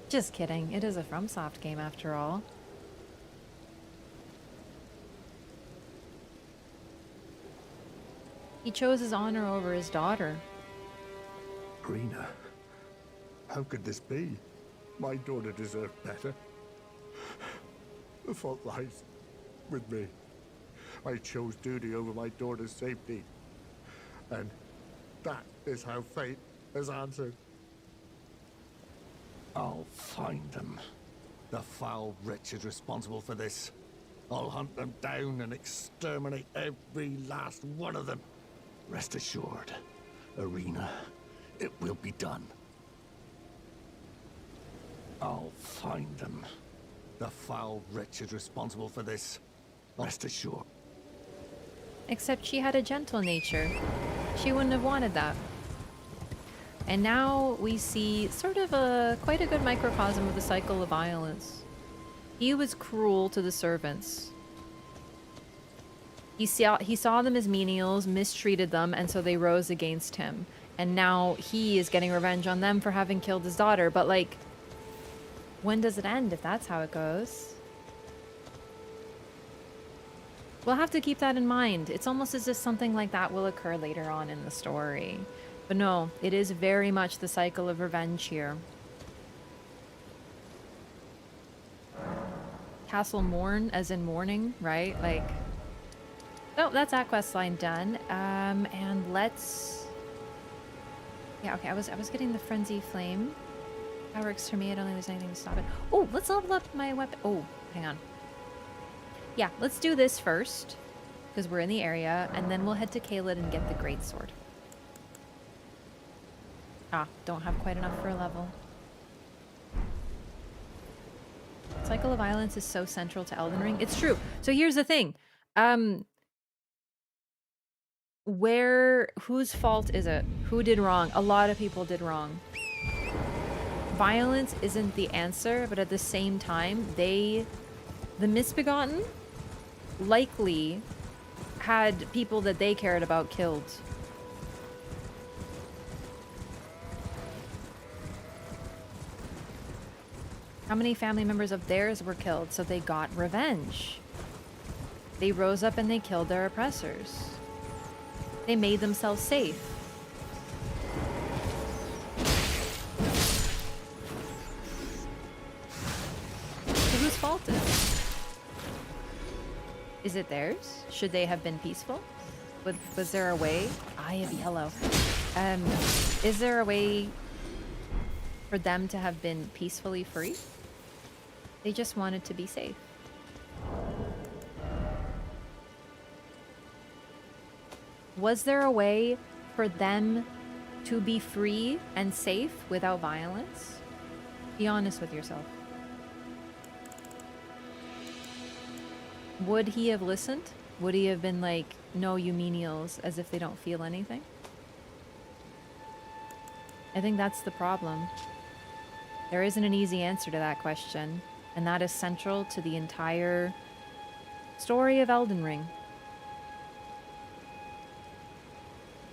Just kidding. It is a FromSoft game after all. He chose his honor over his daughter. Irina, how could this be? My daughter deserved better. The fault lies with me. I chose duty over my daughter's safety. And that is how fate has answered. I'll find them. The foul wretches responsible for this. I'll hunt them down and exterminate every last one of them. Rest assured, Irina, it will be done. I'll find them. The foul wretches responsible for this. Rest assured. Except she had a gentle nature. She wouldn't have wanted that. And now we see sort of quite a good microcosm of the cycle of violence. He was cruel to the servants. He saw them as menials, mistreated them, and so they rose against him. And now he is getting revenge on them for having killed his daughter. But, like, when does it end if that's how it goes? We'll have to keep that in mind. It's almost as if something like that will occur later on in the story. But no, it is very much the cycle of revenge here. Castle Morne, as in morning, right? Like, oh, that's that quest line done. And let's... Yeah, okay, I was getting the Frenzy Flame. That works for me. I don't think there's anything to stop it. Oh, let's level up my weapon. Oh, hang on. Yeah, let's do this first, because we're in the area, and then we'll head to Kale and get the greatsword. Ah, don't have quite enough for a level. Cycle of violence is so central to Elden Ring. It's true. So here's the thing. Whose fault is it? Who did wrong? A lot of people did wrong. Violence isn't the answer, but at the same time, the Misbegotten likely had people that they cared about killed. How many family members of theirs were killed, so they got revenge? They rose up and they killed their oppressors. They made themselves safe. So whose fault is it? Is it theirs? Should they have been peaceful? Was there a way? Eye of Yellow. Is there a way for them to have been peacefully free? They just wanted to be safe. Was there a way for them to be free and safe without violence? Be honest with yourself. Would he have listened? Would he have been like, no, you menials, as if they don't feel anything? I think that's the problem. There isn't an easy answer to that question, and that is central to the entire story of Elden Ring.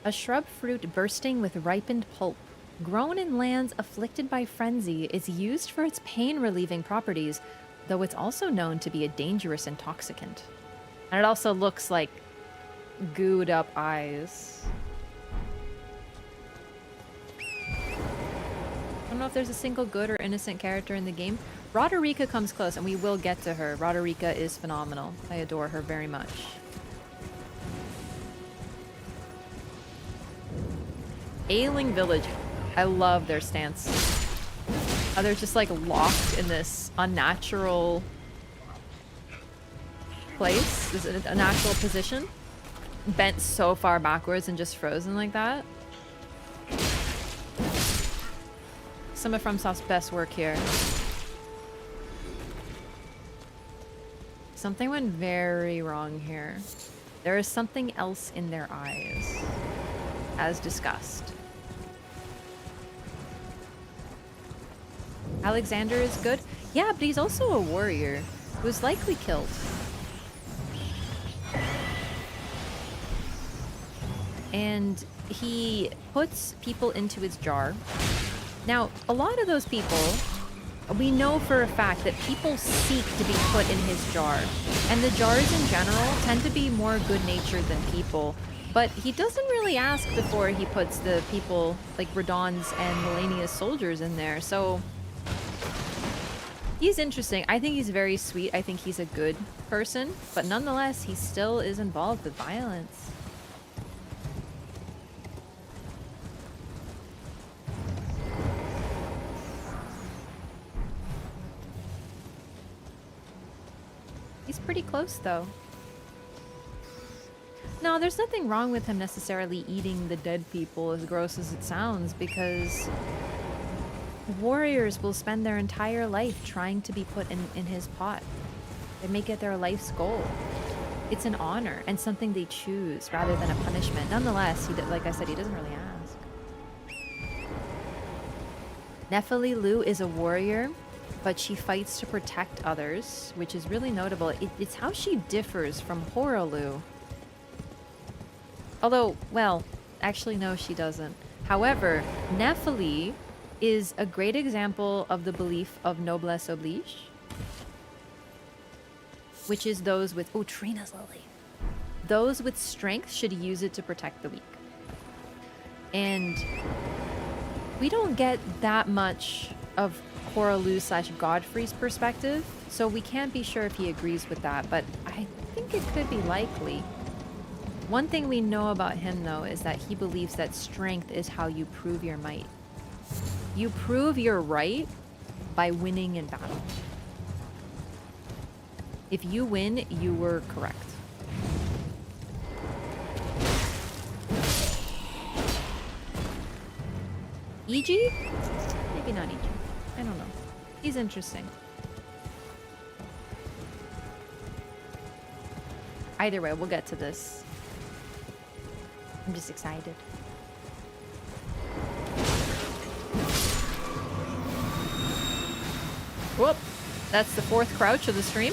A shrub fruit bursting with ripened pulp, grown in lands afflicted by frenzy, is used for its pain-relieving properties, though it's also known to be a dangerous intoxicant. And it also looks like gooed up eyes. I don't know if there's a single good or innocent character in the game. Roderika comes close, and we will get to her. Roderika is phenomenal. I adore her very much. Ailing Village. I love their stance. They're just like locked in this unnatural place. This is a natural position. Bent so far backwards and just frozen like that. Some of FromSoft's best work here. Something went very wrong here. There is something else in their eyes, as discussed. Alexander is good. Yeah, but he's also a warrior who was likely killed. And he puts people into his jar. Now, a lot of those people, we know for a fact that people seek to be put in his jar. And the jars in general tend to be more good-natured than people. But he doesn't really ask before he puts the people like Radahn's and Melania's soldiers in there. So he's interesting. I think he's very sweet. I think he's a good person. But nonetheless, he still is involved with violence. He's pretty close, though. No, there's nothing wrong with him necessarily eating the dead people, as gross as it sounds, because warriors will spend their entire life trying to be put in his pot. They make it their life's goal. It's an honor and something they choose rather than a punishment. Nonetheless, like I said, he doesn't really ask. Nephili Lu is a warrior, but she fights to protect others, which is really notable. It's how she differs from Horalu. Although, well, actually no, she doesn't. However, Nephili is a great example of the belief of noblesse oblige, which is those with... Oh, Trina's Lily. Those with strength should use it to protect the weak. And we don't get that much of Horalu / Godfrey's perspective, so we can't be sure if he agrees with that, but I think it could be likely. One thing we know about him, though, is that he believes that strength is how you prove your might. You prove you're right by winning in battle. If you win, you were correct. E.G.? Maybe not E.G. I don't know. He's interesting. Either way, we'll get to this. I'm just excited. Whoop! That's the 4th crouch of the stream.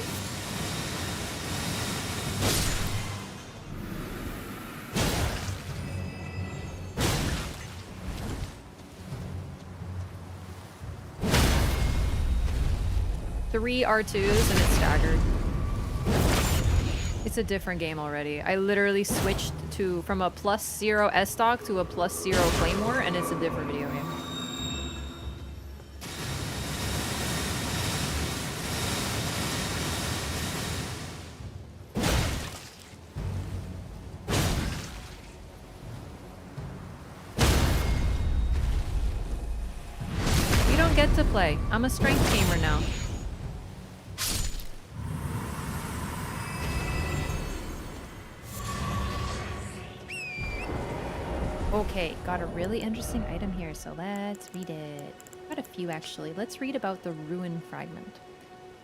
Three R2s and it's staggered. It's a different game already. I literally switched from a +0 S-Stock to a +0 Claymore, and it's a different video game. You don't get to play. I'm a strength gamer now. Okay, got a really interesting item here, so let's read it. Got a few actually. Let's read about the ruin fragment.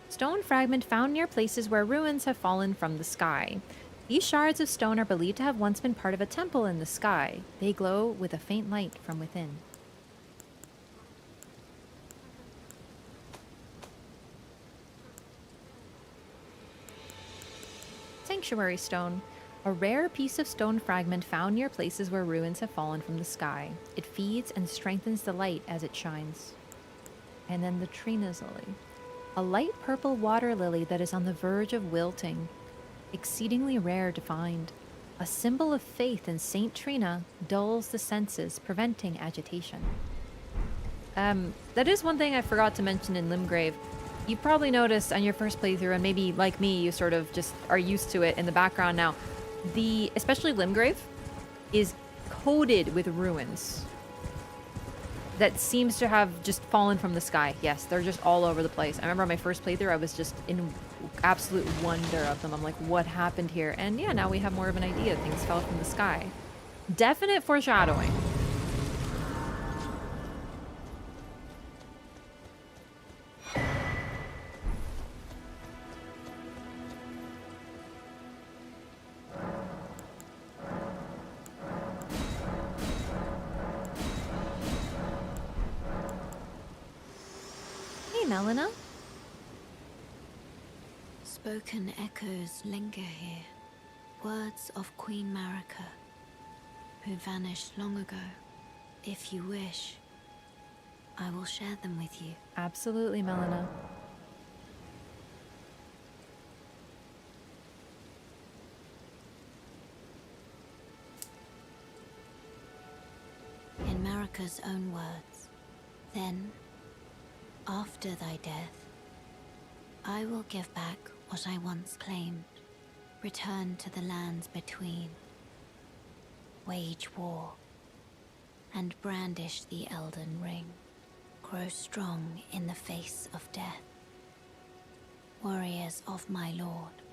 Stone fragment found near places where ruins have fallen from the sky. These shards of stone are believed to have once been part of a temple in the sky. They glow with a faint light from within. Sanctuary stone. A rare piece of stone fragment found near places where ruins have fallen from the sky. It feeds and strengthens the light as it shines. And then the Trina's lily. A light purple water lily that is on the verge of wilting. Exceedingly rare to find. A symbol of faith in Saint Trina dulls the senses, preventing agitation. That is one thing I forgot to mention in Limgrave. You probably noticed on your first playthrough, and maybe like me, you sort of just are used to it in the background now. Especially Limgrave, is coated with ruins that seems to have just fallen from the sky. Yes, they're just all over the place. I remember on my first playthrough, I was just in absolute wonder of them. I'm like, what happened here? And yeah, now we have more of an idea. Things fell from the sky. Definite foreshadowing. Melina? Spoken echoes linger here. Words of Queen Marika, who vanished long ago. If you wish, I will share them with you. Absolutely, Melina. In Marika's own words, then, after thy death, I will give back what I once claimed, return to the lands between, wage war, and brandish the Elden Ring, grow strong in the face of death. Warriors of my lord,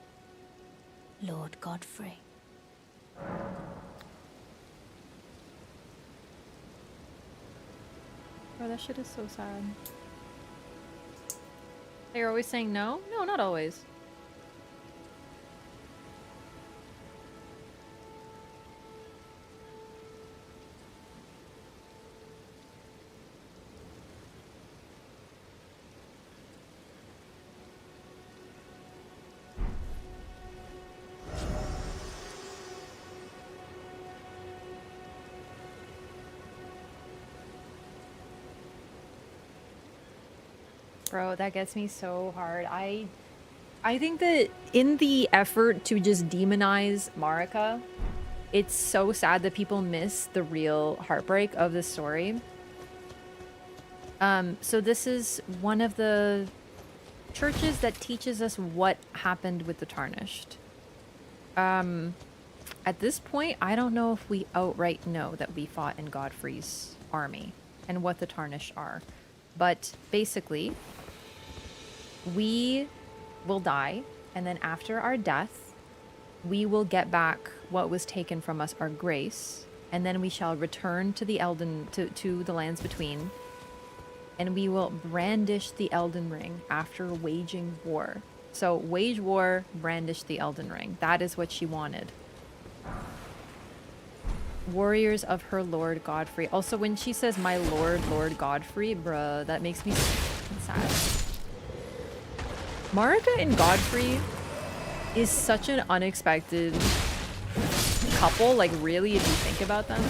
Lord Godfrey. Oh, that shit is so sad. They're always saying no? No, not always. Bro, that gets me so hard. I think that in the effort to just demonize Marika, it's so sad that people miss the real heartbreak of the story. So this is one of the churches that teaches us what happened with the Tarnished. At this point, I don't know if we outright know that we fought in Godfrey's army and what the Tarnished are. But basically, we will die, and then after our death, we will get back what was taken from us, our grace, and then we shall return to the to the lands between, and we will brandish the Elden Ring after waging war. So wage war, brandish the Elden Ring. That is what she wanted. Warriors of her Lord Godfrey. Also, when she says my Lord Godfrey, bruh, that makes me sad. Marika and Godfrey is such an unexpected couple, like really, if you think about them.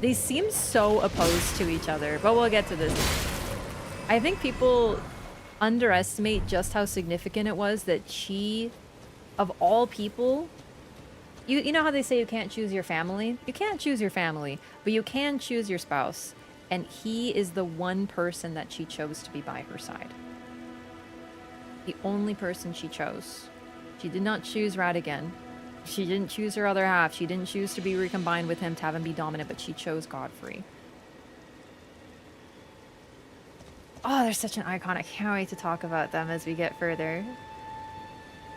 They seem so opposed to each other, but we'll get to this. I think people underestimate just how significant it was that she, of all people, you know how they say you can't choose your family? You can't choose your family, but you can choose your spouse. And he is the one person that she chose to be by her side. The only person she chose. She did not choose Radagon. She didn't choose her other half. She didn't choose to be recombined with him to have him be dominant, but she chose Godfrey. Oh, they're such an icon. I can't wait to talk about them as we get further.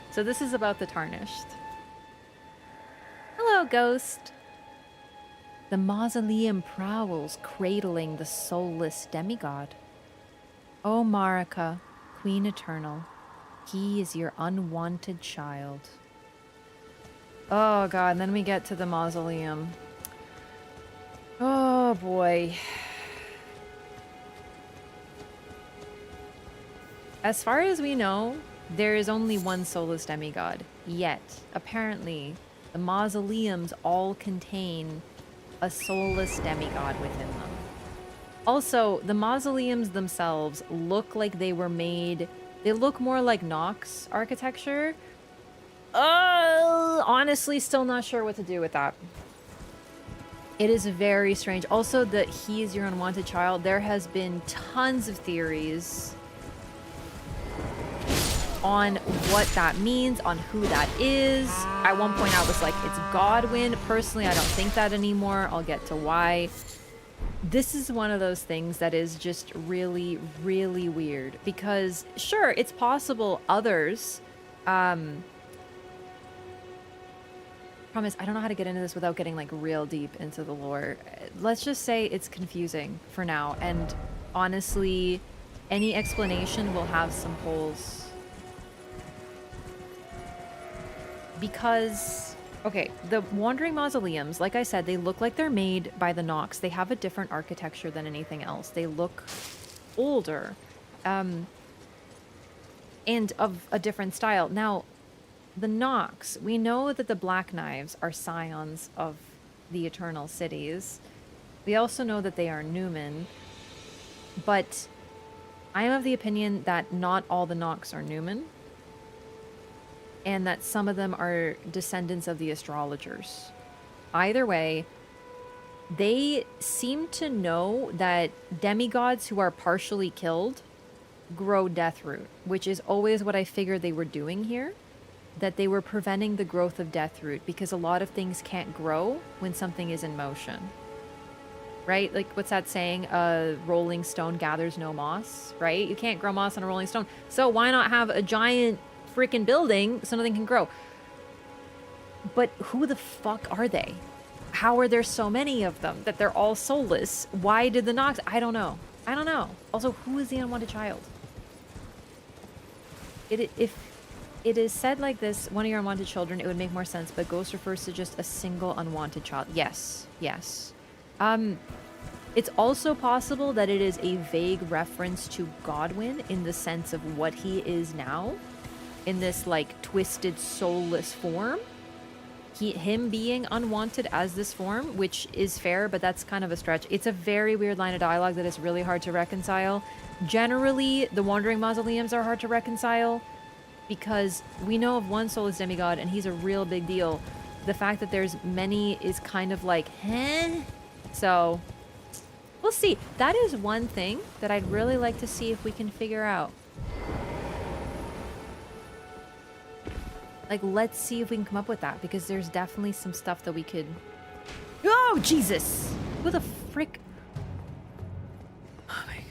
So this is about the Tarnished. Hello, Ghost. The mausoleum prowls, cradling the soulless demigod. O Marika, Queen Eternal, he is your unwanted child. Oh god, and then we get to the mausoleum. Oh boy. As far as we know, there is only one soulless demigod. Yet, apparently, the mausoleums all contain a soulless demigod within them. Also, the mausoleums themselves look like they were made... They look more like Nox architecture. Honestly, still not sure what to do with that. It is very strange. Also, that he is your unwanted child. There has been tons of theories on what that means, on who that is. At one point I was like, it's Godwyn. Personally, I don't think that anymore. I'll get to why. This is one of those things that is just really, really weird. Because, sure, it's possible others... Promise, I don't know how to get into this without getting, like, real deep into the lore. Let's just say it's confusing for now. And, honestly, any explanation will have some holes. Because, okay, the Wandering Mausoleums, like I said, they look like they're made by the Nox. They have a different architecture than anything else. They look older, and of a different style. Now, the Nox, we know that the Black Knives are scions of the Eternal Cities. We also know that they are Numen, but I am of the opinion that not all the Nox are Numen, and that some of them are descendants of the astrologers. Either way, they seem to know that demigods who are partially killed grow Deathroot, which is always what I figured they were doing here, that they were preventing the growth of Deathroot, because a lot of things can't grow when something is in motion. Right? Like, what's that saying? A rolling stone gathers no moss, right? You can't grow moss on a rolling stone. So why not have a giant freaking building so nothing can grow? But who the fuck are they? How are there so many of them that they're all soulless? Why did the Nox? I don't know. I don't know. Also, who is the unwanted child? If it is said like this, one of your unwanted children, it would make more sense, but Ghost refers to just a single unwanted child. Yes, yes. It's also possible that it is a vague reference to Godwyn in the sense of what he is now, in this, like, twisted, soulless form. Him being unwanted as this form, which is fair, but that's kind of a stretch. It's a very weird line of dialogue that is really hard to reconcile. Generally, the Wandering Mausoleums are hard to reconcile, because we know of one soulless demigod, and he's a real big deal. The fact that there's many is kind of like, huh? So, we'll see. That is one thing that I'd really like to see if we can figure out. Like, let's see if we can come up with that, because there's definitely some stuff that we could... Oh, Jesus! Who the frick? Oh my god,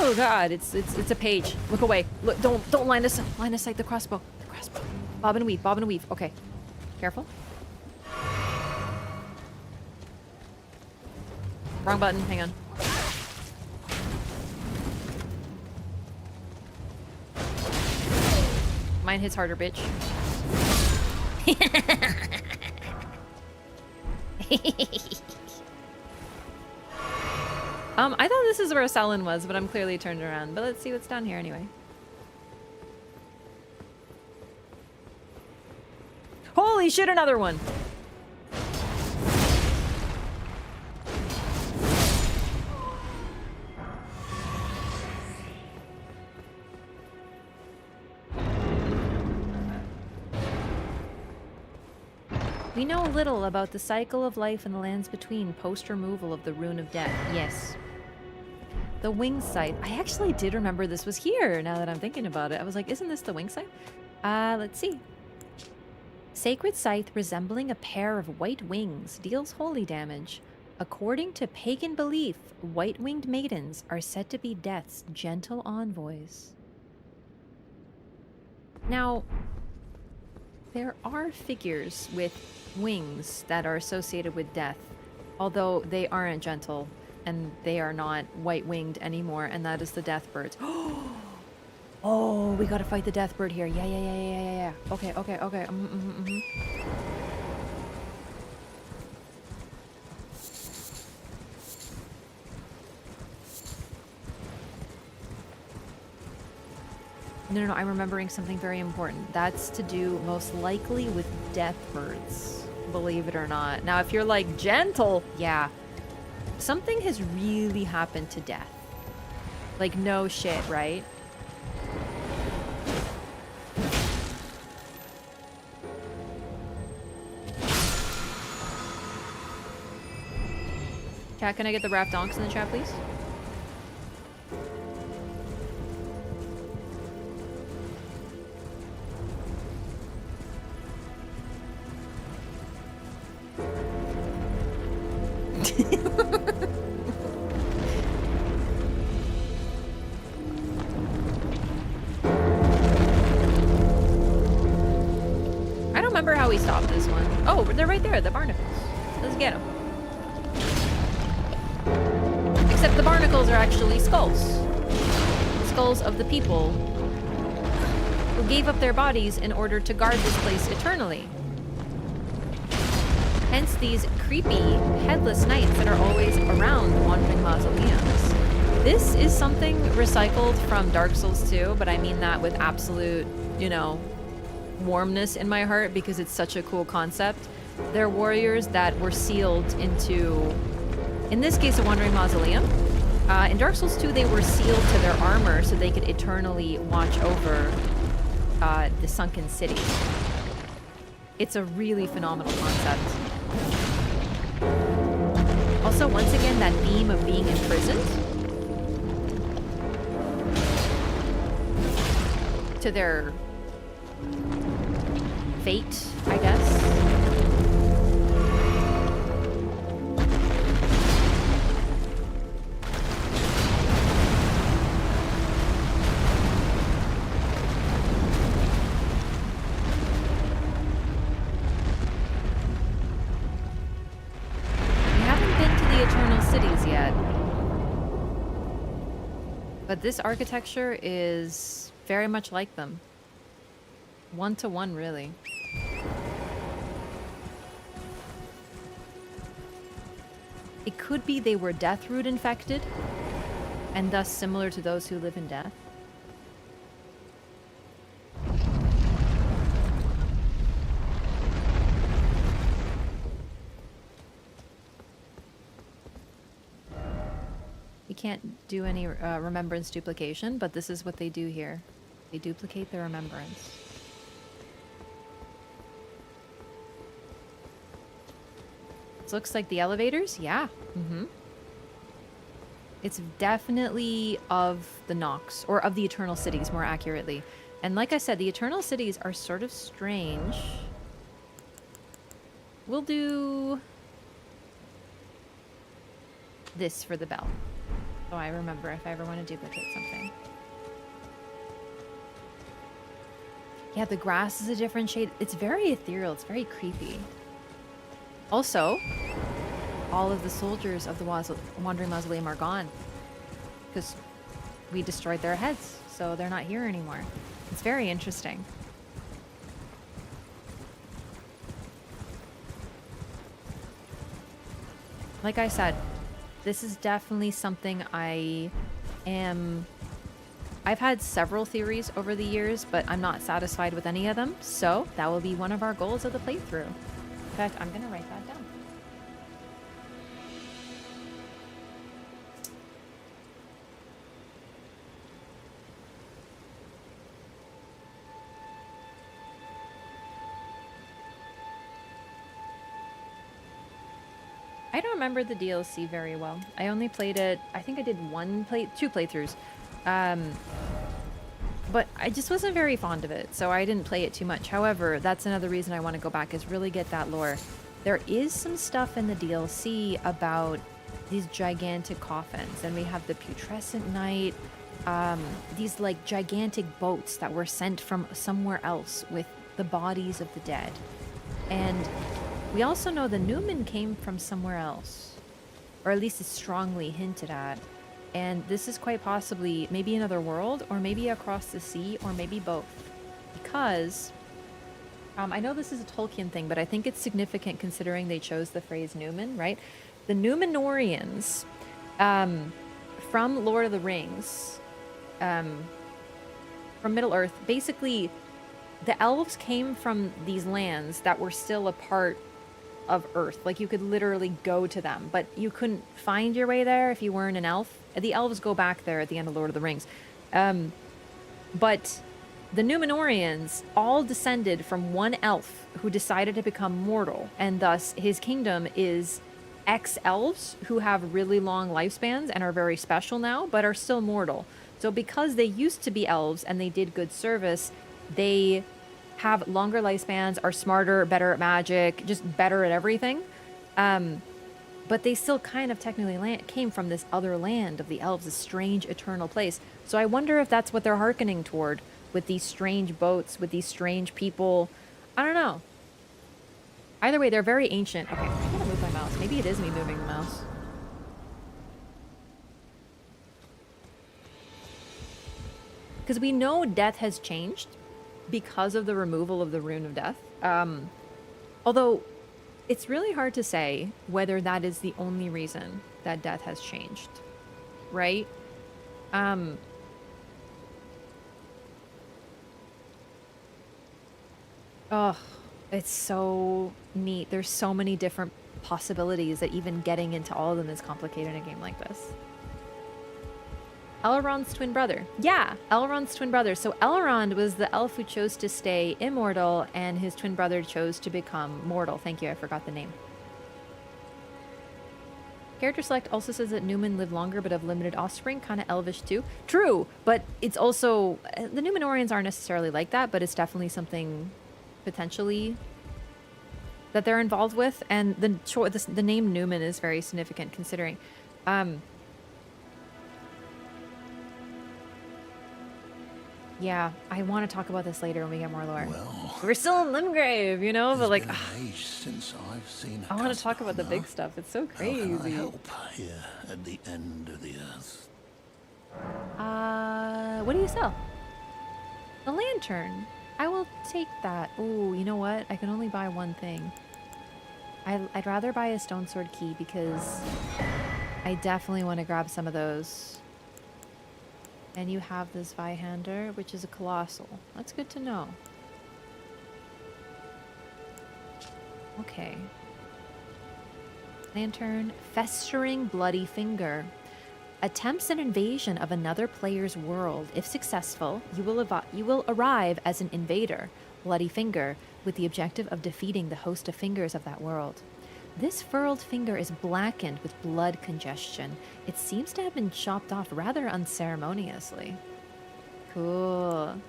Oh god, it's a page. Look away. Look, don't line of sight the crossbow. The crossbow. Bob and weave, bob and weave. Okay. Careful. Wrong button, hang on. Mine hits harder, bitch. I thought this is where Sellen was, but I'm clearly turned around. But let's see what's down here anyway. Holy shit, another one! We know little about the cycle of life in the lands between post-removal of the Rune of Death. Yes. The wing scythe. I actually did remember this was here, now that I'm thinking about it. I was like, isn't this the wing scythe? Let's see. Sacred scythe resembling a pair of white wings deals holy damage. According to pagan belief, white-winged maidens are said to be death's gentle envoys. Now... there are figures with wings that are associated with death, although they aren't gentle and they are not white-winged anymore, and that is the death birds. Oh, we gotta fight the death bird here. Yeah. Okay. No, I'm remembering something very important. That's to do most likely with death birds, believe it or not. Now, if you're like gentle, yeah, something has really happened to death. Like, no shit, right? Chat, can I get the Wraff donks in the chat, please? I don't remember how we stopped this one. Oh, they're right there, the barnacles. Let's get them. Except the barnacles are actually skulls. Skulls of the people who gave up their bodies in order to guard this place eternally. Hence these creepy, headless knights that are always around the wandering mausoleums. This is something recycled from Dark Souls 2, but I mean that with absolute, you know, warmness in my heart because it's such a cool concept. They're warriors that were sealed into, in this case, a wandering mausoleum. In Dark Souls 2, they were sealed to their armor so they could eternally watch over the sunken city. It's a really phenomenal concept. Also, once again, that theme of being imprisoned to their fate, I guess. But this architecture is very much like them. 1-to-1, really. It could be they were Deathroot infected, and thus similar to those who live in death. Can't do any remembrance duplication, but this is what they do here. They duplicate the remembrance. This looks like the elevators? Yeah. It's definitely of the Nox, or of the Eternal Cities, more accurately. And like I said, the Eternal Cities are sort of strange. We'll do this for the bell. So I remember if I ever want to duplicate something. Yeah, the grass is a different shade. It's very ethereal. It's very creepy. Also, all of the soldiers of the Wandering Mausoleum are gone. Because we destroyed their heads. So they're not here anymore. It's very interesting. Like I said, this is definitely something I've had several theories over the years, but I'm not satisfied with any of them. So that will be one of our goals of the playthrough. In fact, I'm going to write that down. I don't remember the DLC very well. I only played it, I think I did two playthroughs. But I just wasn't very fond of it, so I didn't play it too much. However, that's another reason I want to go back, is really get that lore. There is some stuff in the DLC about these gigantic coffins, and we have the Putrescent Knight, these like gigantic boats that were sent from somewhere else with the bodies of the dead. And we also know the Newman came from somewhere else, or at least it's strongly hinted at. And this is quite possibly maybe another world, or maybe across the sea, or maybe both. Because I know this is a Tolkien thing, but I think it's significant considering they chose the phrase Newman, right? The Númenóreans from Lord of the Rings, from Middle-earth, basically the elves came from these lands that were still a part of Earth. Like, you could literally go to them, but you couldn't find your way there if you weren't an elf. The elves go back there at the end of Lord of the Rings. But the Númenóreans all descended from one elf who decided to become mortal, and thus his kingdom is ex-elves who have really long lifespans and are very special now, but are still mortal. So because they used to be elves and they did good service, they have longer lifespans, are smarter, better at magic, just better at everything. But they still kind of technically came from this other land of the elves, a strange eternal place. So I wonder if that's what they're hearkening toward with these strange boats, with these strange people. I don't know. Either way, they're very ancient. Okay, I'm gonna move my mouse. Maybe it is me moving the mouse. Because we know death has changed because of the removal of the Rune of Death. Although it's really hard to say whether that is the only reason that death has changed, right? Oh, it's so neat. There's so many different possibilities that even getting into all of them is complicated in a game like this. Elrond's twin brother. Yeah, Elrond's twin brother. So Elrond was the elf who chose to stay immortal, and his twin brother chose to become mortal. Thank you, I forgot the name. Character select also says that Newmen live longer but have limited offspring, kind of elvish too. True, but it's also... The Númenóreans aren't necessarily like that, but it's definitely something potentially that they're involved with. And the name Newman is very significant considering... Yeah, I want to talk about this later when we get more lore. Well, we're still in Limgrave, you know, but like, since I've seen I want to talk about the big stuff. It's so crazy. How can I help here at the end of the earth? What do you sell? The lantern. I will take that. Ooh, you know what? I can only buy one thing. I'd rather buy a stone sword key because I definitely want to grab some of those. And you have this Zweihander, which is a colossal. That's good to know. Okay. Lantern, festering bloody finger. Attempts an invasion of another player's world. If successful, you will arrive as an invader, bloody finger, with the objective of defeating the host of fingers of that world. This furled finger is blackened with blood congestion. It seems to have been chopped off rather unceremoniously. Cool.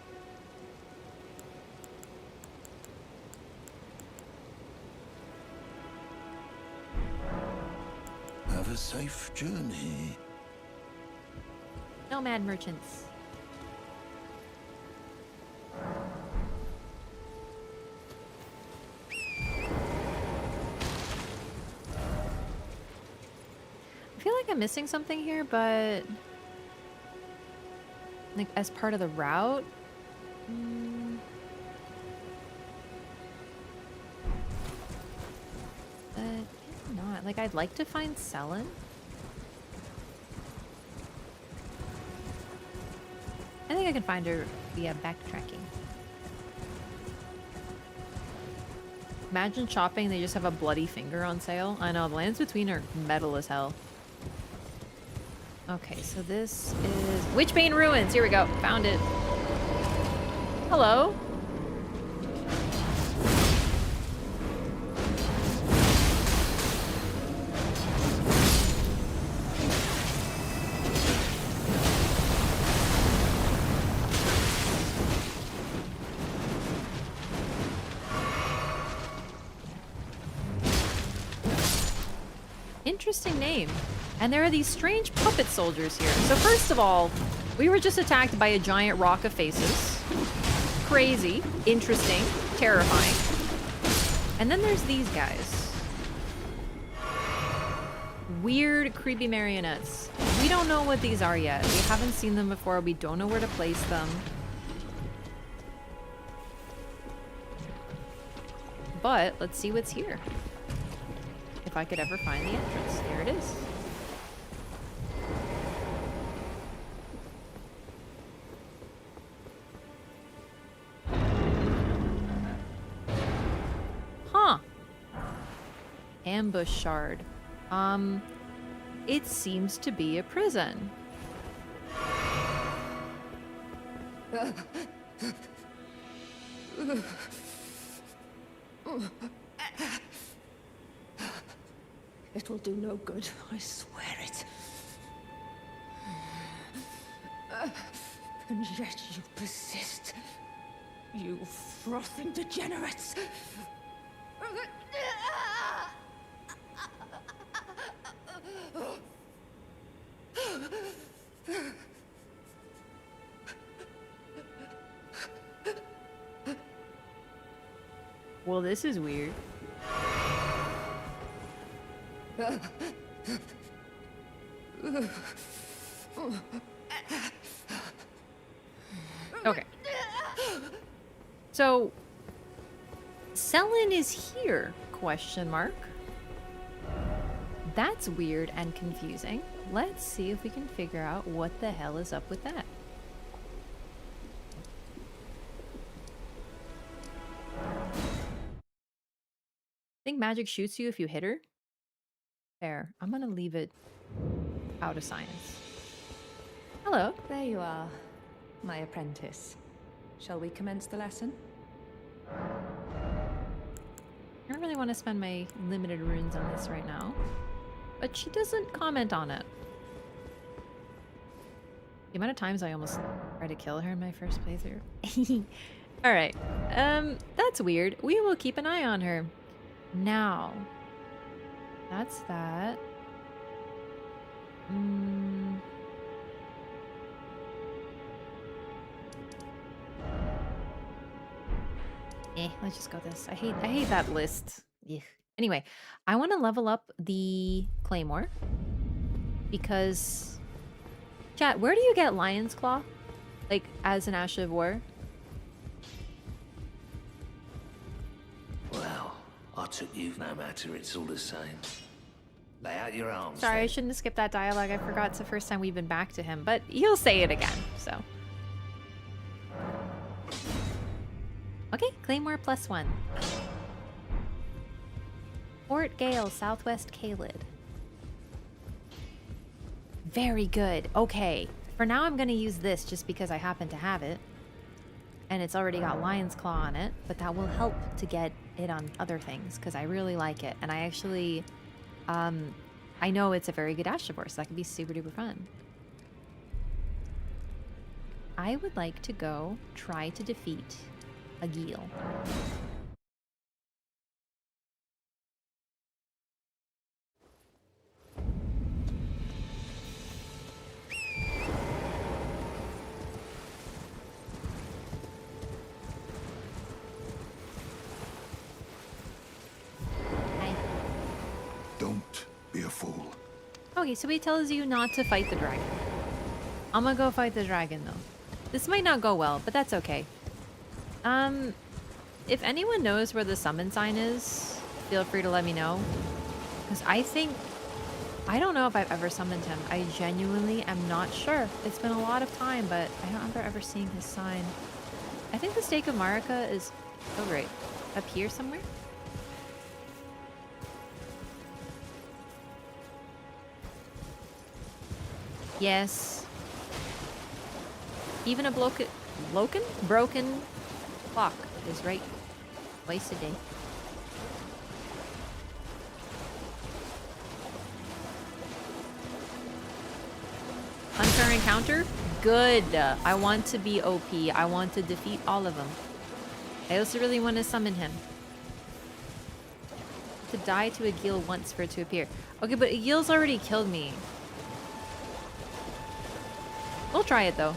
Have a safe journey. Nomad merchants. I feel like I'm missing something here, but like as part of the route. But maybe not. Like, I'd like to find Sellen. I think I can find her via backtracking. Imagine shopping, they just have a bloody finger on sale. I know, the lands between are metal as hell. Okay, so this is Witchbane Ruins. Here we go. Found it. Hello. Interesting name. And there are these strange puppet soldiers here. So first of all, we were just attacked by a giant rock of faces. Crazy. Interesting. terrifying. And then there's these guys. Weird, creepy marionettes. We don't know what these are yet. We haven't seen them before. We don't know where to place them. But let's see what's here. If I could ever find the entrance. There it is. Huh. Ambush shard. It seems to be a prison. It will do no good, I swear it. And yet you persist. You frothing degenerates. Well, this is weird. Okay. So, Sellen is here, question mark. That's weird and confusing. Let's see if we can figure out what the hell is up with that. Think magic shoots you if you hit her? Fair. I'm gonna leave it out of science. Hello. There you are, my apprentice. Shall we commence the lesson? I don't really want to spend my limited runes on this right now. But she doesn't comment on it. The amount of times I almost tried to kill her in my first playthrough. Alright. That's weird. We will keep an eye on her. Now. That's that. Let's just go this. I hate that list. Ugh. Anyway, I want to level up the Claymore. Because... Chat, where do you get Lion's Claw? Like, as an Ash of War? Well, I took you no matter, it's all the same. Lay out your arms. Sorry, then. I shouldn't have skipped that dialogue. I forgot it's the first time we've been back to him, but he'll say it again, so. Okay, Claymore +1. Fort Gale, Southwest Kaled. Very good. Okay. For now, I'm going to use this just because I happen to have it. And it's already got Lion's Claw on it, but that will help to get it on other things because I really like it. And I actually, I know it's a very good Ash of War, so that could be super duper fun. I would like to go try to defeat a Geel. Don't be a fool. Okay, so he tells you not to fight the dragon. I'm gonna go fight the dragon, though. This might not go well, but that's okay. If anyone knows where the summon sign is, feel free to let me know. Because I don't know if I've ever summoned him. I genuinely am not sure. It's been a lot of time, but I don't remember ever seeing his sign. I think the Stake of Marika is... Oh, great. Up here somewhere? Yes. Even a broken clock is right twice a day. Hunter encounter? Good. I want to be OP. I want to defeat all of them. I also really want to summon him. To die to a Geel once for it to appear. Okay, but a Geel's already killed me. We'll try it though.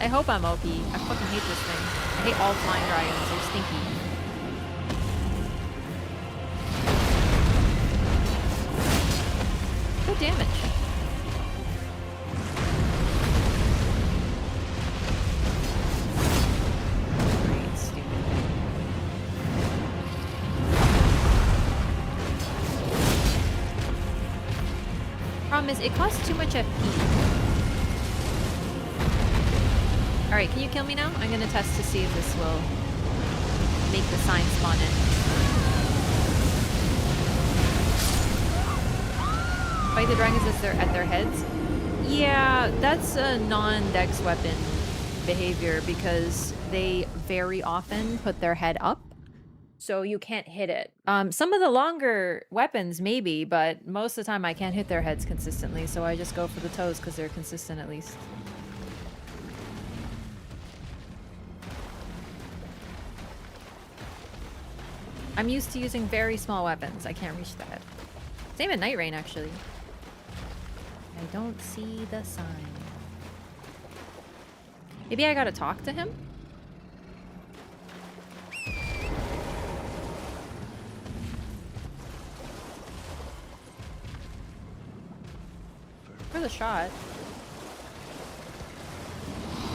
I hope I'm OP. I fucking hate this thing. I hate all flying dragons. They're stinky. Good damage. Great, stupid. Problem is, it costs too much FP. Alright, can you kill me now? I'm gonna test to see if this will make the sign spawn in. Fight the dragons as they're at their heads? Yeah, that's a non-dex weapon behavior because they very often put their head up, so you can't hit it. Some of the longer weapons maybe, but most of the time I can't hit their heads consistently, so I just go for the toes because they're consistent at least. I'm used to using very small weapons. I can't reach the head. Same at Night Rain, actually. I don't see the sign. Maybe I gotta talk to him? For the shot.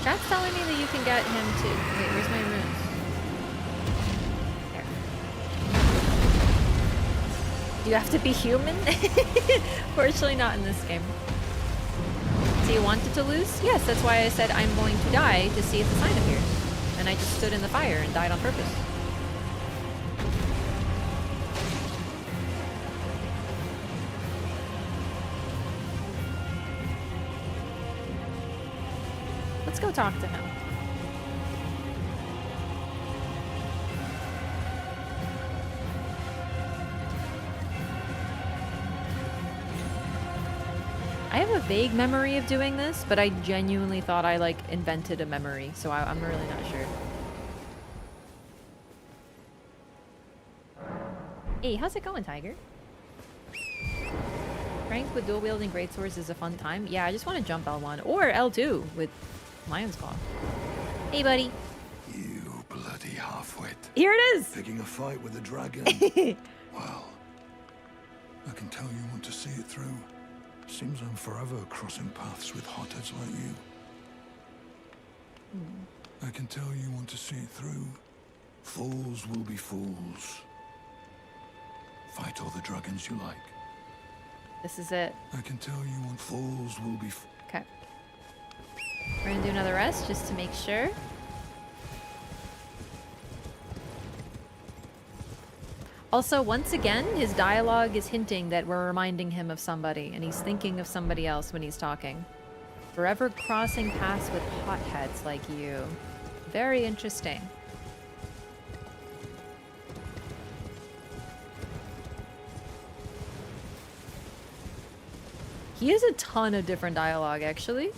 Chat's telling me that you can get him to... Wait, where's my runes? Do you have to be human? Fortunately not in this game. So you wanted to lose? Yes, that's why I said I'm going to die to see if the sign appears. And I just stood in the fire and died on purpose. Let's go talk to him. I have a vague memory of doing this, but I genuinely thought I, like, invented a memory, so I'm really not sure. Hey, how's it going, Tiger? Ranked with dual-wielding greatswords is a fun time. Yeah, I just want to jump L1, or L2 with Lion's Claw. Hey, buddy. You bloody half-wit. Here it is! Picking a fight with a dragon. Well, I can tell you want to see it through. Seems I'm forever crossing paths with hotheads like you. I can tell you want to see it through. Fools will be fools. Fight all the dragons you like. This is it. I can tell you want fools will be... Okay. We're gonna do another rest just to make sure. Also, once again, his dialogue is hinting that we're reminding him of somebody, and he's thinking of somebody else when he's talking. Forever crossing paths with hotheads like you. Very interesting. He has a ton of different dialogue, actually.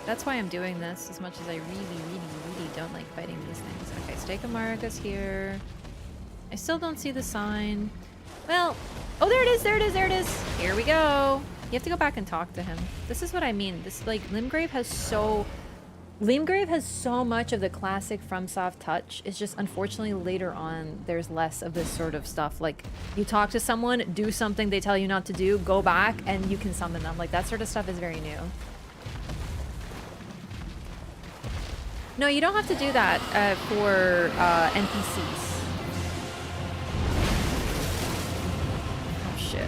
That's why I'm doing this, as much as I really don't like fighting these things. Okay, Stake of Margit here. I still don't see the sign. Well, oh, there it is, there it is, there it is. Here we go. You have to go back and talk to him. This is what I mean. This, like, Limgrave has so much of the classic FromSoft touch. It's just, unfortunately, later on, there's less of this sort of stuff. Like, you talk to someone, do something they tell you not to do, go back, and you can summon them. Like, that sort of stuff is very new. No, you don't have to do that for NPCs. Oh, shit.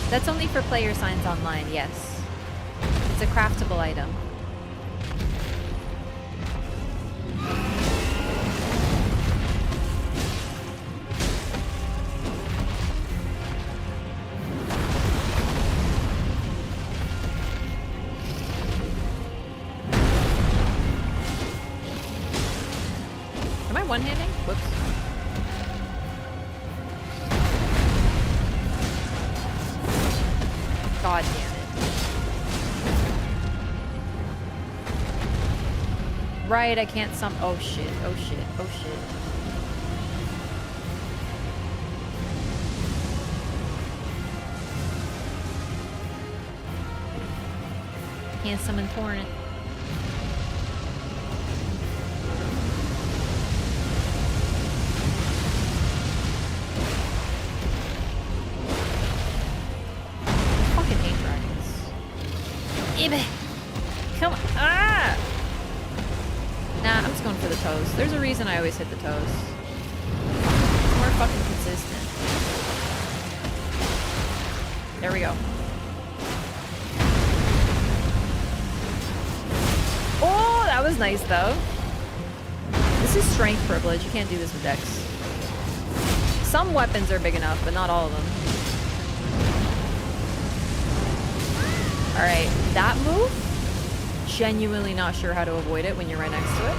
That's only for player signs online, yes. It's a craftable item. One-handing? Whoops. God damn it. Right, I can't oh shit, oh shit, oh shit. Can't summon Torrent. Fucking hate dragons. Come on. Ah! Nah, I'm just going for the toes. There's a reason I always hit the toes. It's more fucking consistent. There we go. Oh, that was nice though. This is strength privilege. You can't do this with Dex. Some weapons are big enough, but not all of them. Alright, that move? Genuinely not sure how to avoid it when you're right next to it.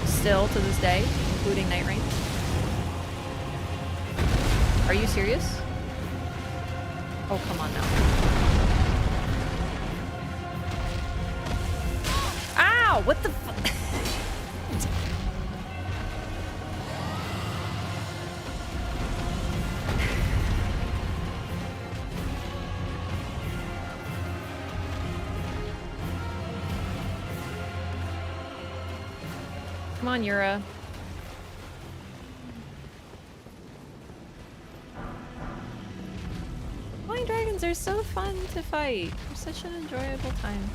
Still to this day, including Night Rain. Are you serious? Oh, come on now. Ow! What the fuck? Come on, Yura. Flying dragons are so fun to fight. They're such an enjoyable time.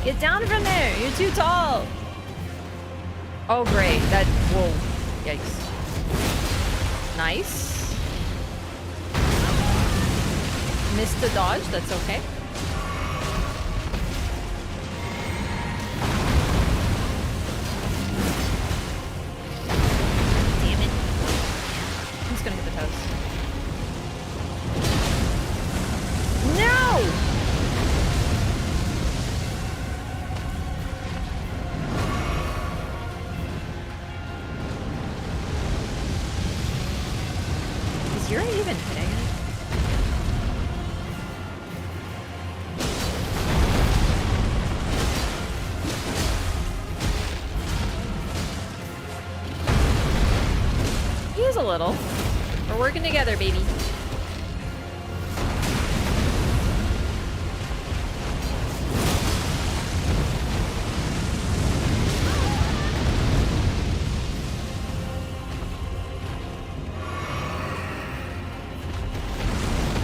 Get down from there! You're too tall! Oh great, that... whoa. Yikes. Nice. Missed the dodge, that's okay. Damn it. I'm just gonna hit the toes. No! Is Yura even hitting it? A little. We're working together, baby.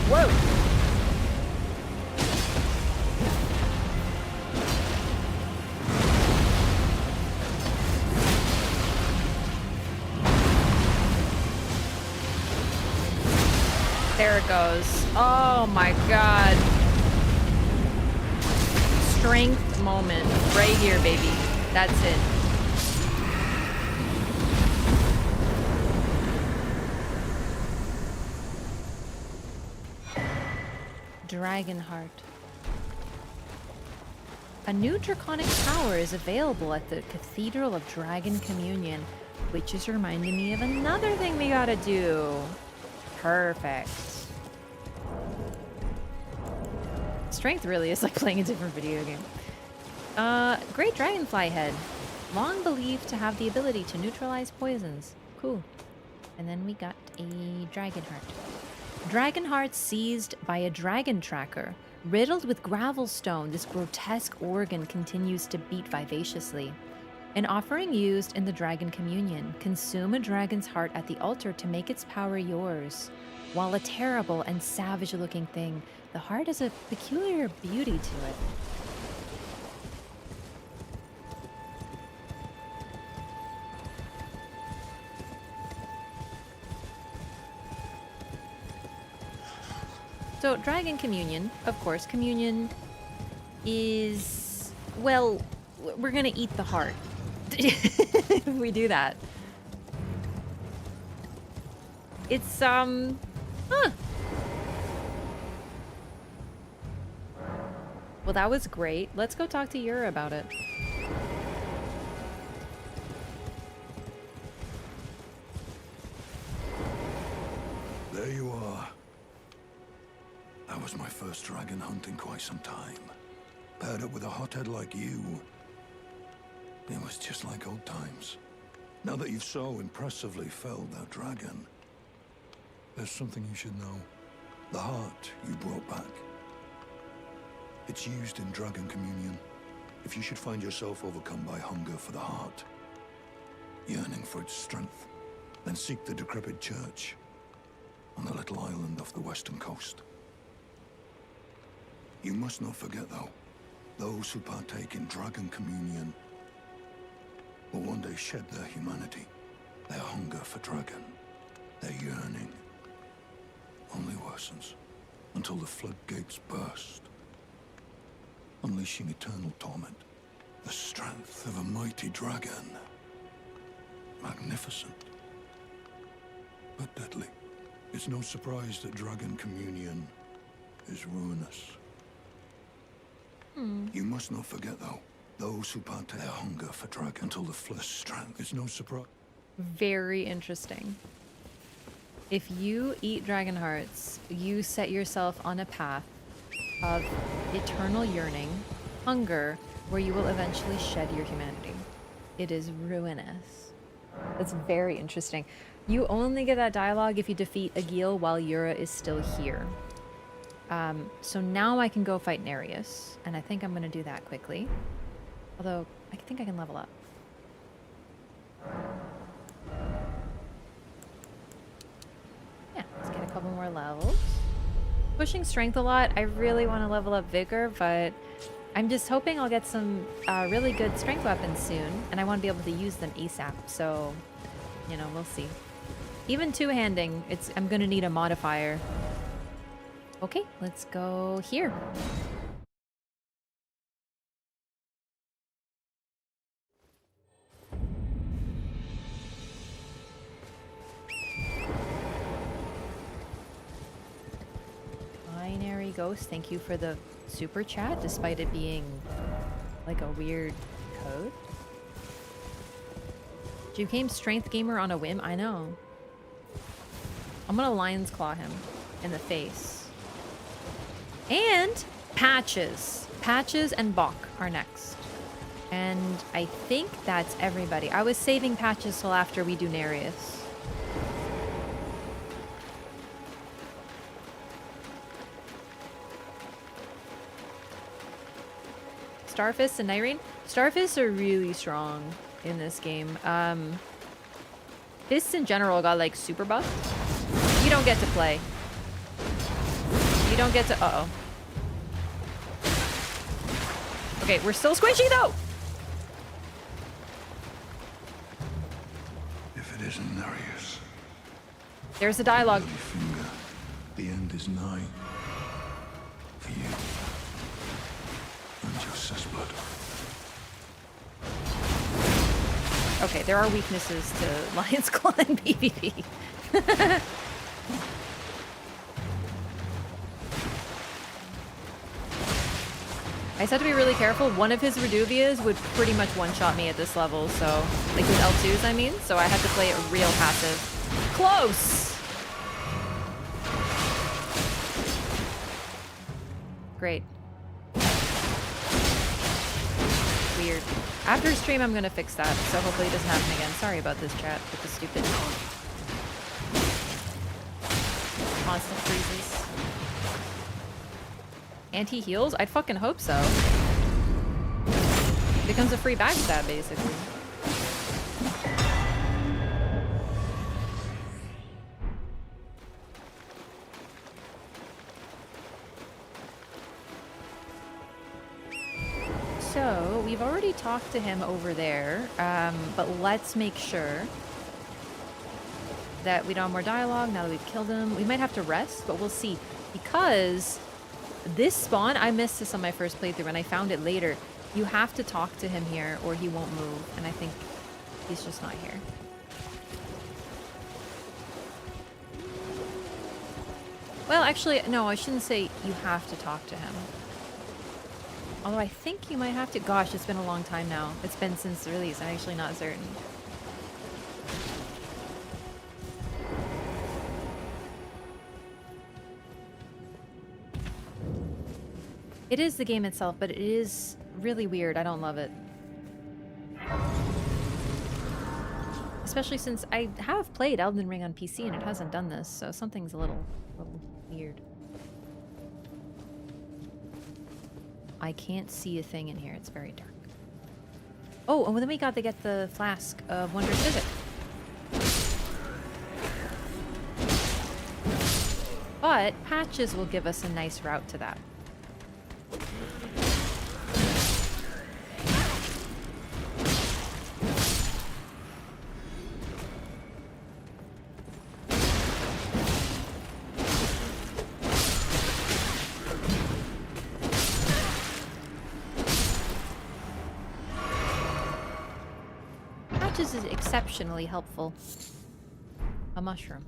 Whoa. There it goes. Oh my god. Strength moment. Right here, baby. That's it. Dragonheart. A new draconic power is available at the Cathedral of Dragon Communion, which is reminding me of another thing we gotta do. Perfect. Strength really is like playing a different video game. Great Dragonfly Head. Long believed to have the ability to neutralize poisons. Cool. And then we got a Dragonheart. Dragonheart seized by a dragon tracker. Riddled with gravelstone, this grotesque organ continues to beat vivaciously. An offering used in the Dragon Communion. Consume a dragon's heart at the altar to make its power yours. While a terrible and savage-looking thing, the heart has a peculiar beauty to it. So, Dragon Communion, of course, communion is... well, we're gonna eat the heart. If we do that. It's, huh. Well, that was great. Let's go talk to Yura about it. There you are. That was my first dragon hunt in quite some time. Paired up with a hothead like you, it was just like old times. Now that you've so impressively felled that dragon, there's something you should know. The heart you brought back. It's used in dragon communion. If you should find yourself overcome by hunger for the heart, yearning for its strength, then seek the decrepit church on the little island off the western coast. You must not forget, though, those who partake in dragon communion will one day shed their humanity, their hunger for dragon, their yearning only worsens until the floodgates burst, unleashing eternal torment, the strength of a mighty dragon. Magnificent, but deadly. It's no surprise that dragon communion is ruinous. You must not forget, though, those who partake their hunger for dragon until the flesh strength. It's no surprise. Very interesting. If you eat dragon hearts, you set yourself on a path of eternal yearning, hunger, where you will eventually shed your humanity. It is ruinous. That's very interesting. You only get that dialogue if you defeat Agil while Yura is still here. So now I can go fight Nereus, and I think I'm going to do that quickly. Although, I think I can level up. Yeah, let's get a couple more levels. Pushing strength a lot. I really want to level up vigor, but I'm just hoping I'll get some really good strength weapons soon, and I want to be able to use them ASAP, so, you know, we'll see. Even two-handing, I'm going to need a modifier. Okay, let's go here. Binary Ghost, thank you for the super chat, despite it being like a weird code. You became Strength Gamer on a whim? I know. I'm gonna Lion's Claw him in the face. And Patches. Patches and Boc are next. And I think that's everybody. I was saving Patches till after we do Nereus. Starfist and Nightreign? Starfists are really strong in this game. Fists in general got like super buff. You don't get to play. You don't get to... Uh-oh. Okay, we're still squishy though! If it isn't Nereus. There's the dialogue. Finger. The end is nigh. For you. And your blood. Okay, there are weaknesses to Lion's Claw and PvP. I just have to be really careful. One of his Reduvias would pretty much one-shot me at this level, so... Like his L2s, I mean. So I had to play it real passive. Close! Great. Weird. After stream, I'm gonna fix that, so hopefully it doesn't happen again. Sorry about this, chat, with the stupid... constant freezes. Anti-heals? I'd fucking hope so. Becomes a free backstab, basically. So, we've already talked to him over there, but let's make sure that we don't have more dialogue now that we've killed him. We might have to rest, but we'll see. Because this spawn, I missed this on my first playthrough and I found it later. You have to talk to him here or he won't move, and I think he's just not here. Well, actually, no, I shouldn't say you have to talk to him. Although I think you might have to. Gosh, it's been a long time now. It's been since the release. I'm actually not certain. It is the game itself, but it is really weird. I don't love it. Especially since I have played Elden Ring on PC and it hasn't done this, so something's a little weird. I can't see a thing in here. It's very dark. Oh, and then we got to get the flask of Wondrous Physic. But patches will give us a nice route to that. Patches is exceptionally helpful. A mushroom.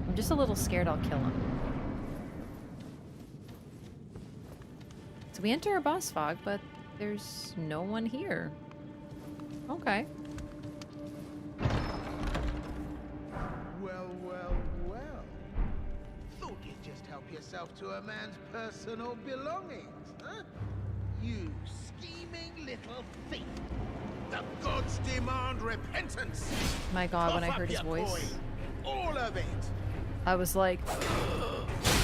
I'm just a little scared I'll kill him. So we enter a boss fog, but there's no one here. Okay. Well. Thought you'd just help yourself to a man's personal belongings, huh? You scheming little thief. The gods demand repentance. My god, when I Cough heard up his your voice. coin. All of it. I was like,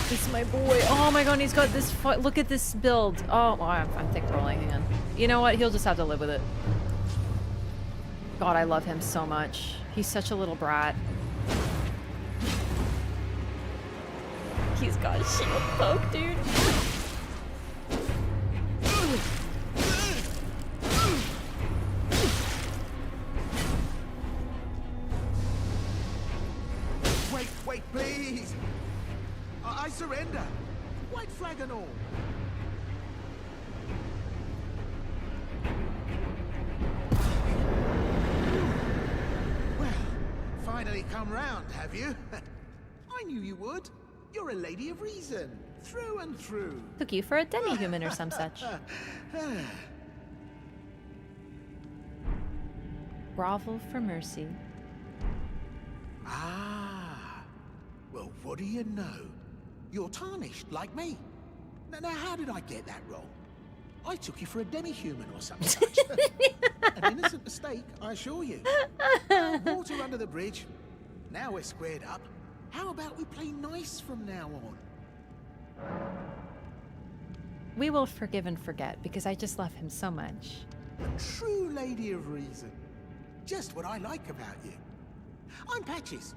this is my boy. Oh my god, he's got this. Look at this build. Oh, I'm thick rolling. Hang on. You know what? He'll just have to live with it. God, I love him so much. He's such a little brat. He's got a shield poke, dude. Wait, please. I surrender. White flag and all. Well, finally come round, have you? I knew you would. You're a lady of reason, through and through. Took you for a demi-human or some such. Grovel for mercy. Ah. Well, what do you know? You're tarnished, like me. Now, how did I get that wrong? I took you for a demi-human or something such. An innocent mistake, I assure you. Water under the bridge. Now we're squared up. How about we play nice from now on? We will forgive and forget, because I just love him so much. A true lady of reason. Just what I like about you. I'm Patches.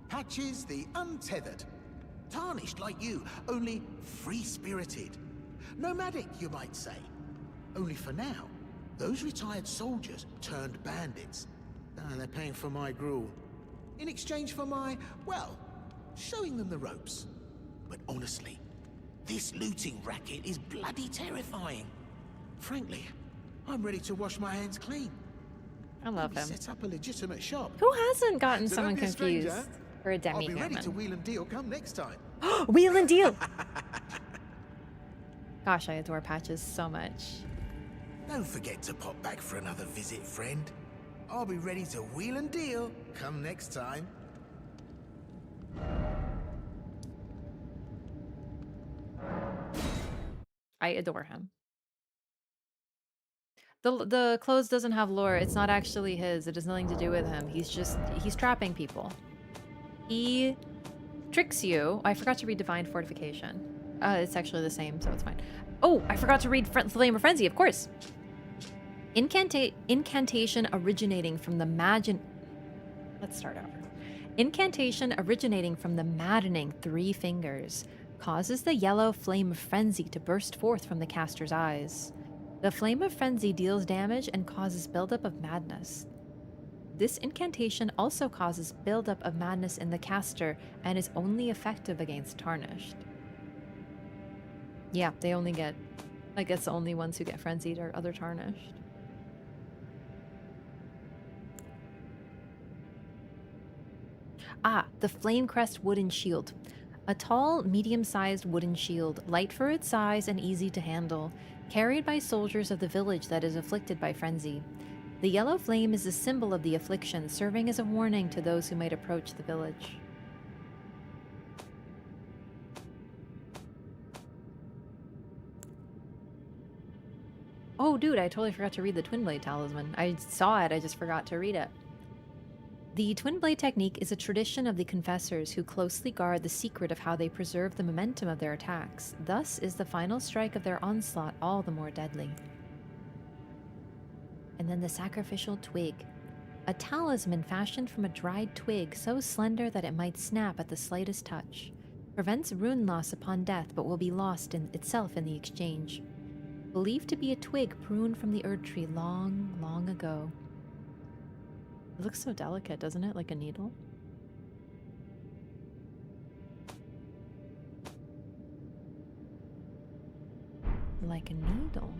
Patches the Untethered. Tarnished like you, only free-spirited. Nomadic, you might say. Only for now, those retired soldiers turned bandits. They're paying for my gruel. In exchange for my, well, showing them the ropes. But honestly, this looting racket is bloody terrifying. Frankly, I'm ready to wash my hands clean. I love him. Set up a legitimate shop. Who hasn't gotten So someone don't be a stranger. confused for a I'll be ready to demi-human? wheel and deal come next time. Wheel and deal! Gosh, I adore Patches so much. Don't forget to pop back for another visit, friend. I'll be ready to wheel and deal come next time. I adore him. The clothes doesn't have lore. It's not actually his. It has nothing to do with him. He's trapping people. He tricks you. I forgot to read Divine Fortification. It's actually the same, so it's fine. Oh, I forgot to read Flame of Frenzy, of course. Incantation originating from the Let's start over. Incantation originating from the maddening 3 fingers causes the yellow flame of frenzy to burst forth from the caster's eyes. The flame of frenzy deals damage and causes buildup of madness. This incantation also causes buildup of madness in the caster and is only effective against Tarnished. Yeah, they only get... I guess the only ones who get frenzied are other Tarnished. Ah, the Flamecrest wooden shield. A tall, medium-sized wooden shield, light for its size and easy to handle, carried by soldiers of the village that is afflicted by frenzy. The yellow flame is a symbol of the affliction, serving as a warning to those who might approach the village. Oh, dude, I totally forgot to read the Twin Blade Talisman. I saw it, I just forgot to read it. The Twin Blade technique is a tradition of the Confessors who closely guard the secret of how they preserve the momentum of their attacks. Thus is the final strike of their onslaught all the more deadly. And then the Sacrificial Twig. A talisman fashioned from a dried twig so slender that it might snap at the slightest touch. Prevents rune loss upon death but will be lost in itself in the exchange. Believed to be a twig pruned from the Erdtree long, long ago. It looks so delicate, doesn't it? Like a needle. Like a needle.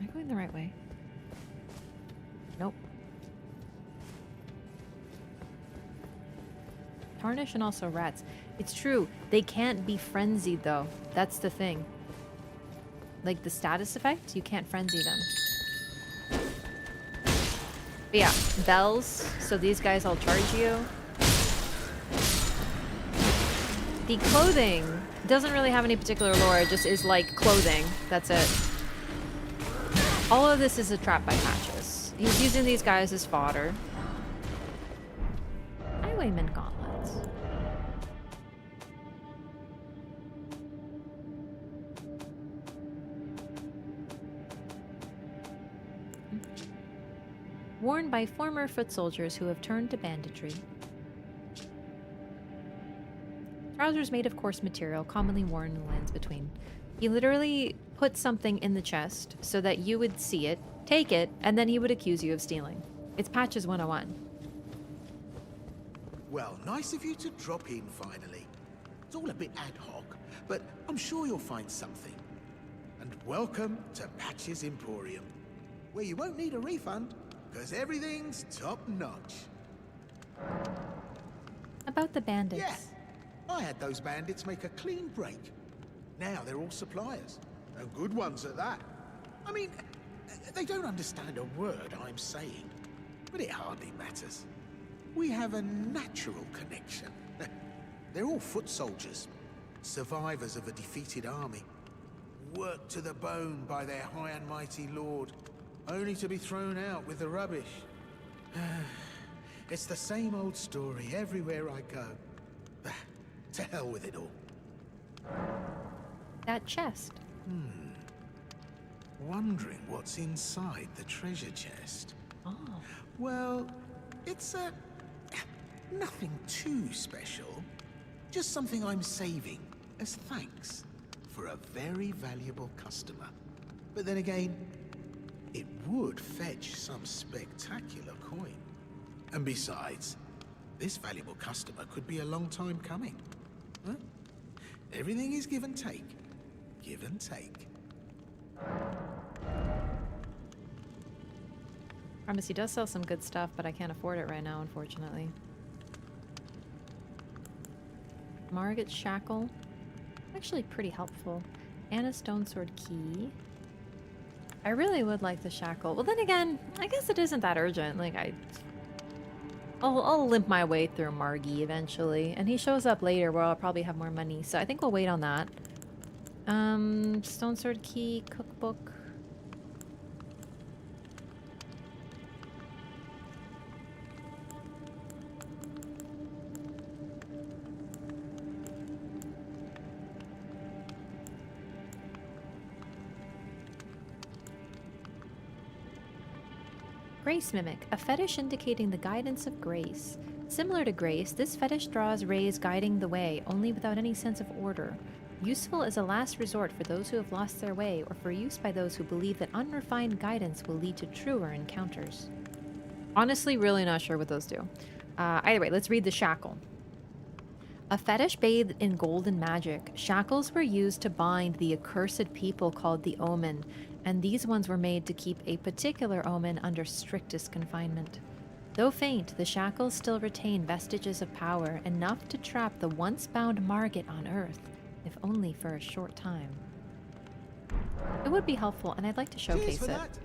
Am I going the right way? Nope. Tarnished and also rats. It's true. They can't be frenzied though. That's the thing. Like the status effect, you can't frenzy them. But yeah, bells. So these guys all charge you. The clothing doesn't really have any particular lore. It just is like clothing. That's it. All of this is a trap by Patches. He's using these guys as fodder. Highwayman gauntlets. Worn by former foot soldiers who have turned to banditry. Trousers made of coarse material, commonly worn in the lands between. He literally put something in the chest so that you would see it, take it, and then he would accuse you of stealing. It's Patches 101. Well, nice of you to drop in finally. It's all a bit ad hoc, but I'm sure you'll find something. And welcome to Patches Emporium, where you won't need a refund, because everything's top-notch. About the bandits. Yeah, I had those bandits make a clean break. Now they're all suppliers, and good ones at that. I mean, they don't understand a word I'm saying, but it hardly matters. We have a natural connection. They're all foot soldiers, survivors of a defeated army, worked to the bone by their high and mighty lord, only to be thrown out with the rubbish. It's the same old story everywhere I go. To hell with it all. That chest. Wondering what's inside the treasure chest. Oh. Well, it's nothing too special. Just something I'm saving as thanks for a very valuable customer. But then again, it would fetch some spectacular coin. And besides, this valuable customer could be a long time coming. Huh? Everything is give and take. Give and take. Promise he does sell some good stuff, but I can't afford it right now, unfortunately. Margit shackle. Actually pretty helpful. And a stone sword key. I really would like the shackle. Well, then again, I guess it isn't that urgent. Like, I'll limp my way through Margit eventually. And he shows up later where I'll probably have more money. So I think we'll wait on that. Stone sword key, cookbook. Grace Mimic, a fetish indicating the guidance of grace. Similar to grace, this fetish draws rays guiding the way, only without any sense of order. Useful as a last resort for those who have lost their way, or for use by those who believe that unrefined guidance will lead to truer encounters. Honestly, really not sure what those do. Either way, let's read the shackle. A fetish bathed in golden magic, shackles were used to bind the accursed people called the Omen, and these ones were made to keep a particular omen under strictest confinement. Though faint, the shackles still retain vestiges of power, enough to trap the once-bound Margit on Earth, if only for a short time. It would be helpful, and I'd like to showcase it. That.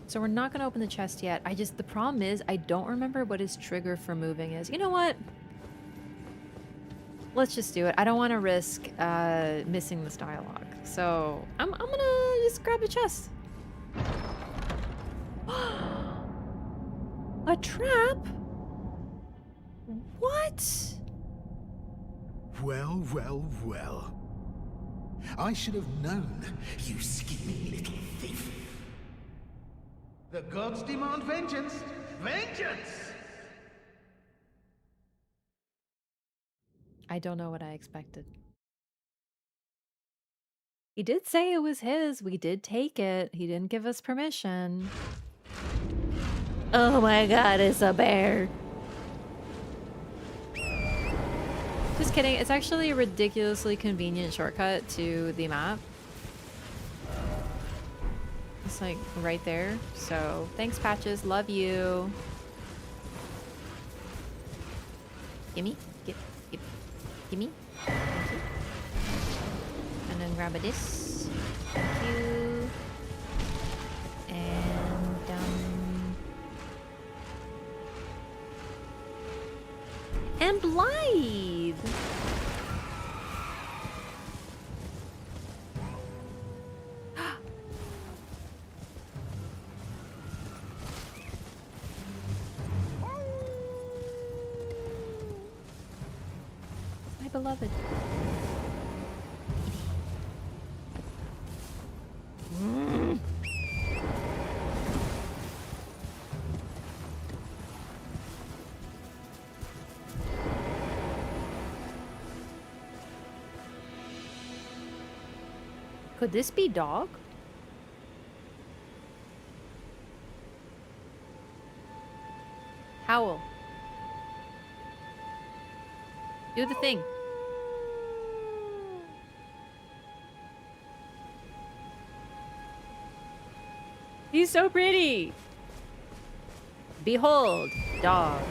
So we're not going to open the chest yet. The problem is, I don't remember what his trigger for moving is. You know what? Let's just do it. I don't want to risk missing this dialogue. So I'm gonna just grab the chest. A trap? What? Well, well, well. I should have known, you scheming little thief. The gods demand vengeance! Vengeance! I don't know what I expected. He did say it was his. We did take it. He didn't give us permission. Oh my god, it's a bear. Just kidding. It's actually a ridiculously convenient shortcut to the map. It's like right there. So thanks, Patches. Love you. Gimme. Gimme. Thank you. And then grab a this. Thank you. And Blaidd. My beloved. Could this be dog? Howl. Do the thing. He's so pretty. Behold, dog.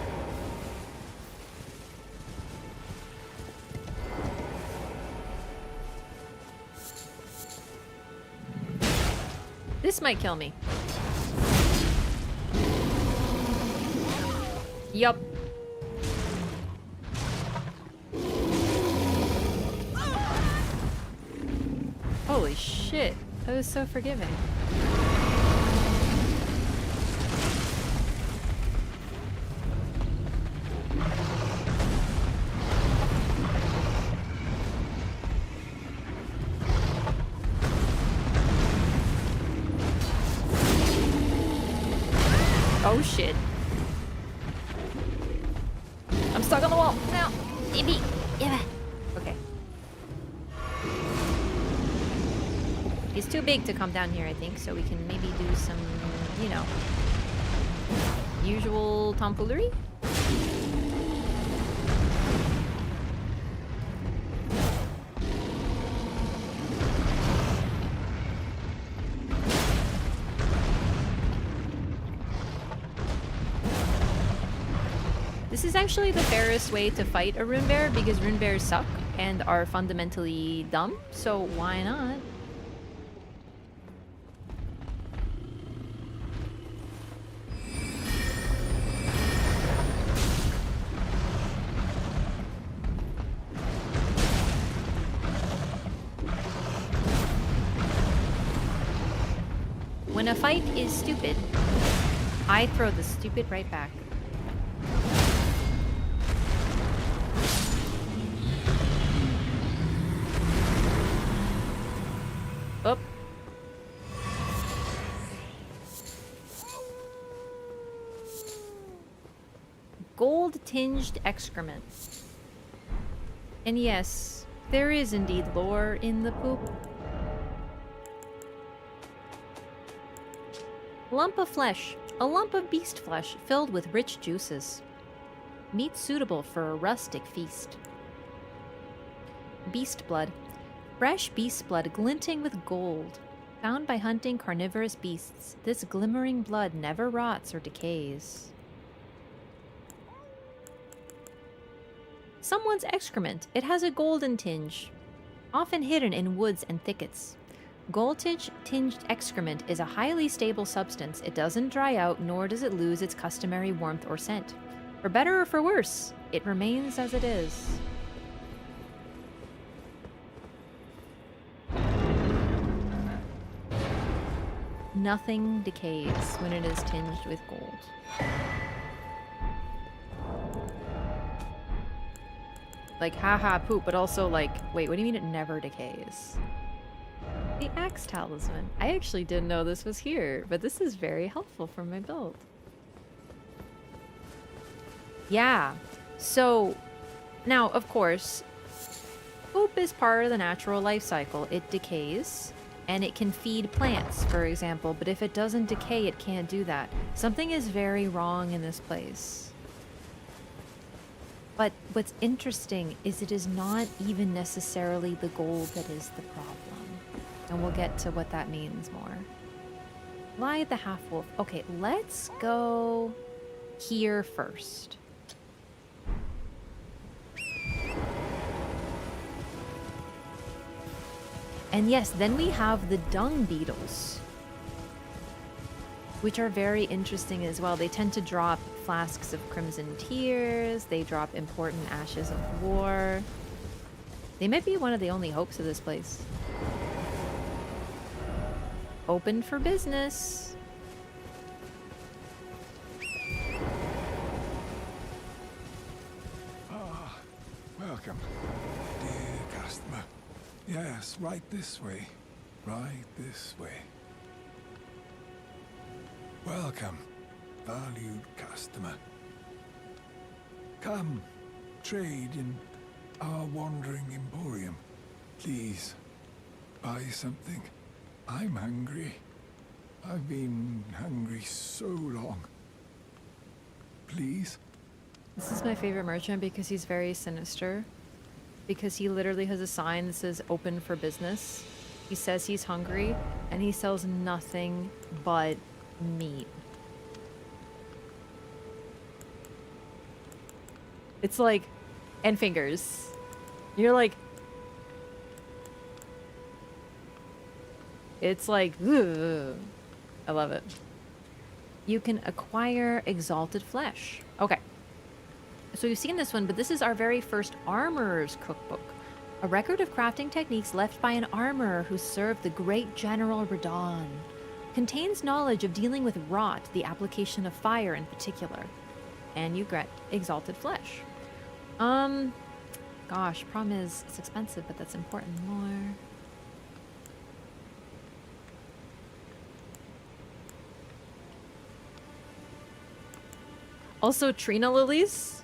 This might kill me. Yup. Holy shit. That was so forgiving. Oh shit. I'm stuck on the wall. Now. Maybe. Yeah. Okay. He's too big to come down here, I think, so we can maybe do some, you know, usual tomfoolery. This is actually the fairest way to fight a rune bear because rune bears suck and are fundamentally dumb, so why not? When a fight is stupid, I throw the stupid right back. Up. Gold-tinged excrement. And yes, there is indeed lore in the poop. Lump of flesh. A lump of beast flesh filled with rich juices. Meat suitable for a rustic feast. beast blood. Fresh beast blood glinting with gold. Found by hunting carnivorous beasts, this glimmering blood never rots or decays. Someone's excrement. It has a golden tinge, often hidden in woods and thickets. Gold-tinged excrement is a highly stable substance. It doesn't dry out, nor does it lose its customary warmth or scent. For better or for worse, it remains as it is. Nothing decays when it is tinged with gold. Like, haha, poop, but also like, wait, what do you mean it never decays? The Axe Talisman. I actually didn't know this was here, but this is very helpful for my build. Yeah, so now, of course, poop is part of the natural life cycle. It decays, and it can feed plants, for example, but if it doesn't decay, it can't do that. Something is very wrong in this place. But what's interesting is it is not even necessarily the gold that is the problem. And we'll get to what that means more. Blaidd the Half-Wolf. Okay, let's go here first. And yes, then we have the dung beetles, which are very interesting as well. They tend to drop flasks of crimson tears. They drop important ashes of war. They might be one of the only hopes of this place. Open for business. Ah, welcome, dear customer. Yes, right this way. Right this way. Welcome, valued customer. Come, trade in our wandering emporium. Please, buy something. I'm hungry. I've been hungry so long. Please? This is my favorite merchant because he's very sinister. Because he literally has a sign that says open for business. He says he's hungry, and he sells nothing but meat. It's like, and fingers. You're like, it's like, ugh. I love it. You can acquire exalted flesh. Okay. So you've seen this one, but this is our very first Armorer's Cookbook. A record of crafting techniques left by an armorer who served the great General Radahn. Contains knowledge of dealing with rot, the application of fire in particular. And you get exalted flesh. Gosh, problem is it's expensive, but that's important more. Also, Trina lilies.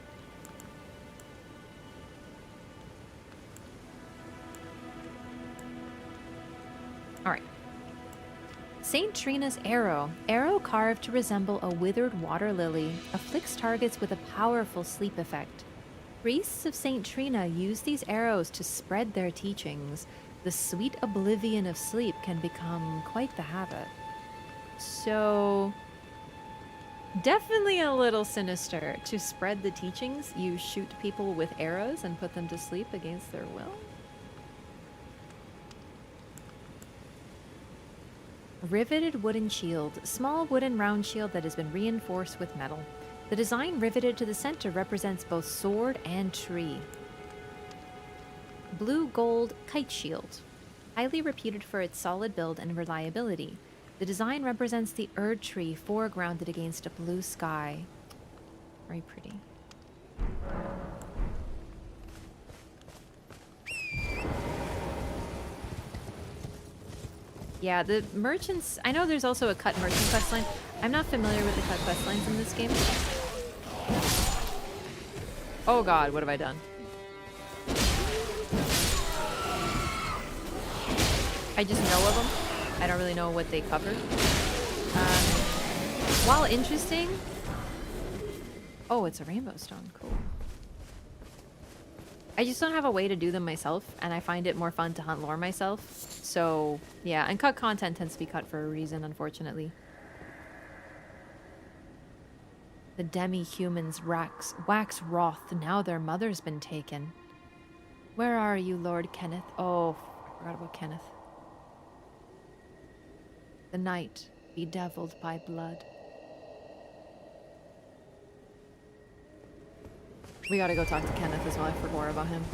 Alright. Saint Trina's arrow. Arrow carved to resemble a withered water lily, afflicts targets with a powerful sleep effect. Priests of Saint Trina use these arrows to spread their teachings. The sweet oblivion of sleep can become quite the habit. So, definitely a little sinister. To spread the teachings, you shoot people with arrows and put them to sleep against their will. Riveted wooden shield. Small wooden round shield that has been reinforced with metal. The design riveted to the center represents both sword and tree. Blue gold kite shield. Highly reputed for its solid build and reliability. The design represents the Erd tree foregrounded against a blue sky. Very pretty. Yeah, the merchants... I know there's also a cut merchant questline. I'm not familiar with the cut questlines in this game. Oh god, what have I done? I just know of them. I don't really know what they cover. While interesting... Oh, it's a rainbow stone. Cool. I just don't have a way to do them myself, and I find it more fun to hunt lore myself. So, yeah, and cut content tends to be cut for a reason, unfortunately. The demi-humans wax wroth, now their mother's been taken. Where are you, Lord Kenneth? Oh, I forgot about Kenneth. The night, bedeviled by blood. We gotta go talk to Kenneth as well, I forgot about him.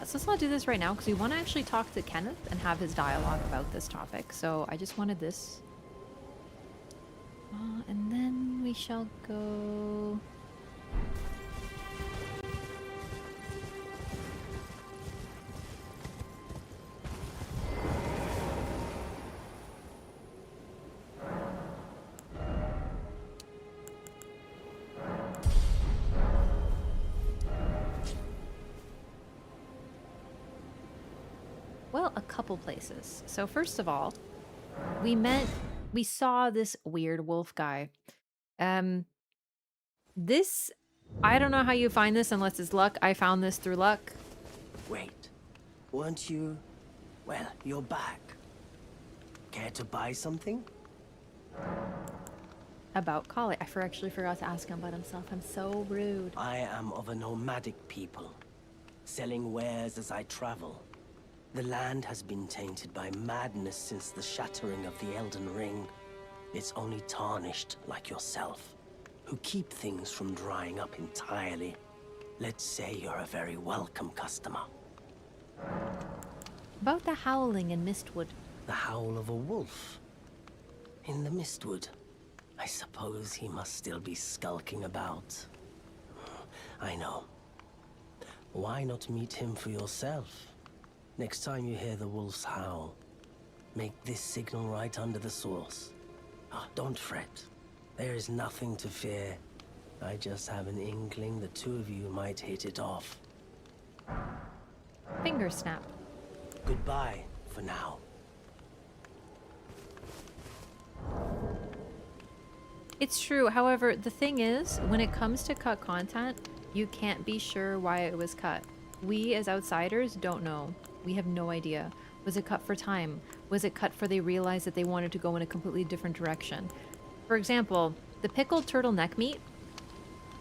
So let's not do this right now, because we want to actually talk to Kenneth and have his dialogue about this topic. So I just wanted this. And then we shall go... Well, a couple places. So first of all, we saw this weird wolf guy. This, I don't know how you find this unless it's luck. I found this through luck. Wait, weren't you... Well, you're back. Care to buy something? About Kale. I actually forgot to ask him about himself. I'm so rude. I am of a nomadic people, selling wares as I travel. The land has been tainted by madness since the shattering of the Elden Ring. It's only Tarnished, like yourself, who keep things from drying up entirely. Let's say you're a very welcome customer. About the howling in Mistwood. The howl of a wolf? In the Mistwood? I suppose he must still be skulking about. I know. Why not meet him for yourself? Next time you hear the wolf's howl, make this signal right under the source. Don't fret. There is nothing to fear. I just have an inkling the two of you might hit it off. Finger snap. Goodbye for now. It's true. However, the thing is, when it comes to cut content, you can't be sure why it was cut. We, as outsiders, don't know. We have no idea. Was it cut for time? Was it cut for they realized that they wanted to go in a completely different direction? For example, the pickled turtleneck meat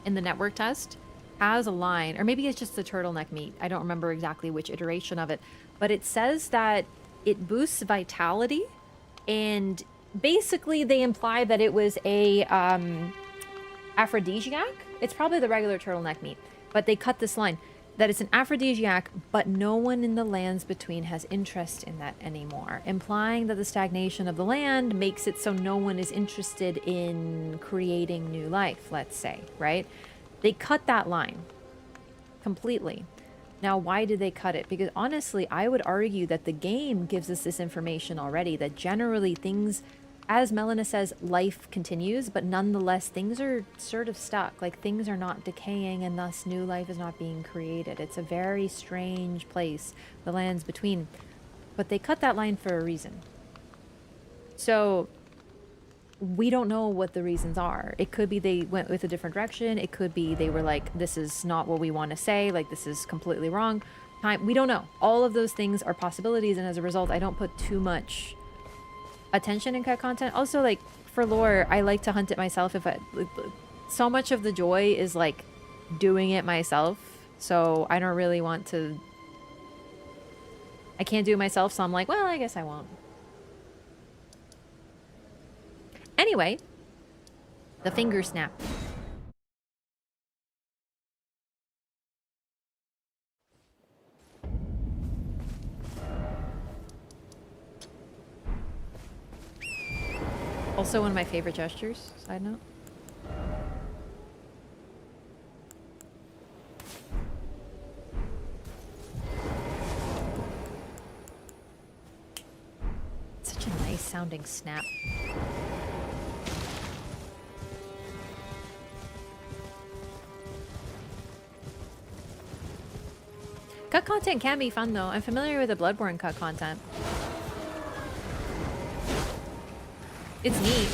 in the network test has a line, or maybe it's just the turtleneck meat. I don't remember exactly which iteration of it, but it says that it boosts vitality, and basically they imply that it was a aphrodisiac. It's probably the regular turtleneck meat, but they cut this line that it's an aphrodisiac, but no one in the lands between has interest in that anymore, implying that the stagnation of the land makes it so no one is interested in creating new life, let's say, right? They cut that line completely. Now, why did they cut it? Because honestly, I would argue that the game gives us this information already, that generally things, as Melina says, life continues, but nonetheless, things are sort of stuck. Like, things are not decaying, and thus new life is not being created. It's a very strange place, the lands between. But they cut that line for a reason. So, we don't know what the reasons are. It could be they went with a different direction. It could be they were like, this is not what we want to say. Like, this is completely wrong. We don't know. All of those things are possibilities, and as a result, I don't put too much attention in cut content. Also, like, for lore, I like to hunt it myself. So much of the joy is like doing it myself, so I don't really want to. I can't do it myself, so I'm like, well, I guess I won't. Anyway, the finger snap. Also one of my favorite gestures, side note. Such a nice sounding snap. Cut content can be fun though. I'm familiar with the Bloodborne cut content. It's neat.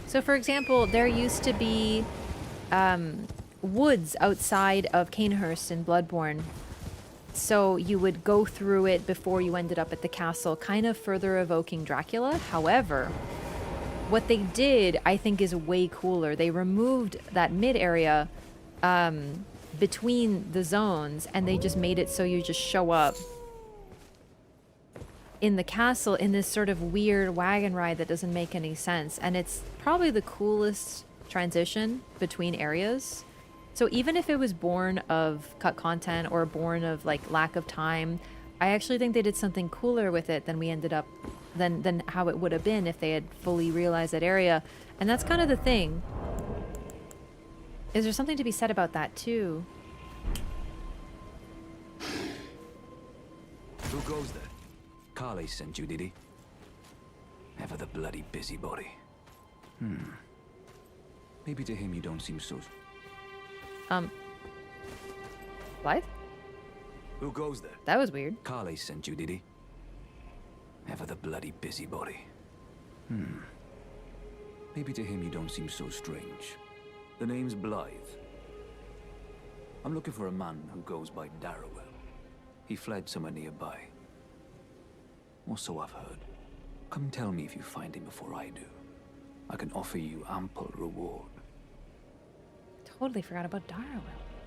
So for example, there used to be woods outside of Cainhurst in Bloodborne. So you would go through it before you ended up at the castle, kind of further evoking Dracula. However, what they did, I think, is way cooler. They removed that mid area between the zones, and they just made it so you just show up in the castle in this sort of weird wagon ride that doesn't make any sense. And it's probably the coolest transition between areas. So even if it was born of cut content or born of like lack of time, I actually think they did something cooler with it than we ended up than how it would have been if they had fully realized that area. And that's kind of the thing. Is there something to be said about that too? Who goes there? Kale sent you, did he? Ever the bloody busybody. Maybe to him you don't seem so... Blaidd? Who goes there? That was weird. Kale sent you, did he? Ever the bloody busybody. Maybe to him you don't seem so strange. The name's Blaidd. I'm looking for a man who goes by Darrowell. He fled somewhere nearby. Or so I've heard. Come tell me if you find him before I do. I can offer you ample reward. Totally forgot about Darrowell.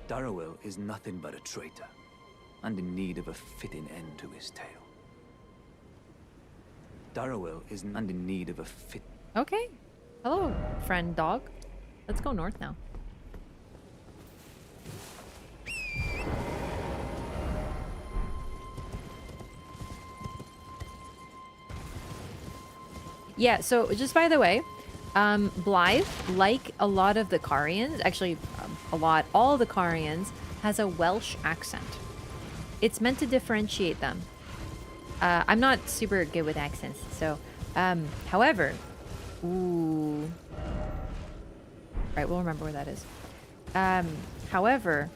Darrowell is nothing but a traitor, and in need of a fitting end to his tale. Darrowell is and in need of a fit... Okay. Hello, friend dog. Let's go north now. Yeah, so just by the way, Blaidd, like a lot of the Carians, actually all the Carians, has a Welsh accent. It's meant to differentiate them. I'm not super good with accents, so, however, ooh. Right, we'll remember where that is. However,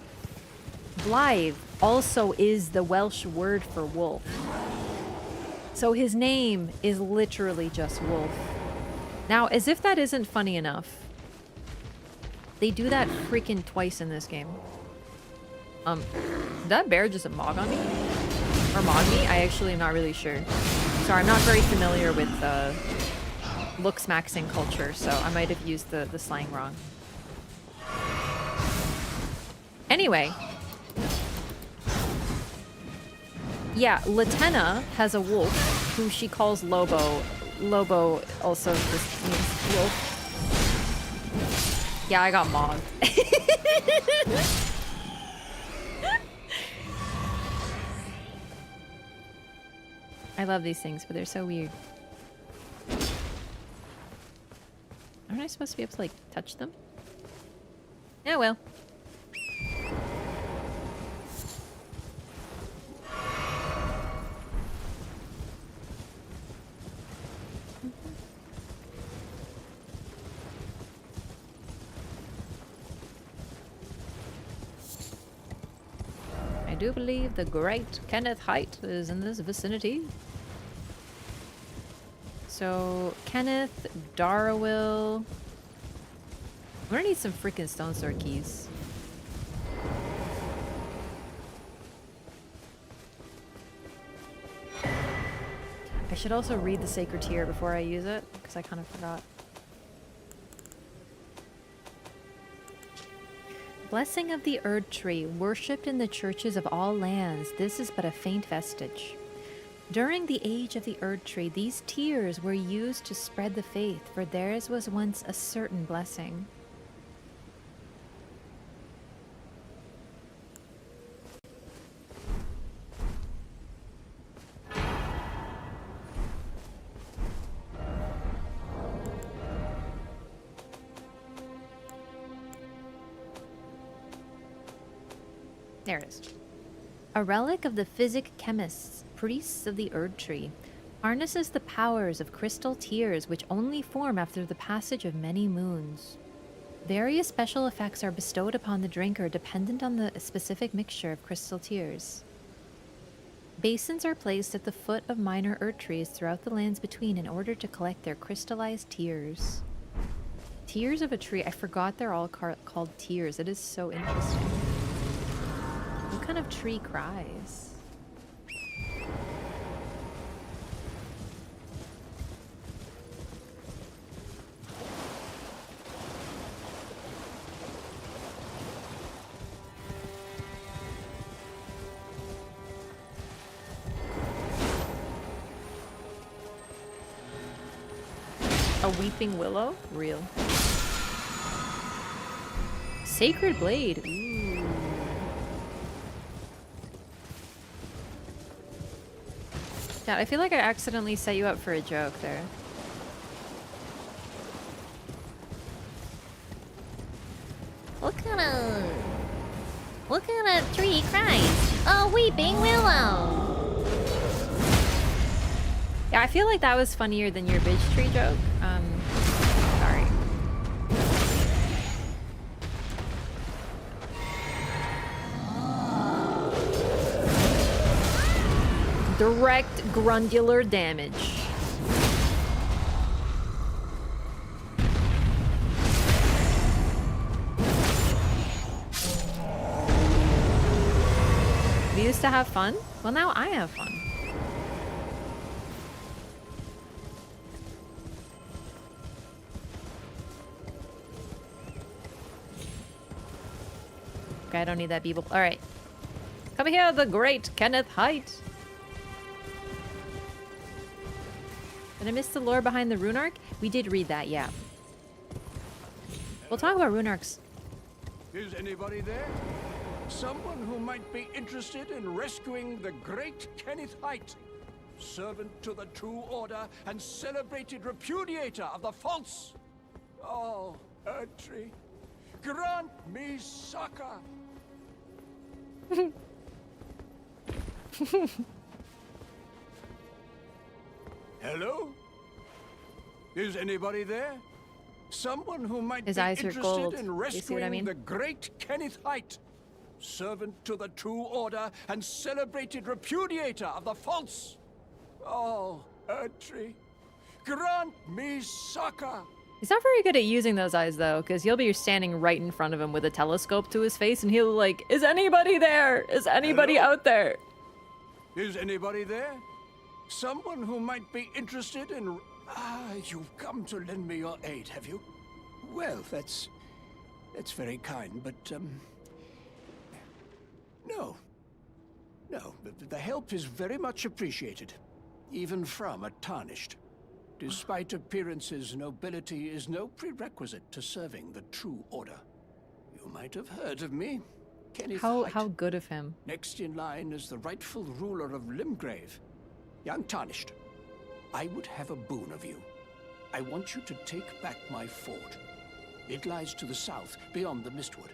Blaidd also is the Welsh word for wolf. So his name is literally just Wolf. Now, as if that isn't funny enough, they do that freaking twice in this game. Did that bear just mog on me? Or mog me? I actually am not really sure. Sorry, I'm not very familiar with looks maxing culture, so I might have used the slang wrong. Anyway. Yeah, Latenna has a wolf who she calls Lobo. Lobo also just means wolf. Yeah, I got mogged. I love these things, but they're so weird. Aren't I supposed to be able to, like, touch them? Oh, well. I do believe the great Kenneth Haight is in this vicinity. So, Kenneth, Darrowell. I'm gonna need some freaking stone sword keys. I should also read the Sacred Tear before I use it, because I kind of forgot. Blessing of the Erd Tree, worshipped in the churches of all lands, this is but a faint vestige. During the age of the Erd Tree, these tears were used to spread the faith, for theirs was once a certain blessing. There it is. A relic of the physic chemists, priests of the Erd Tree, harnesses the powers of crystal tears which only form after the passage of many moons. Various special effects are bestowed upon the drinker dependent on the specific mixture of crystal tears. Basins are placed at the foot of minor Erd trees throughout the lands between in order to collect their crystallized tears. Tears of a tree. I forgot they're all called tears. It is so interesting. What kind of tree cries? A weeping willow? Real. Sacred blade. Ooh. Yeah, I feel like I accidentally set you up for a joke there. What kind of tree cries? A weeping willow. Yeah, I feel like that was funnier than your bitch tree joke. Sorry. Direct grundular damage. We used to have fun? Well, now I have fun. Okay, I don't need that Beeble. Alright. Come here, the great Kenneth Haight. Did I miss the lore behind the rune arc? We did read that, yeah. We'll talk about rune arcs. Is anybody there? Someone who might be interested in rescuing the great Kenneth Haight, servant to the true order and celebrated repudiator of the false. Oh, Erdtree, grant me succor. Hello? Is anybody there? Someone who might His be eyes are interested gold. in You see what I rescuing mean? the great Kenneth Haight, servant to the true order and celebrated repudiator of the false. Oh, Erdtree, grant me succor. He's not very good at using those eyes, though, because you'll be standing right in front of him with a telescope to his face, and he'll like, is anybody there? Is anybody out there? Is anybody there? Someone who might be interested in... Ah, you've come to lend me your aid, have you? Well, that's very kind, but, No. No, the help is very much appreciated. Even from a Tarnished. Despite appearances, nobility is no prerequisite to serving the true order. You might have heard of me. Kenneth Haight. How good of him. Next in line is the rightful ruler of Limgrave. Young Tarnished, I would have a boon of you. I want you to take back my fort. It lies to the south, beyond the Mistwood.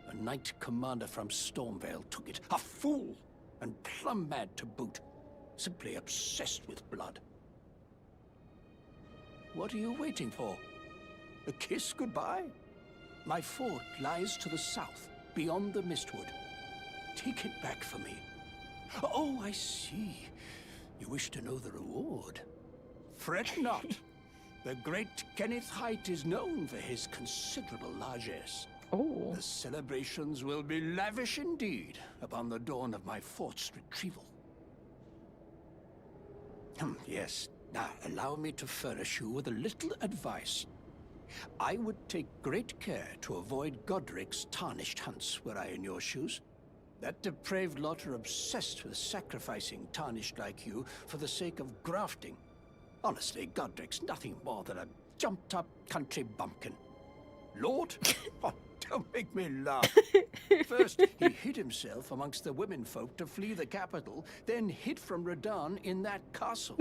A knight commander from Stormveil took it. A fool! And plumb mad to boot. Simply obsessed with blood. What are you waiting for? A kiss goodbye? My fort lies to the south, beyond the Mistwood. Take it back for me. Oh, I see. You wish to know the reward. Fret not. The great Kenneth Haight is known for his considerable largesse. Oh. The celebrations will be lavish indeed upon the dawn of my fort's retrieval. Yes. Now, allow me to furnish you with a little advice. I would take great care to avoid Godric's Tarnished hunts were I in your shoes. That depraved lot are obsessed with sacrificing Tarnished like you for the sake of grafting. Honestly, Godric's nothing more than a jumped-up country bumpkin. Lord? Oh, don't make me laugh. First, he hid himself amongst the womenfolk to flee the capital, then hid from Radahn in that castle.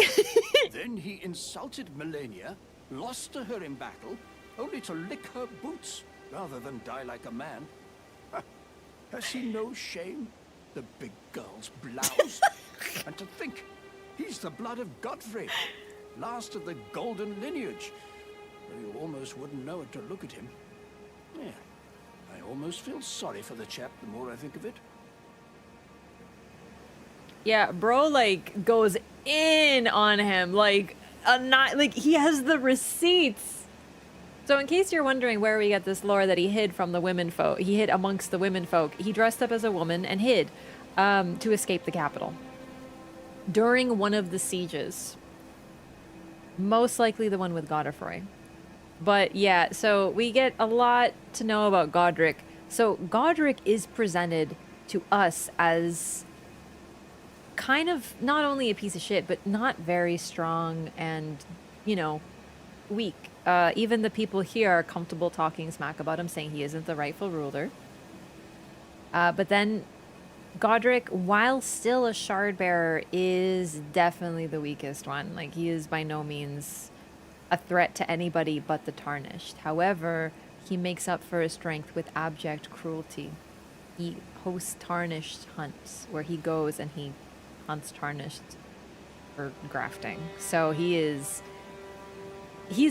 Then he insulted Melina, lost to her in battle, only to lick her boots rather than die like a man. Has he no shame? The big girl's blouse? And to think, he's the blood of Godfrey, last of the golden lineage. You almost wouldn't know it to look at him. Yeah, I almost feel sorry for the chap the more I think of it. Yeah, bro, like, goes in on him, like, like, he has the receipts. So in case you're wondering where we get this lore that he hid from the women folk, he hid amongst the women folk, he dressed up as a woman and hid to escape the capital during one of the sieges. Most likely the one with Godfrey. But yeah, so we get a lot to know about Godric. So Godric is presented to us as kind of not only a piece of shit, but not very strong and, you know, weak. Even the people here are comfortable talking smack about him, saying he isn't the rightful ruler. But then Godric, while still a shard bearer, is definitely the weakest one. Like, he is by no means a threat to anybody but the Tarnished. However, he makes up for his strength with abject cruelty. He hosts Tarnished hunts, where he goes and he hunts Tarnished for grafting. So he's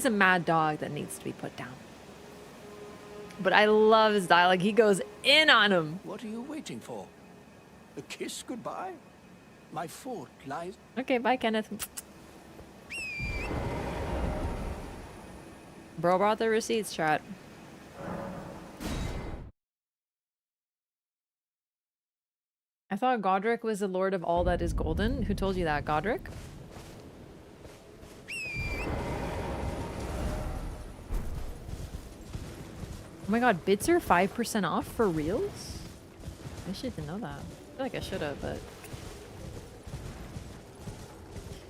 a mad dog that needs to be put down. But I love his dialogue. He goes in on him. What are you waiting for? A kiss goodbye? My fort lies... Okay, bye, Kenneth. Bro brought the receipts, chat. I thought Godric was the lord of all that is golden. Who told you that, Godric? Oh my god, bits are 5% off for reals? I should know that. I feel like I should have, but...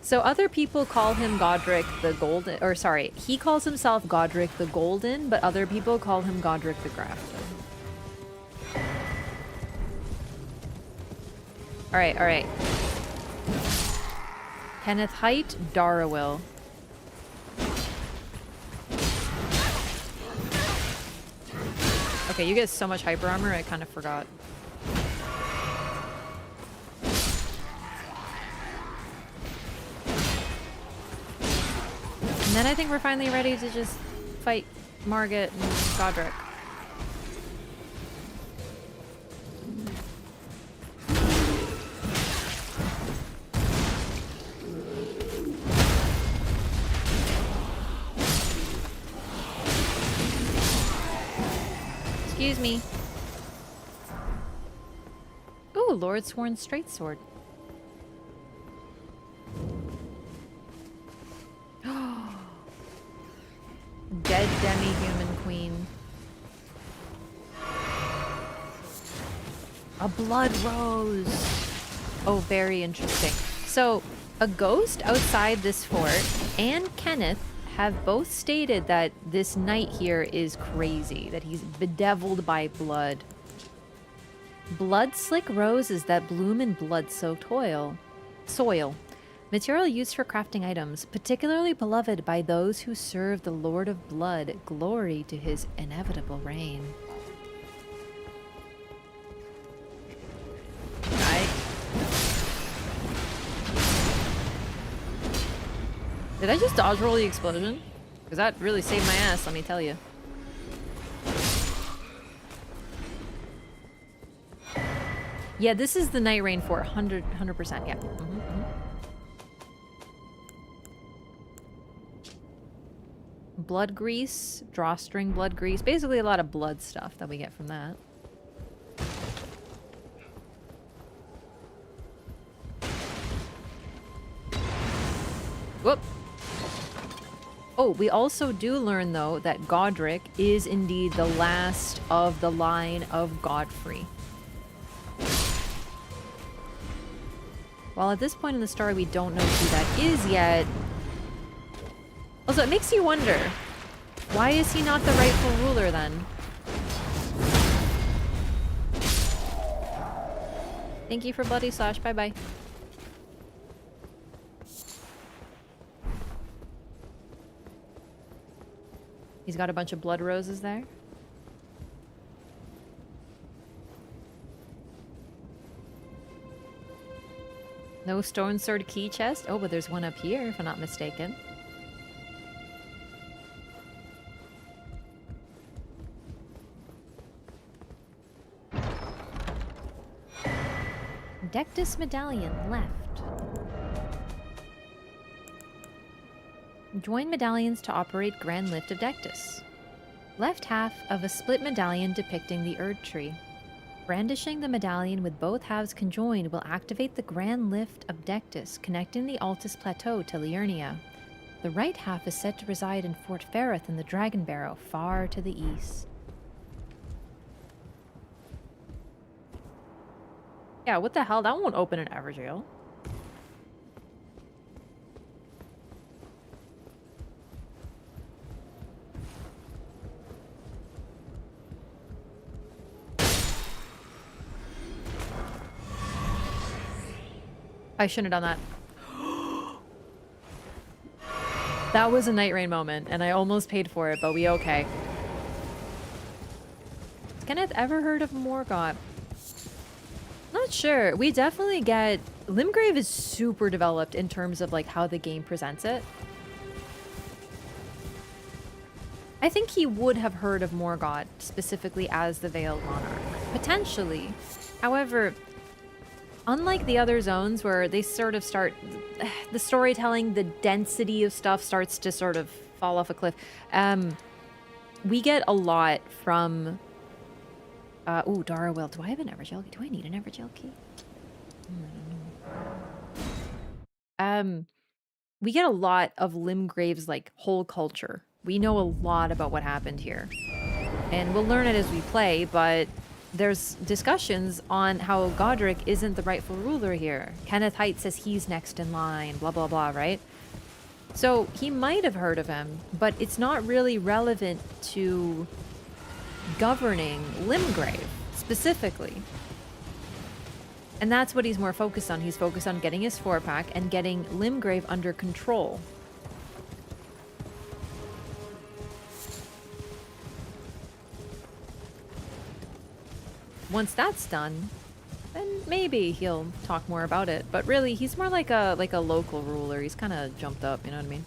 So other people call him Godric the Golden, or sorry, he calls himself Godric the Golden, but other people call him Godric the Grafted. Alright, alright. Kenneth Haight, Darawil. Okay, you get so much hyper armor, I kind of forgot. And then I think we're finally ready to just fight Margit and Godric. Excuse me. Ooh, Lord Sworn Straight Sword. Dead demi-human queen. A blood rose. Oh, very interesting. So, a ghost outside this fort and Kenneth have both stated that this knight here is crazy, that he's bedeviled by blood. Blood-slick roses that bloom in blood-soaked soil. Material used for crafting items, particularly beloved by those who serve the Lord of Blood. Glory to his inevitable reign. Did I just dodge roll the explosion? Because that really saved my ass, let me tell you. Yeah, this is the Night Rain fort, 100%, yeah. Blood grease, drawstring blood grease. Basically a lot of blood stuff that we get from that. Whoop. Oh, we also do learn, though, that Godric is indeed the last of the line of Godfrey. While at this point in the story we don't know who that is yet. Also, it makes you wonder, why is he not the rightful ruler then? Thank you for Bloody Slash, bye-bye. He's got a bunch of blood roses there. No stone sword key chest. Oh, but there's one up here, if I'm not mistaken. Dectus medallion left. Join medallions to operate Grand Lift of Dectus. Left half of a split medallion depicting the Erd Tree. Brandishing the medallion with both halves conjoined will activate the Grand Lift of Dectus, connecting the Altus Plateau to Liurnia. The right half is said to reside in Fort Ferrith in the Dragon Barrow, far to the east. Yeah, what the hell? That won't open an Everjail. I shouldn't have done that. That was a Night Rain moment, and I almost paid for it, but we okay. Has Kenneth ever heard of Morgott? Not sure. We definitely get... Limgrave is super developed in terms of like how the game presents it. I think he would have heard of Morgott specifically as the Veiled Monarch. Potentially. However... Unlike the other zones where they sort of start, the storytelling, the density of stuff starts to sort of fall off a cliff. We get a lot from, ooh, Darrowell. Do I have an Everjail key? Do I need an Everjail key? I don't know. We get a lot of Limgrave's like whole culture. We know a lot about what happened here. And we'll learn it as we play, but there's discussions on how Godric isn't the rightful ruler here. Kenneth Haight says he's next in line, blah, blah, blah, right? So he might have heard of him, but it's not really relevant to governing Limgrave specifically. And that's what he's more focused on. He's focused on getting his 4-pack and getting Limgrave under control. Once that's done, then maybe he'll talk more about it. But really, he's more like a local ruler. He's kind of jumped up, you know what I mean?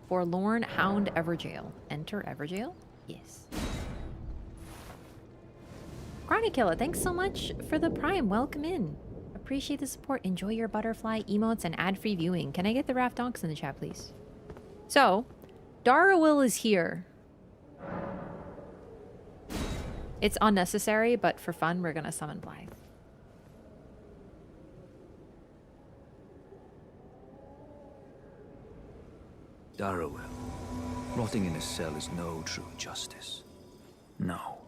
Forlorn Hound Everjail. Enter Everjail? Yes. Chronic Killer, thanks so much for the Prime. Welcome in. Appreciate the support. Enjoy your butterfly emotes and ad-free viewing. Can I get the Wraff Donks in the chat, please? So, Darrowell is here. It's unnecessary, but for fun, we're gonna summon Blaidd. Darrowell. Rotting in a cell is no true justice. No.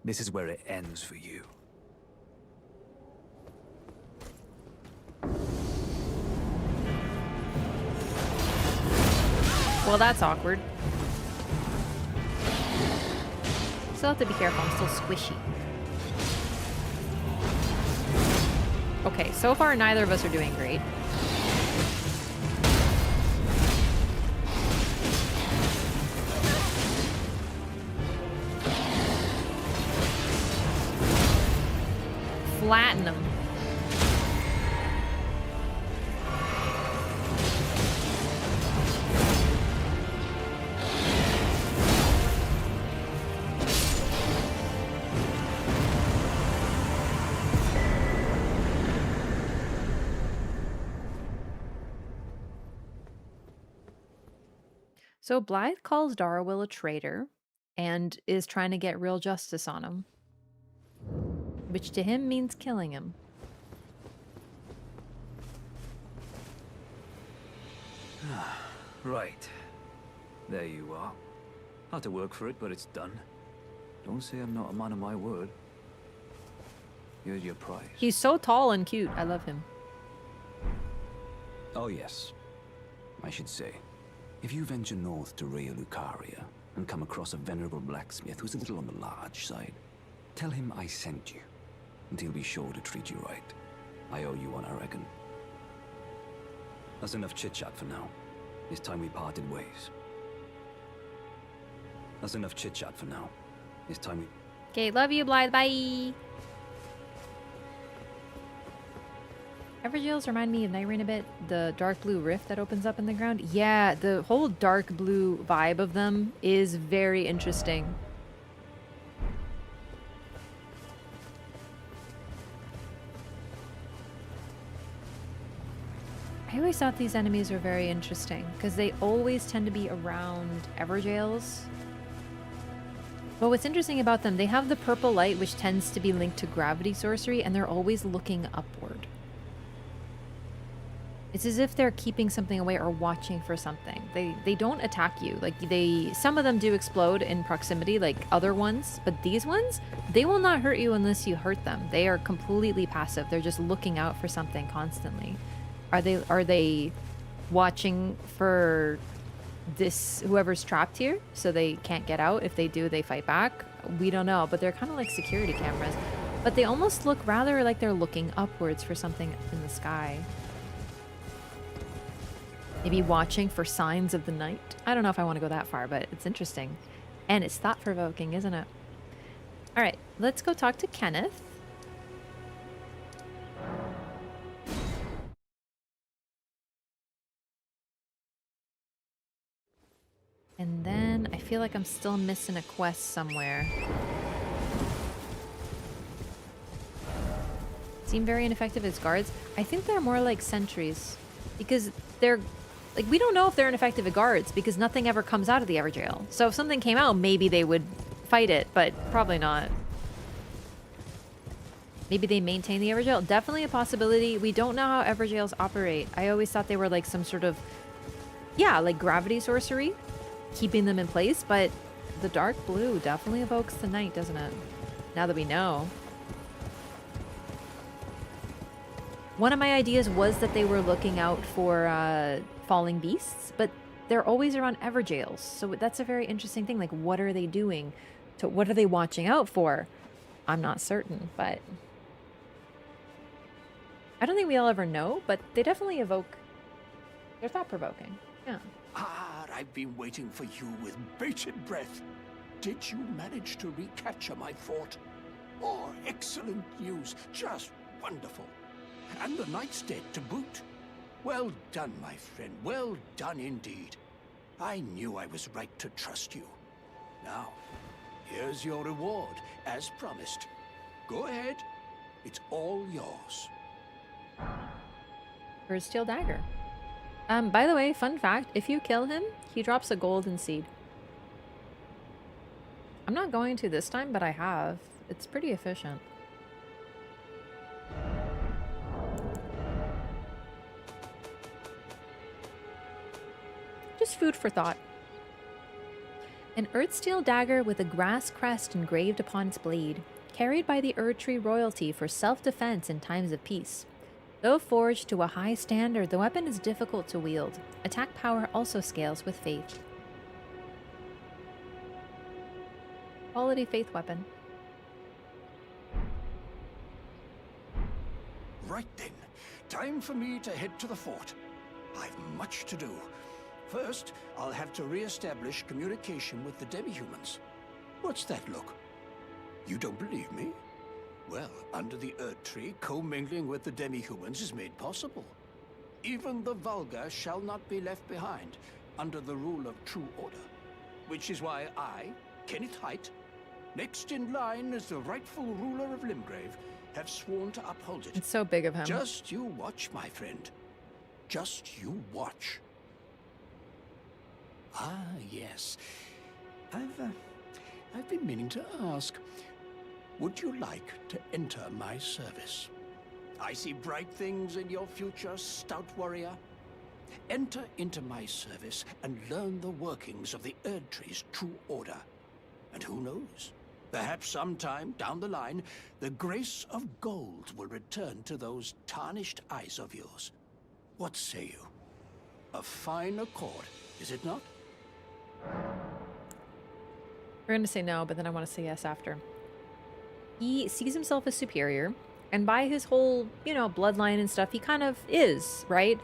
This is where it ends for you. Well, that's awkward. Still have to be careful, I'm still squishy. Okay, so far neither of us are doing great. Flatten them. So Blaidd calls Darrowell a traitor and is trying to get real justice on him. Which to him means killing him. Right. There you are. Had to work for it, but it's done. Don't say I'm not a man of my word. Here's your prize. He's so tall and cute. I love him. Oh yes. I should say, if you venture north to Rea Lucaria and come across a venerable blacksmith who's a little on the large side, tell him I sent you, and he'll be sure to treat you right. I owe you one, I reckon. That's enough chit-chat for now. It's time we parted ways. That's enough chit-chat for now. It's time we... Okay, love you, Blaidd. Bye! Everjails remind me of Night Rain a bit. The dark blue rift that opens up in the ground. Yeah, the whole dark blue vibe of them is very interesting. I always thought these enemies were very interesting because they always tend to be around Evergails. But what's interesting about them, they have the purple light, which tends to be linked to gravity sorcery, and they're always looking upward. It's as if they're keeping something away or watching for something. They don't attack you. Like some of them do explode in proximity, like other ones, but these ones, they will not hurt you unless you hurt them. They are completely passive. They're just looking out for something constantly. Are they watching for this whoever's trapped here so they can't get out? If they do, they fight back. We don't know, but they're kind of like security cameras. But they almost look rather like they're looking upwards for something in the sky. Maybe watching for signs of the night. I don't know if I want to go that far, but it's interesting. And it's thought-provoking, isn't it? Alright, let's go talk to Kenneth. And then I feel like I'm still missing a quest somewhere. Seem very ineffective as guards. I think they're more like sentries. Because they're... Like, we don't know if they're ineffective at guards because nothing ever comes out of the Everjail. So if something came out, maybe they would fight it, but probably not. Maybe they maintain the Everjail. Definitely a possibility. We don't know how Everjails operate. I always thought they were like some sort of... Yeah, like gravity sorcery. Keeping them in place, but the dark blue definitely evokes the night, doesn't it? Now that we know. One of my ideas was that they were looking out for falling beasts, but they're always around Everjails. So that's a very interesting thing. Like, what are they doing? What are they watching out for? I'm not certain, but... I don't think we'll ever know, but they definitely evoke... They're thought-provoking. Yeah. Ah, I've been waiting for you with bated breath. Did you manage to recapture my fort? Oh, excellent news. Just wonderful. And the knight's dead to boot. Well done, my friend. Well done indeed. I knew I was right to trust you. Now, here's your reward, as promised. Go ahead. It's all yours. For a steel dagger. By the way, fun fact, if you kill him, he drops a golden seed. I'm not going to this time, but I have. It's pretty efficient. Just food for thought. An Earthsteel dagger with a grass crest engraved upon its blade, carried by the Erdtree royalty for self-defense in times of peace. Though forged to a high standard, the weapon is difficult to wield. Attack power also scales with faith. Quality faith weapon. Right then. Time for me to head to the fort. I've much to do. First, I'll have to re-establish communication with the demi-humans. What's that look? You don't believe me? Well, under the Erdtree, commingling with the demi-humans is made possible. Even the vulgar shall not be left behind, under the rule of true order. Which is why I, Kenneth Haight, next in line as the rightful ruler of Limgrave, have sworn to uphold it. It's so big of him. Just you watch, my friend. Just you watch. Ah, yes. I've been meaning to ask. Would you like to enter my service? I see bright things in your future, stout warrior. Enter into my service and learn the workings of the Erdtree's true order. And who knows? Perhaps sometime down the line, the grace of gold will return to those tarnished eyes of yours. What say you? A fine accord, is it not? We're going to say no, but then I want to say yes after. He sees himself as superior, and by his whole, you know, bloodline and stuff, he kind of is, right?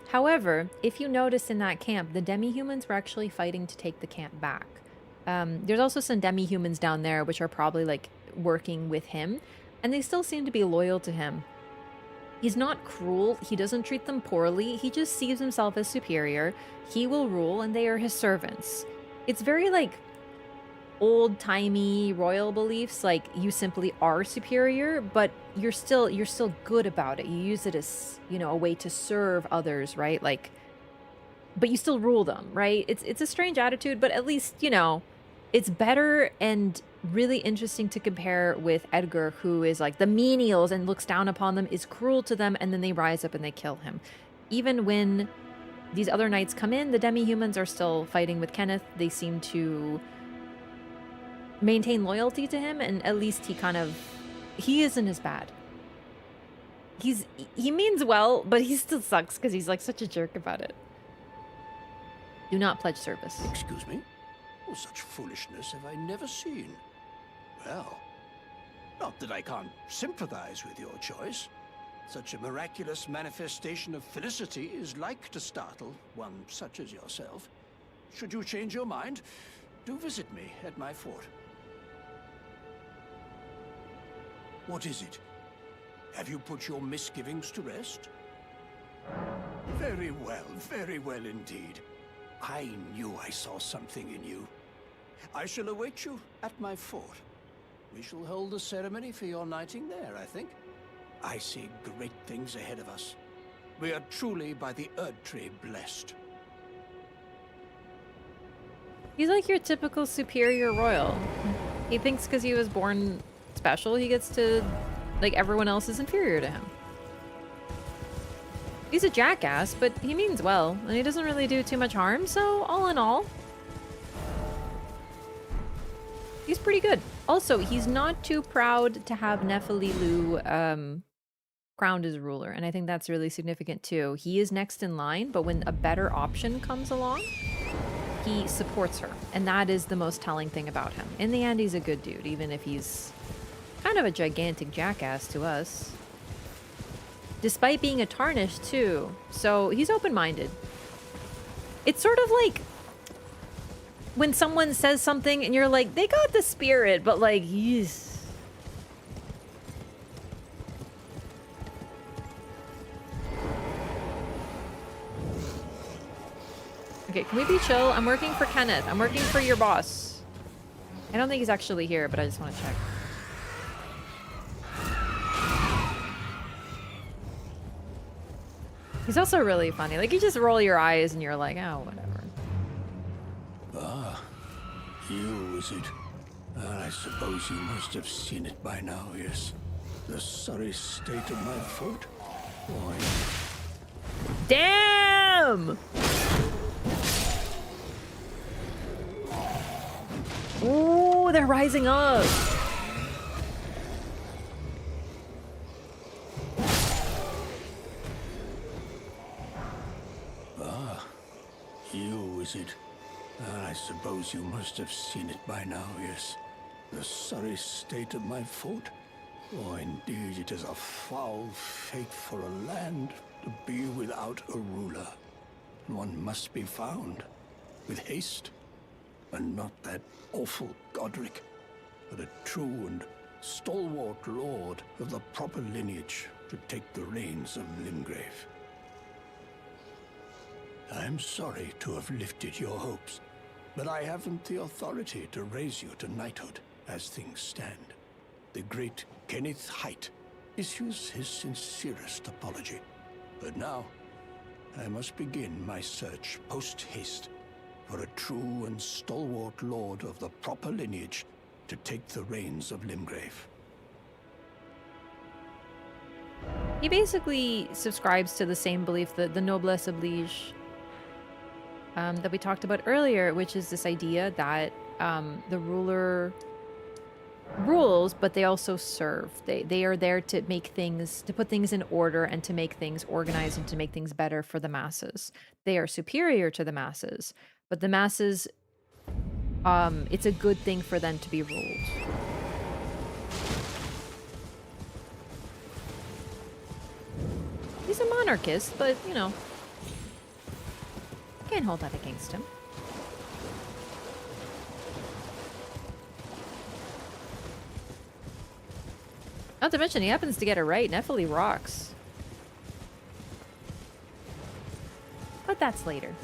However, if you notice in that camp, the demi-humans were actually fighting to take the camp back. There's also some demi-humans down there, which are probably, like, working with him, and they still seem to be loyal to him. He's not cruel, he doesn't treat them poorly, he just sees himself as superior, he will rule, and they are his servants. It's very, like, old-timey royal beliefs, like you simply are superior, but you're still good about it. You use it as, you know, a way to serve others, right? Like, but you still rule them, right? It's a strange attitude, but at least, you know, it's better and really interesting to compare with Edgar, who is like the menials and looks down upon them, is cruel to them, and then they rise up and they kill him. Even when these other knights come in, the demi-humans are still fighting with Kenneth. They seem to maintain loyalty to him, and at least he isn't as bad. He means well, but he still sucks because he's like such a jerk about it. Do not pledge service. Excuse me? Oh, such foolishness have I never seen. Well, not that I can't sympathize with your choice. Such a miraculous manifestation of felicity is like to startle one such as yourself. Should you change your mind, do visit me at my fort. What is it? Have you put your misgivings to rest? Very well indeed. I knew I saw something in you. I shall await you at my fort. We shall hold a ceremony for your knighting there, I think. I see great things ahead of us. We are truly by the Erdtree blessed. He's like your typical superior royal. He thinks because he was born special, he gets to, like, everyone else is inferior to him. He's a jackass, but he means well, and he doesn't really do too much harm, so all in all, he's pretty good. Also, he's not too proud to have Nephililu crowned as ruler, and I think that's really significant too. He is next in line, but when a better option comes along, he supports her, and that is the most telling thing about him. In the end, he's a good dude, even if he's kind of a gigantic jackass to us. Despite being a Tarnished too, so he's open-minded. It's sort of like when someone says something and you're like, they got the spirit, but like, yes. Okay, can we be chill? I'm working for Kenneth. I'm working for your boss. I don't think he's actually here, but I just want to check. He's also really funny. Like, you just roll your eyes and you're like, oh, whatever. Ah, you, is it? I suppose you must have seen it by now, yes. The sorry state of my fort? Why? Damn! Ooh, they're rising up. You, is it? I suppose you must have seen it by now, yes. The sorry state of my fort? Oh, indeed, it is a foul fate for a land to be without a ruler. One must be found, with haste, and not that awful Godric, but a true and stalwart lord of the proper lineage to take the reins of Limgrave. I'm sorry to have lifted your hopes, but I haven't the authority to raise you to knighthood as things stand. The great Kenneth Haight issues his sincerest apology. But now, I must begin my search post-haste for a true and stalwart lord of the proper lineage to take the reins of Limgrave. He basically subscribes to the same belief that the noblesse oblige that we talked about earlier, which is this idea that the ruler rules, but they also serve. They are there to make things, to put things in order and to make things organized and to make things better for the masses. They are superior to the masses, but the masses, it's a good thing for them to be ruled. He's a monarchist, but, you know, can't hold that against him. Not to mention, he happens to get it right. Nephili rocks. But that's later.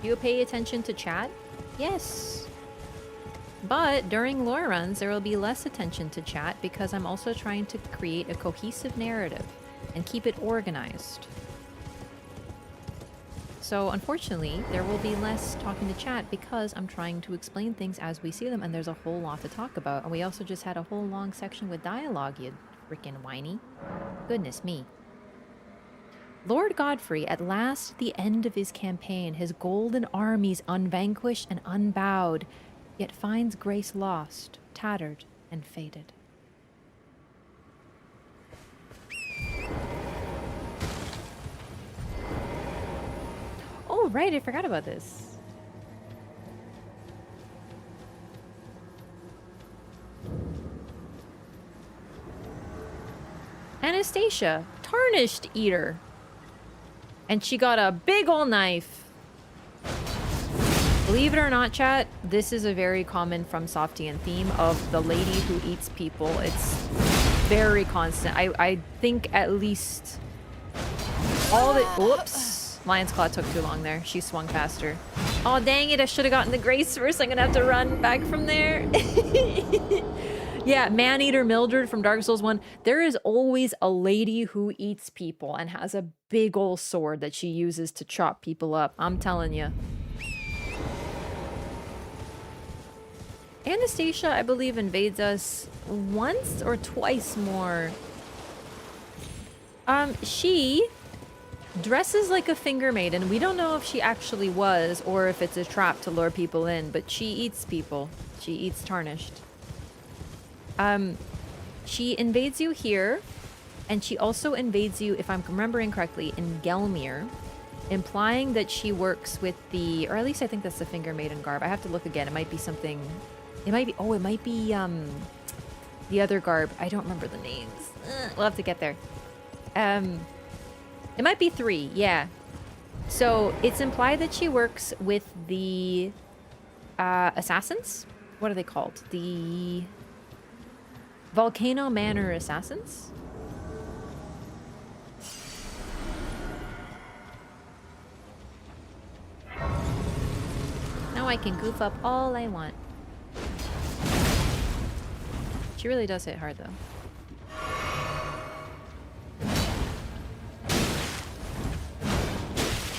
You pay attention to chat? Yes. But during lore runs, there will be less attention to chat because I'm also trying to create a cohesive narrative and keep it organized. So unfortunately, there will be less talking to chat because I'm trying to explain things as we see them, and there's a whole lot to talk about. And we also just had a whole long section with dialogue, you freaking whiny. Goodness me. Lord Godfrey, at last the end of his campaign, his golden armies unvanquished and unbowed, yet finds grace lost, tattered, and faded. Oh, right, I forgot about this. Anastasia, Tarnished Eater. And she got a big ol' knife. Believe it or not, chat, this is a very common FromSoftian theme of the lady who eats people. It's very constant. I think at least all the... Whoops. Lion's Claw took too long there. She swung faster. Oh, dang it. I should have gotten the Grace first. I'm going to have to run back from there. Yeah, Maneater Mildred from Dark Souls 1. There is always a lady who eats people and has a big old sword that she uses to chop people up. I'm telling you. Anastasia, I believe, invades us once or twice more. She dresses like a finger maiden. We don't know if she actually was or if it's a trap to lure people in, but she eats people. She eats Tarnished. She invades you here, and she also invades you, if I'm remembering correctly, in Gelmir, implying that she works with the, or at least I think that's the Finger Maiden garb. I have to look again. It might be something, it might be, oh, it might be, the other garb. I don't remember the names. We'll have to get there. It might be 3, yeah. So it's implied that she works with the, assassins? What are they called? The Volcano Manor Assassins? Now I can goof up all I want. She really does hit hard, though.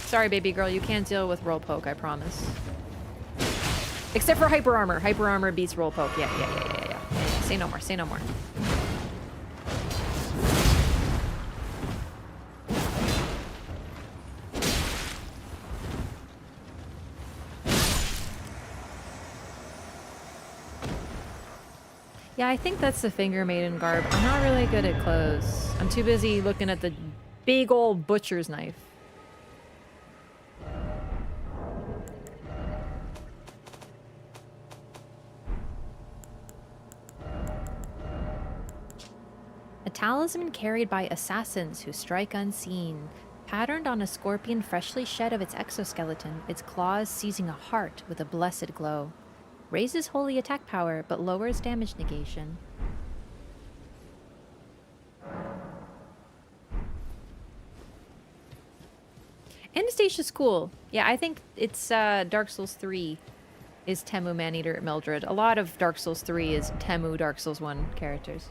Sorry, baby girl, you can't deal with roll poke, I promise. Except for hyper armor. Hyper armor beats roll poke. Yeah. Say no more, say no more. Yeah, I think that's the Finger Maiden garb. I'm not really good at clothes. I'm too busy looking at the big old butcher's knife. A talisman carried by assassins who strike unseen, patterned on a scorpion freshly shed of its exoskeleton, its claws seizing a heart with a blessed glow. Raises holy attack power, but lowers damage negation. Anastasia's cool. Yeah, I think it's Dark Souls 3 is Temu Maneater Mildred. A lot of Dark Souls 3 is Temu Dark Souls 1 characters.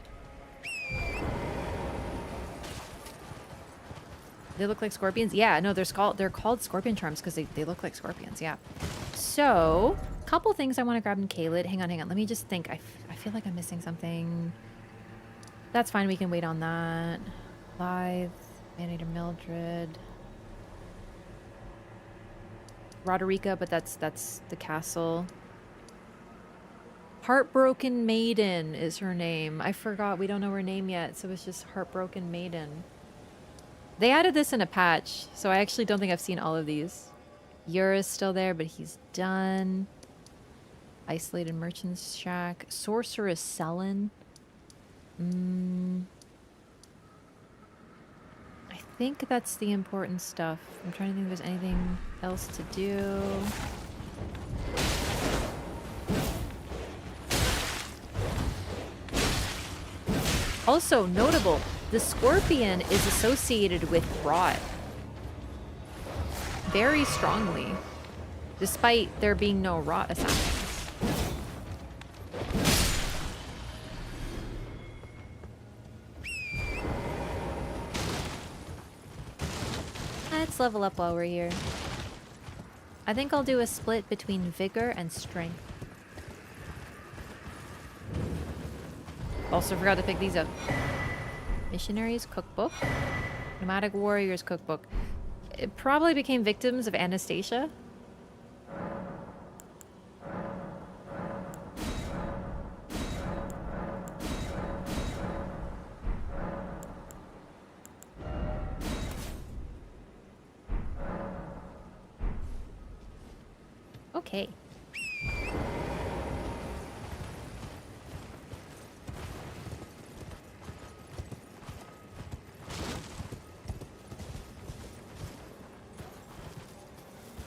They look like scorpions? Yeah, no, they're called scorpion charms because they look like scorpions, yeah. So, couple things I want to grab in Kale. Hang on. Let me just think. I feel like I'm missing something. That's fine. We can wait on that. Blaidd, Maneater Mildred. Roderica, but that's the castle. Heartbroken Maiden is her name. I forgot. We don't know her name yet, so it's just Heartbroken Maiden. They added this in a patch, so I actually don't think I've seen all of these. Yura's still there, but he's done. Isolated Merchant's Shack. Sorceress Sellen. I think that's the important stuff. I'm trying to think if there's anything else to do. Also notable, the scorpion is associated with rot. Very strongly. despite there being no rot assassins. Let's level up while we're here. I think I'll do a split between vigor and strength. Also forgot to pick these up. Missionaries Cookbook. Nomadic Warriors Cookbook. It probably became victims of Anastasia. Okay.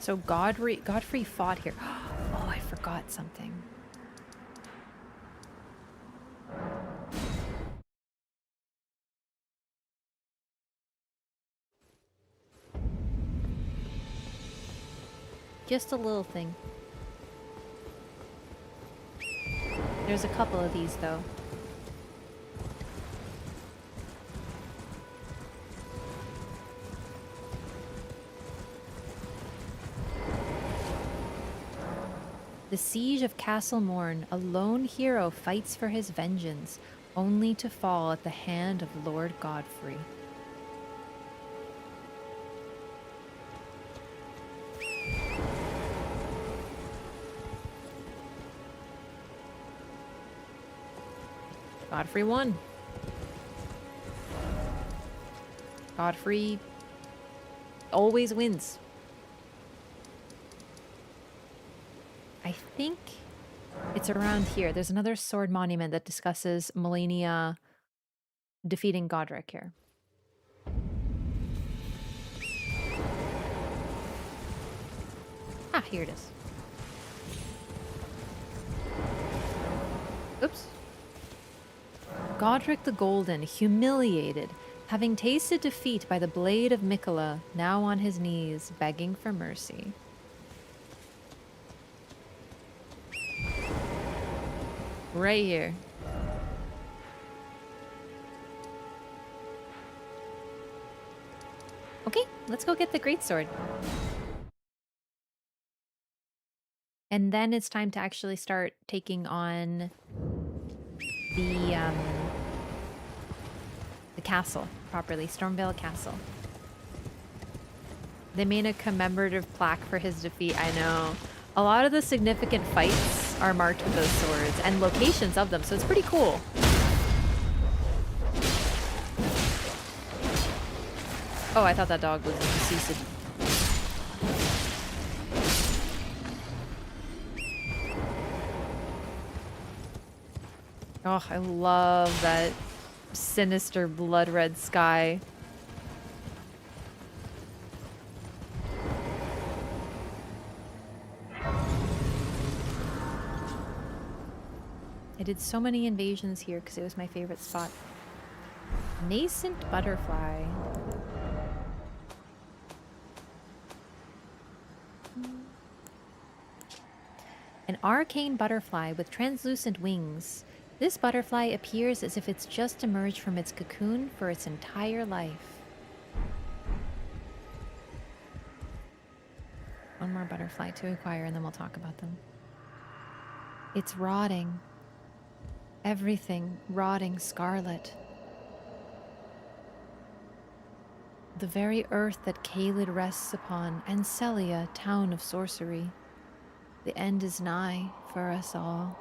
So Godfrey fought here. Oh, I forgot something. Just a little thing. There's a couple of these, though. The Siege of Castle Morne, a lone hero fights for his vengeance, only to fall at the hand of Lord Godfrey. Godfrey won. Godfrey always wins. I think it's around here. There's another sword monument that discusses Melina defeating Godric here. Ah, here it is. Oops. Godric the Golden, humiliated, having tasted defeat by the blade of Mikola, now on his knees, begging for mercy. Right here. Okay, let's go get the greatsword. And then it's time to actually start taking on the castle properly, Stormveil Castle. They made a commemorative plaque for his defeat. I know. A lot of the significant fights are marked with those swords and locations of them, so it's pretty cool. Oh, I thought that dog was deceased. Oh, I love that sinister blood red sky. I did so many invasions here because it was my favorite spot. Nascent butterfly. An arcane butterfly with translucent wings. This butterfly appears as if it's just emerged from its cocoon for its entire life. One more butterfly to acquire and then we'll talk about them. It's rotting. Everything rotting scarlet. The very earth that Kale rests upon, and Celia, town of sorcery. The end is nigh for us all.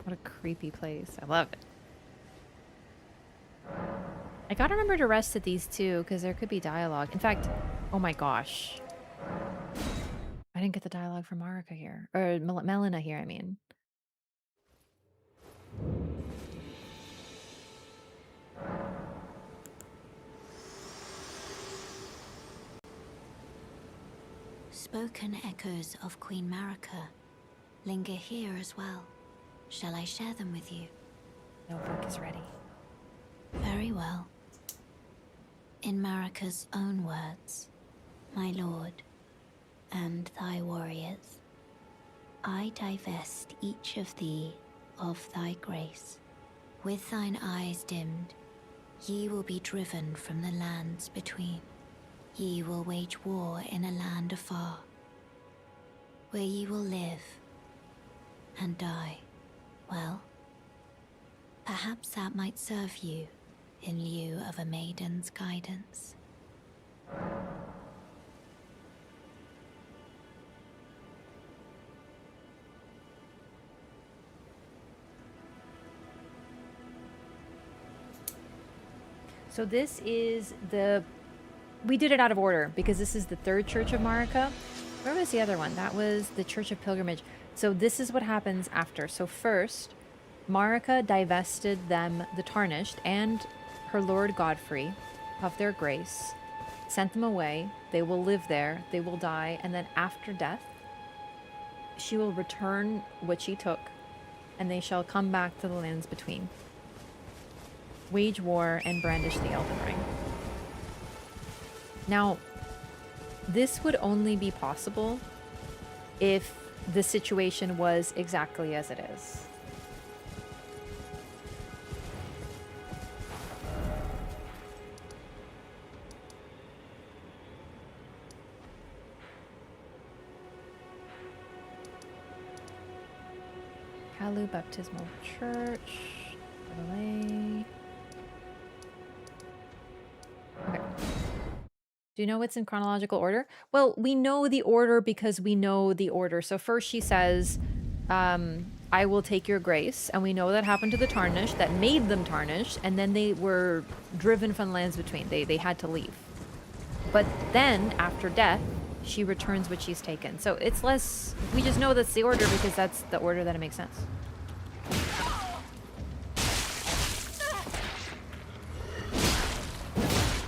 What a creepy place. I love it. I gotta remember to rest at these two, because there could be dialogue. In fact, oh my gosh. I didn't get the dialogue from Marika here. Or Melina here, I mean. Spoken echoes of Queen Marika linger here as well. Shall I share them with you? Notebook is ready. Very well. In Marika's own words, my lord, and thy warriors, I divest each of thee of thy grace. With thine eyes dimmed, ye will be driven from the lands between. Ye will wage war in a land afar, where ye will live and die. Well, perhaps that might serve you in lieu of a maiden's guidance. So this is the... We did it out of order because this is the third Church of Marika. Where was the other one? That was the Church of Pilgrimage. So this is what happens after. So first, Marika divested them, the Tarnished, and her lord Godfrey of their grace, sent them away. They will live there, they will die, and then after death, she will return what she took, and they shall come back to the lands between. Wage war and brandish the Elden Ring. Now, this would only be possible if the situation was exactly as it is. Kalu Baptismal Church. Relay. Okay. Do you know what's in chronological order? Well, we know the order because we know the order. So first she says, I will take your grace. And we know that happened to the Tarnished, that made them Tarnished. And then they were driven from the lands between. They had to leave. But then, after death, she returns what she's taken. So it's less... We just know that's the order because that's the order that it makes sense.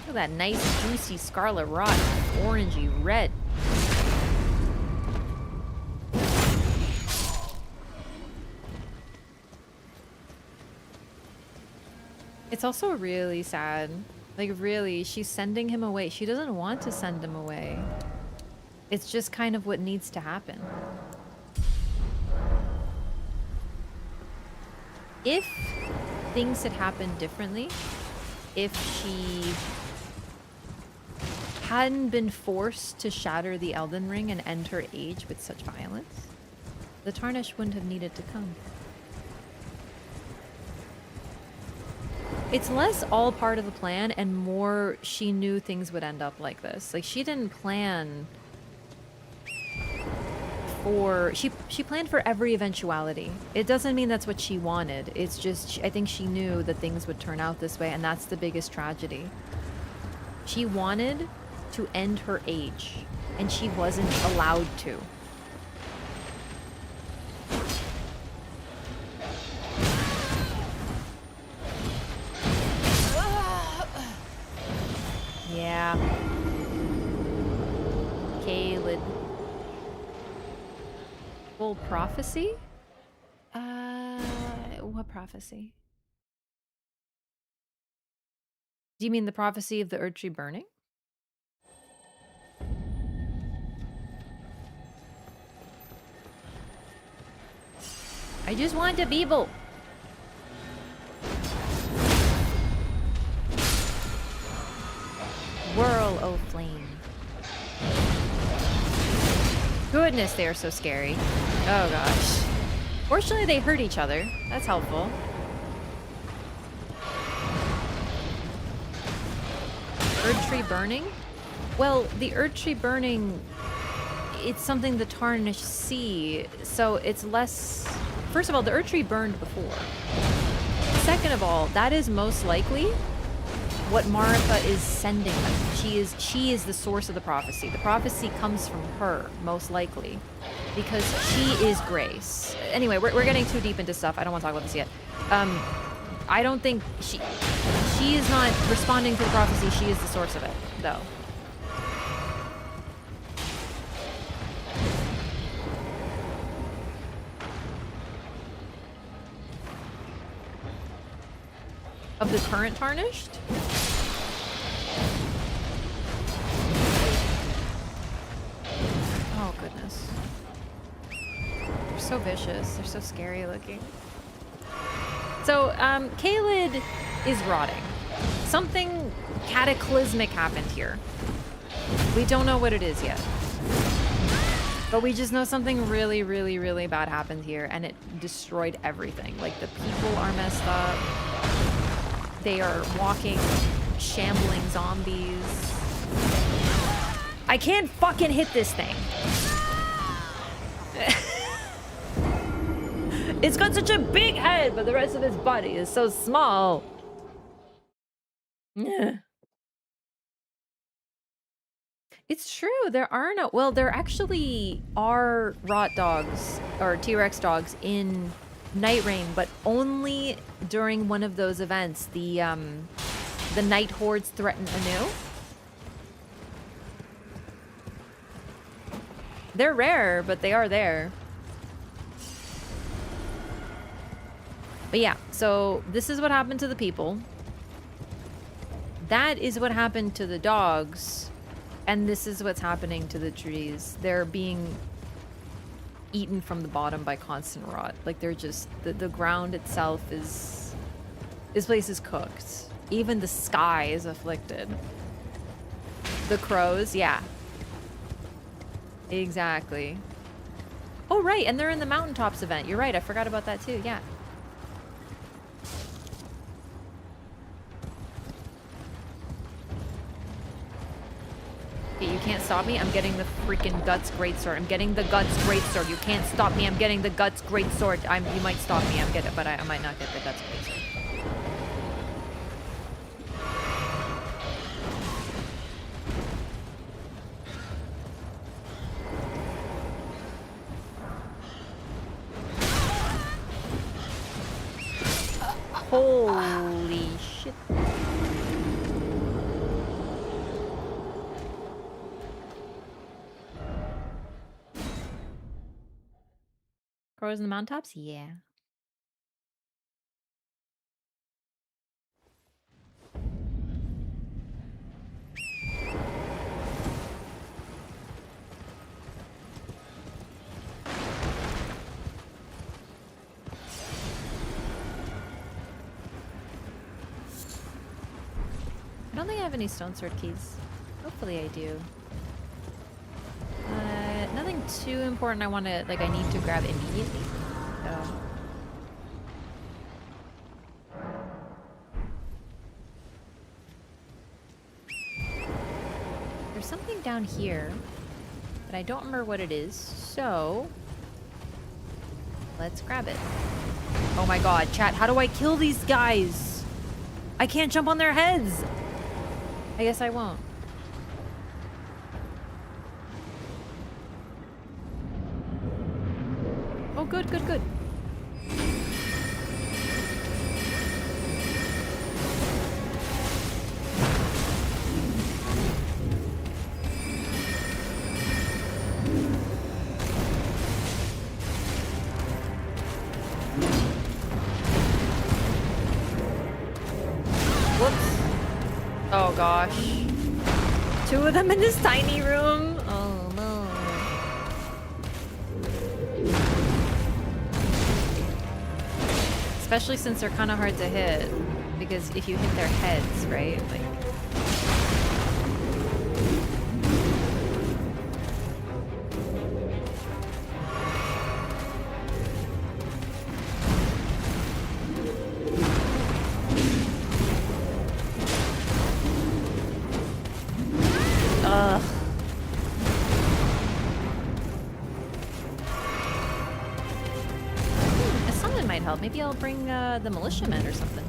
Look at that nice, juicy scarlet rot. Orangey red. It's also really sad. Like, really, she's sending him away. She doesn't want to send him away. It's just kind of what needs to happen. If things had happened differently, if she hadn't been forced to shatter the Elden Ring and end her age with such violence, the Tarnished wouldn't have needed to come. It's less all part of the plan and more she knew things would end up like this. Like, she didn't plan for... She planned for every eventuality. It doesn't mean that's what she wanted. It's just, I think she knew that things would turn out this way, and that's the biggest tragedy. She wanted to end her age, and she wasn't allowed to. Yeah. Kale. Full prophecy? What prophecy? Do you mean the prophecy of the Erdtree burning? I just want to Beeble. Whirl, oh flame. Goodness, they are so scary. Oh gosh. Fortunately, they hurt each other. That's helpful. Erdtree burning? Well, the Erdtree burning, it's something the Tarnished see, so it's less... First of all, the Erdtree burned before. Second of all, that is most likely what Marika is sending them. She is the source of the prophecy. The prophecy comes from her, most likely, because she is grace. Anyway, we're getting too deep into stuff. I don't want to talk about this yet. I don't think she is not responding to the prophecy. She is the source of it, though. of the current Tarnished. Oh, goodness. They're so vicious. They're so scary looking. So, Kale is rotting. Something cataclysmic happened here. We don't know what it is yet. But we just know something really, really, really bad happened here, and it destroyed everything. Like, the people are messed up. They are walking, shambling zombies. I can't fucking hit this thing. It's got such a big head, but the rest of its body is so small. Yeah. It's true. There are no... Well, there actually are rot dogs or T-Rex dogs in Night Rain, but only during one of those events. The night hordes threaten anew. They're rare, but they are there. But yeah, so this is what happened to the people. That is what happened to the dogs. And this is what's happening to the trees. They're being eaten from the bottom by constant rot. Like, they're just... The ground itself is... This place is cooked. Even the sky is afflicted. The crows, yeah. Exactly. Oh, right, and they're in the mountaintops event. You're right, I forgot about that too, yeah. You can't stop me. I'm getting the freaking Guts Greatsword. I'm getting the Guts Greatsword. You can't stop me. I'm getting the Guts Greatsword. You might stop me. I'm getting, but I might not get the Guts Greatsword. Holy shit. Crows in the mountaintops? Yeah. I don't think I have any stone sword keys. Hopefully I do. Nothing too important I need to grab immediately. So. There's something down here, but I don't remember what it is, so let's grab it. Oh my god, chat, how do I kill these guys? I can't jump on their heads! I guess I won't. Oh, good, good, good. Whoops. Oh, gosh. Two of them in this tiny room? Oh, no. Especially since they're kind of hard to hit, because if you hit their heads, right? Like. Ugh. A summon might help. Maybe I'll bring the militiamen or something.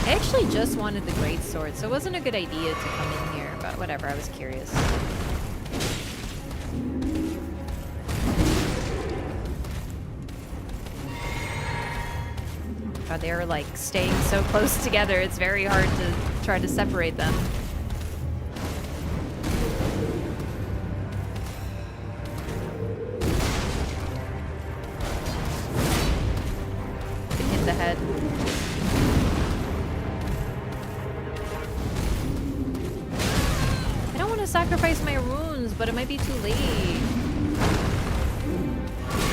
I actually just wanted the greatsword, so it wasn't a good idea to come in here, but whatever, I was curious. God, they're like staying so close together, it's very hard to try to separate them. want to sacrifice my runes, but it might be too late.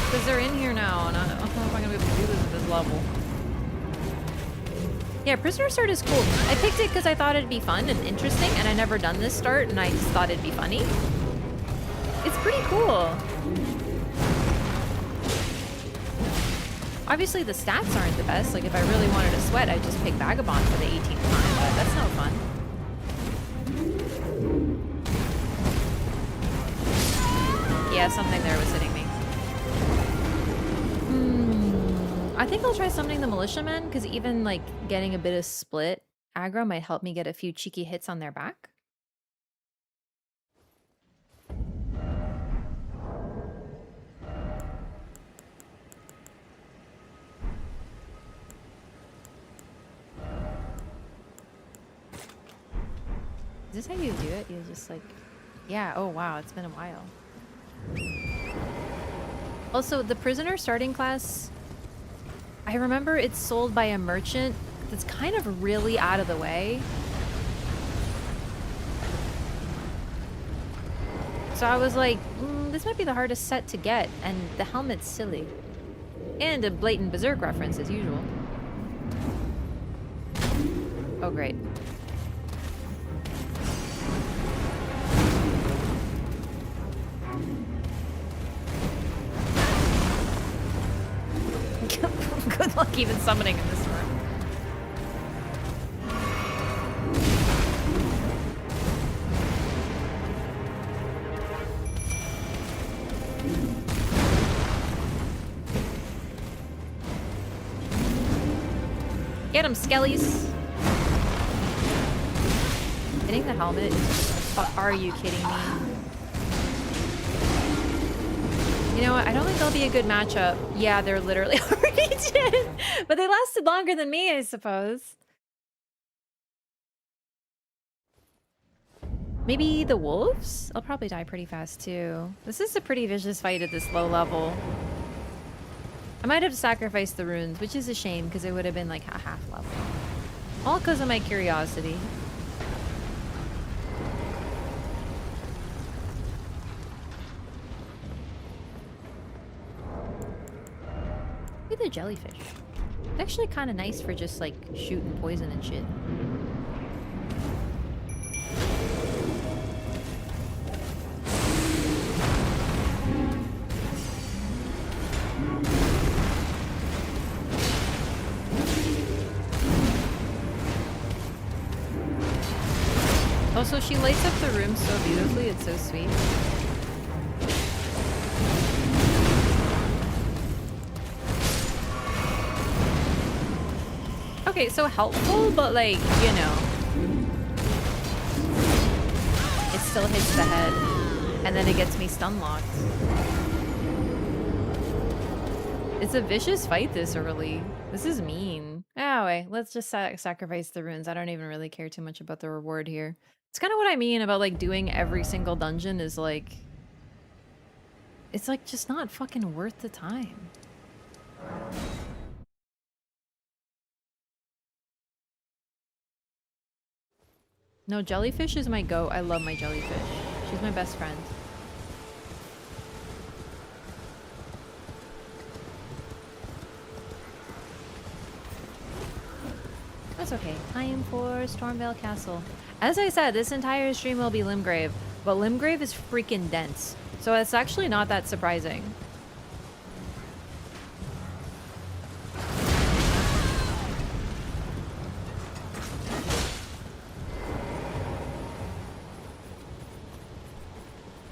Because they're in here now, and I don't know if I'm going to be able to do this at this level. Yeah, Prisoner Start is cool. I picked it because I thought it'd be fun and interesting, and I never done this start, and I just thought it'd be funny. It's pretty cool. Obviously, the stats aren't the best. Like, if I really wanted to sweat, I'd just pick Vagabond for the 18th time, but that's no fun. Yeah, something there was hitting me. I think I'll try summoning the militiamen, because even, like, getting a bit of split aggro might help me get a few cheeky hits on their back. Is this how you do it? You just, like... Yeah, oh wow, it's been a while. Also, the prisoner starting class... I remember it's sold by a merchant that's kind of really out of the way. So I was like, this might be the hardest set to get, and the helmet's silly. And a blatant Berserk reference, as usual. Oh, great. Good luck even summoning in this room. Get him, skellies! Hitting the helmet is... Are you kidding me? You know what? I don't think they'll be a good matchup. Yeah, they're literally already dead. But they lasted longer than me, I suppose. Maybe the wolves? I'll probably die pretty fast, too. This is a pretty vicious fight at this low level. I might have sacrificed the runes, which is a shame, because it would have been like a half level. All because of my curiosity. Look at the jellyfish. It's actually kind of nice for just like shooting poison and shit. Also, she lights up the room so beautifully, it's so sweet. Okay, so helpful, but like, you know, it still hits the head, and then it gets me stun locked. It's a vicious fight this early. This is mean. Anyway, let's just sacrifice the runes. I don't even really care too much about the reward here. It's kind of what I mean about like doing every single dungeon is like, it's like just not fucking worth the time. No, jellyfish is my goat. I love my jellyfish. She's my best friend. That's okay. I am for Stormveil Castle. As I said, this entire stream will be Limgrave, but Limgrave is freaking dense, so it's actually not that surprising.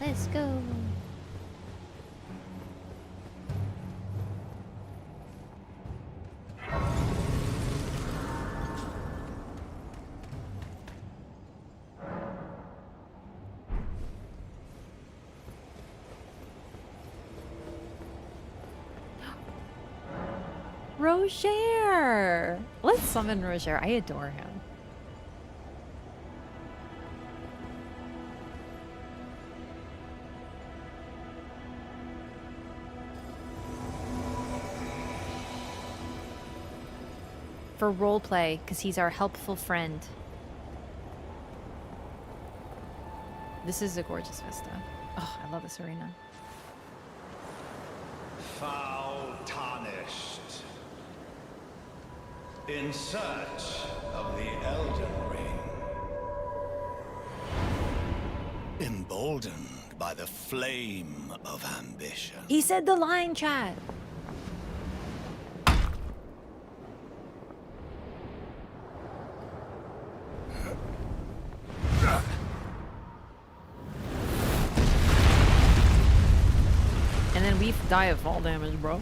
Let's go. Roger! Let's summon Roger. I adore him. For roleplay, because he's our helpful friend. This is a gorgeous vista. Oh, I love this arena. Foul Tarnished. In search of the Elden Ring. Emboldened by the flame of ambition. He said the line, chat. And then we die of fall damage, bro.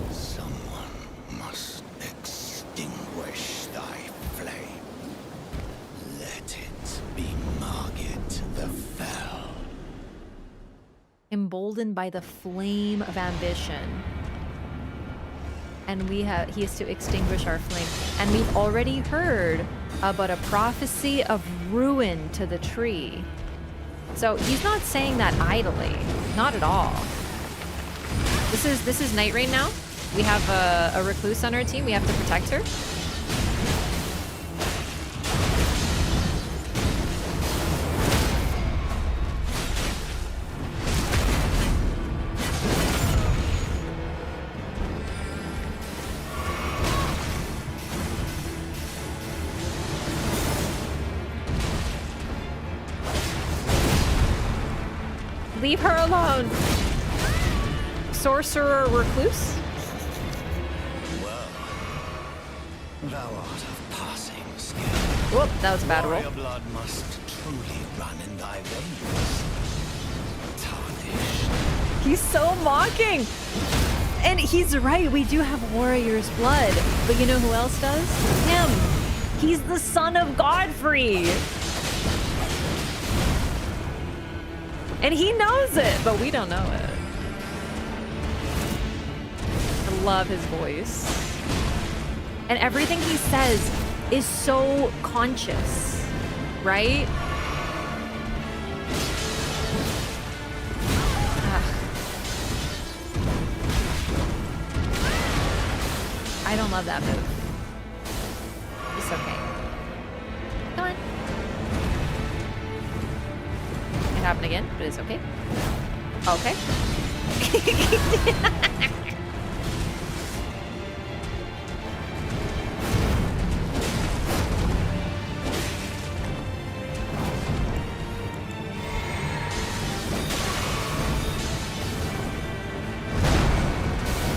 Someone must extinguish thy flame. Let it be Margit the Fell. Emboldened by the flame of ambition. And he has to extinguish our flame. And we've already heard about a prophecy of ruin to the tree. So he's not saying that idly, not at all. This is Night Rain now. We have a recluse on our team. We have to protect her. Leave her alone. Sorcerer recluse? Well, thou art of passing skill. Whoop, that was a bad roll. Warrior blood must truly run in thy veins. Tarnished. He's so mocking. And he's right, we do have warrior's blood. But you know who else does? Him. He's the son of Godfrey. And he knows it, but we don't know it. I love his voice. And everything he says is so conscious, right? I don't love that move. It's okay. Come on. It happened again, but it's okay. Okay.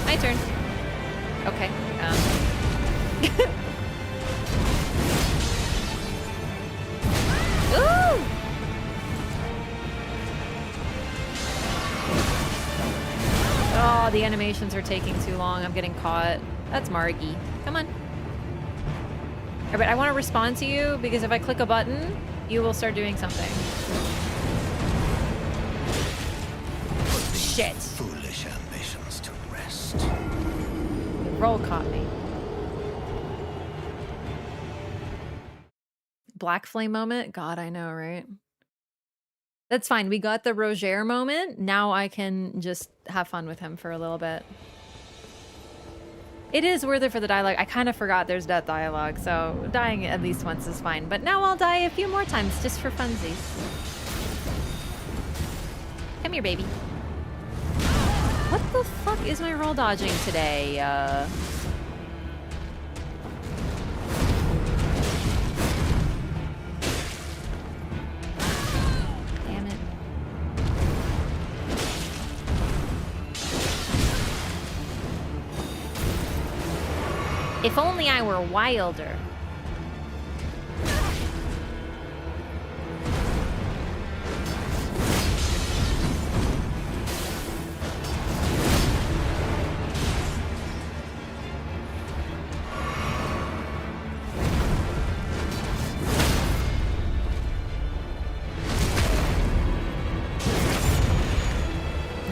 My turn. Okay. Ooh! Oh, the animations are taking too long. I'm getting caught. That's Margie. Come on. But I want to respond to you because if I click a button, you will start doing something. Shit. Foolish ambitions to rest. Roll caught me. Black flame moment? God, I know, right? That's fine. We got the Roger moment. Now I can just have fun with him for a little bit. It is worth it for the dialogue. I kind of forgot there's death dialogue, so dying at least once is fine. But now I'll die a few more times just for funsies. Come here, baby. What the fuck is my roll dodging today? Damn it. If only I were wilder.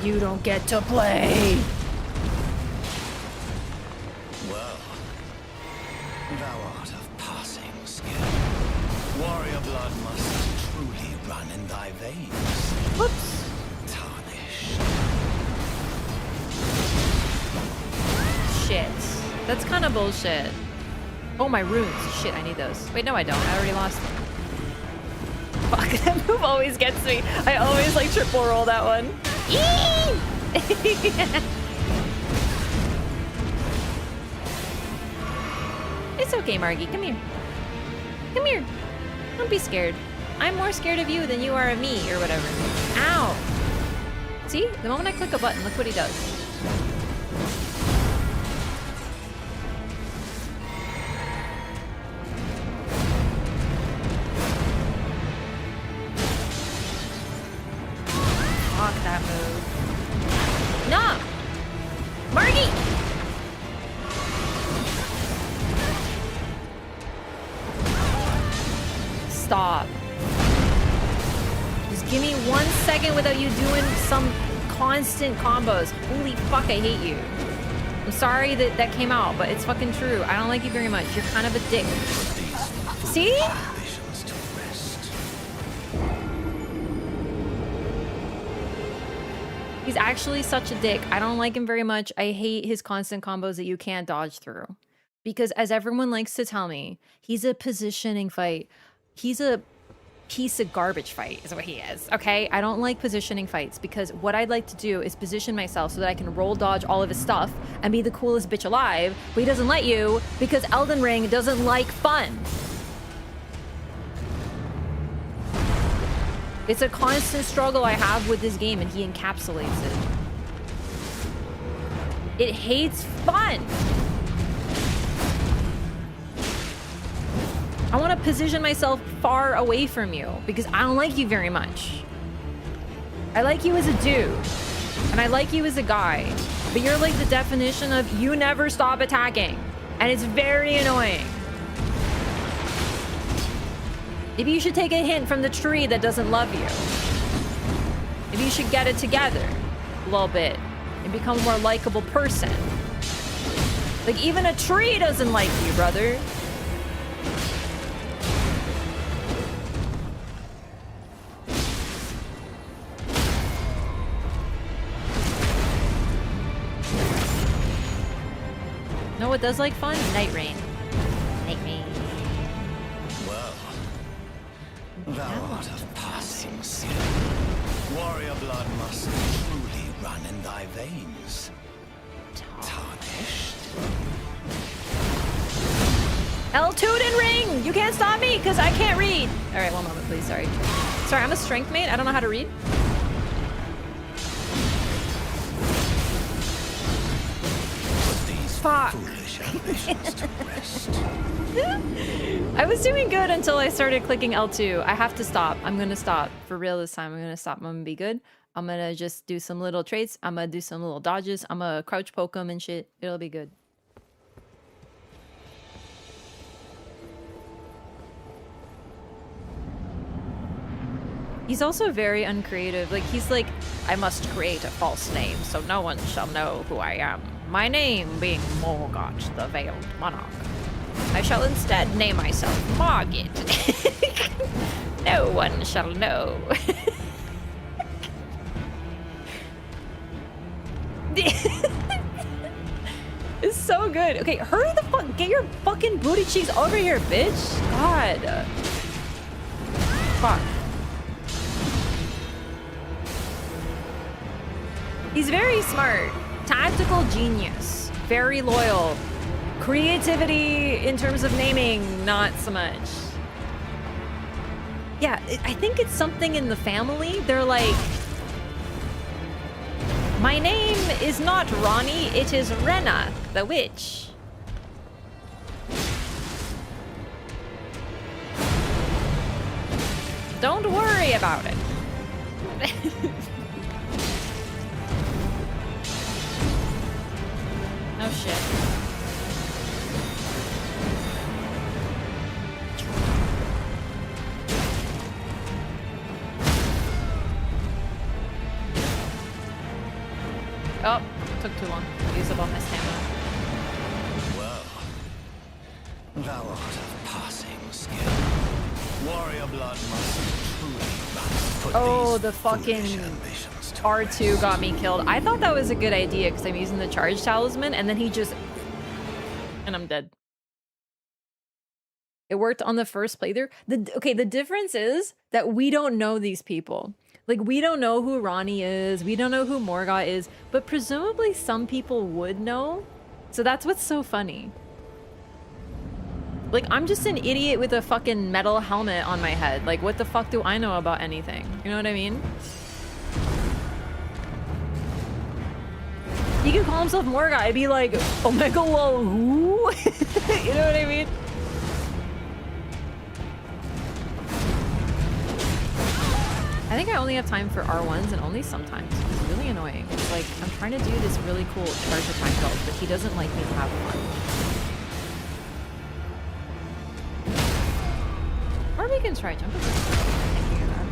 You don't get to play. Well, thou art of passing skill. Warrior blood must truly run in thy veins. Whoops. Tarnished. Shit. That's kind of bullshit. Oh, my runes. Shit, I need those. Wait, no, I don't. I already lost them. Fuck, that move always gets me. I always like triple roll that one. It's okay, Margit. Come here. Come here. Don't be scared. I'm more scared of you than you are of me, or whatever. Ow. See? The moment I click a button, look what he does. Fuck that move. No! Margit! Stop. Just give me 1 second without you doing some constant combos. Holy fuck, I hate you. I'm sorry that that came out, but it's fucking true. I don't like you very much. You're kind of a dick. See? He's actually such a dick. I don't like him very much. I hate his constant combos that you can't dodge through. Because as everyone likes to tell me, he's a positioning fight. He's a piece of garbage fight is what he is, okay? I don't like positioning fights because what I'd like to do is position myself so that I can roll dodge all of his stuff and be the coolest bitch alive, but he doesn't let you because Elden Ring doesn't like fun. It's a constant struggle I have with this game and he encapsulates it. It hates fun. I want to position myself far away from you because I don't like you very much. I like you as a dude and I like you as a guy, but you're like the definition of you never stop attacking and it's very annoying. Maybe you should take a hint from the tree that doesn't love you. Maybe you should get it together a little bit and become a more likable person. Like even a tree doesn't like you, brother. Know what does like fun? Night Rain. Night Rain. Well, thou art of passing skill. Warrior blood must truly run in thy veins. Tarnished. L2 ring! You can't stop me because I can't read. All right, one moment, please. Sorry. Sorry, I'm a strength mate. I don't know how to read. Fuck. I was doing good until I started clicking L2. I have to stop. I'm gonna stop. For real this time. I'm gonna stop. I'm gonna be good. I'm gonna just do some little traits. I'm gonna do some little dodges. I'm gonna crouch poke them and shit. It'll be good. He's also very uncreative. Like, he's like, I must create a false name so no one shall know who I am. My name being Morgit, the Veiled Monarch. I shall instead name myself Margit. No one shall know. It's so good. Okay, hurry the fuck. Get your fucking booty cheeks over here, bitch. God. Fuck. He's very smart. Tactical genius. Very loyal. Creativity in terms of naming, not so much. Yeah, I think it's something in the family. They're like, my name is not Ranni, it is Ranni, the witch. Don't worry about it. Oh shit. Oh, took too long. Use up all my stamina. Well, thou art of passing skill. Warrior blood must truly run. Oh, the fucking R2 got me killed. I thought that was a good idea because I'm using the charge talisman and then he just... and I'm dead. It worked on the first playthrough. The difference is that we don't know these people. Like, we don't know who Ranni is. We don't know who Morgott is. But presumably some people would know. So that's what's so funny. Like, I'm just an idiot with a fucking metal helmet on my head. Like, what the fuck do I know about anything? You know what I mean? He could call himself Morgott. I'd be like, Omega Lol, who? You know what I mean? I think I only have time for R1s and only sometimes. It's really annoying. It's like, I'm trying to do this really cool charge attack build, but he doesn't like me to have one. Or we can try jump attack. Thinking of that.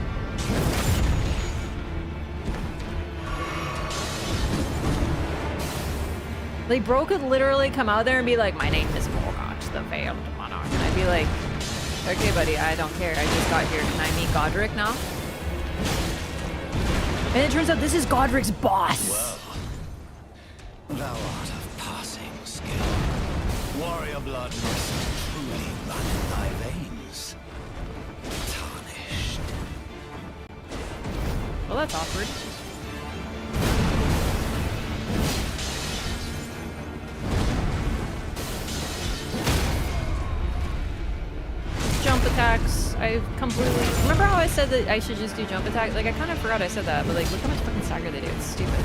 Like, bro could literally come out there and be like, my name is Morgott, the Veiled Monarch. And I'd be like, okay, buddy, I don't care. I just got here. Can I meet Godric now? And it turns out this is Godric's boss. Well, thou art of passing skill. Warrior blood must truly run in thy veins. Tarnished. Well, that's awkward. Jump attacks. I completely... Remember how I said that I should just do jump attack? Like, I kind of forgot I said that, but like, look how much fucking stagger they do. It's stupid.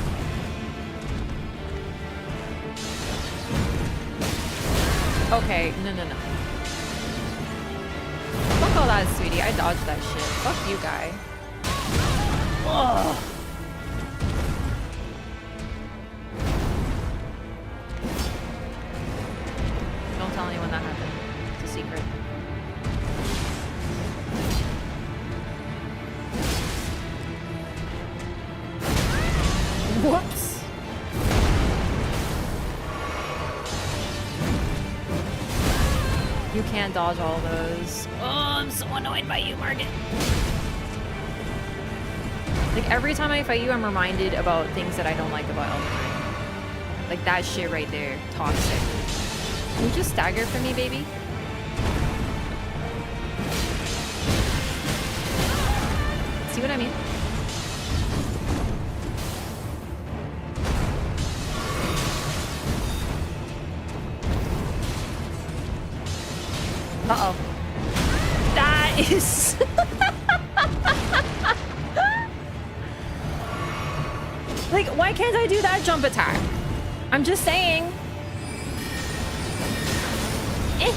Okay, no. Fuck all that, sweetie. I dodged that shit. Fuck you, guy. Ugh. Don't tell anyone that happened. It's a secret. Whoops. You can't dodge all those. Oh, I'm so annoyed by you, Margit. Like, every time I fight you, I'm reminded about things that I don't like about Elden Ring. Like, that shit right there. Toxic. Can you just stagger for me, baby? See what I mean? Uh-oh. That is... Like, why can't I do that jump attack? I'm just saying. Eh.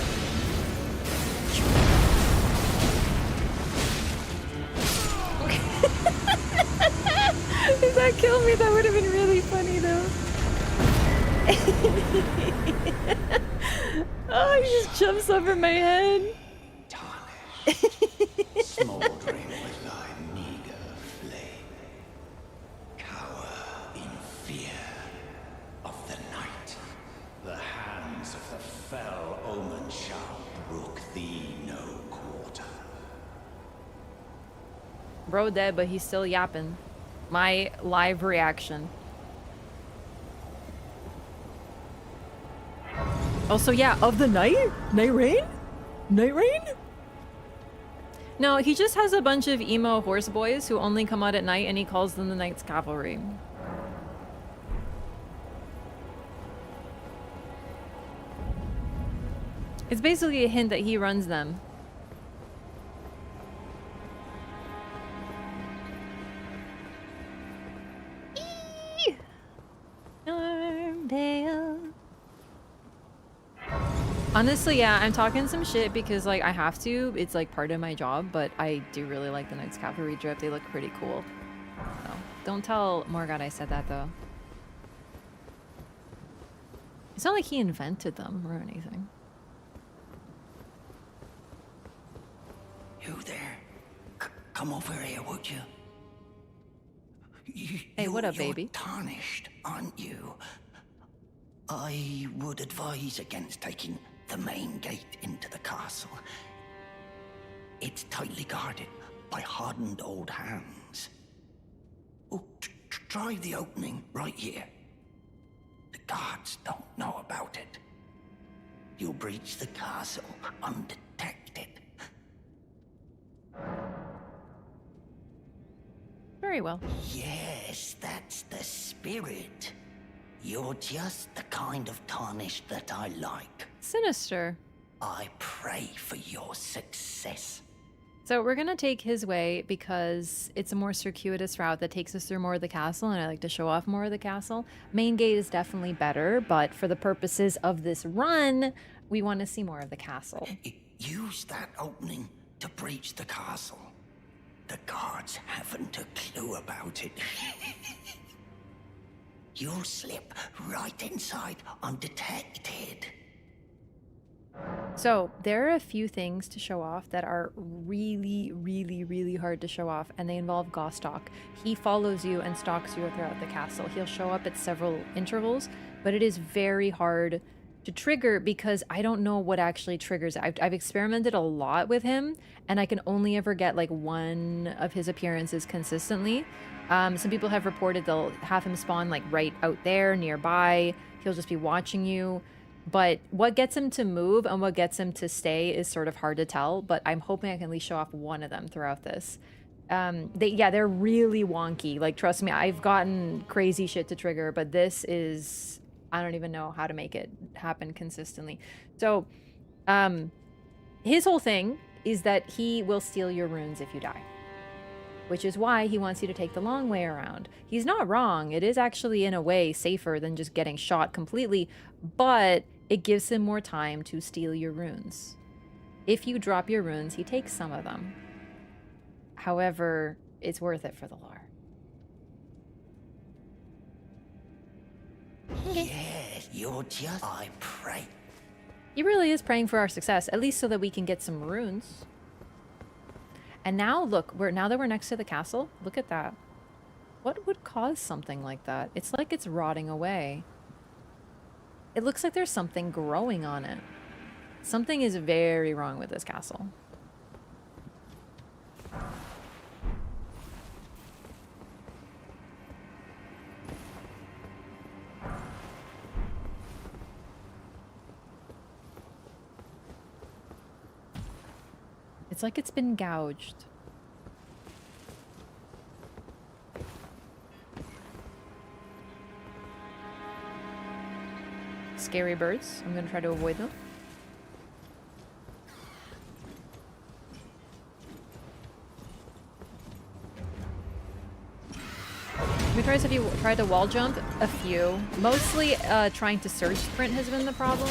If that killed me, that would have been really funny, though. Oh, he just jumps over my head. Tarnished, smoldering with thy meager flame. Cower in fear of the night. The hands of the fell Omen shall brook thee no quarter. Bro dead, but he's still yapping. My live reaction. Also, yeah, of the night? Night Rain? Night Rain? No, he just has a bunch of emo horse boys who only come out at night, and he calls them the Knight's Cavalry. It's basically a hint that he runs them. Stormveil. Honestly, yeah, I'm talking some shit because, like, I have to. It's, like, part of my job, but I do really like the Knight's Cavalry drip. They look pretty cool. So, don't tell Morgott I said that, though. It's not like he invented them or anything. You there? Come over here, would you? Hey, what up, baby? Tarnished, aren't you? I would advise against taking the main gate into the castle. It's tightly guarded by hardened old hands. Oh, try the opening right here. The guards don't know about it. You'll breach the castle undetected. Very well. Yes, that's the spirit. You're just the kind of Tarnished that I like. Sinister. I pray for your success. So we're gonna take his way because it's a more circuitous route that takes us through more of the castle, and I like to show off more of the castle. Main gate is definitely better, but for the purposes of this run, we want to see more of the castle. Use that opening to breach the castle. The guards haven't a clue about it. You'll slip right inside undetected. So there are a few things to show off that are really, really, really hard to show off, and they involve Gostoc. He follows you and stalks you throughout the castle. He'll show up at several intervals, but it is very hard to trigger because I don't know what actually triggers it. I've experimented a lot with him, and I can only ever get like one of his appearances consistently. Some people have reported they'll have him spawn like right out there nearby. He'll just be watching you. But what gets him to move and what gets him to stay is sort of hard to tell, but I'm hoping I can at least show off one of them throughout this. They're really wonky. Like, trust me, I've gotten crazy shit to trigger, but this is... I don't even know how to make it happen consistently. So, his whole thing is that he will steal your runes if you die. Which is why he wants you to take the long way around. He's not wrong. It is actually, in a way, safer than just getting shot completely, but it gives him more time to steal your runes. If you drop your runes, he takes some of them. However, it's worth it for the lore. Okay. Yes, you're just... I pray. He really is praying for our success, at least so that we can get some runes. And now, look, now that we're next to the castle, look at that. What would cause something like that? It's like it's rotting away. It looks like there's something growing on it. Something is very wrong with this castle. It's like it's been gouged. Scary birds. I'm gonna try to avoid them. Have you tried to wall jump? A few. Mostly trying to surge sprint has been the problem.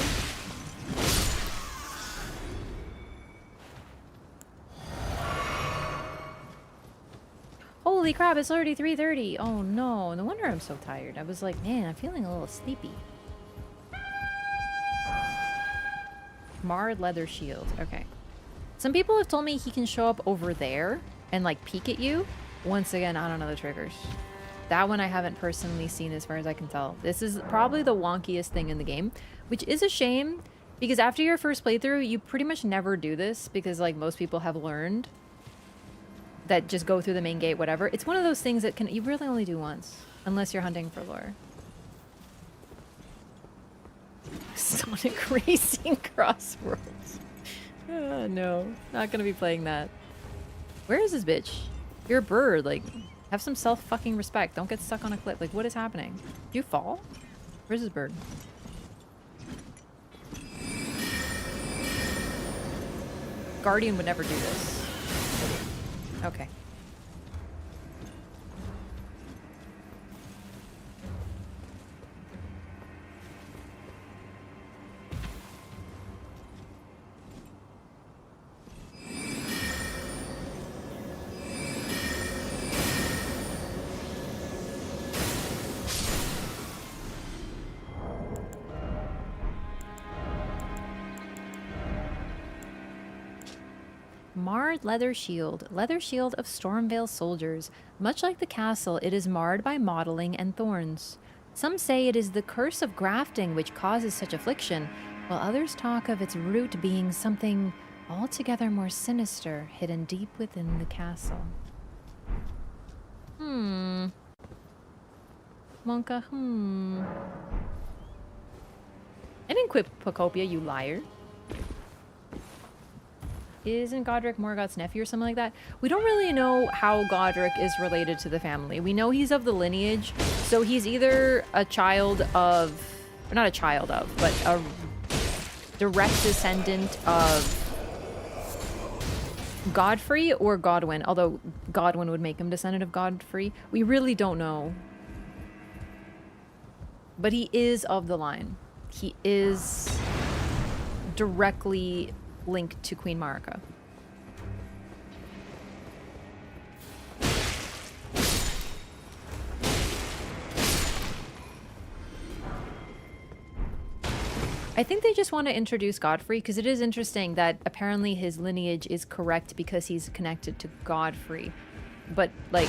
Holy crap, it's already 3:30. Oh no, no wonder I'm so tired. I was like, man, I'm feeling a little sleepy. Marred leather shield. Okay. Some people have told me he can show up over there and like peek at you. Once again, I don't know the triggers. That one I haven't personally seen as far as I can tell. This is probably the wonkiest thing in the game, which is a shame because after your first playthrough, you pretty much never do this because like most people have learned that just go through the main gate, whatever. It's one of those things that you really only do once, unless you're hunting for lore. Sonic Racing Crossworlds. Oh, no, not gonna be playing that. Where is this bitch? You're a bird, like, have some self-fucking respect. Don't get stuck on a cliff. Like, what is happening? Did you fall? Where's this bird? Guardian would never do this. Okay. Marred leather shield of Stormveil soldiers. Much like the castle, it is marred by mottling and thorns. Some say it is the curse of grafting which causes such affliction, while others talk of its root being something altogether more sinister, hidden deep within the castle. Monka, I didn't quit Pocopia, you liar. isn't Godric Morgoth's nephew or something like that? We don't really know how Godric is related to the family. We know he's of the lineage, so he's either a child of, or not a child of, but a direct descendant of Godfrey or Godwyn, although Godwyn would make him descendant of Godfrey. We really don't know. But he is of the line. He is directly linked to Queen Marika. I think they just want to introduce Godfrey because it is interesting that apparently his lineage is correct because he's connected to Godfrey. But, like,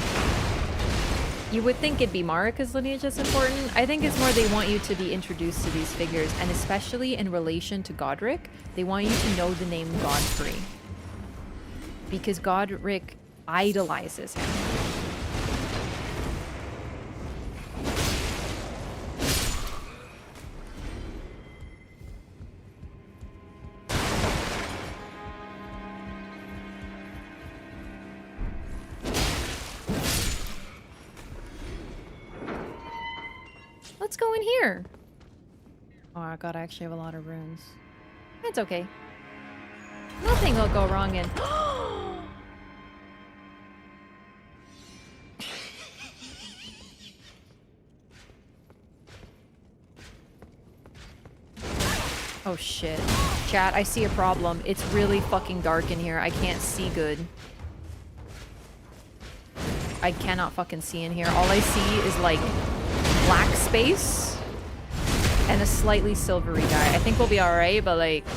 you would think it'd be Marika's lineage that's important. I think it's more they want you to be introduced to these figures, and especially in relation to Godric, they want you to know the name Godfrey. Because Godric idolizes him. Let's go in here. Oh god, I actually have a lot of runes. It's okay. Nothing will go wrong in. Oh shit. Chat, I see a problem. It's really fucking dark in here. I can't see good. I cannot fucking see in here. All I see is like black space and a slightly silvery guy. I think we'll be alright, but like...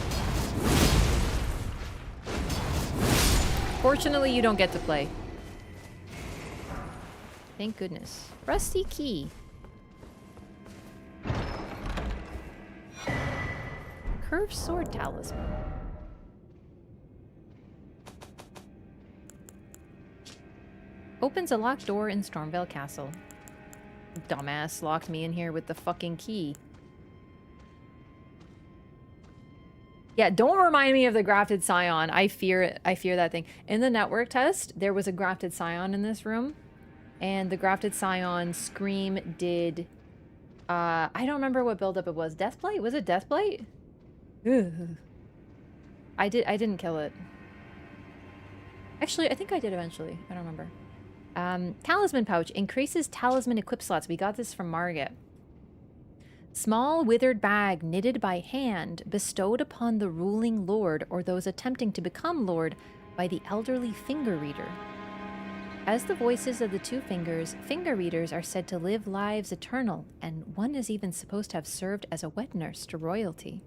Fortunately, you don't get to play. Thank goodness. Rusty key. Curved sword talisman. Opens a locked door in Stormveil Castle. Dumbass locked me in here with the fucking key. Yeah, don't remind me of the grafted scion. I fear that thing. In the network test, there was a grafted scion in this room. And the grafted scion scream did... I don't remember what buildup it was. Deathblight? Was it Deathblight? Ugh. I didn't kill it. Actually, I think I did eventually. I don't remember. Talisman pouch. Increases talisman equip slots. We got this from Margit. Small withered bag knitted by hand, bestowed upon the ruling lord or those attempting to become lord by the elderly finger reader. As the voices of the two fingers, finger readers are said to live lives eternal, and one is even supposed to have served as a wet nurse to royalty.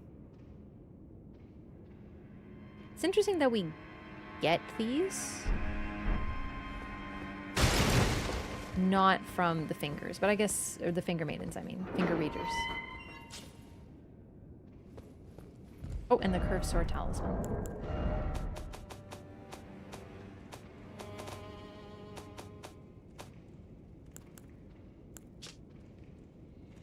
It's interesting that we get these. Not from the fingers, but I guess, or the finger maidens, I mean. Finger readers. Oh, and the curved sword talisman.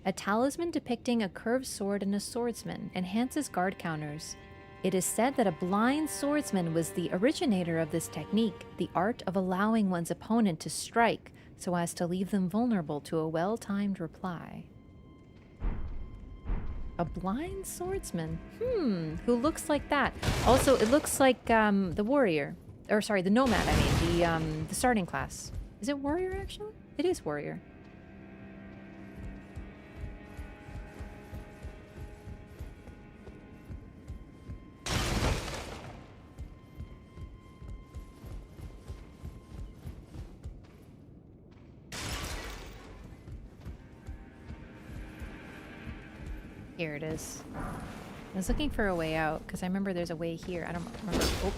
A talisman depicting a curved sword and a swordsman enhances guard counters. It is said that a blind swordsman was the originator of this technique, the art of allowing one's opponent to strike so as to leave them vulnerable to a well-timed reply. A blind swordsman? Who looks like that? Also, it looks like the warrior. Or sorry, the nomad, I mean. The starting class. Is it warrior, actually? It is warrior. Here it is. I was looking for a way out because I remember there's a way here. I don't remember. Oh.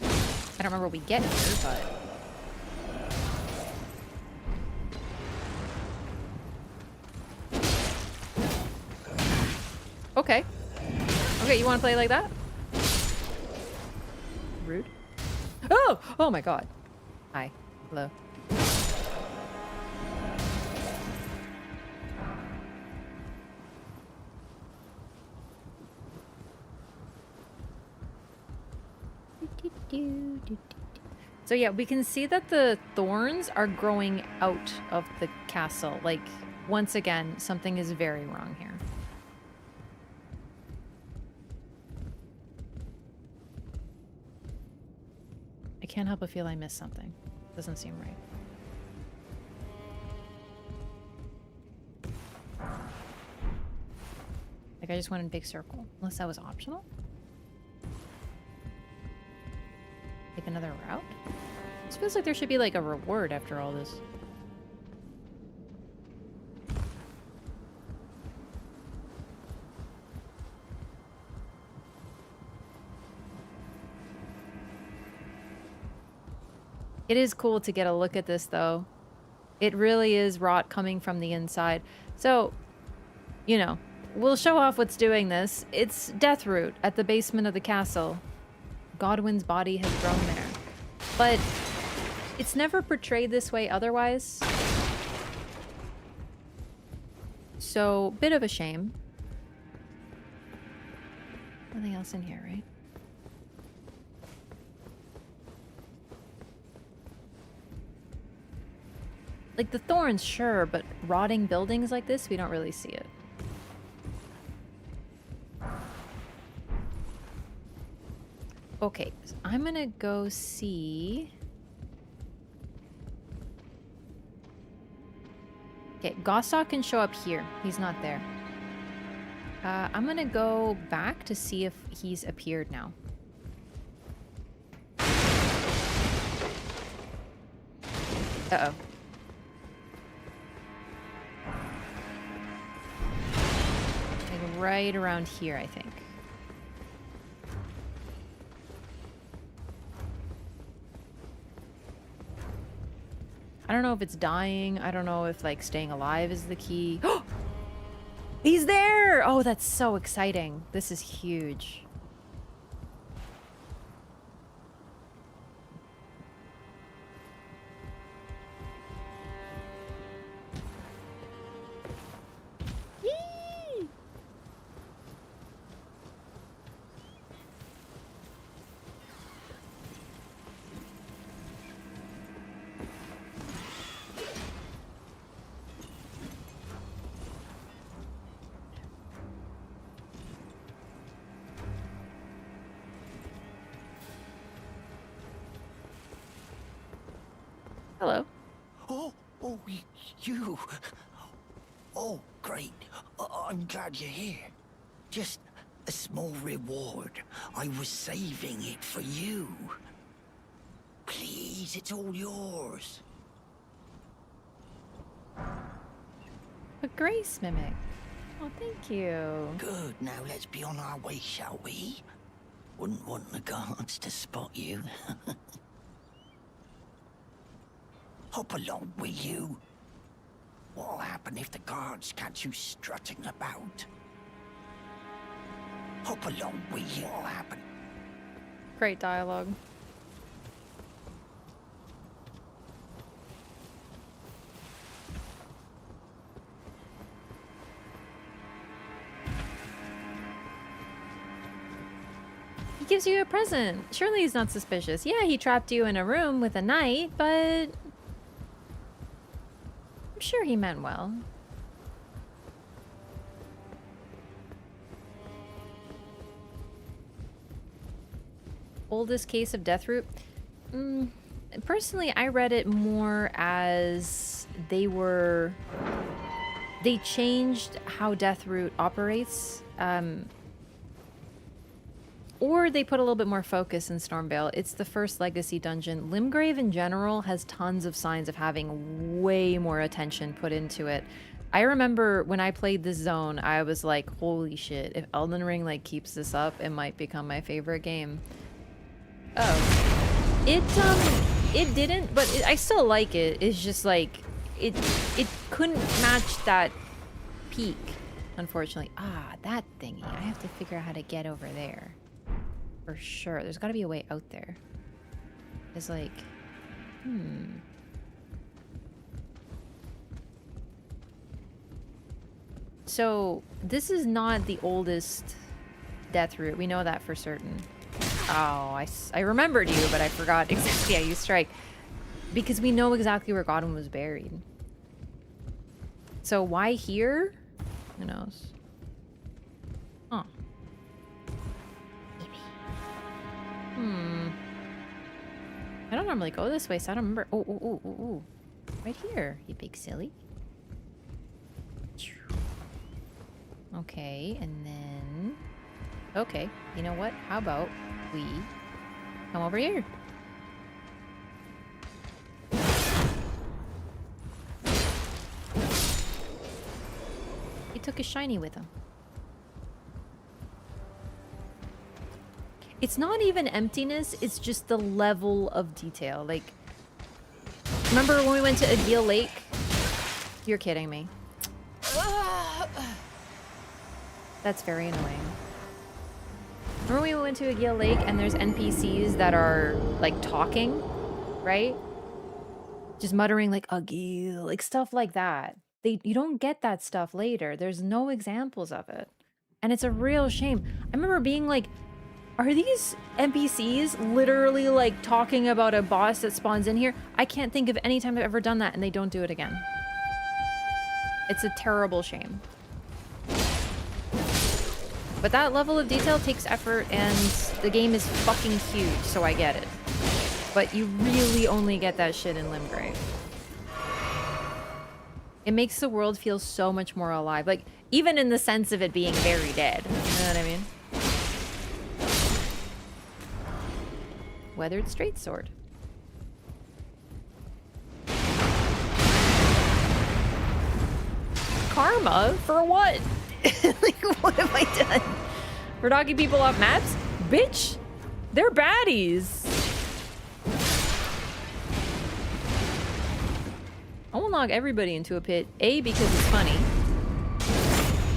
I don't remember we get here, but. Okay. Okay, you want to play like that? Rude. Oh! Oh my god. Hi. Hello. So yeah, we can see that the thorns are growing out of the castle. Like, once again, something is very wrong here. I can't help but feel I missed something. Doesn't seem right. Like, I just went in a big circle. Unless that was optional? Take another route? This feels like there should be, like, a reward after all this. It is cool to get a look at this, though. It really is rot coming from the inside. So, you know, we'll show off what's doing this. It's Deathroot at the basement of the castle. Godwyn's body has grown there. But it's never portrayed this way otherwise. So, bit of a shame. Nothing else in here, right? Like, the thorns, sure, but rotting buildings like this, we don't really see it. Okay, so I'm gonna go see... Okay, Gostoc can show up here. He's not there. I'm gonna go back to see if he's appeared now. Uh-oh. Like right around here, I think. I don't know if it's dying. I don't know if, like, staying alive is the key. He's there! Oh, that's so exciting. This is huge. Yee! Hello. Oh, you. Oh, great. I'm glad you're here. Just a small reward. I was saving it for you. Please, it's all yours. A grace mimic. Oh, thank you. Good. Now let's be on our way, shall we? Wouldn't want the guards to spot you. Hop along, will you? What'll happen if the guards catch you strutting about? Hop along, will you? What'll happen? Great dialogue. He gives you a present. Surely he's not suspicious. Yeah, he trapped you in a room with a knight, but... I'm sure he meant well. Oldest case of Deathroot? Personally, I read it more as they changed how Deathroot operates. Or they put a little bit more focus in Stormveil. It's the first legacy dungeon. Limgrave in general has tons of signs of having way more attention put into it. I remember when I played this zone, I was like, holy shit, if Elden Ring like keeps this up, it might become my favorite game. Oh. It didn't, but I still like it. It's just like, it couldn't match that peak, unfortunately. Ah, that thingy. I have to figure out how to get over there. For sure. There's got to be a way out there. It's like, So, this is not the oldest Deathroot. We know that for certain. Oh, I remembered you, but I forgot exactly how you strike. Because we know exactly where Godwin was buried. So why here? Who knows? Huh. Hmm. I don't normally go this way, so I don't remember. Oh. Right here, you big silly. Okay, and then... Okay, you know what? How about we come over here? He took a shiny with him. It's not even emptiness, it's just the level of detail. Like, remember when we went to Agil Lake? You're kidding me. That's very annoying. Remember when we went to Agil Lake and there's NPCs that are, like, talking, right? Just muttering, like, Agil, like, stuff like that. You don't get that stuff later. There's no examples of it. And it's a real shame. I remember being like, are these NPCs literally, like, talking about a boss that spawns in here? I can't think of any time I've ever done that, and they don't do it again. It's a terrible shame. But that level of detail takes effort, and the game is fucking huge, so I get it. But you really only get that shit in Limgrave. It makes the world feel so much more alive. Like, even in the sense of it being very dead. You know what I mean? Weathered straight sword. Karma? For what? Like, what have I done? For knocking people off maps? Bitch! They're baddies! I will knock everybody into a pit. A, because it's funny.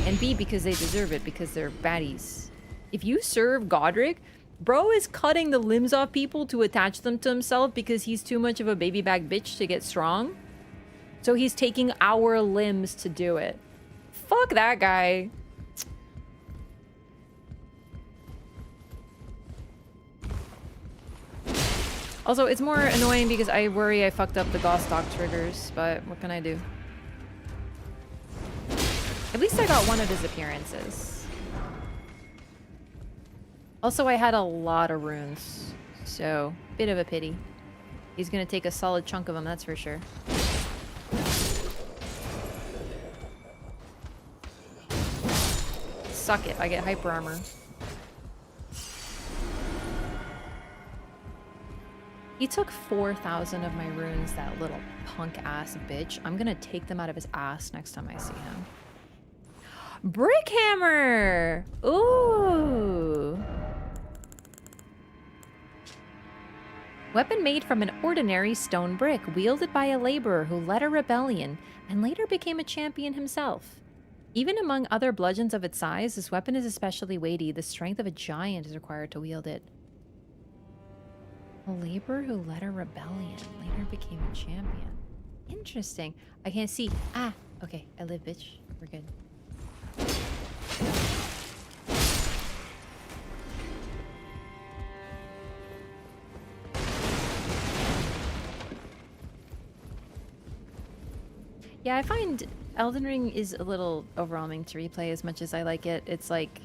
And B, because they deserve it, because they're baddies. If you serve Godric, bro is cutting the limbs off people to attach them to himself because he's too much of a baby back bitch to get strong. So he's taking our limbs to do it. Fuck that guy. Also, it's more annoying because I worry I fucked up the Gostoc triggers, but what can I do? At least I got one of his appearances. Also, I had a lot of runes, so bit of a pity. He's gonna take a solid chunk of them, that's for sure. Suck it, I get hyper armor. He took 4,000 of my runes, that little punk-ass bitch. I'm gonna take them out of his ass next time I see him. Brickhammer! Ooh! Weapon made from an ordinary stone brick, wielded by a laborer who led a rebellion and later became a champion himself. Even among other bludgeons of its size, this weapon is especially weighty. The strength of a giant is required to wield it. A laborer who led a rebellion later became a champion. Interesting. I can't see. Ah! Okay, I live, bitch. We're good. Yeah, I find Elden Ring is a little overwhelming to replay as much as I like it. It's like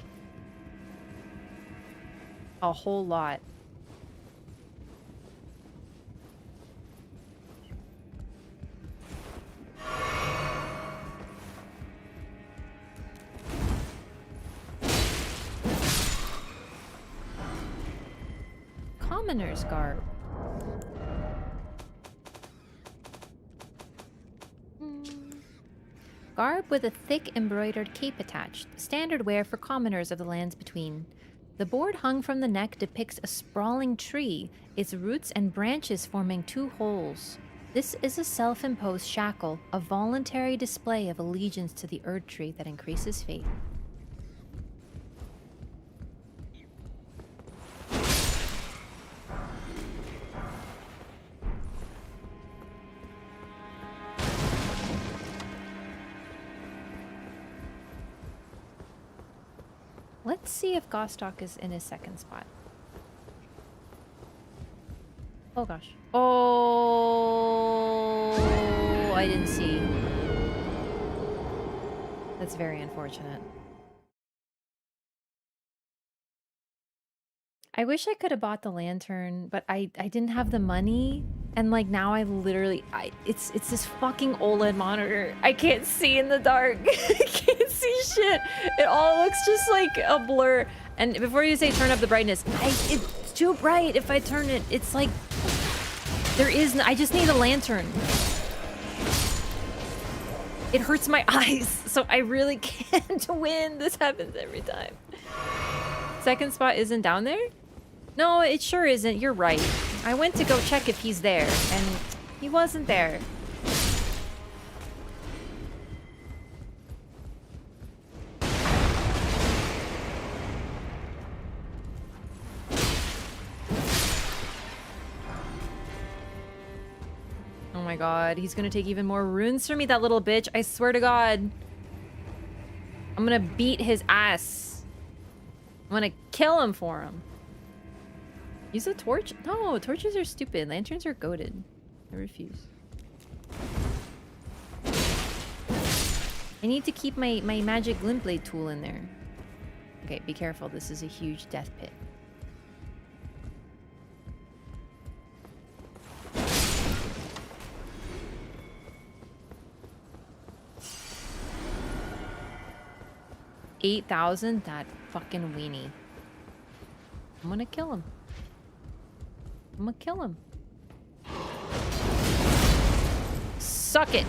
a whole lot. Commoner's garb. Garb with a thick embroidered cape attached, standard wear for commoners of the lands between. The board hung from the neck depicts a sprawling tree, its roots and branches forming two holes. This is a self-imposed shackle, a voluntary display of allegiance to the Erd Tree that increases faith. Let's see if Gostoc is in his second spot. Oh gosh. Oh, I didn't see. That's very unfortunate. I wish I could have bought the lantern, but I didn't have the money. And like now I literally it's this fucking OLED monitor. I can't see in the dark. I can't see shit. It all looks just like a blur. And before you say turn up the brightness, it's too bright if I turn it. It's like I just need a lantern. It hurts my eyes, so I really can't win. This happens every time. Second spot isn't down there? No, it sure isn't. You're right. I went to go check if he's there, and he wasn't there. Oh my god, he's gonna take even more runes from me, that little bitch. I swear to god. I'm gonna beat his ass. I'm gonna kill him for him. Use a torch? No, torches are stupid. Lanterns are goated. I refuse. I need to keep my magic glint blade tool in there. Okay, be careful. This is a huge death pit. $8,000? That fucking weenie. I'm gonna kill him. I'm gonna kill him. Suck it!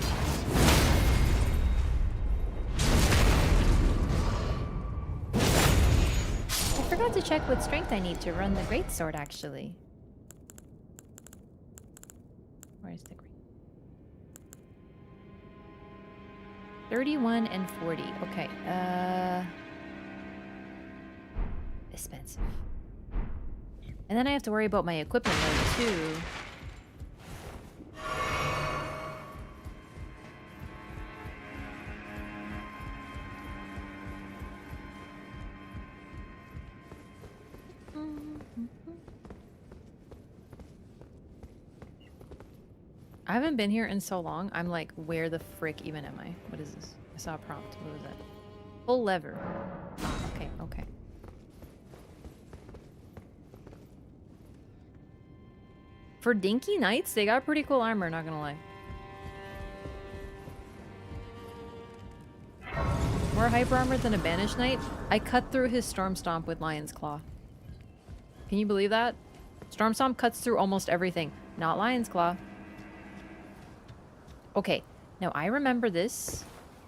I forgot to check what strength I need to run the greatsword, actually. Where's the great? 31 and 40. Okay, expensive. And then I have to worry about my equipment load too. I haven't been here in so long. I'm like, where the frick even am I? What is this? I saw a prompt. What was that? Pull lever. Ah, okay, okay. For dinky knights, they got pretty cool armor, not gonna lie. More hyper armor than a banished knight? I cut through his storm stomp with lion's claw. Can you believe that? Storm stomp cuts through almost everything. Not lion's claw. Okay, now I remember this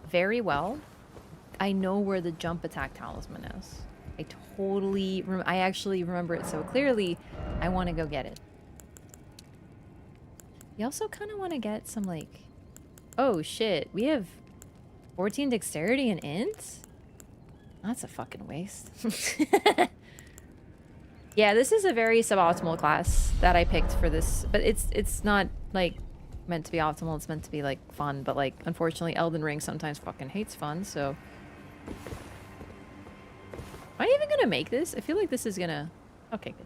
very well. I know where the jump attack talisman is. I actually remember it so clearly. I want to go get it. You also kind of want to get some, like... Oh, shit. We have 14 dexterity and int? That's a fucking waste. Yeah, this is a very suboptimal class that I picked for this. But it's not, like, meant to be optimal. It's meant to be, like, fun. But, like, unfortunately, Elden Ring sometimes fucking hates fun, so... Am I even gonna make this? I feel like this is gonna... Okay, good.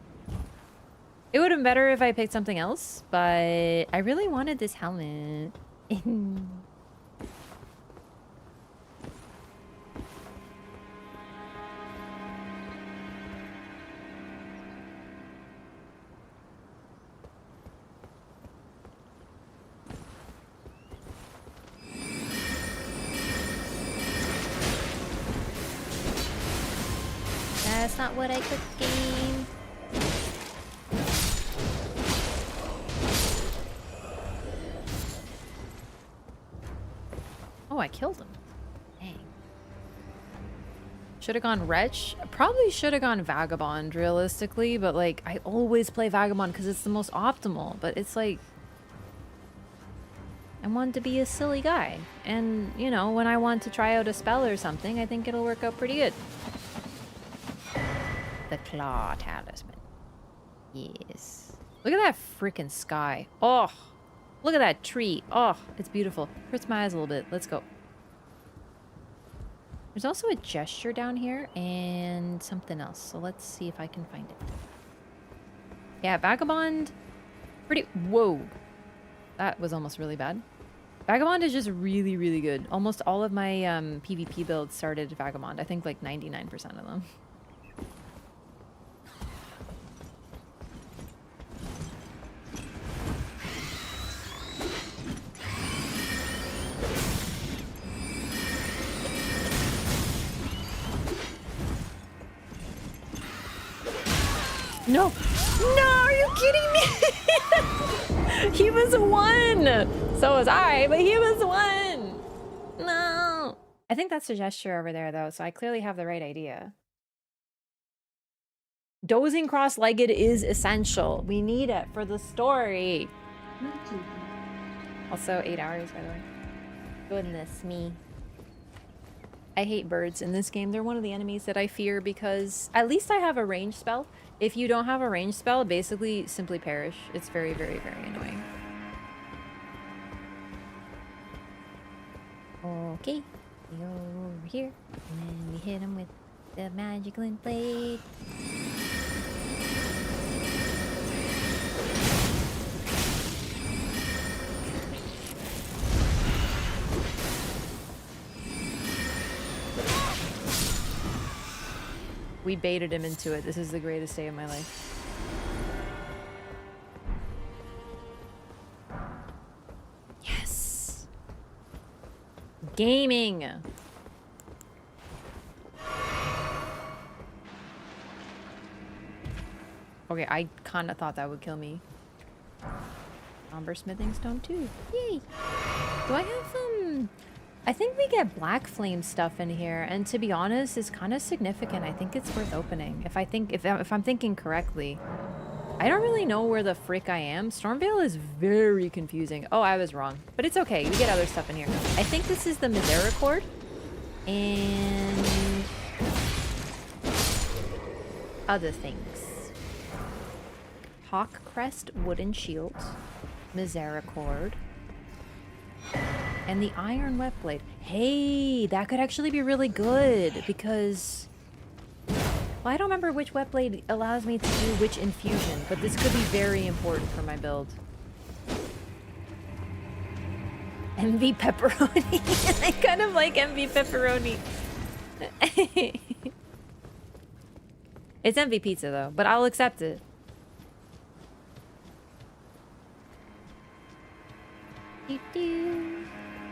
It would have been better if I picked something else, but I really wanted this helmet. That's not what I cooked, game. Oh, I killed him. Dang. Should have gone Wretch. Probably should have gone Vagabond, realistically, but like, I always play Vagabond because it's the most optimal, but it's like... I want to be a silly guy. And, you know, when I want to try out a spell or something, I think it'll work out pretty good. The Claw Talisman. Yes. Look at that freaking sky. Oh! Look at that tree. Oh, it's beautiful. Hurts my eyes a little bit. Let's go. There's also a gesture down here and something else. So let's see if I can find it. Yeah, Vagabond. Pretty... Whoa. That was almost really bad. Vagabond is just really, really good. Almost all of my PvP builds started Vagabond. I think like 99% of them. No! No, are you kidding me? He was 1! So was I, but he was 1! No! I think that's a gesture over there, though, so I clearly have the right idea. Dozing cross-legged is essential. We need it for the story. Also, 8 hours, by the way. Goodness me. I hate birds in this game. They're one of the enemies that I fear because at least I have a ranged spell. If you don't have a ranged spell, basically simply perish. It's very, very, very annoying. Okay, we go over here, and then we hit him with the magic glint blade. We baited him into it. This is the greatest day of my life. Yes! Gaming! Okay, I kinda thought that would kill me. Somber smithing stone too. Yay! Do I have I think we get black flame stuff in here, and to be honest, it's kind of significant. I think it's worth opening. If I'm thinking correctly. I don't really know where the frick I am. Stormveil is very confusing. Oh, I was wrong. But it's okay. We get other stuff in here. I think this is the Misericord. And other things. Hawk Crest Wooden Shield. Misericord. And the Iron Wet Blade. Hey, that could actually be really good because... Well, I don't remember which Wet Blade allows me to do which infusion, but this could be very important for my build. MV Pepperoni. I kind of like MV Pepperoni. It's MV Pizza though, but I'll accept it.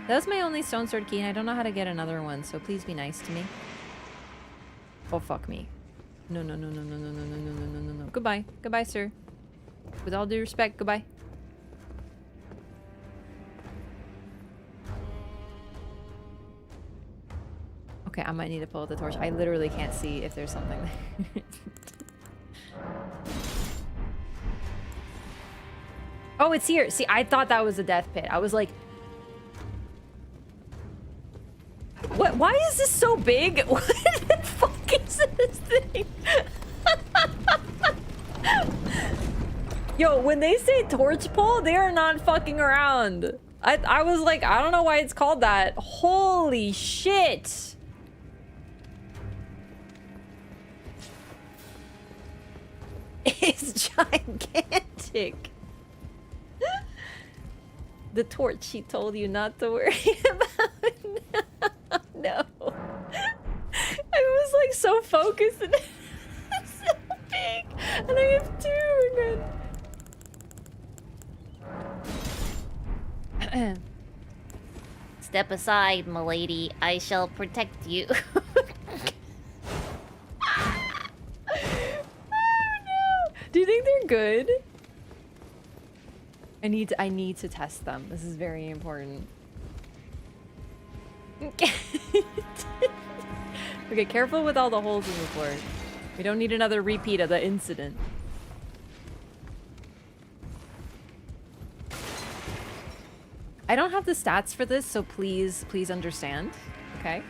That was my only stone sword key, and I don't know how to get another one, so please be nice to me. Oh, fuck me. No, no, no, no, no, no, no, no, no, no, no, no. Goodbye. Goodbye, sir. With all due respect, goodbye. Okay, I might need to pull out the torch. I literally can't see if there's something there. Oh, it's here. See, I thought that was a death pit. I was like... What? Why is this so big? What the fuck is this thing? Yo, when they say torch pull, they are not fucking around. I was like, I don't know why it's called that. Holy shit. It's gigantic. The torch he told you not to worry about. No. I was like so focused and it's so big. And I have two. We're good. Step aside, milady. I shall protect you. Oh no. Do you think they're good? I need to test them. This is very important. Okay, careful with all the holes in the floor. We don't need another repeat of the incident. I don't have the stats for this, so please understand. Okay?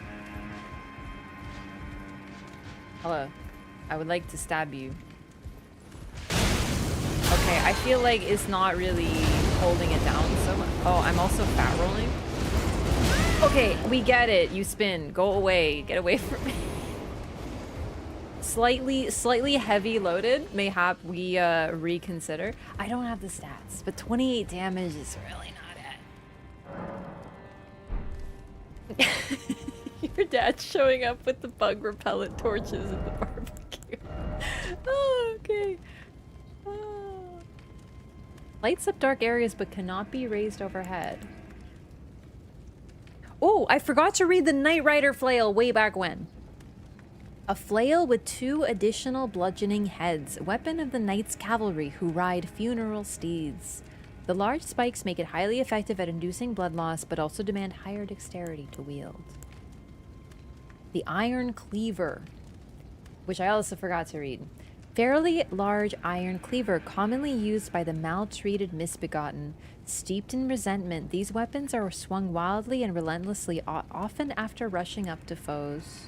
Hello. I would like to stab you. Okay, I feel like it's not really holding it down so much. Oh, I'm also fat rolling. Okay, we get it. You spin. Go away. Get away from me. slightly heavy loaded, mayhap we reconsider. I don't have the stats, but 28 damage is really not it. Your dad's showing up with the bug repellent torches at the barbecue. Oh, okay. Oh. Lights up dark areas but cannot be raised overhead. Oh, I forgot to read the Knight Rider flail way back when. A flail with 2 additional bludgeoning heads, weapon of the Knight's cavalry who ride funeral steeds. The large spikes make it highly effective at inducing blood loss, but also demand higher dexterity to wield. The Iron Cleaver, which I also forgot to read. Fairly large iron cleaver, commonly used by the maltreated Misbegotten. Steeped in resentment, these weapons are swung wildly and relentlessly, often after rushing up to foes.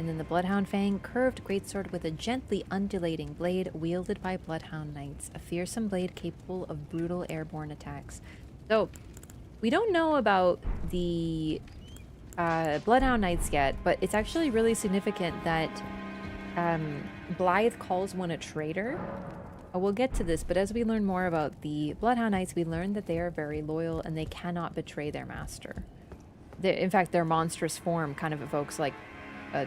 And then the Bloodhound Fang, curved greatsword with a gently undulating blade wielded by Bloodhound Knights. A fearsome blade capable of brutal airborne attacks. So, we don't know about the Bloodhound Knights yet, but it's actually really significant that Blaidd calls one a traitor. We'll get to this, but as we learn more about the Bloodhound Knights, we learn that they are very loyal and they cannot betray their master. In fact, their monstrous form kind of evokes like a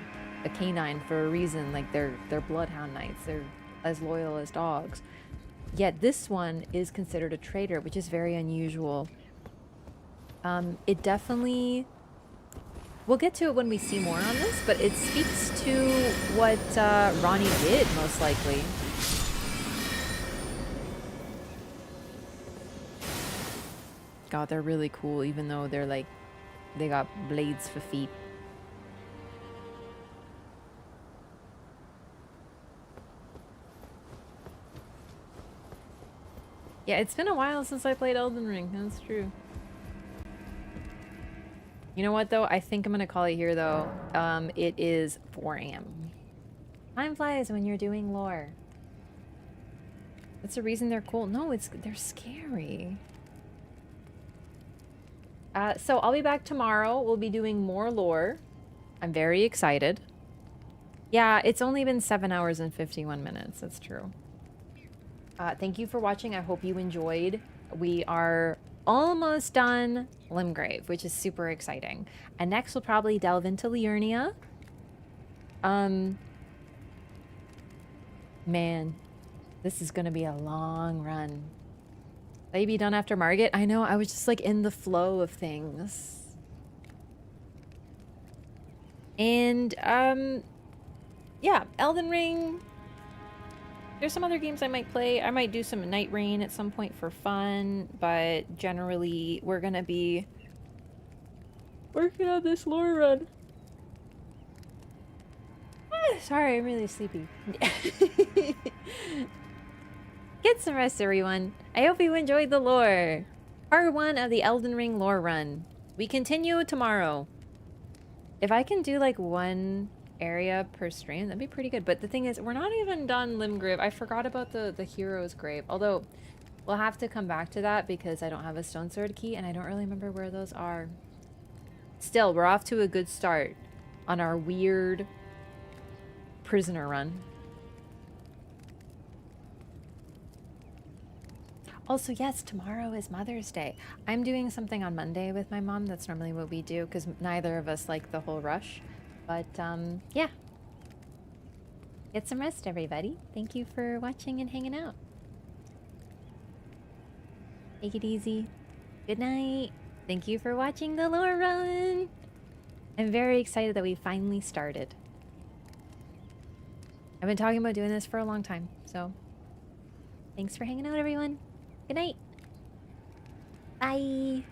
canine for a reason. Like they're Bloodhound Knights. They're as loyal as dogs. Yet this one is considered a traitor, which is very unusual. It definitely... We'll get to it when we see more on this, but it speaks to what Ranni did, most likely. God, they're really cool, even though they're like... They got blades for feet. Yeah, it's been a while since I played Elden Ring. That's true. You know what, though? I think I'm going to call it here, though. It is 4 a.m. Time flies when you're doing lore. That's the reason they're cool. No, they're scary. So I'll be back tomorrow. We'll be doing more lore. I'm very excited. Yeah, it's only been 7 hours and 51 minutes. That's true. Thank you for watching. I hope you enjoyed. We are almost done Limgrave, which is super exciting. And next we'll probably delve into Liurnia. Man, this is gonna be a long run. Will you be done after Margit? I know, I was just like in the flow of things. And yeah, Elden Ring. There's some other games I might play. I might do some Night Rain at some point for fun, but generally we're gonna be working on this lore run. Sorry, I'm really sleepy. Get some rest, everyone. I hope you enjoyed the lore. Part 1 of the Elden Ring lore run. We continue tomorrow. If I can do like 1 area per stream, that'd be pretty good. But the thing is, we're not even done Limgrave. I forgot about the hero's grave. Although, we'll have to come back to that because I don't have a stone sword key and I don't really remember where those are. Still, we're off to a good start on our weird prisoner run. Also, yes, tomorrow is Mother's Day. I'm doing something on Monday with my mom. That's normally what we do because neither of us like the whole rush. But, yeah. Get some rest, everybody. Thank you for watching and hanging out. Take it easy. Good night. Thank you for watching the lore run. I'm very excited that we finally started. I've been talking about doing this for a long time, so thanks for hanging out, everyone. Good night. Bye.